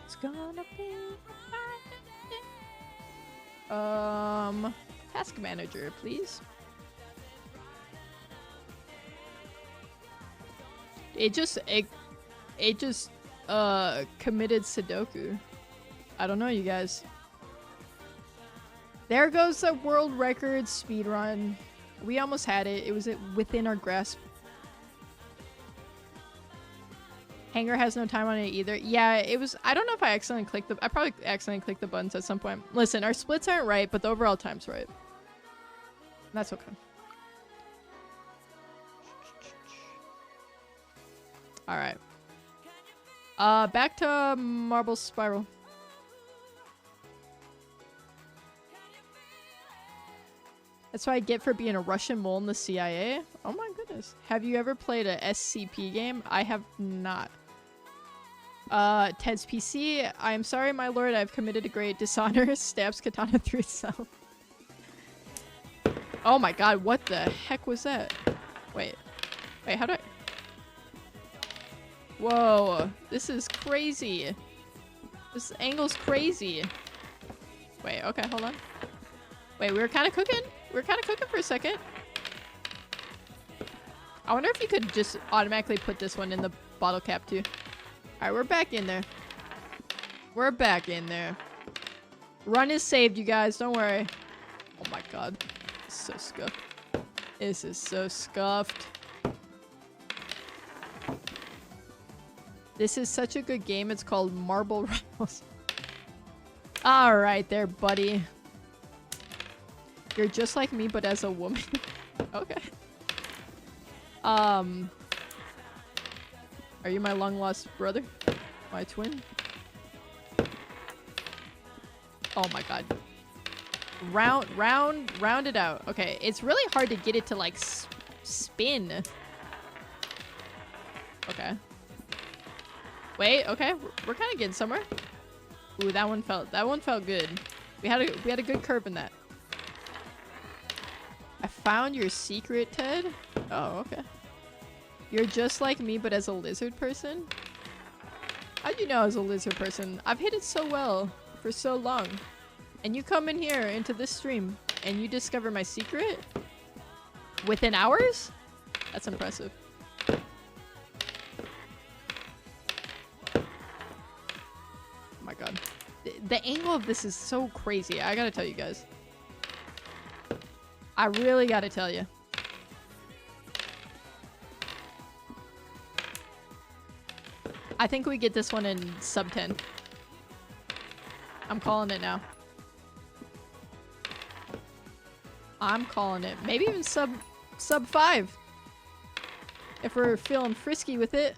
It's gonna be task manager, please. It just committed Sudoku. I don't know, you guys. There goes the world record speedrun. We almost had it. It was within our grasp. Hanger has no time on it either. Yeah, it was. I don't know if I accidentally clicked the. I probably accidentally clicked the buttons at some point. Listen, our splits aren't right, but the overall time's right. That's okay. All right. Back to Marble Spiral. That's what I get for being a Russian mole in the CIA. Oh my goodness. Have you ever played a SCP game? I have not. Ted's PC. I am sorry, my lord. I've committed a great dishonor. Stabs katana through itself. Oh my god, what the heck was that? Wait, how do I... Whoa, this is crazy. This angle's crazy. Wait, okay, hold on. Wait, we were kind of cooking. We were kind of cooking for a second. I wonder if you could just automatically put this one in the bottle cap too. Alright, we're back in there. We're back in there. Run is saved, you guys. Don't worry. Oh my god. This is so scuffed. This is so scuffed. This is such a good game. It's called Marble Rivals. Alright there, buddy. You're just like me, but as a woman. Okay. Are you my long-lost brother? My twin? Oh my god. Round it out. Okay, it's really hard to get it to, like, spin. Okay. Wait, okay. We're kind of getting somewhere. Ooh, that one felt good. We had a good curve in that. I found your secret, Ted. Oh, okay. You're just like me, but as a lizard person? How'd you know as a lizard person? I've hit it so well for so long. And you come in here into this stream and you discover my secret? Within hours? That's impressive. Oh my god. The angle of this is so crazy. I gotta tell you guys. I really gotta tell you. I think we get this one in sub 10. I'm calling it now. I'm calling it. Maybe even sub 5. If we're feeling frisky with it.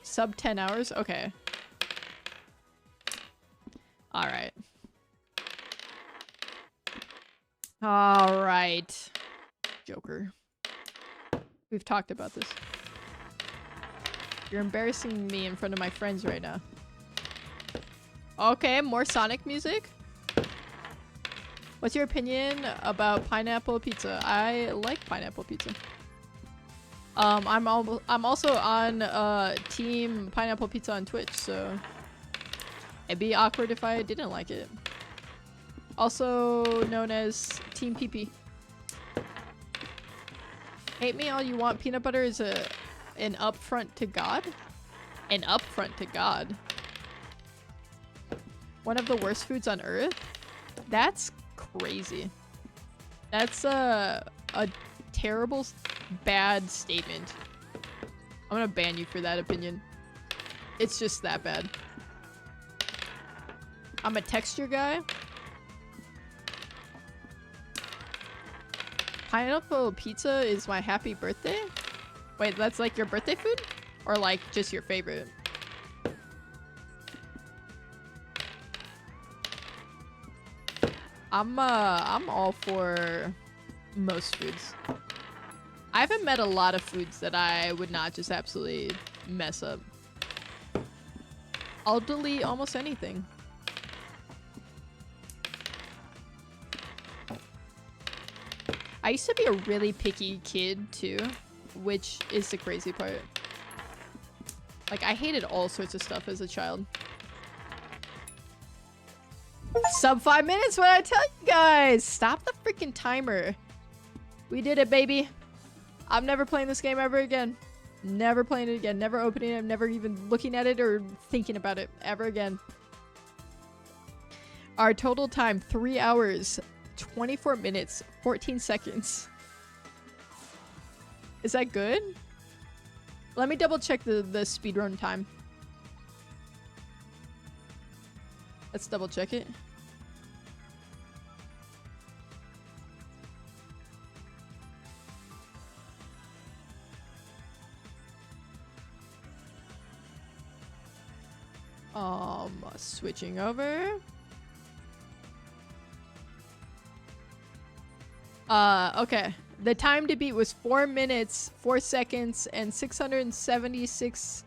Sub 10 hours? Okay. Alright. Alright. Joker. We've talked about this. You're embarrassing me in front of my friends right now. Okay, more Sonic music. What's your opinion about pineapple pizza? I like pineapple pizza. I'm also on Team Pineapple Pizza on Twitch, so it'd be awkward if I didn't like it. Also known as Team PP. Hate me all you want. Peanut butter is an upfront to God? An upfront to God. One of the worst foods on earth? That's crazy. That's a terrible, bad statement. I'm gonna ban you for that opinion. It's just that bad. I'm a texture guy. Pineapple pizza is my happy birthday? Wait, that's like your birthday food? Or like just your favorite? I'm all for most foods. I haven't met a lot of foods that I would not just absolutely mess up. I'll delete almost anything. I used to be a really picky kid too, which is the crazy part. Like, I hated all sorts of stuff as a child. Sub 5 minutes, what I tell you guys. Stop the freaking timer. We did it, baby. I'm never playing this game ever again. Never playing it again. Never opening it. Never even looking at it or thinking about it ever again. Our total time, 3 hours, 24 minutes, 14 seconds. Is that good? Let me double check the speedrun time. Let's double check it. Switching over. Okay. The time to beat was 4 minutes, 4 seconds, and 676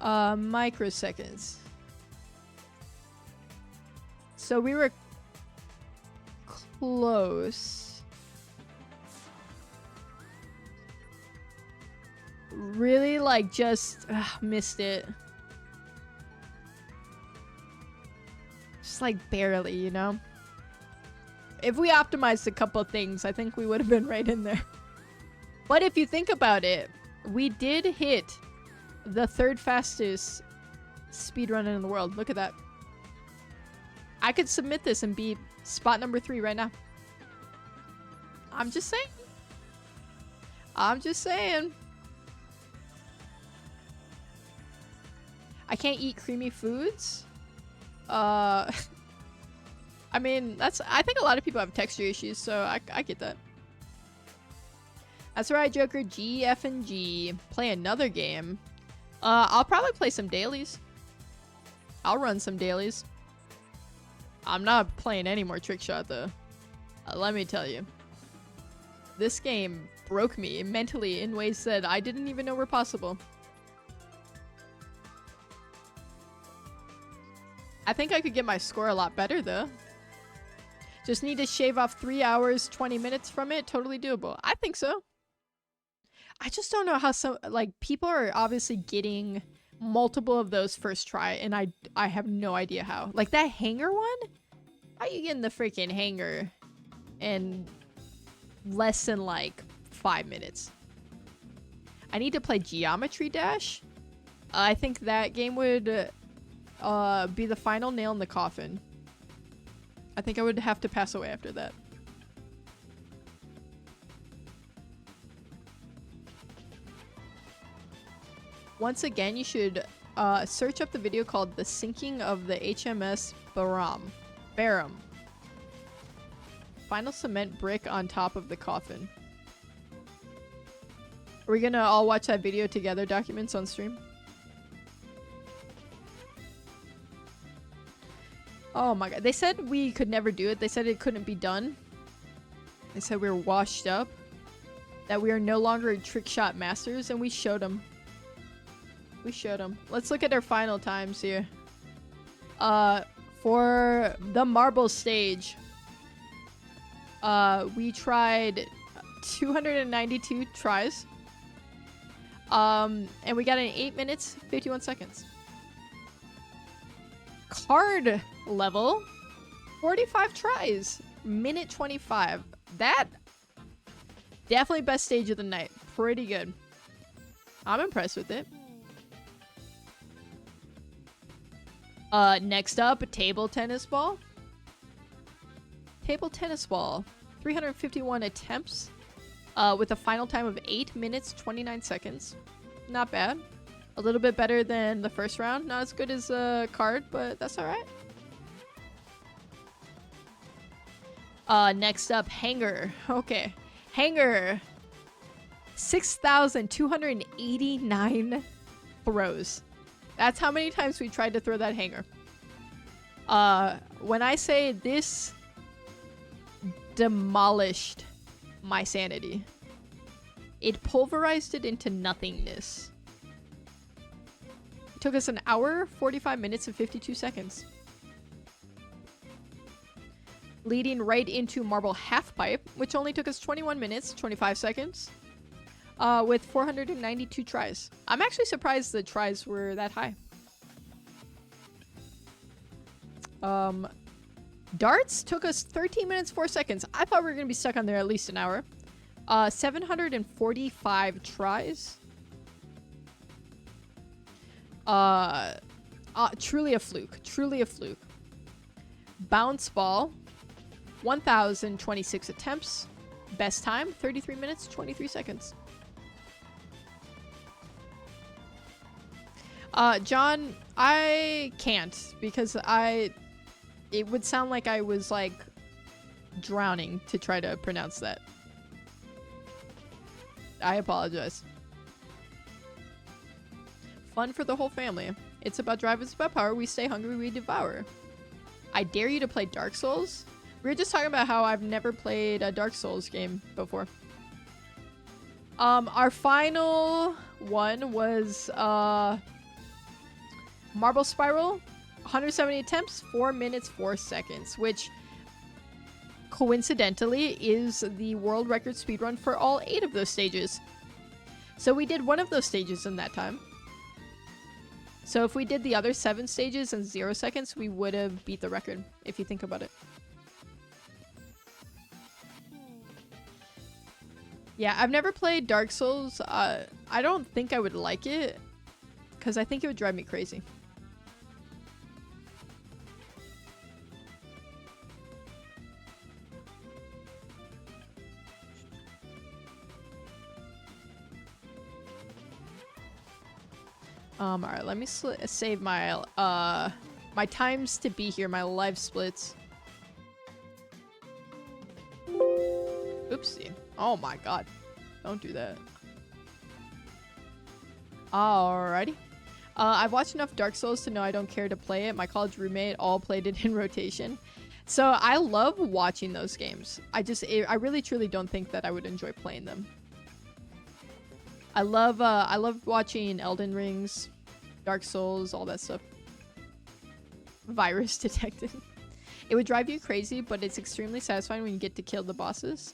microseconds. So we were close. Really, like, just missed it. Just like barely, you know? If we optimized a couple of things, I think we would have been right in there. But if you think about it, we did hit the 3rd fastest speedrun in the world. Look at that. I could submit this and be spot number 3 right now. I'm just saying. I'm just saying. I can't eat creamy foods. I mean, I think a lot of people have texture issues, so I get that. That's right, Joker. G, F, and G. Play another game. I'll probably play some dailies. I'll run some dailies. I'm not playing any more TrickShot, though. Let me tell you. This game broke me mentally in ways that I didn't even know were possible. I think I could get my score a lot better, though. Just need to shave off 3 hours, 20 minutes from it. Totally doable. I think so. I just don't know how some, like, people are obviously getting multiple of those first try, and I have no idea how. Like, that hanger one? How you getting the freaking hanger in less than, like, 5 minutes? I need to play Geometry Dash. I think that game would be the final nail in the coffin. I think I would have to pass away after that. Once again, you should search up the video called The Sinking of the HMS Barham. Final cement brick on top of the coffin. Are we gonna all watch that video together, documents on stream? Oh my god. They said we could never do it. They said it couldn't be done. They said we were washed up. That we are no longer TrickShot masters, and we showed them. We showed them. Let's look at our final times here. For the marble stage, we tried 292 tries. And we got in 8 minutes, 51 seconds. Card level, 45 tries, minute 25. That definitely best stage of the night. Pretty good. I'm impressed with it. Next up, table tennis ball. Table tennis ball, 351 attempts, with a final time of 8 minutes 29 seconds. Not bad. A little bit better than the first round. Not as good as a card, but that's alright. Next up, hanger. Okay. Hanger. 6,289 throws. That's how many times we tried to throw that hanger. When I say this demolished my sanity, it pulverized it into nothingness. It took us an hour, 45 minutes, and 52 seconds. Leading right into marble halfpipe, which only took us 21 minutes, 25 seconds. With 492 tries. I'm actually surprised the tries were that high. Darts took us 13 minutes 4 seconds. I thought we were gonna be stuck on there at least an hour. 745 tries. Truly a fluke. Truly a fluke. Bounce ball. 1,026 attempts. Best time 33 minutes 23 seconds. John, I can't because it would sound like I was like drowning to try to pronounce that. I apologize. Fun for the whole family. It's about drive, it's about power. We stay hungry, we devour. I dare you to play Dark Souls. We were just talking about how I've never played a Dark Souls game before. Our final one was Marble Spiral, 170 attempts, 4 minutes 4 seconds, which coincidentally is the world record speedrun for all 8 of those stages. So we did one of those stages in that time. So if we did the other 7 stages in 0 seconds, we would have beat the record, if you think about it. Yeah, I've never played Dark Souls. I don't think I would like it, because I think it would drive me crazy. Alright, let me save my, my times to be here, my live splits. Oopsie. Oh my god. Don't do that. Alrighty. I've watched enough Dark Souls to know I don't care to play it. My college roommate all played it in rotation. So I love watching those games. I really truly don't think that I would enjoy playing them. I love watching Elden Rings, Dark Souls, all that stuff. Virus detected. It would drive you crazy, but it's extremely satisfying when you get to kill the bosses.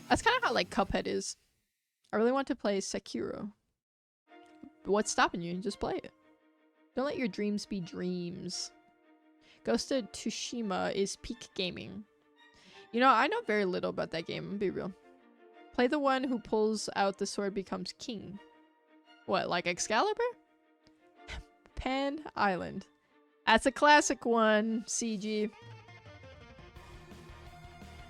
That's kind of how like Cuphead is. I really want to play Sekiro. But what's stopping you? Just play it. Don't let your dreams be dreams. Ghost of Tsushima is peak gaming. You know, I know very little about that game, I'll be real. Play the one who pulls out the sword becomes king. What, like Excalibur? Pan Island. That's a classic one, CG.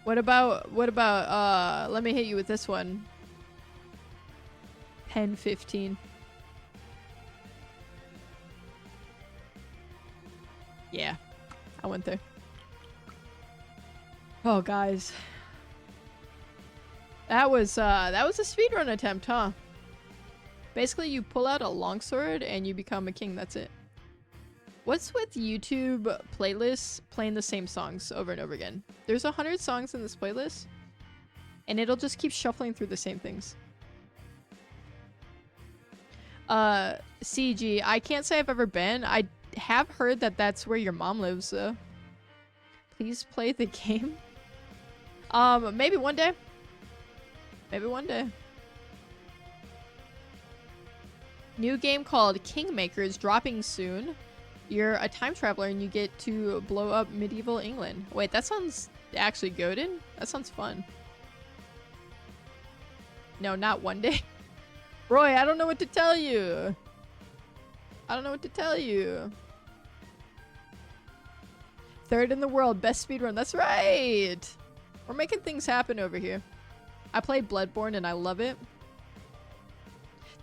What about, let me hit you with this one. Pen 15. Yeah, I went there. Oh, guys. That was a speedrun attempt, huh? Basically, you pull out a longsword and you become a king, that's it. What's with YouTube playlists playing the same songs over and over again? There's 100 songs in this playlist, and it'll just keep shuffling through the same things. CG, I can't say I've ever been. I have heard that that's where your mom lives, though. Please play the game. Maybe one day. Maybe one day. New game called Kingmaker is dropping soon. You're a time traveler and you get to blow up medieval England. Wait, that sounds actually goated? That sounds fun. No, not one day. Roy, I don't know what to tell you. I don't know what to tell you. Third in the world, best speedrun. That's right. We're making things happen over here. I played Bloodborne and I love it.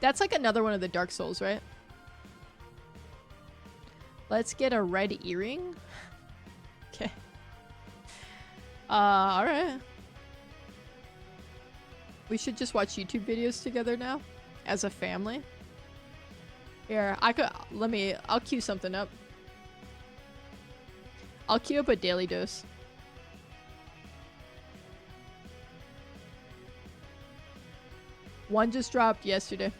That's like another one of the Dark Souls, right? Let's get a red earring. Okay. Alright. We should just watch YouTube videos together now. As a family. Here, I'll queue something up. I'll queue up a daily dose. One just dropped yesterday.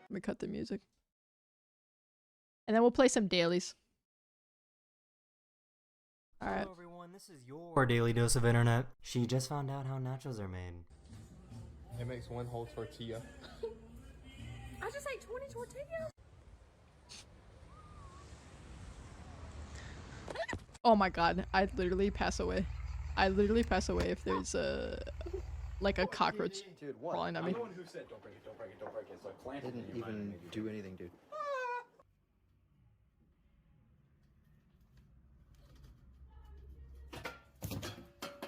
Let me cut the music. And then we'll play some dailies. Alright. Hello everyone, this is your daily dose of internet. She just found out how nachos are made. It makes one whole tortilla. I just ate 20 tortillas. Oh my god, I'd literally pass away. I literally pass away if there's a like a cockroach crawling at me. I'm the one who said don't break it, don't break it, don't break it. So I planted it. Didn't even do anything, dude.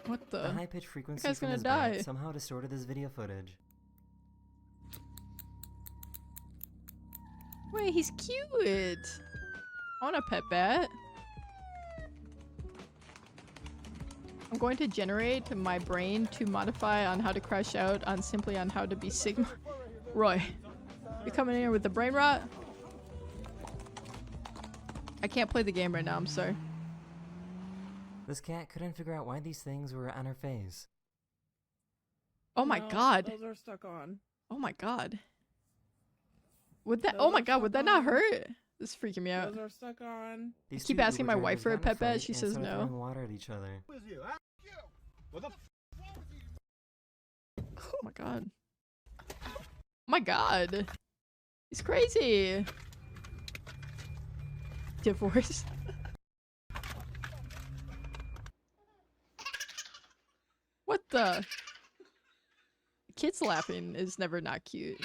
What the? The high-pitched frequency guy's from gonna his die. bat somehow distorted this video footage. Wait, he's cute. I want a pet bat. I'm going to generate my brain to modify on how to crash out on simply on how to be Sigma. Roy, you coming in here with the brain rot? I can't play the game right now, I'm sorry. This cat couldn't figure out why these things were on her face. Oh my god. Those are stuck on. Oh my god. Would that- Those oh my are god, would that stuck not on. hurt? This is freaking me out. Those are stuck on. These keep two asking my Uber wife drivers for a got in pet bat, fight she and says started no. throwing water at each other. Oh my god. Oh my god. He's crazy. Divorce. What the? Kids laughing is never not cute.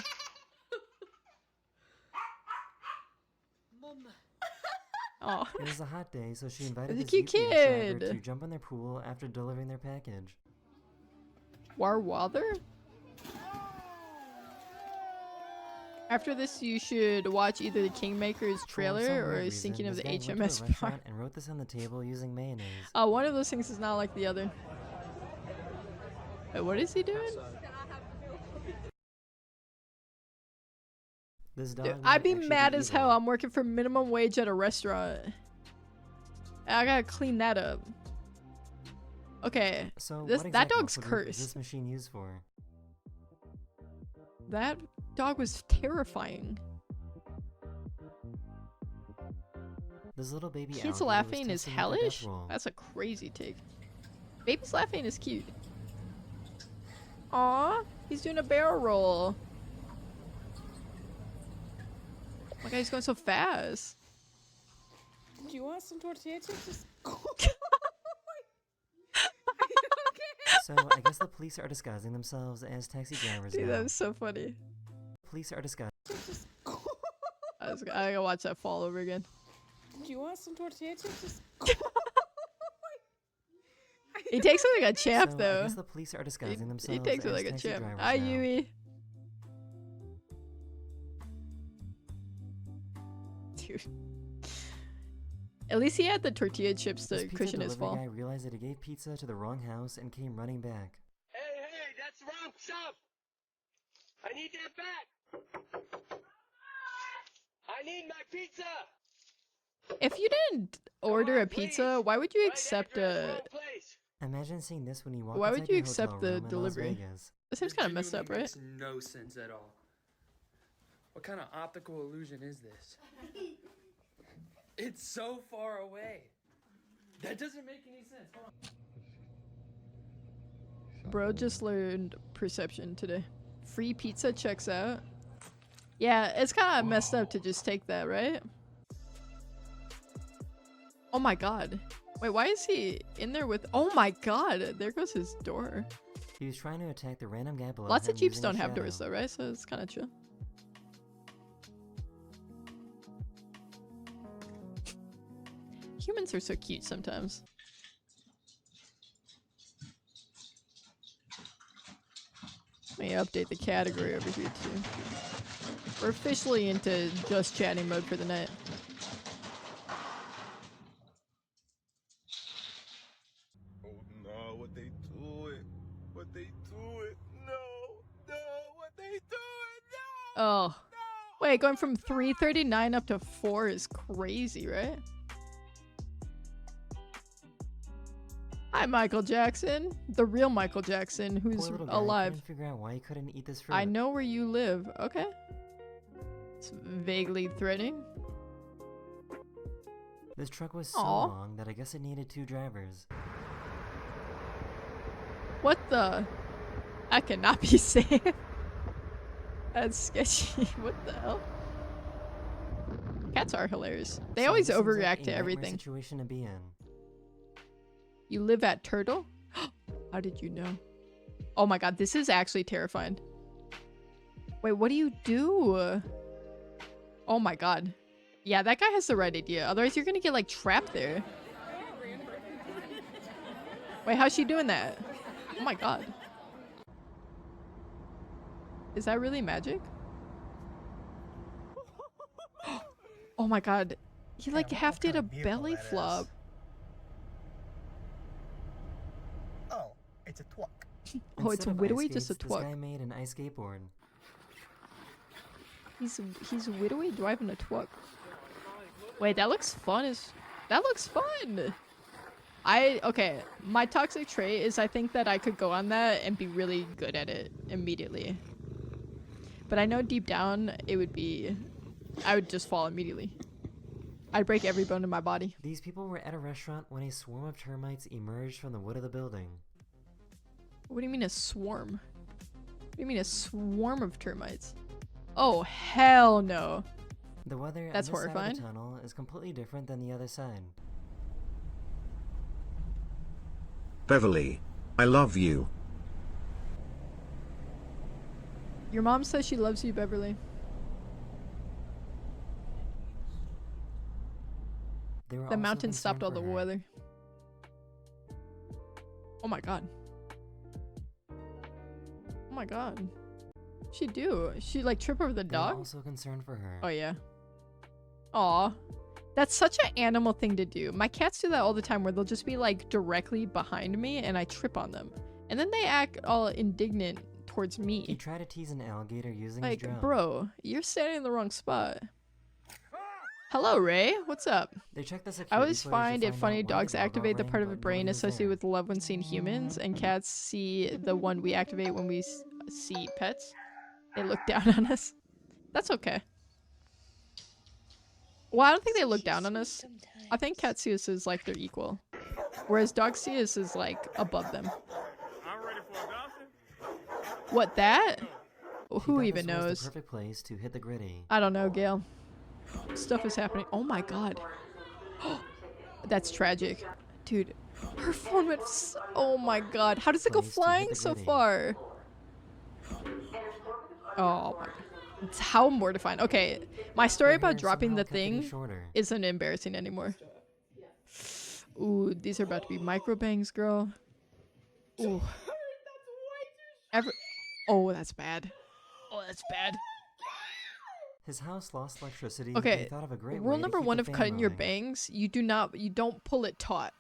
Oh, It was a hot day, so she invited It's a this cute UPS driver kid. to jump in their pool after delivering their package. Warwather? After this, you should watch either the Kingmaker's For some trailer or weird a reason, sinking of this the guy went to a HMS Bar. restaurant and wrote this on the table using mayonnaise. One of those things is not like the other. Wait, what is he doing? This dog Dude, might I'd be actually mad as hell. evil. I'm working for minimum wage at a restaurant. I gotta clean that up. Okay, So this- what that exact dog's muscle group is cursed. this machine used for? that dog was terrifying. This little baby Kids alligator was laughing is testing out their death hellish? roll. That's a crazy take. Baby's laughing is cute. Aw, he's doing a barrel roll. Oh my god, he's going so fast. Do you want some tortilla chips? So I guess the police are disguising themselves as taxi drivers Dude, now. that was so funny. Police are disguising. I gotta watch that fall over again. Do you want some tortilla chips? He takes it like a champ, So I though. guess the police are disguising He themselves takes it as like a taxi champ. drivers Hi, now. Yui. Dude. At least he had the tortilla chips This to pizza cushion his delivery fall. guy realized that he gave pizza to the wrong house and came running back. Hey, that's wrong stuff. I need that back. I need my pizza. If you didn't order a pizza, why would you Right accept address, a... wrong place. Imagine seeing this when you walk Why would inside you your accept hotel the room in Las delivery? Vegas. That seems kind of messed up, right? Makes no sense at all. What kind of optical illusion is this? It's so far away. That doesn't make any sense. Hold on. Bro just learned perception today. Free pizza checks out. Yeah, it's kind of messed up to just take that, right? Oh my god. Wait, why is he in there with... Oh my god, there goes his door. He was trying to attack the random guy below Lots him of Jeeps using a don't have doors shadow. though, right? So it's kind of chill. Humans are so cute sometimes. Let me update the category over here too. We're officially into just chatting mode for the night. Oh no, what they do it? What they do it? No, what they do it? No! Oh. Wait, going from 339 up to 4 is crazy, right? Hi, Michael Jackson. The real Michael Jackson, Poor who's little guy alive. couldn't figure out why he couldn't eat this fruit. I know where you live. Okay. It's vaguely threatening. This truck was so Aw. long that I guess it needed 2 drivers. What the? That cannot be safe. That's sketchy. What the hell? Cats are hilarious. They So always this seems like overreact a to nightmare everything. situation to be in. You live at Turtle? How did you know? Oh my god, this is actually terrifying. Wait, what do you do? Oh my god. Yeah, that guy has the right idea. Otherwise, you're gonna get like trapped there. Wait, how's she doing that? Oh my god. Is that really magic? Oh my god. He like half did a belly flop. Oh, it's a twuck. Oh, it's a Instead of widowy, ice just a skates, This guy twuck. made an ice skateboard. He's widowy driving a twuck. Wait, that looks fun that looks fun. Okay, my toxic trait is I think that I could go on that and be really good at it immediately. But I know deep down it would be I would just fall immediately. I'd break every bone in my body. These people were at a restaurant when a swarm of termites emerged from the wood of the building. What do you mean a swarm? What do you mean a swarm of termites? Oh, hell no. The weather That's on this horrifying. side of the tunnel is completely different than the other side. Beverly, I love you. Your mom says she loves you, Beverly. They were The also mountain stopped all concerned the for her. weather. Oh my god. Oh my god. What'd she do? She like trip over the They were dog? also concerned for her. Oh yeah. Aw. That's such an animal thing to do. My cats do that all the time where they'll just be like directly behind me and I trip on them. And then they act all indignant towards He me. tried to tease an alligator using Like, his drone. bro, you're standing in the wrong spot. Hello, Ray. What's up? They checked the I security always footage to find it find funny out why the dogs doorbell activate the rang, part of the but brain nobody was associated there. with love when seeing humans, and cats see the one we activate when we see pets. They look down on us. That's okay. Well, I don't think they look down on us. I think cats see us as like they're equal. Whereas dogs see us as like above them. I'm ready for adoption. What, that? She Who thought even this was knows? the perfect place to hit the gritty. I don't know, Gail. Stuff is happening. Oh my god. That's tragic. Dude, her phone went oh my god. How does it go Place to hit flying the so gritty. far? Oh my god. It's how mortifying. Okay, my story Her about hair dropping somehow the kept getting thing shorter. isn't embarrassing anymore. Ooh, these are about to be microbangs, girl. Ooh. Oh, that's bad. Oh, that's bad. His house lost electricity. Okay, He thought of a great rule way number to keep one the of fan cutting your moving. bangs, you don't pull it taut.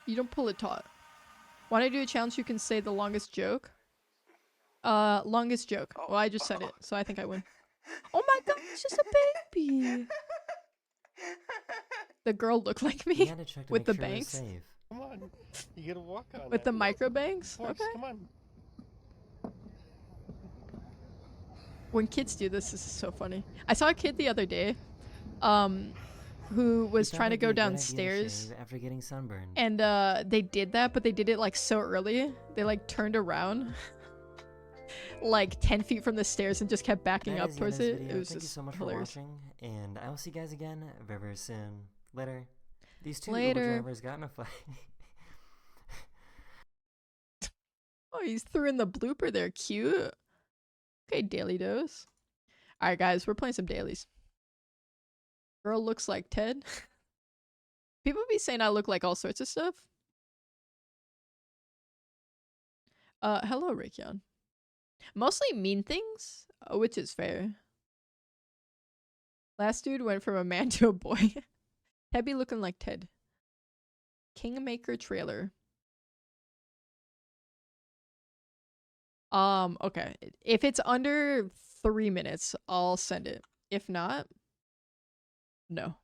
You don't pull it taut. Want to do a challenge? You can say the longest joke. Longest joke. Well, I just said it, so I think I win. Oh my god, it's just a baby. The girl looked like He me had to check to with the make sure it was bangs. safe. Come on. You gotta walk on With it. the micro bangs. Forks, Okay. come on. When kids do this is so funny. I saw a kid the other day, who was He thought trying to it'd be go a good idea to downstairs. shave after getting sunburned. And they did that, but they did it like so early. They like turned around like 10 feet from the stairs and just kept backing That up is the end towards of this it. video. It was Thank you just so much hilarious. for watching, and I will see you guys again very, very soon. Later. These two Later. Uber drivers got in a fight. Oh, he's threw in the blooper there. Cute. Okay, daily dose. All right, guys, we're playing some dailies. Girl looks like Ted. People be saying I look like all sorts of stuff. Hello, Raikyon. Mostly mean things, which is fair. Last dude went from a man to a boy. Ted be looking like Ted. Kingmaker trailer. Okay. If it's under 3 minutes, I'll send it. If not, no.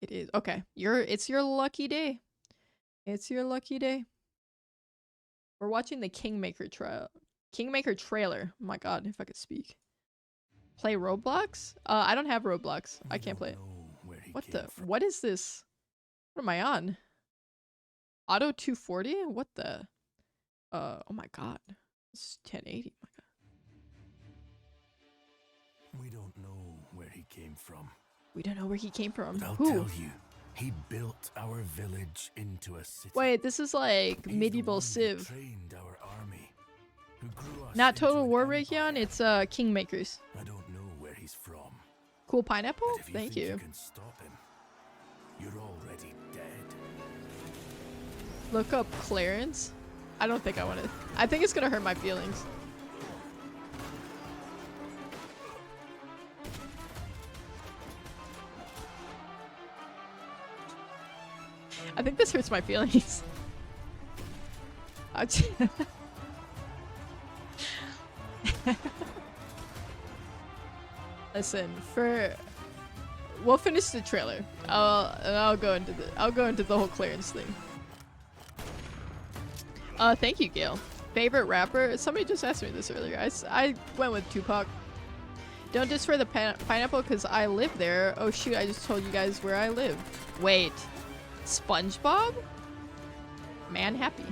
It is. Okay. It's your lucky day. It's your lucky day. We're watching the Kingmaker trailer. Oh my god, if I could speak. Play Roblox? I don't have Roblox. I can't play it. What is this? What am I on? Auto 240? What the? Oh my god. This is 1080. Oh my god. We don't know where he came from. We don't know where he came from. But I'll Who? tell you, he built our village into a city. Wait, this is like He's the medieval one who Civ. trained our army, who grew us Not into Total an War empire. Raytheon, it's Kingmakers. I don't know where he's from. Cool pineapple? But if you Thank think you. you can stop him, you're already dead. Look up Clarence. I don't think I want to. I think it's gonna hurt my feelings. I think this hurts my feelings. Listen, we'll finish the trailer. I'll go into the whole Clarence thing. Thank you, Gail. Favorite rapper? Somebody just asked me this earlier. I went with Tupac. Don't destroy the pineapple because I live there. Oh shoot, I just told you guys where I live. Wait. SpongeBob? Man happy.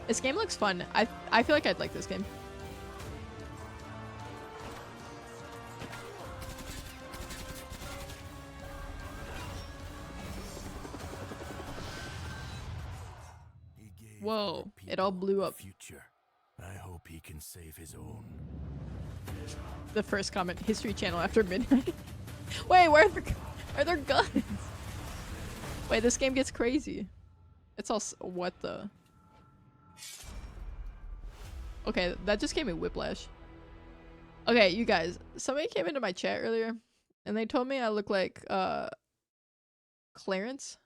This game looks fun. I feel like I'd like this game. Whoa, it all blew up. Future. I hope he can save his own. The first comment, History Channel after midnight. Wait, where are there guns? Wait, this game gets crazy. It's all what the? Okay, that just gave me whiplash. Okay, you guys, somebody came into my chat earlier and they told me I look like Clarence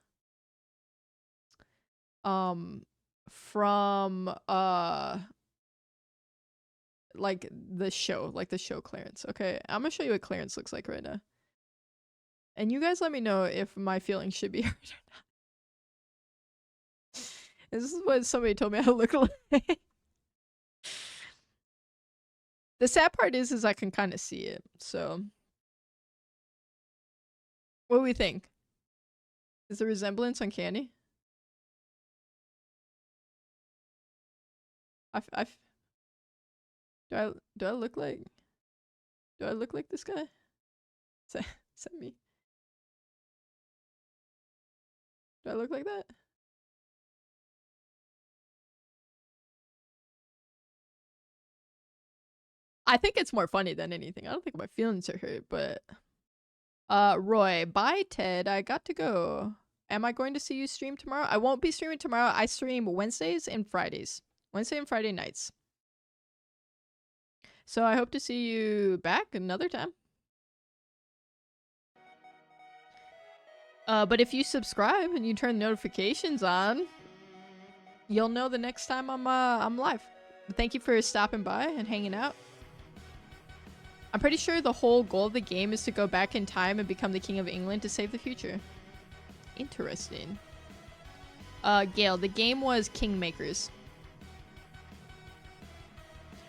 from like the show Clarence. Okay, I'm gonna show you what Clarence looks like right now. And you guys let me know if my feelings should be hurt or not. This is what somebody told me I look like. The sad part is I can kind of see it. So, what do we think? Is the resemblance uncanny? Do I look like this guy? Is that me? Do I look like that? I think it's more funny than anything. I don't think my feelings are hurt, but Roy, bye Ted. I got to go. Am I going to see you stream tomorrow? I won't be streaming tomorrow. I stream Wednesdays and Fridays. Wednesday and Friday nights. So I hope to see you back another time. But if you subscribe and you turn notifications on, you'll know the next time I'm live. Thank you for stopping by and hanging out. I'm pretty sure the whole goal of the game is to go back in time and become the King of England to save the future. Interesting. Gail, the game was Kingmakers.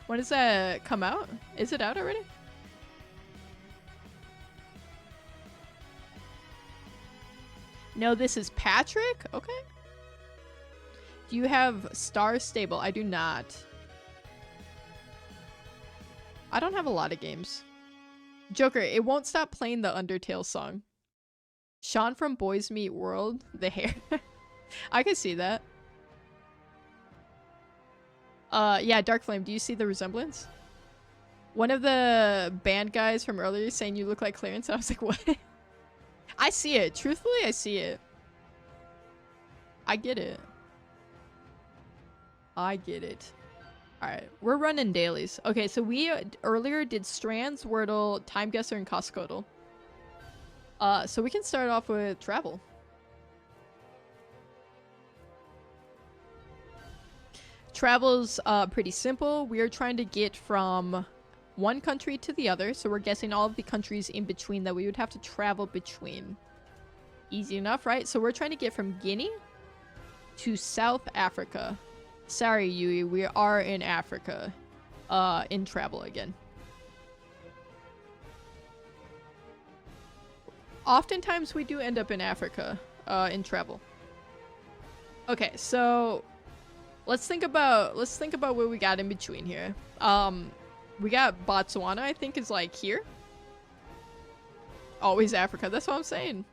When does that come out? Is it out already? No, this is Patrick? Okay. Do you have Star Stable? I do not. I don't have a lot of games. Joker, it won't stop playing the Undertale song. Sean from Boys Meet World, the hair. I can see that. Yeah, Dark Flame, do you see the resemblance? One of the band guys from earlier saying you look like Clarence, and I was like, what? I see it. Truthfully, I see it. I get it. I get it. Alright, we're running dailies. Okay, so we earlier did Strands, Wordle, Time Guesser, and Coscodle. So we can start off with travel. Travel's pretty simple. We are trying to get from one country to the other, so we're guessing all of the countries in between that we would have to travel between. Easy enough, right? So we're trying to get from Guinea to South Africa. Sorry, Yui, we are in Africa, in travel again. Oftentimes we do end up in Africa, in travel. Okay, so let's think about what we got in between here. We got Botswana, I think is like here. Always Africa. That's what I'm saying.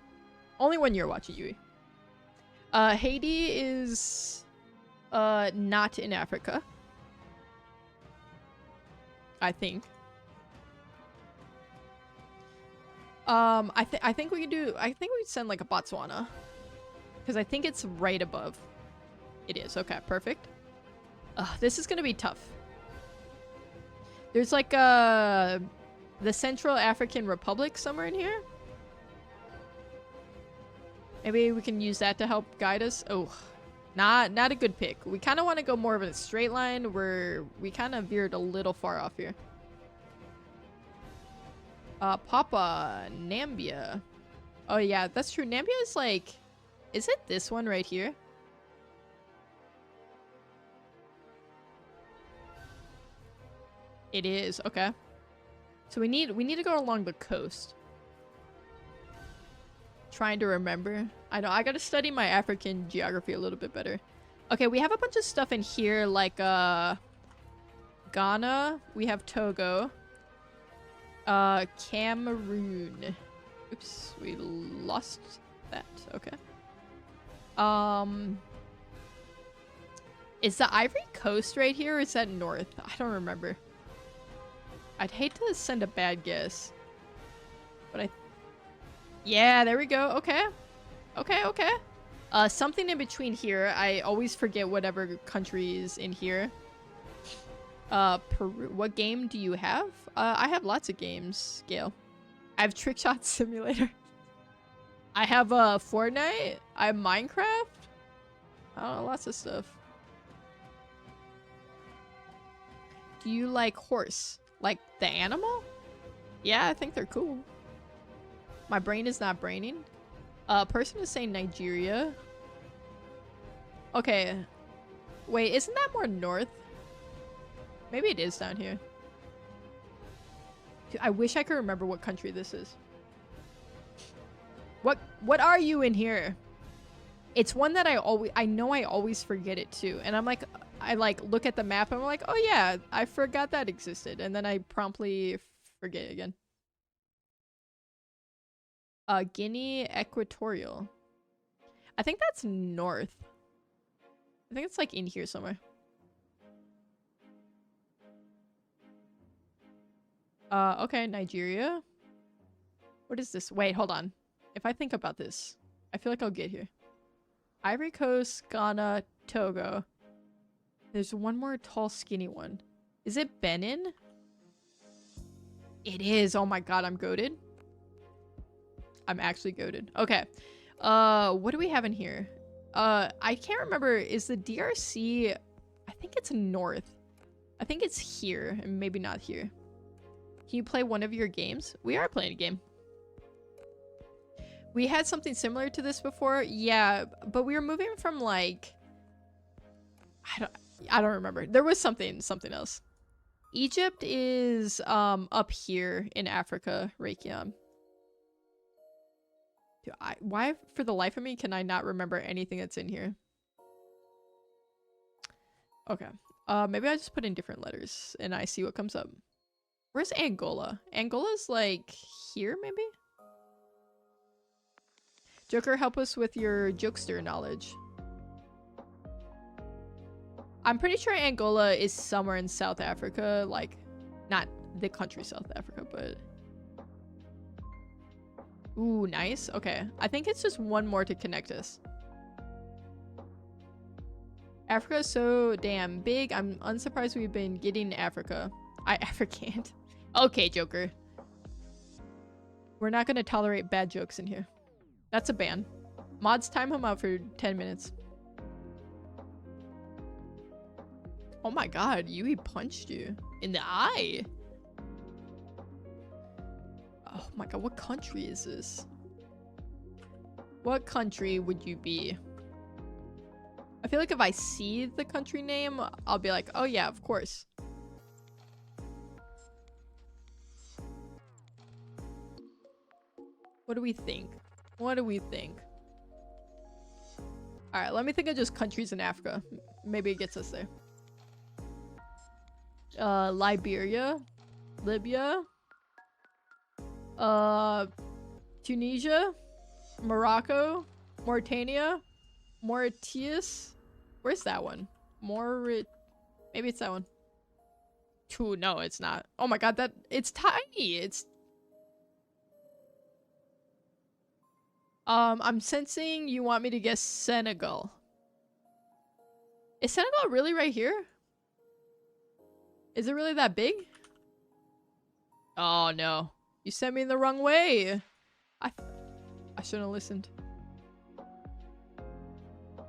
Only when you're watching Yui. Haiti is not in Africa. I think. I think we can do. I think we'd send like a Botswana, because I think it's right above. It is. Okay, perfect. This is gonna be tough. There's like the Central African Republic somewhere in here. Maybe we can use that to help guide us. Oh, not a good pick. We kind of want to go more of a straight line where we kind of veered a little far off here. Papa Nambia. Oh yeah, that's true. Nambia is like, is it this one right here? It is. Okay. So we need to go along the coast. Trying to remember. I know I gotta study my African geography a little bit better. Okay, we have a bunch of stuff in here like Ghana. We have Togo. Cameroon. Oops, we lost that. Okay. Is the Ivory Coast right here or is that north? I don't remember. I'd hate to send a bad guess. But yeah, there we go. Okay. Okay. Something in between here. I always forget whatever country is in here. Peru. What game do you have? I have lots of games, Gail. I have TrickShot Simulator. I have Fortnite. I have Minecraft. I don't know, lots of stuff. Do you like horse? Like the animal? Yeah, I think they're cool. My brain is not braining. Person is saying Nigeria. Okay. Wait, isn't that more north? Maybe it is down here. Dude, I wish I could remember what country this is. What are you in here? It's one that I know I always forget it too. And I'm like, I like look at the map and I'm like, oh yeah, I forgot that existed. And then I promptly forget again. Guinea Equatorial. I think that's north. I think it's like in here somewhere. Okay, Nigeria. What is this? Wait, hold on. If I think about this, I feel like I'll get here. Ivory Coast, Ghana, Togo. There's one more tall, skinny one. Is it Benin? It is. Oh my god, I'm goated. I'm actually goated. Okay. What do we have in here? I can't remember. Is the DRC... I think it's north. I think it's here, and maybe not here. Can you play one of your games? We are playing a game. We had something similar to this before. Yeah, but we were moving from like... I don't remember. There was something else. Egypt is up here in Africa, Reykjavik. Dude, why for the life of me can I not remember anything that's in here? Okay. Maybe I just put in different letters and I see what comes up. Where's Angola? Angola's like here, maybe? Joker, help us with your jokester knowledge. I'm pretty sure Angola is somewhere in South Africa, like, not the country South Africa, but... Ooh, nice. Okay. I think it's just one more to connect us. Africa is so damn big. I'm unsurprised we've been getting Africa. Africaned. Okay, Joker. We're not gonna tolerate bad jokes in here. That's a ban. Mods, time him out for 10 minutes. Oh my god, Yui punched you in the eye. Oh my god, what country is this? What country would you be? I feel like if I see the country name, I'll be like, oh yeah, of course. What do we think? What do we think? Alright, let me think of just countries in Africa. Maybe it gets us there. Liberia. Libya. Tunisia, Morocco, Mauritania, Mauritius. Where's that one? Maybe it's that one. No, it's not. Oh my god, it's tiny. It's I'm sensing you want me to guess Senegal. Is Senegal really right here? Is it really that big? Oh no. You sent me in the wrong way. I shouldn't have listened.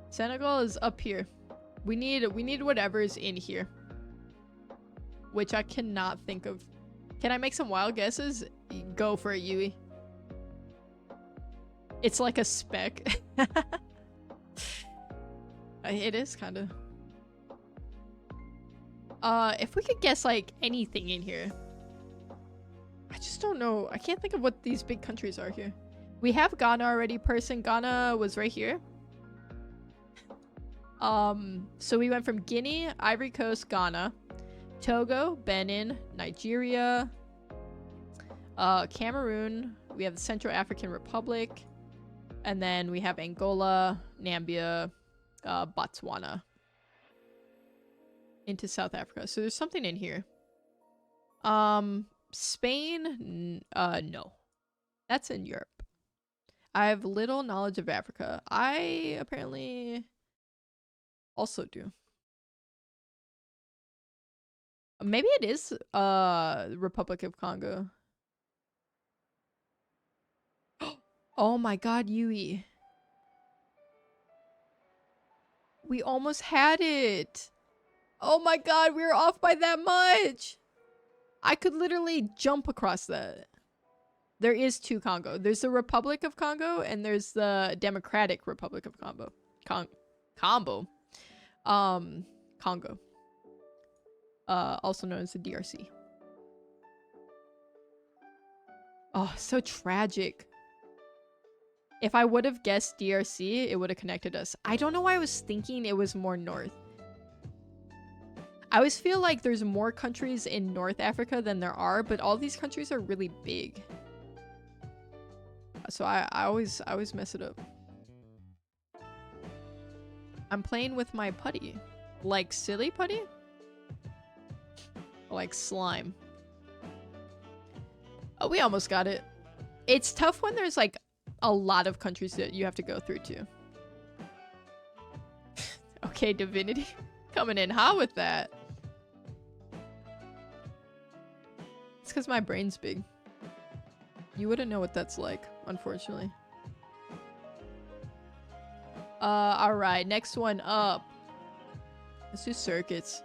Senegal is up here. We need whatever's in here. Which I cannot think of. Can I make some wild guesses? Go for it, Yui. It's like a speck. It is kind of. If we could guess like anything in here. I just don't know. I can't think of what these big countries are here. We have Ghana already, person. Ghana was right here. So we went from Guinea, Ivory Coast, Ghana, Togo, Benin, Nigeria, Cameroon. We have the Central African Republic. And then we have Angola, Namibia, Botswana. Into South Africa. So there's something in here. Spain? No. That's in Europe. I have little knowledge of Africa. I apparently also do. Maybe it is Republic of Congo. Oh my god, Yui. We almost had it. Oh my god, we were off by that much. I could literally jump across that. There is two Congo. There's the Republic of Congo and there's the Democratic Republic of Congo. Congo. Also known as the DRC. Oh, so tragic. If I would have guessed DRC, it would have connected us. I don't know why I was thinking it was more north. I always feel like there's more countries in North Africa than there are, but all these countries are really big. So I always mess it up. I'm playing with my putty. Like silly putty? Like slime. Oh, we almost got it. It's tough when there's like a lot of countries that you have to go through too. Okay, Divinity. Coming in hot with that. It's because my brain's big. You wouldn't know what that's like, unfortunately. Alright, next one up. Let's do circuits.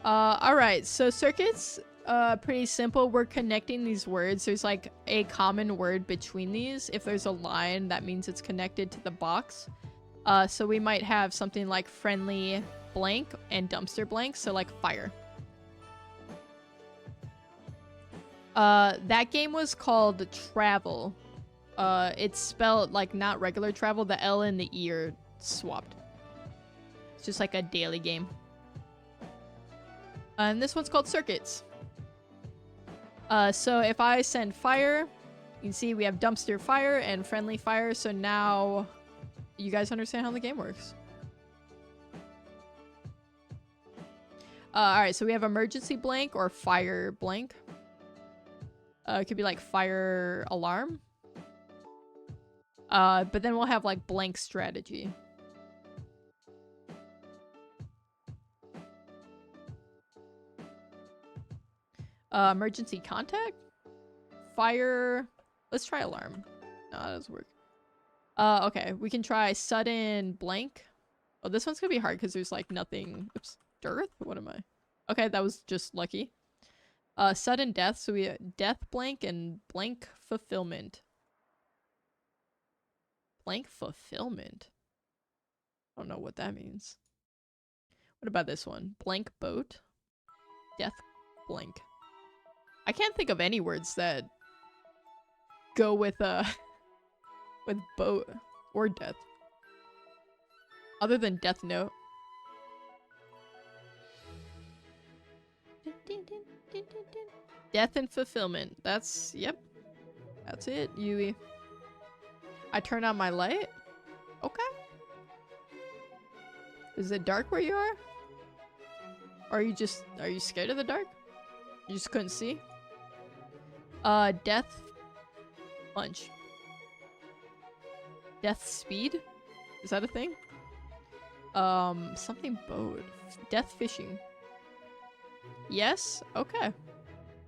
Alright, so circuits, pretty simple. We're connecting these words. There's like a common word between these. If there's a line, that means it's connected to the box. So we might have something like friendly blank and dumpster blank, so like fire. That game was called Travel. It's spelled like not regular travel. The L and the E are swapped. It's just like a daily game. And this one's called Circuits. So if I send fire, you can see we have dumpster fire and friendly fire. So now you guys understand how the game works. Alright, so we have emergency blank or fire blank. It could be like fire alarm. But then we'll have like blank strategy. Emergency contact? Fire. Let's try alarm. No, that doesn't work. Okay, we can try sudden blank. Oh, this one's gonna be hard because there's like nothing. Oops. Dearth? What am I? Okay, that was just lucky. Sudden death. So we have death blank and blank fulfillment. Blank fulfillment? I don't know what that means. What about this one? Blank boat? Death blank. I can't think of any words that go with boat or death. Other than Death Note. Death and fulfillment. That's, yep. That's it, Yui. I turn on my light? Okay. Is it dark where you are? Or are you scared of the dark? You just couldn't see? Death punch. Death speed? Is that a thing? Something boat. Death fishing. Yes? Okay.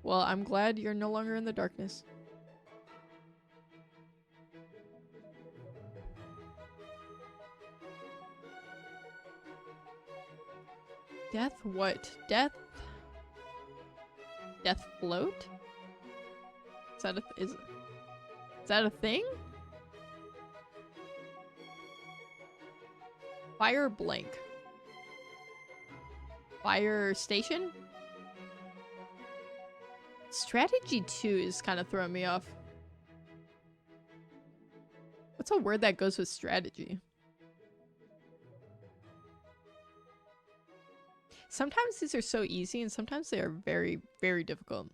Well, I'm glad you're no longer in the darkness. Death what? Death float? Is that a thing? Fire blank. Fire station? Strategy 2 is kind of throwing me off. What's a word that goes with strategy? Sometimes these are so easy and sometimes they are very, very difficult.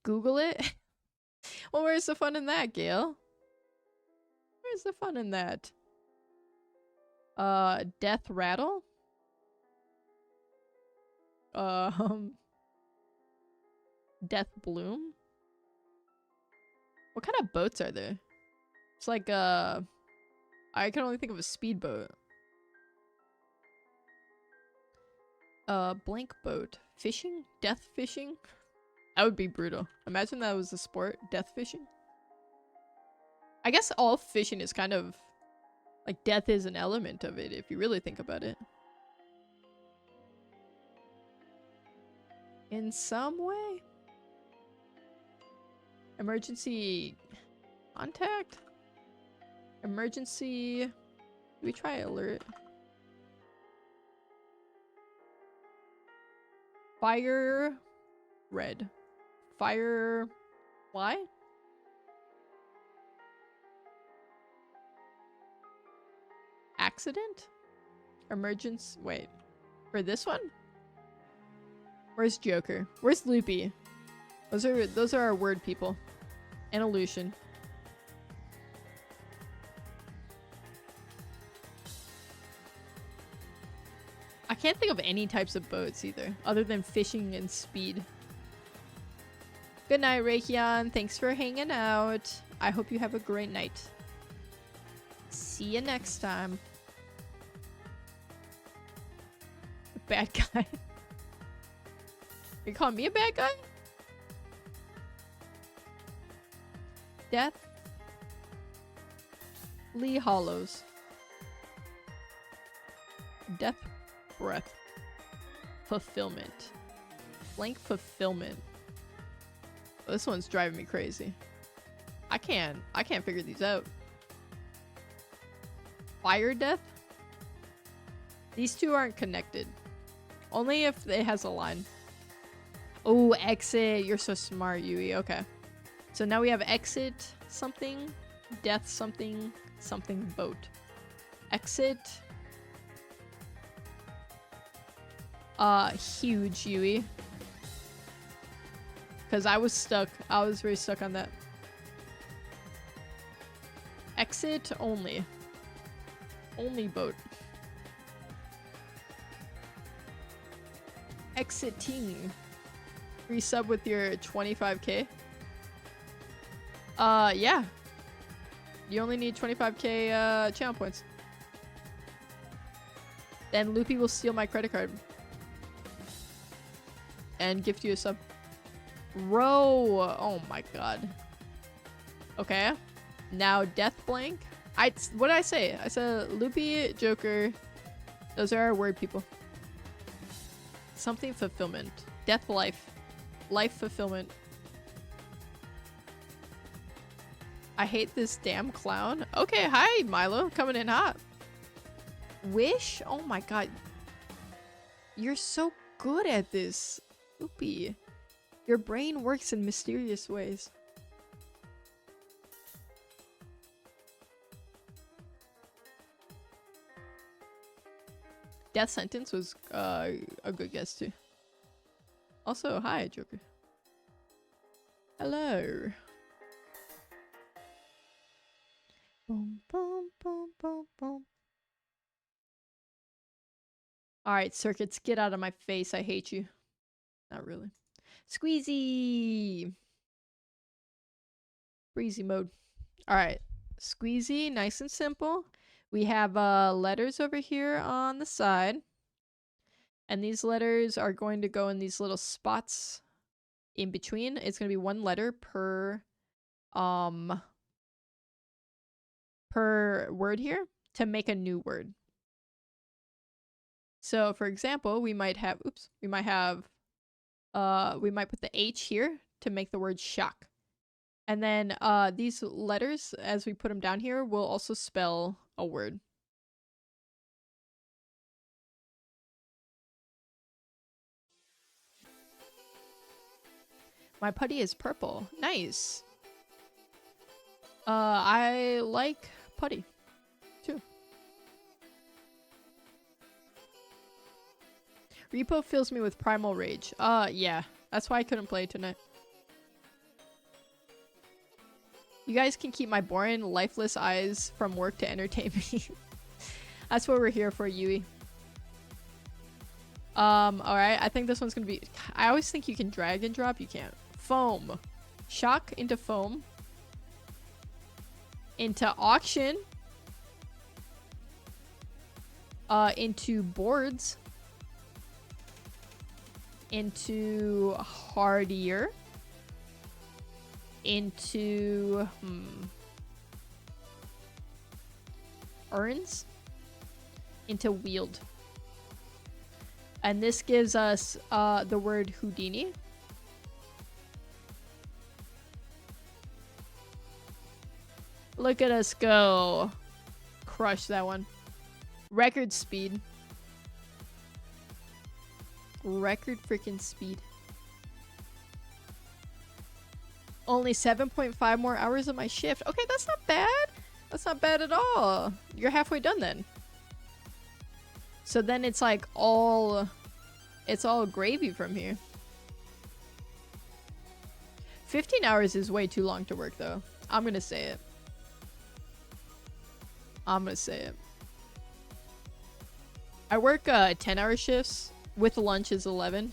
Google it? Well, where's the fun in that, Gail? Where's the fun in that? Death rattle? Death bloom? What kind of boats are there? It's like, I can only think of a speedboat. Blank boat. Fishing? Death fishing? That would be brutal. Imagine that was a sport. Death fishing. I guess all fishing is kind of... like, death is an element of it, if you really think about it. In some way? Emergency... contact? Emergency... Do we try alert? Fire... red. Fire... fly? Accident? Emergence... wait. For this one? Where's Joker? Where's Loopy? Those are our word people. And illusion. I can't think of any types of boats either, other than fishing and speed. Good night, Raykion. Thanks for hanging out. I hope you have a great night. See you next time. Bad guy. You calling me a bad guy? Death. Lee Hollows. Death breath. Fulfillment. Blank fulfillment. Oh, this one's driving me crazy. I can't figure these out. Fire death? These two aren't connected. Only if it has a line. Oh, exit. You're so smart, Yui. Okay. So now we have exit something, death something, something boat. Exit. Huge, Yui. Because I was stuck. I was very stuck on that. Exit only. Only boat. Exiting. Resub with your 25k. Yeah. You only need 25k channel points. Then Loopy will steal my credit card. And gift you a sub. Bro! Oh my god. Okay. Now Death Blank. What did I say? I said Loopy, Joker. Those are our word people. Something fulfillment. Death life. Life fulfillment. I hate this damn clown. Okay, hi Milo. Coming in hot. Wish? Oh my god. You're so good at this. Loopy. Your brain works in mysterious ways. Death sentence was a good guess too. Also, hi, Joker. Hello. Boom, boom, boom, boom, boom. Alright, circuits, get out of my face. I hate you. Not really. Squeezy! Breezy mode. Alright. Squeezy, nice and simple. We have letters over here on the side. And these letters are going to go in these little spots in between. It's going to be one letter per word here to make a new word. So for example, we might put the H here to make the word shock. And then these letters, as we put them down here, will also spell a word. My putty is purple. Nice. I like putty too. Repo fills me with primal rage. Yeah. That's why I couldn't play tonight. You guys can keep my boring, lifeless eyes from work to entertain me. That's what we're here for, Yui. Alright. I think this one's gonna be... I always think you can drag and drop. You can't. Foam. Shock into foam. Into auction. Into boards. Into hardier. Into urns. Into wield. And this gives us the word Houdini. Look at us go. Crush that one. Record speed. Record freaking speed. Only 7.5 more hours of my shift. Okay, that's not bad. That's not bad at all. You're halfway done then. So then it's like all... It's all gravy from here. 15 hours is way too long to work though. I'm gonna say it. I'm gonna say it. I work 10-hour shifts. With lunch is 11.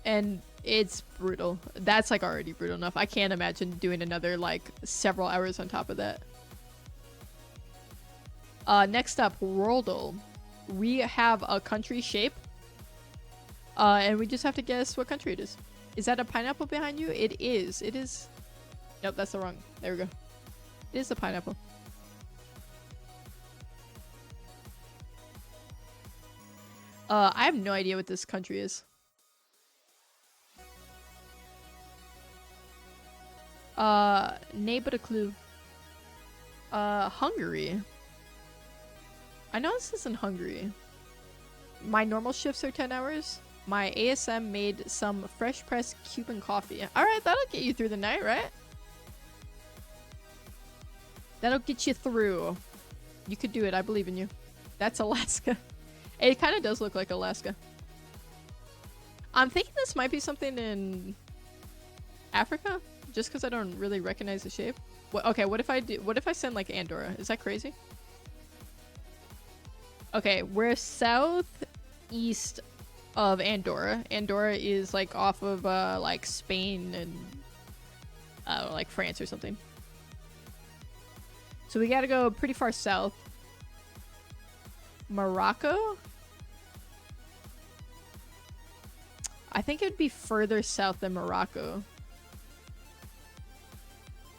And it's brutal. That's like already brutal enough. I can't imagine doing another like several hours on top of that. Next up, Worldle. We have a country shape. And we just have to guess what country it is. Is that a pineapple behind you? It is. It is. Nope, that's the wrong. There we go. It is a pineapple. I have no idea what this country is. Nay, but a clue. Hungary. I know this isn't Hungary. My normal shifts are 10 hours. My ASM made some fresh pressed Cuban coffee. Alright, that'll get you through the night, right? That'll get you through. You could do it, I believe in you. That's Alaska. It kind of does look like Alaska. I'm thinking this might be something in Africa, just because I don't really recognize the shape. Okay, what if I send like Andorra? Is that crazy? Okay, we're southeast of Andorra. Andorra is like off of like Spain and like France or something. So we gotta go pretty far south. Morocco? I think it would be further south than Morocco.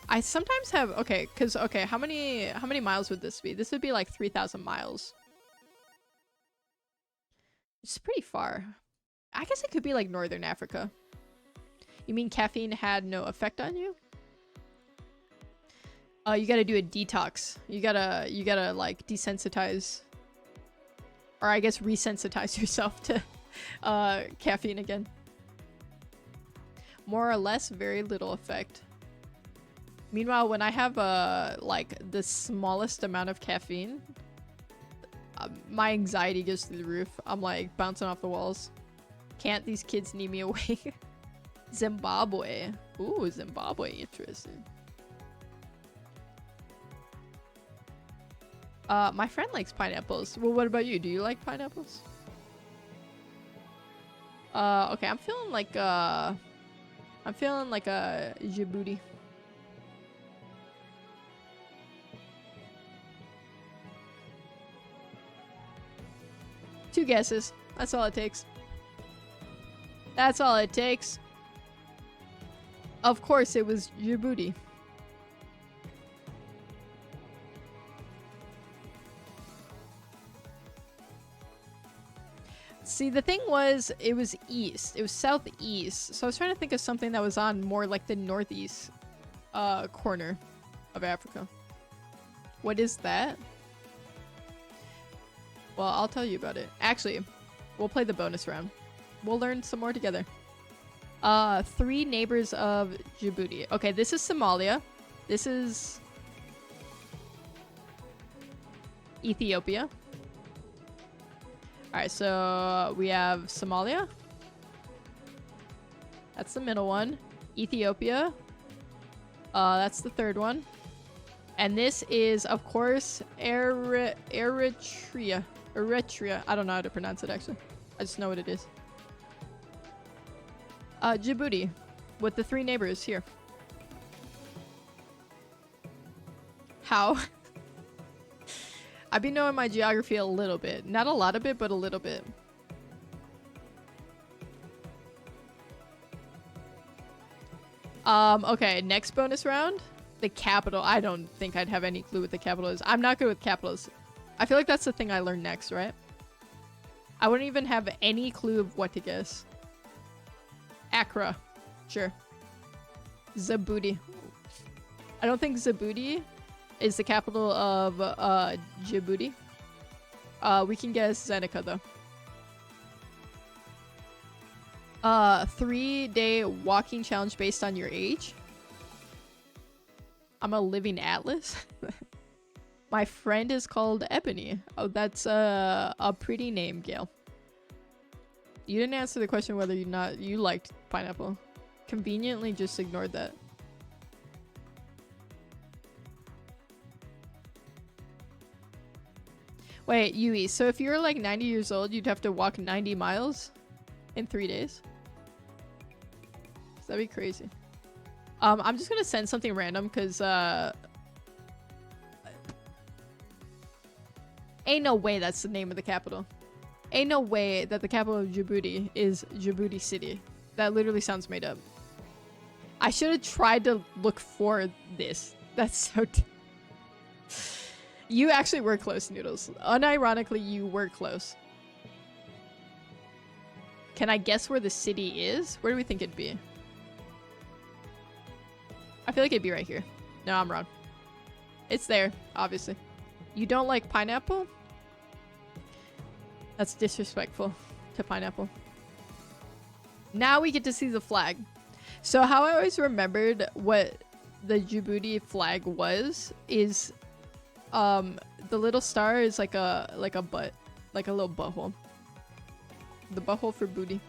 I sometimes have... Okay, because... Okay, how many miles would this be? This would be like 3,000 miles. It's pretty far. I guess it could be like Northern Africa. You mean caffeine had no effect on you? You gotta do a detox. You gotta like desensitize... Or I guess resensitize yourself to caffeine again. More or less, very little effect. Meanwhile, when I have like the smallest amount of caffeine, my anxiety goes through the roof. I'm like bouncing off the walls. Can't these kids need me away? Zimbabwe. Ooh, Zimbabwe. Interesting. My friend likes pineapples. Well, what about you? Do you like pineapples? Okay, I'm feeling like a Djibouti. Two guesses. That's all it takes. That's all it takes. Of course, it was Djibouti. See, the thing was, it was east. It was southeast. So I was trying to think of something that was on more like the northeast corner of Africa. What is that? Well, I'll tell you about it. Actually, we'll play the bonus round. We'll learn some more together. 3 neighbors of Djibouti. Okay, this is Somalia. This is Ethiopia. Alright, so we have Somalia. That's the middle one. Ethiopia. That's the third one. And this is, of course, Eritrea. Eritrea. I don't know how to pronounce it, actually. I just know what it is. Djibouti. With the 3 neighbors here. How? I've been knowing my geography a little bit. Not a lot of it, but a little bit. Okay, next bonus round. The capital. I don't think I'd have any clue what the capital is. I'm not good with capitals. I feel like that's the thing I learned next, right? I wouldn't even have any clue of what to guess. Accra. Sure. Djibouti. I don't think Djibouti is the capital of Djibouti. We can guess Zenica though. 3-day walking challenge based on your age. I'm a living atlas. My friend is called Ebony. Oh, that's a pretty name, Gail. You didn't answer the question whether you liked pineapple. Conveniently just ignored that. Wait, Yui, so if you're like 90 years old, you'd have to walk 90 miles in 3 days? That'd be crazy. I'm just gonna send something random because ain't no way that's the name of the capital. Ain't no way that the capital of Djibouti is Djibouti City. That literally sounds made up. I should have tried to look for this. That's so... You actually were close, Noodles. Unironically, you were close. Can I guess where the city is? Where do we think it'd be? I feel like it'd be right here. No, I'm wrong. It's there, obviously. You don't like pineapple? That's disrespectful to pineapple. Now we get to see the flag. So how I always remembered what the Djibouti flag was is the little star is like a butt, like a little butthole. The butthole for booty.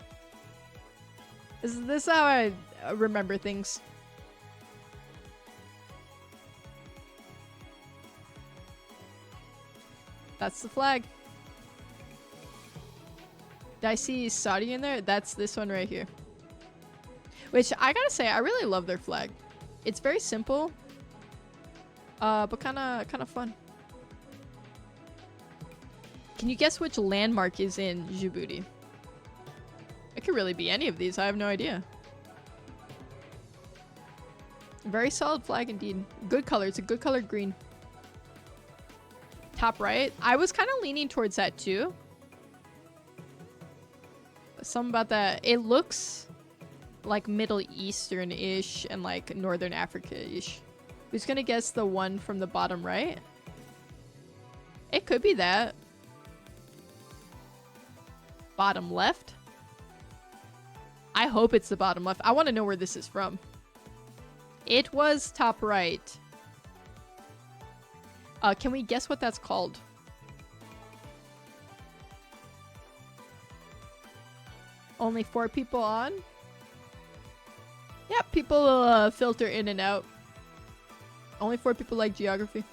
Is this how I remember things? That's the flag. Did I see Saudi in there? That's this one right here. Which I gotta say, I really love their flag. It's very simple, but kind of fun. Can you guess which landmark is in Djibouti? It could really be any of these. I have no idea. Very solid flag indeed. Good color. It's a good color green. Top right. I was kind of leaning towards that too. Something about that. It looks like Middle Eastern-ish and like Northern Africa-ish. Who's gonna guess the one from the bottom right? It could be that. Bottom left? I hope it's the bottom left. I want to know where this is from. It was top right. Can we guess what that's called? Only 4 people on? Yeah, people filter in and out. Only 4 people like geography.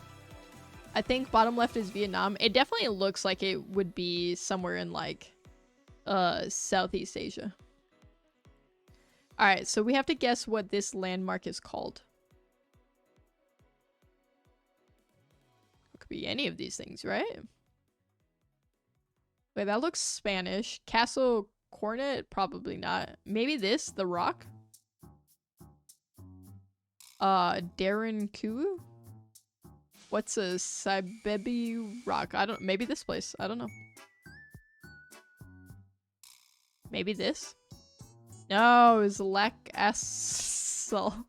I think bottom left is Vietnam. It definitely looks like it would be somewhere in like Southeast Asia. Alright, so we have to guess what this landmark is called. It could be any of these things, right? Wait, that looks Spanish. Castle Cornet? Probably not. Maybe this? The Rock? Darren Koo? What's a Sibebi Rock? I don't- maybe this place. I don't know. Maybe this? No, it's Lac Assel.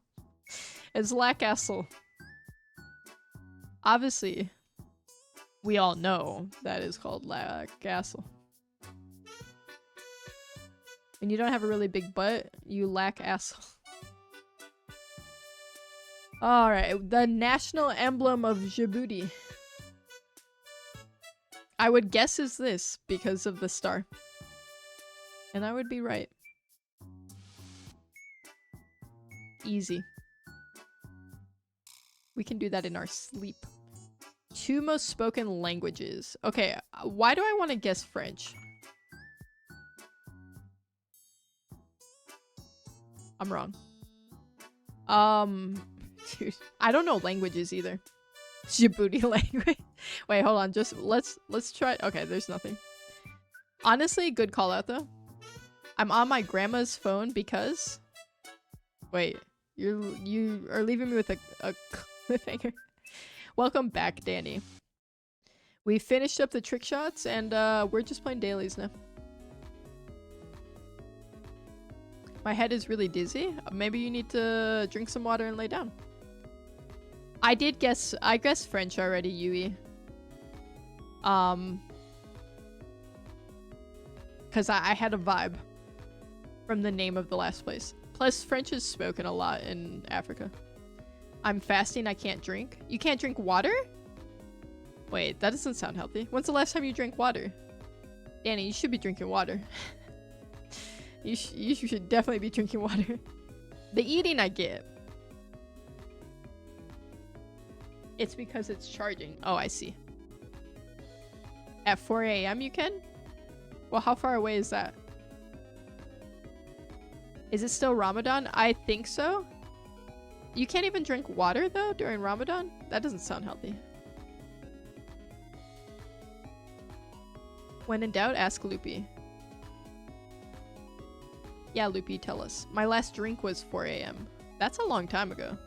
It's Lac Assel. Obviously, we all know that is called Lac Assel. When you don't have a really big butt, you lack assel. Alright, the national emblem of Djibouti. I would guess is this because of the star. And I would be right. Easy. We can do that in our sleep. 2 most spoken languages. Okay, why do I want to guess French? I'm wrong. Dude, I don't know languages either. Djibouti language. Wait, hold on. Just let's try. Okay, there's nothing. Honestly, good call out though. I'm on my grandma's phone because. Wait, you are leaving me with a cliffhanger. Welcome back, Danny. We finished up the trick shots and we're just playing dailies now. My head is really dizzy. Maybe you need to drink some water and lay down. I guessed French already, Yui. Cause I had a vibe from the name of the last place. Plus, French is spoken a lot in Africa. I'm fasting, I can't drink. You can't drink water? Wait, that doesn't sound healthy. When's the last time you drank water? Danny, you should be drinking water. You should definitely be drinking water. The eating I get. It's because it's charging. Oh, I see. At 4 a.m. you can? Well, how far away is that? Is it still Ramadan? I think so. You can't even drink water, though, during Ramadan? That doesn't sound healthy. When in doubt, ask Loopy. Yeah, Loopy, tell us. My last drink was 4 a.m. That's a long time ago.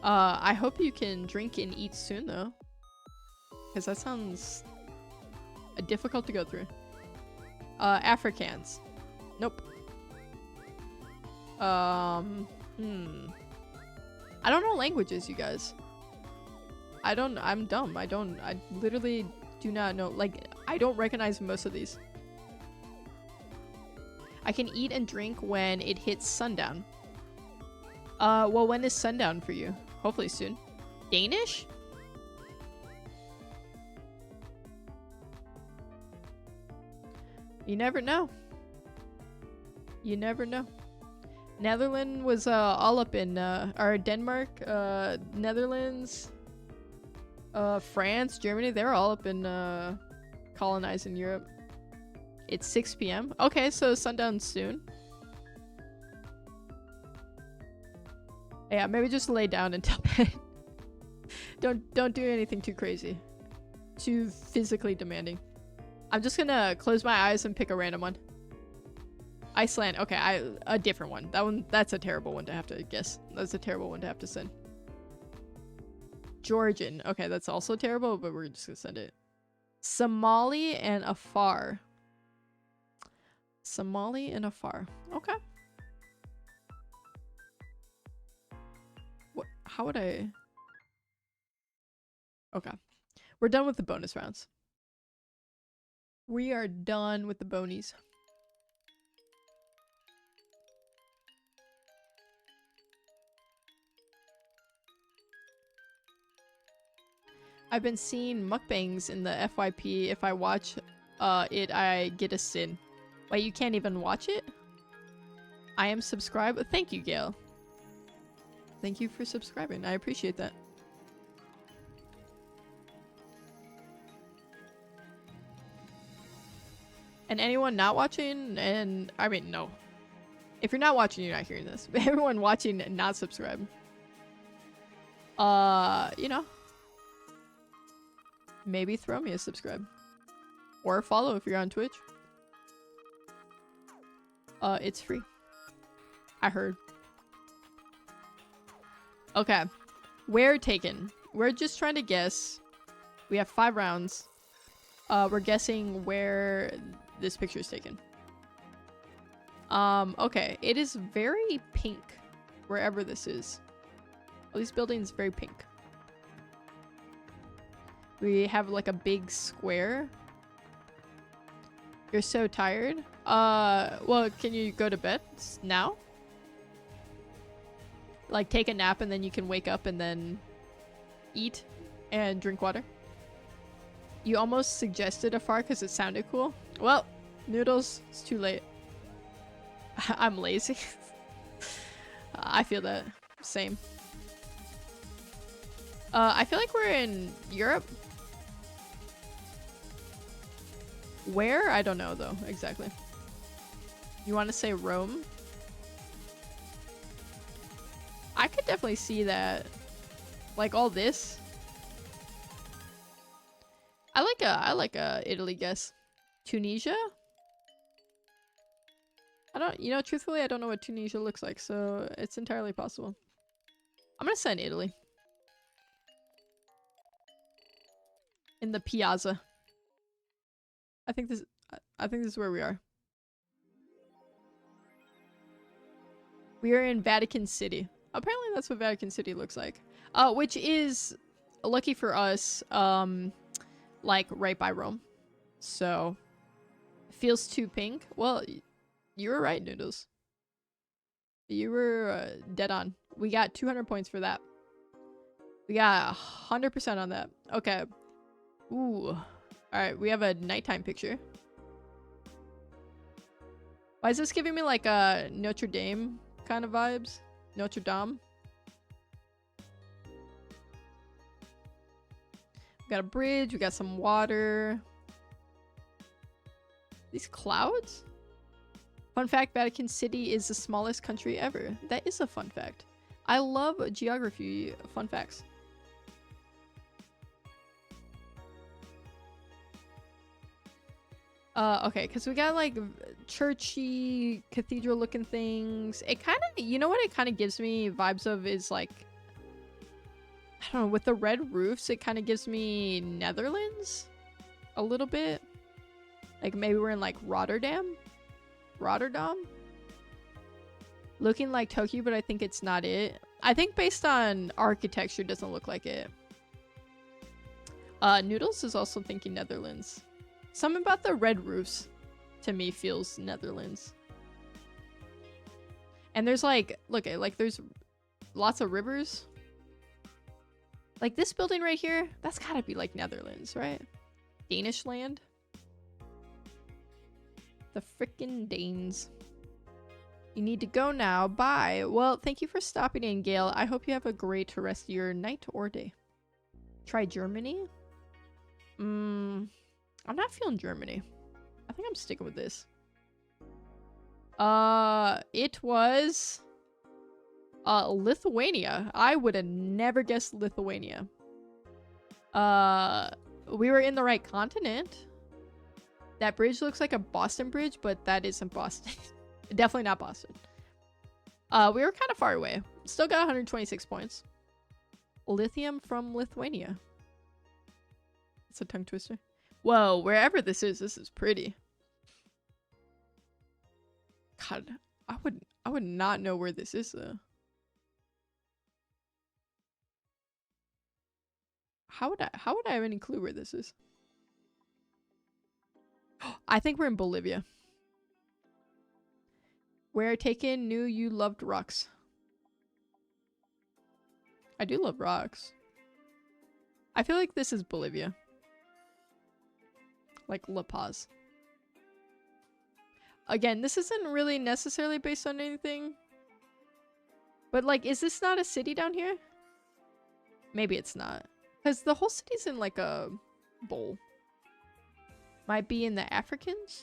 I hope you can drink and eat soon, though. Because that sounds difficult to go through. Afrikaans. Nope. I don't know languages, you guys. I'm dumb. I literally do not know. Like, I don't recognize most of these. I can eat and drink when it hits sundown. Well, when is sundown for you? Hopefully soon. Danish? You never know. You never know. Netherlands was all up in or Denmark, Netherlands, France, Germany, they're all up in colonizing Europe. It's 6 p.m. Okay, so sundown soon. Yeah, maybe just lay down until bed. Don't do anything too crazy. Too physically demanding. I'm just gonna close my eyes and pick a random one. Iceland. Okay, a different one. That's a terrible one to have to guess. That's a terrible one to have to send. Georgian. Okay, that's also terrible, but we're just gonna send it. Somali and Afar. Somali and Afar. Okay. What? How would I? Okay. We're done with the bonus rounds. We are done with the bonies. I've been seeing mukbangs in the FYP. If I watch it, I get a sin. Wait, you can't even watch it? I am subscribed. Thank you, Gail. Thank you for subscribing. I appreciate that. And anyone not watching, and I mean, no. If you're not watching, you're not hearing this. But everyone watching and not subscribed. You know. Maybe throw me a subscribe. Or a follow if you're on Twitch. It's free. I heard. Okay. We're taken. We're just trying to guess. We have 5 rounds. We're guessing where this picture is taken. Okay. It is very pink. Wherever this is. All these buildings very pink. We have like a big square. You're so tired. Well, can you go to bed now? Like take a nap and then you can wake up and then eat and drink water. You almost suggested a fart because it sounded cool. Well, Noodles, it's too late. I'm lazy. I feel that. Same. I feel like we're in Europe. Where? I don't know though, exactly. You want to say Rome? I could definitely see that. Like all this. I like a Italy guess. Tunisia? Truthfully, I don't know what Tunisia looks like, so it's entirely possible. I'm gonna send Italy. In the Piazza. I think this is where we are. We are in Vatican City. Apparently that's what Vatican City looks like. Which is, lucky for us, like right by Rome. So, feels too pink. Well, you were right, Noodles. You were dead on. We got 200 points for that. We got 100% on that. Okay. Ooh. Alright, we have a nighttime picture. Why is this giving me like a Notre Dame kind of vibes? Notre Dame. We got a bridge, we got some water. These clouds? Fun fact, Vatican City is the smallest country ever. That is a fun fact. I love geography fun facts. Okay, because we got like churchy, cathedral looking things. It kind of, you know what it kind of gives me vibes of is like, I don't know, with the red roofs, it kind of gives me Netherlands a little bit. Like maybe we're in like Rotterdam? Looking like Tokyo, but I think it's not it. I think based on architecture, it doesn't look like it. Noodles is also thinking Netherlands. Something about the red roofs to me feels Netherlands. And there's like, look, like there's lots of rivers. Like this building right here, that's gotta be like Netherlands, right? Danish land. The frickin' Danes. You need to go now. Bye. Well, thank you for stopping in, Gail. I hope you have a great rest of your night or day. Try Germany? I'm not feeling Germany. I think I'm sticking with this. It was Lithuania. I would have never guessed Lithuania. We were in the right continent. That bridge looks like a Boston bridge, but that isn't Boston. Definitely not Boston. We were kind of far away. Still got 126 points. Lithium from Lithuania. It's a tongue twister. Whoa, wherever this is pretty. God, I would not know where this is though. How would I have any clue where this is? I think we're in Bolivia. Where Taken knew you loved rocks. I do love rocks. I feel like this is Bolivia. Like La Paz. Again, this isn't really necessarily based on anything. But like, is this not a city down here? Maybe it's not. Because the whole city's in like a bowl. Might be in the Africans?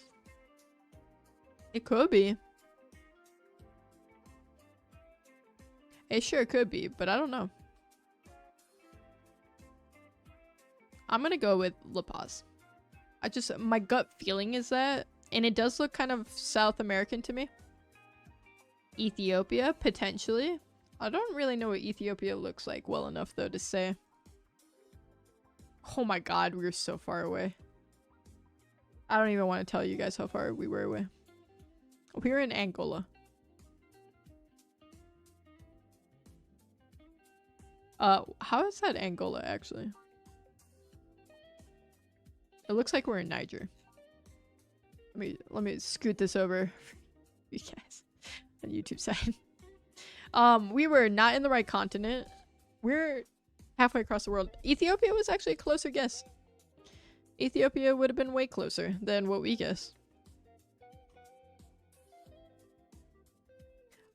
It could be. It sure could be, but I don't know. I'm gonna go with La Paz. My gut feeling is that, and it does look kind of South American to me. Ethiopia, potentially. I don't really know what Ethiopia looks like well enough, though, to say. Oh my god, we were so far away. I don't even want to tell you guys how far we were away. We were in Angola. How is that Angola, actually? It looks like we're in Niger. Let me scoot this over for you guys on YouTube side. We were not in the right continent. We're halfway across the world. Ethiopia was actually a closer guess. Ethiopia would have been way closer than what we guessed.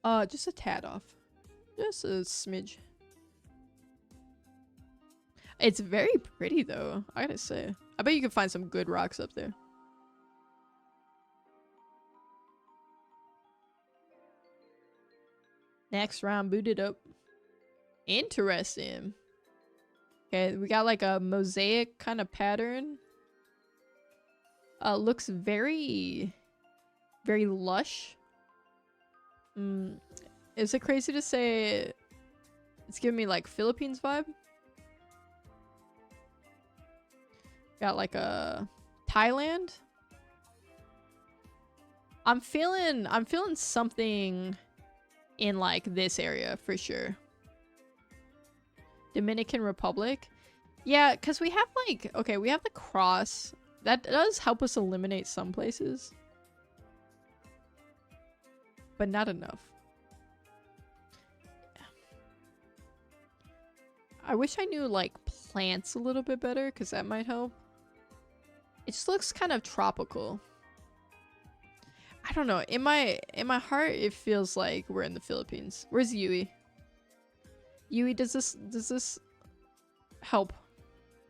Just a tad off. Just a smidge. It's very pretty though, I gotta say. I bet you can find some good rocks up there. Next round booted up. Interesting. Okay, we got like a mosaic kind of pattern. Looks very, very lush. Is it crazy to say it's giving me like Philippines vibe? Got like a Thailand. I'm feeling something in like this area for sure. Dominican Republic. Yeah, because we have like, okay, we have the cross. That does help us eliminate some places. But not enough. I wish I knew like plants a little bit better because that might help. It just looks kind of tropical. I don't know. In my heart, it feels like we're in the Philippines. Where's Yui? Yui, does this help?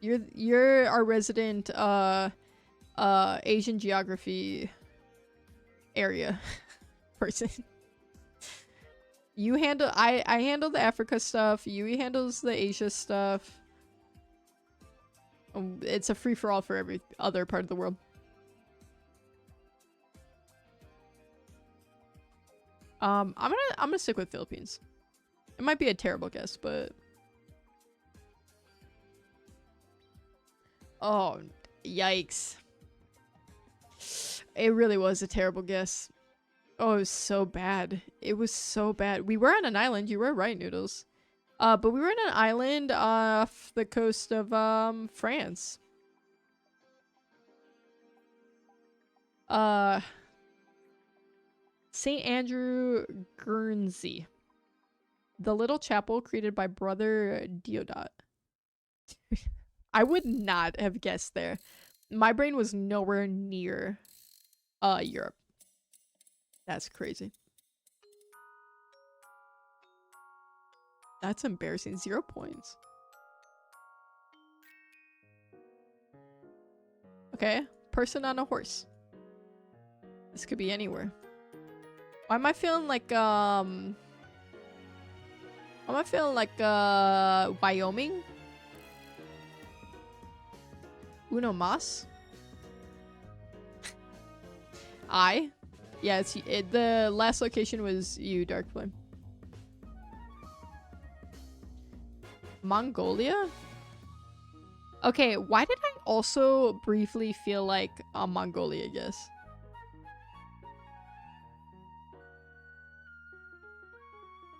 You're our resident Asian geography area person. You handle I handle the Africa stuff. Yui handles the Asia stuff. It's a free-for-all for every other part of the world. I'm gonna stick with Philippines. It might be a terrible guess, but oh, yikes. It really was a terrible guess. Oh, it was so bad. It was so bad. We were on an island. You were right, Noodles. But we were on an island off the coast of France. St. Andrew, Guernsey. The little chapel created by Brother Diodot. I would not have guessed there. My brain was nowhere near Europe. That's crazy. That's embarrassing. 0 points. Okay. Person on a horse. This could be anywhere. Why am I feeling like Wyoming? Uno mas? Yeah, the last location was you, Dark Flame. Mongolia? Okay, why did I also briefly feel like Mongolia, I guess?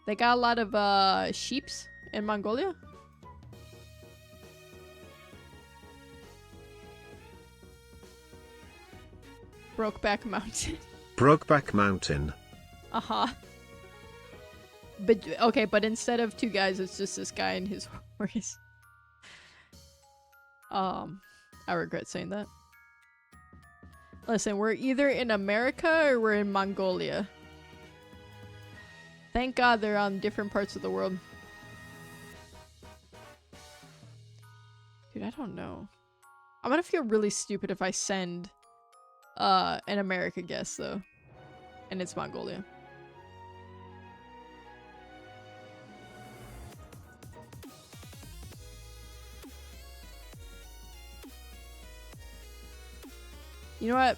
They got a lot of sheeps in Mongolia? Brokeback Mountain. Brokeback Mountain. Uh-huh. But okay, but instead of two guys, it's just this guy and his horse. I regret saying that. Listen, we're either in America or we're in Mongolia. Thank God they're on different parts of the world. Dude, I don't know. I'm gonna feel really stupid if I send an America guess though. And it's Mongolia. You know what?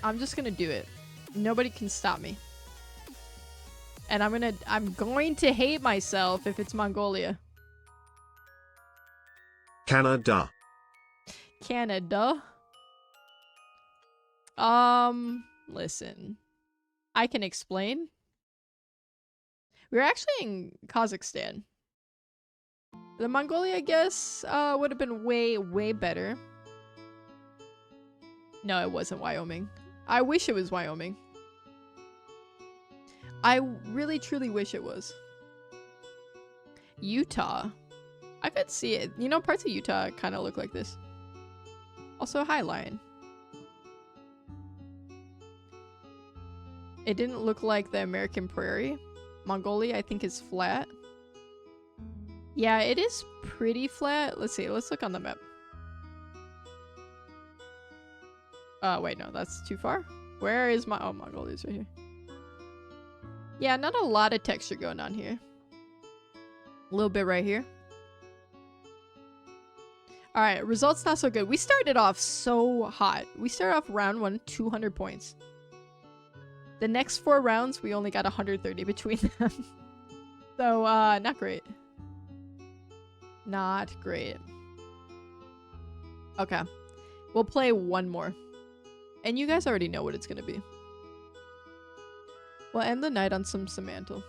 I'm just gonna do it. Nobody can stop me. And I'm going to hate myself if it's Mongolia. Canada. Canada. Listen. I can explain. We're actually in Kazakhstan. The Mongolia, I guess, would have been way, way better. No, it wasn't Wyoming. I wish it was Wyoming. I really, truly wish it was. Utah. I could see it. You know, parts of Utah kind of look like this. Also, hi, lion. It didn't look like the American prairie. Mongolia, I think, is flat. Yeah, it is pretty flat. Let's see. Let's look on the map. Wait, no, that's too far. Where is my... Oh, Mongolia's right here. Yeah, not a lot of texture going on here. A little bit right here. Alright, results not so good. We started off so hot. We started off round 1, 200 points. The next 4 rounds, we only got 130 between them. So, not great. Not great. Okay. We'll play one more. And you guys already know what it's gonna be. We'll end the night on some Semantle.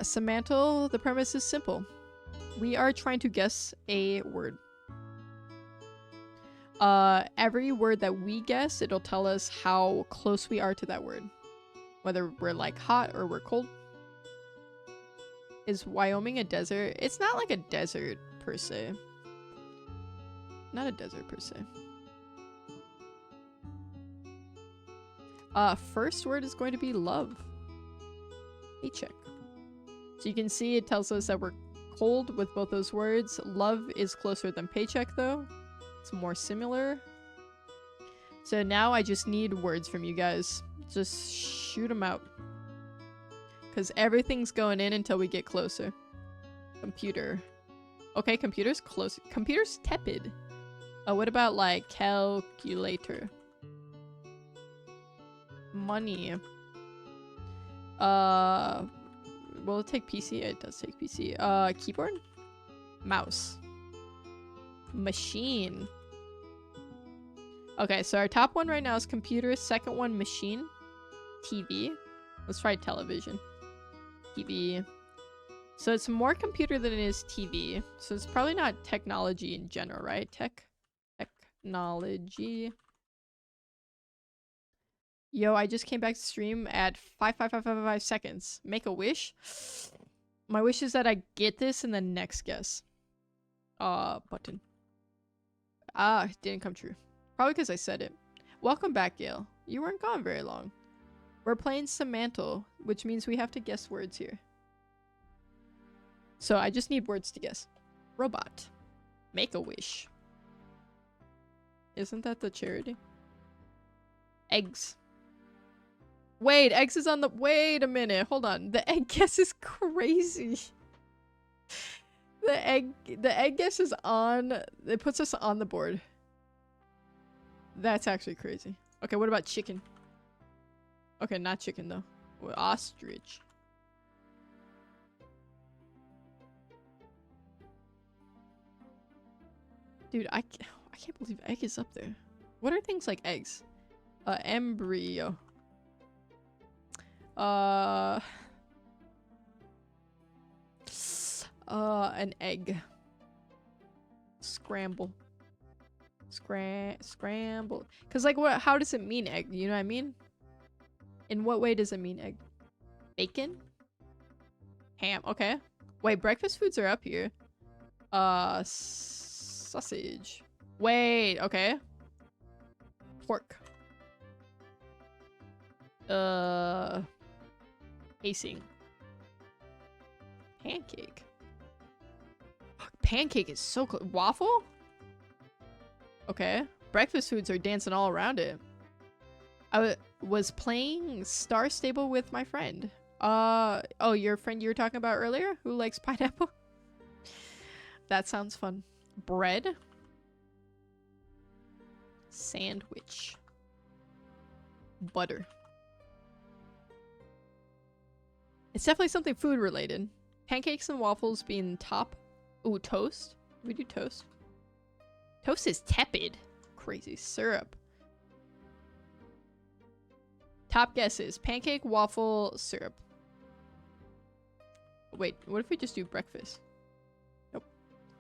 Semantle, the premise is simple. We are trying to guess a word. Every word that we guess, it'll tell us how close we are to that word. Whether we're like hot or we're cold. Is Wyoming a desert? It's not like a desert per se. Not a desert per se. First word is going to be love. Paycheck. So you can see it tells us that we're cold with both those words. Love is closer than paycheck though. It's more similar. So now I just need words from you guys. Just shoot them out. Because everything's going in until we get closer. Computer. Okay, computer's close. Computer's tepid. What about like calculator? Money. Will it take PC? It does take PC. Keyboard? Mouse. Machine. Okay, so our top one right now is computer. Second one, machine. TV. Let's try television. TV. So it's more computer than it is TV. So it's probably not technology in general, right? Technology. Yo, I just came back to stream at 5 seconds. Make a wish. My wish is that I get this in the next guess. Button. It didn't come true. Probably because I said it. Welcome back, Gail. You weren't gone very long. We're playing Semantle, which means we have to guess words here. So I just need words to guess. Robot. Make a wish. Isn't that the charity? Eggs. Wait, eggs is on the- wait a minute, hold on. The egg guess is crazy. The egg guess is on- it puts us on the board. That's actually crazy. Okay, what about chicken? Okay, not chicken though. Ostrich. Dude, I can't believe egg is up there. What are things like eggs? Embryo. An egg. Scramble. Scramble. Cause like what? How does it mean egg? You know what I mean? In what way does it mean egg? Bacon? Ham. Okay. Wait, breakfast foods are up here. Sausage. Wait. Okay. Pork. Pacing. Pancake. Pancake is so cool. Waffle? Okay. Breakfast foods are dancing all around it. I was playing Star Stable with my friend. Oh, your friend you were talking about earlier who likes pineapple? That sounds fun. Bread. Sandwich. Butter. It's definitely something food related. Pancakes and waffles being top. Ooh, toast. We do toast. Toast is tepid. Crazy. Syrup. Top guesses. Pancake, waffle, syrup. Wait, what if we just do breakfast? Nope.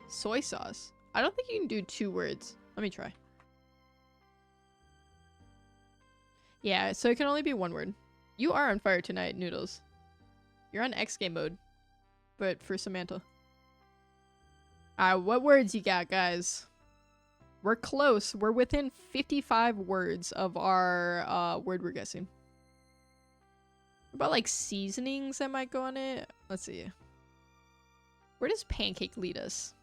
Soy sauce. I don't think you can do 2 words. Let me try. Yeah, so it can only be 1 word. You are on fire tonight, Noodles. You're on X game mode. But for Samantha. Alright, what words you got, guys? We're close. We're within 55 words of our word we're guessing. What about like seasonings that might go on it? Let's see. Where does pancake lead us?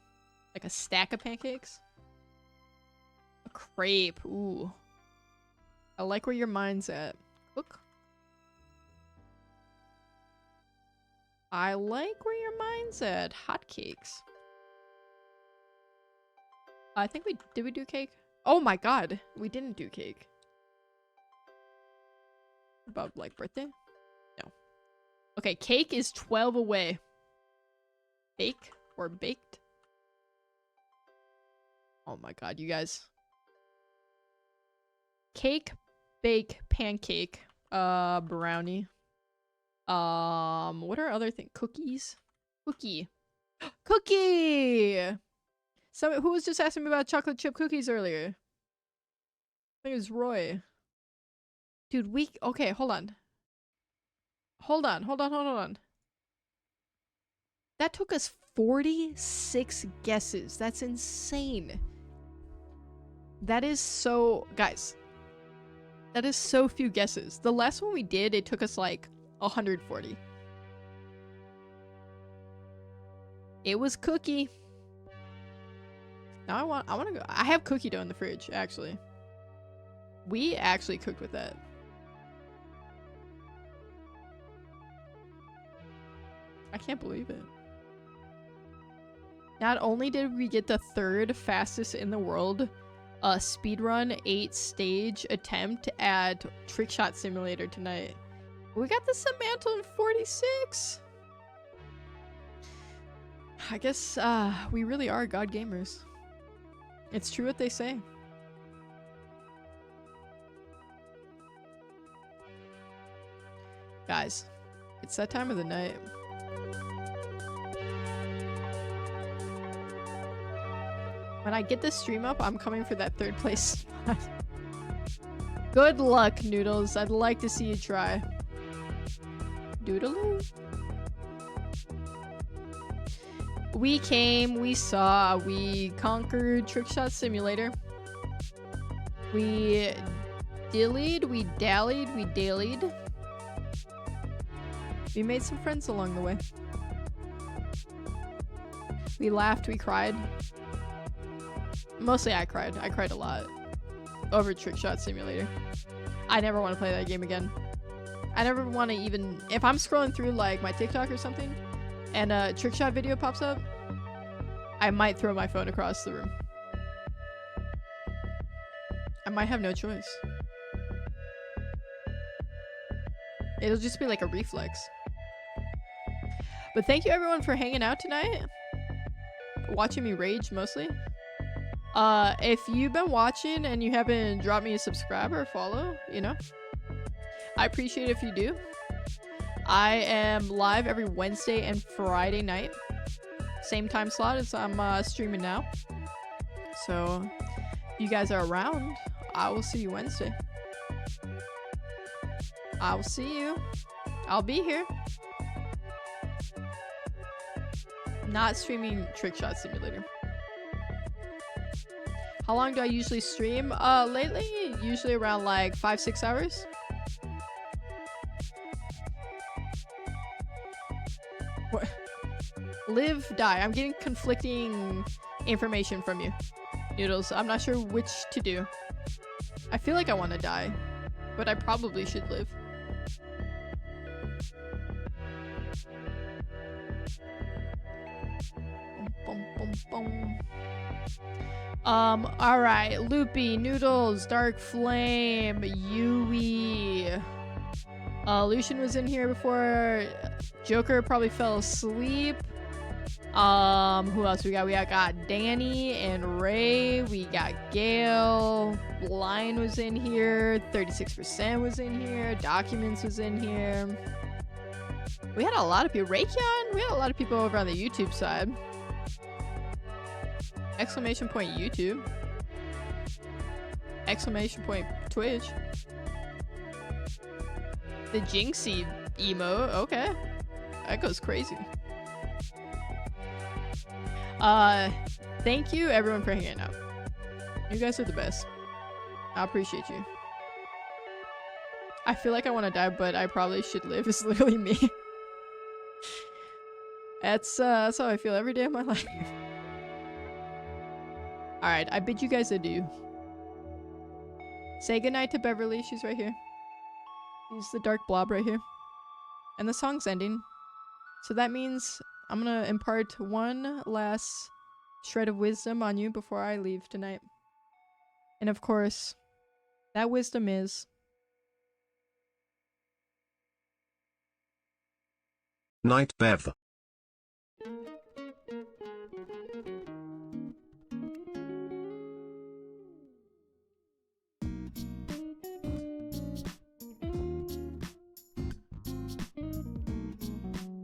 Like a stack of pancakes? A crepe. Ooh. I like where your mind's at. Cook. I like where your mind's at. Hotcakes. I think we did we do cake? Oh my god, we didn't do cake. About like birthday? No. Okay, cake is 12 away. Bake or baked? Oh my god, you guys. Cake, bake, pancake, brownie. What are other things? Cookies? Cookie. Cookie! So who was just asking me about chocolate chip cookies earlier? I think it was Roy. Dude, okay, hold on. Hold on. That took us 46 guesses. That's insane. That is so... Guys. That is so few guesses. The last one we did, it took us like 140. It was cookie. Now I want to go. I have cookie dough in the fridge, actually. We actually cooked with that. I can't believe it. Not only did we get the 3rd fastest in the world speedrun 8 stage attempt at TrickShot Simulator tonight, we got the Samantha in 46. I guess we really are god gamers. It's true what they say. Guys, it's that time of the night. When I get this stream up, I'm coming for that 3rd place spot. Good luck, Noodles. I'd like to see you try. Doodaloo. We came, we saw, we conquered TrickShot Simulator. We dillied, we dallied, we dailied. We made some friends along the way. We laughed, we cried. Mostly I cried. I cried a lot over TrickShot Simulator. I never want to play that game again. I never want to even... If I'm scrolling through like my TikTok or something and a TrickShot video pops up, I might throw my phone across the room. I might have no choice. It'll just be like a reflex. But thank you everyone for hanging out tonight. Watching me rage mostly. If you've been watching and you haven't dropped me a subscribe or a follow, you know, I appreciate it if you do. I am live every Wednesday and Friday night. Same time slot as I'm streaming now. So if you guys are around, I will see you Wednesday. I will see you. I'll be here. Not streaming TrickShot Simulator. How long do I usually stream? Lately, usually around like 5-6 hours. What? Live, die. I'm getting conflicting information from you, Noodles. I'm not sure which to do. I feel like I want to die, but I probably should live. Bum, bum, bum. Alright. Loopy, Noodles, Dark Flame, Yui. Lucian was in here before. Joker probably fell asleep. Who else we got? We got Danny and Ray. We got Gail. Lion was in here. 36% was in here. Documents was in here. We had a lot of people. Raycon? We had a lot of people over on the YouTube side. Exclamation point YouTube. Exclamation point Twitch. The Jinxie emo. Okay. That goes crazy. Thank you everyone for hanging out. You guys are the best. I appreciate you. I feel like I want to die, but I probably should live. It's literally me. That's how I feel every day of my life. Alright, I bid you guys adieu. Say goodnight to Beverly. She's right here. She's the dark blob right here. And the song's ending. So that means I'm gonna impart one last shred of wisdom on you before I leave tonight. And of course, that wisdom is... Night Bev.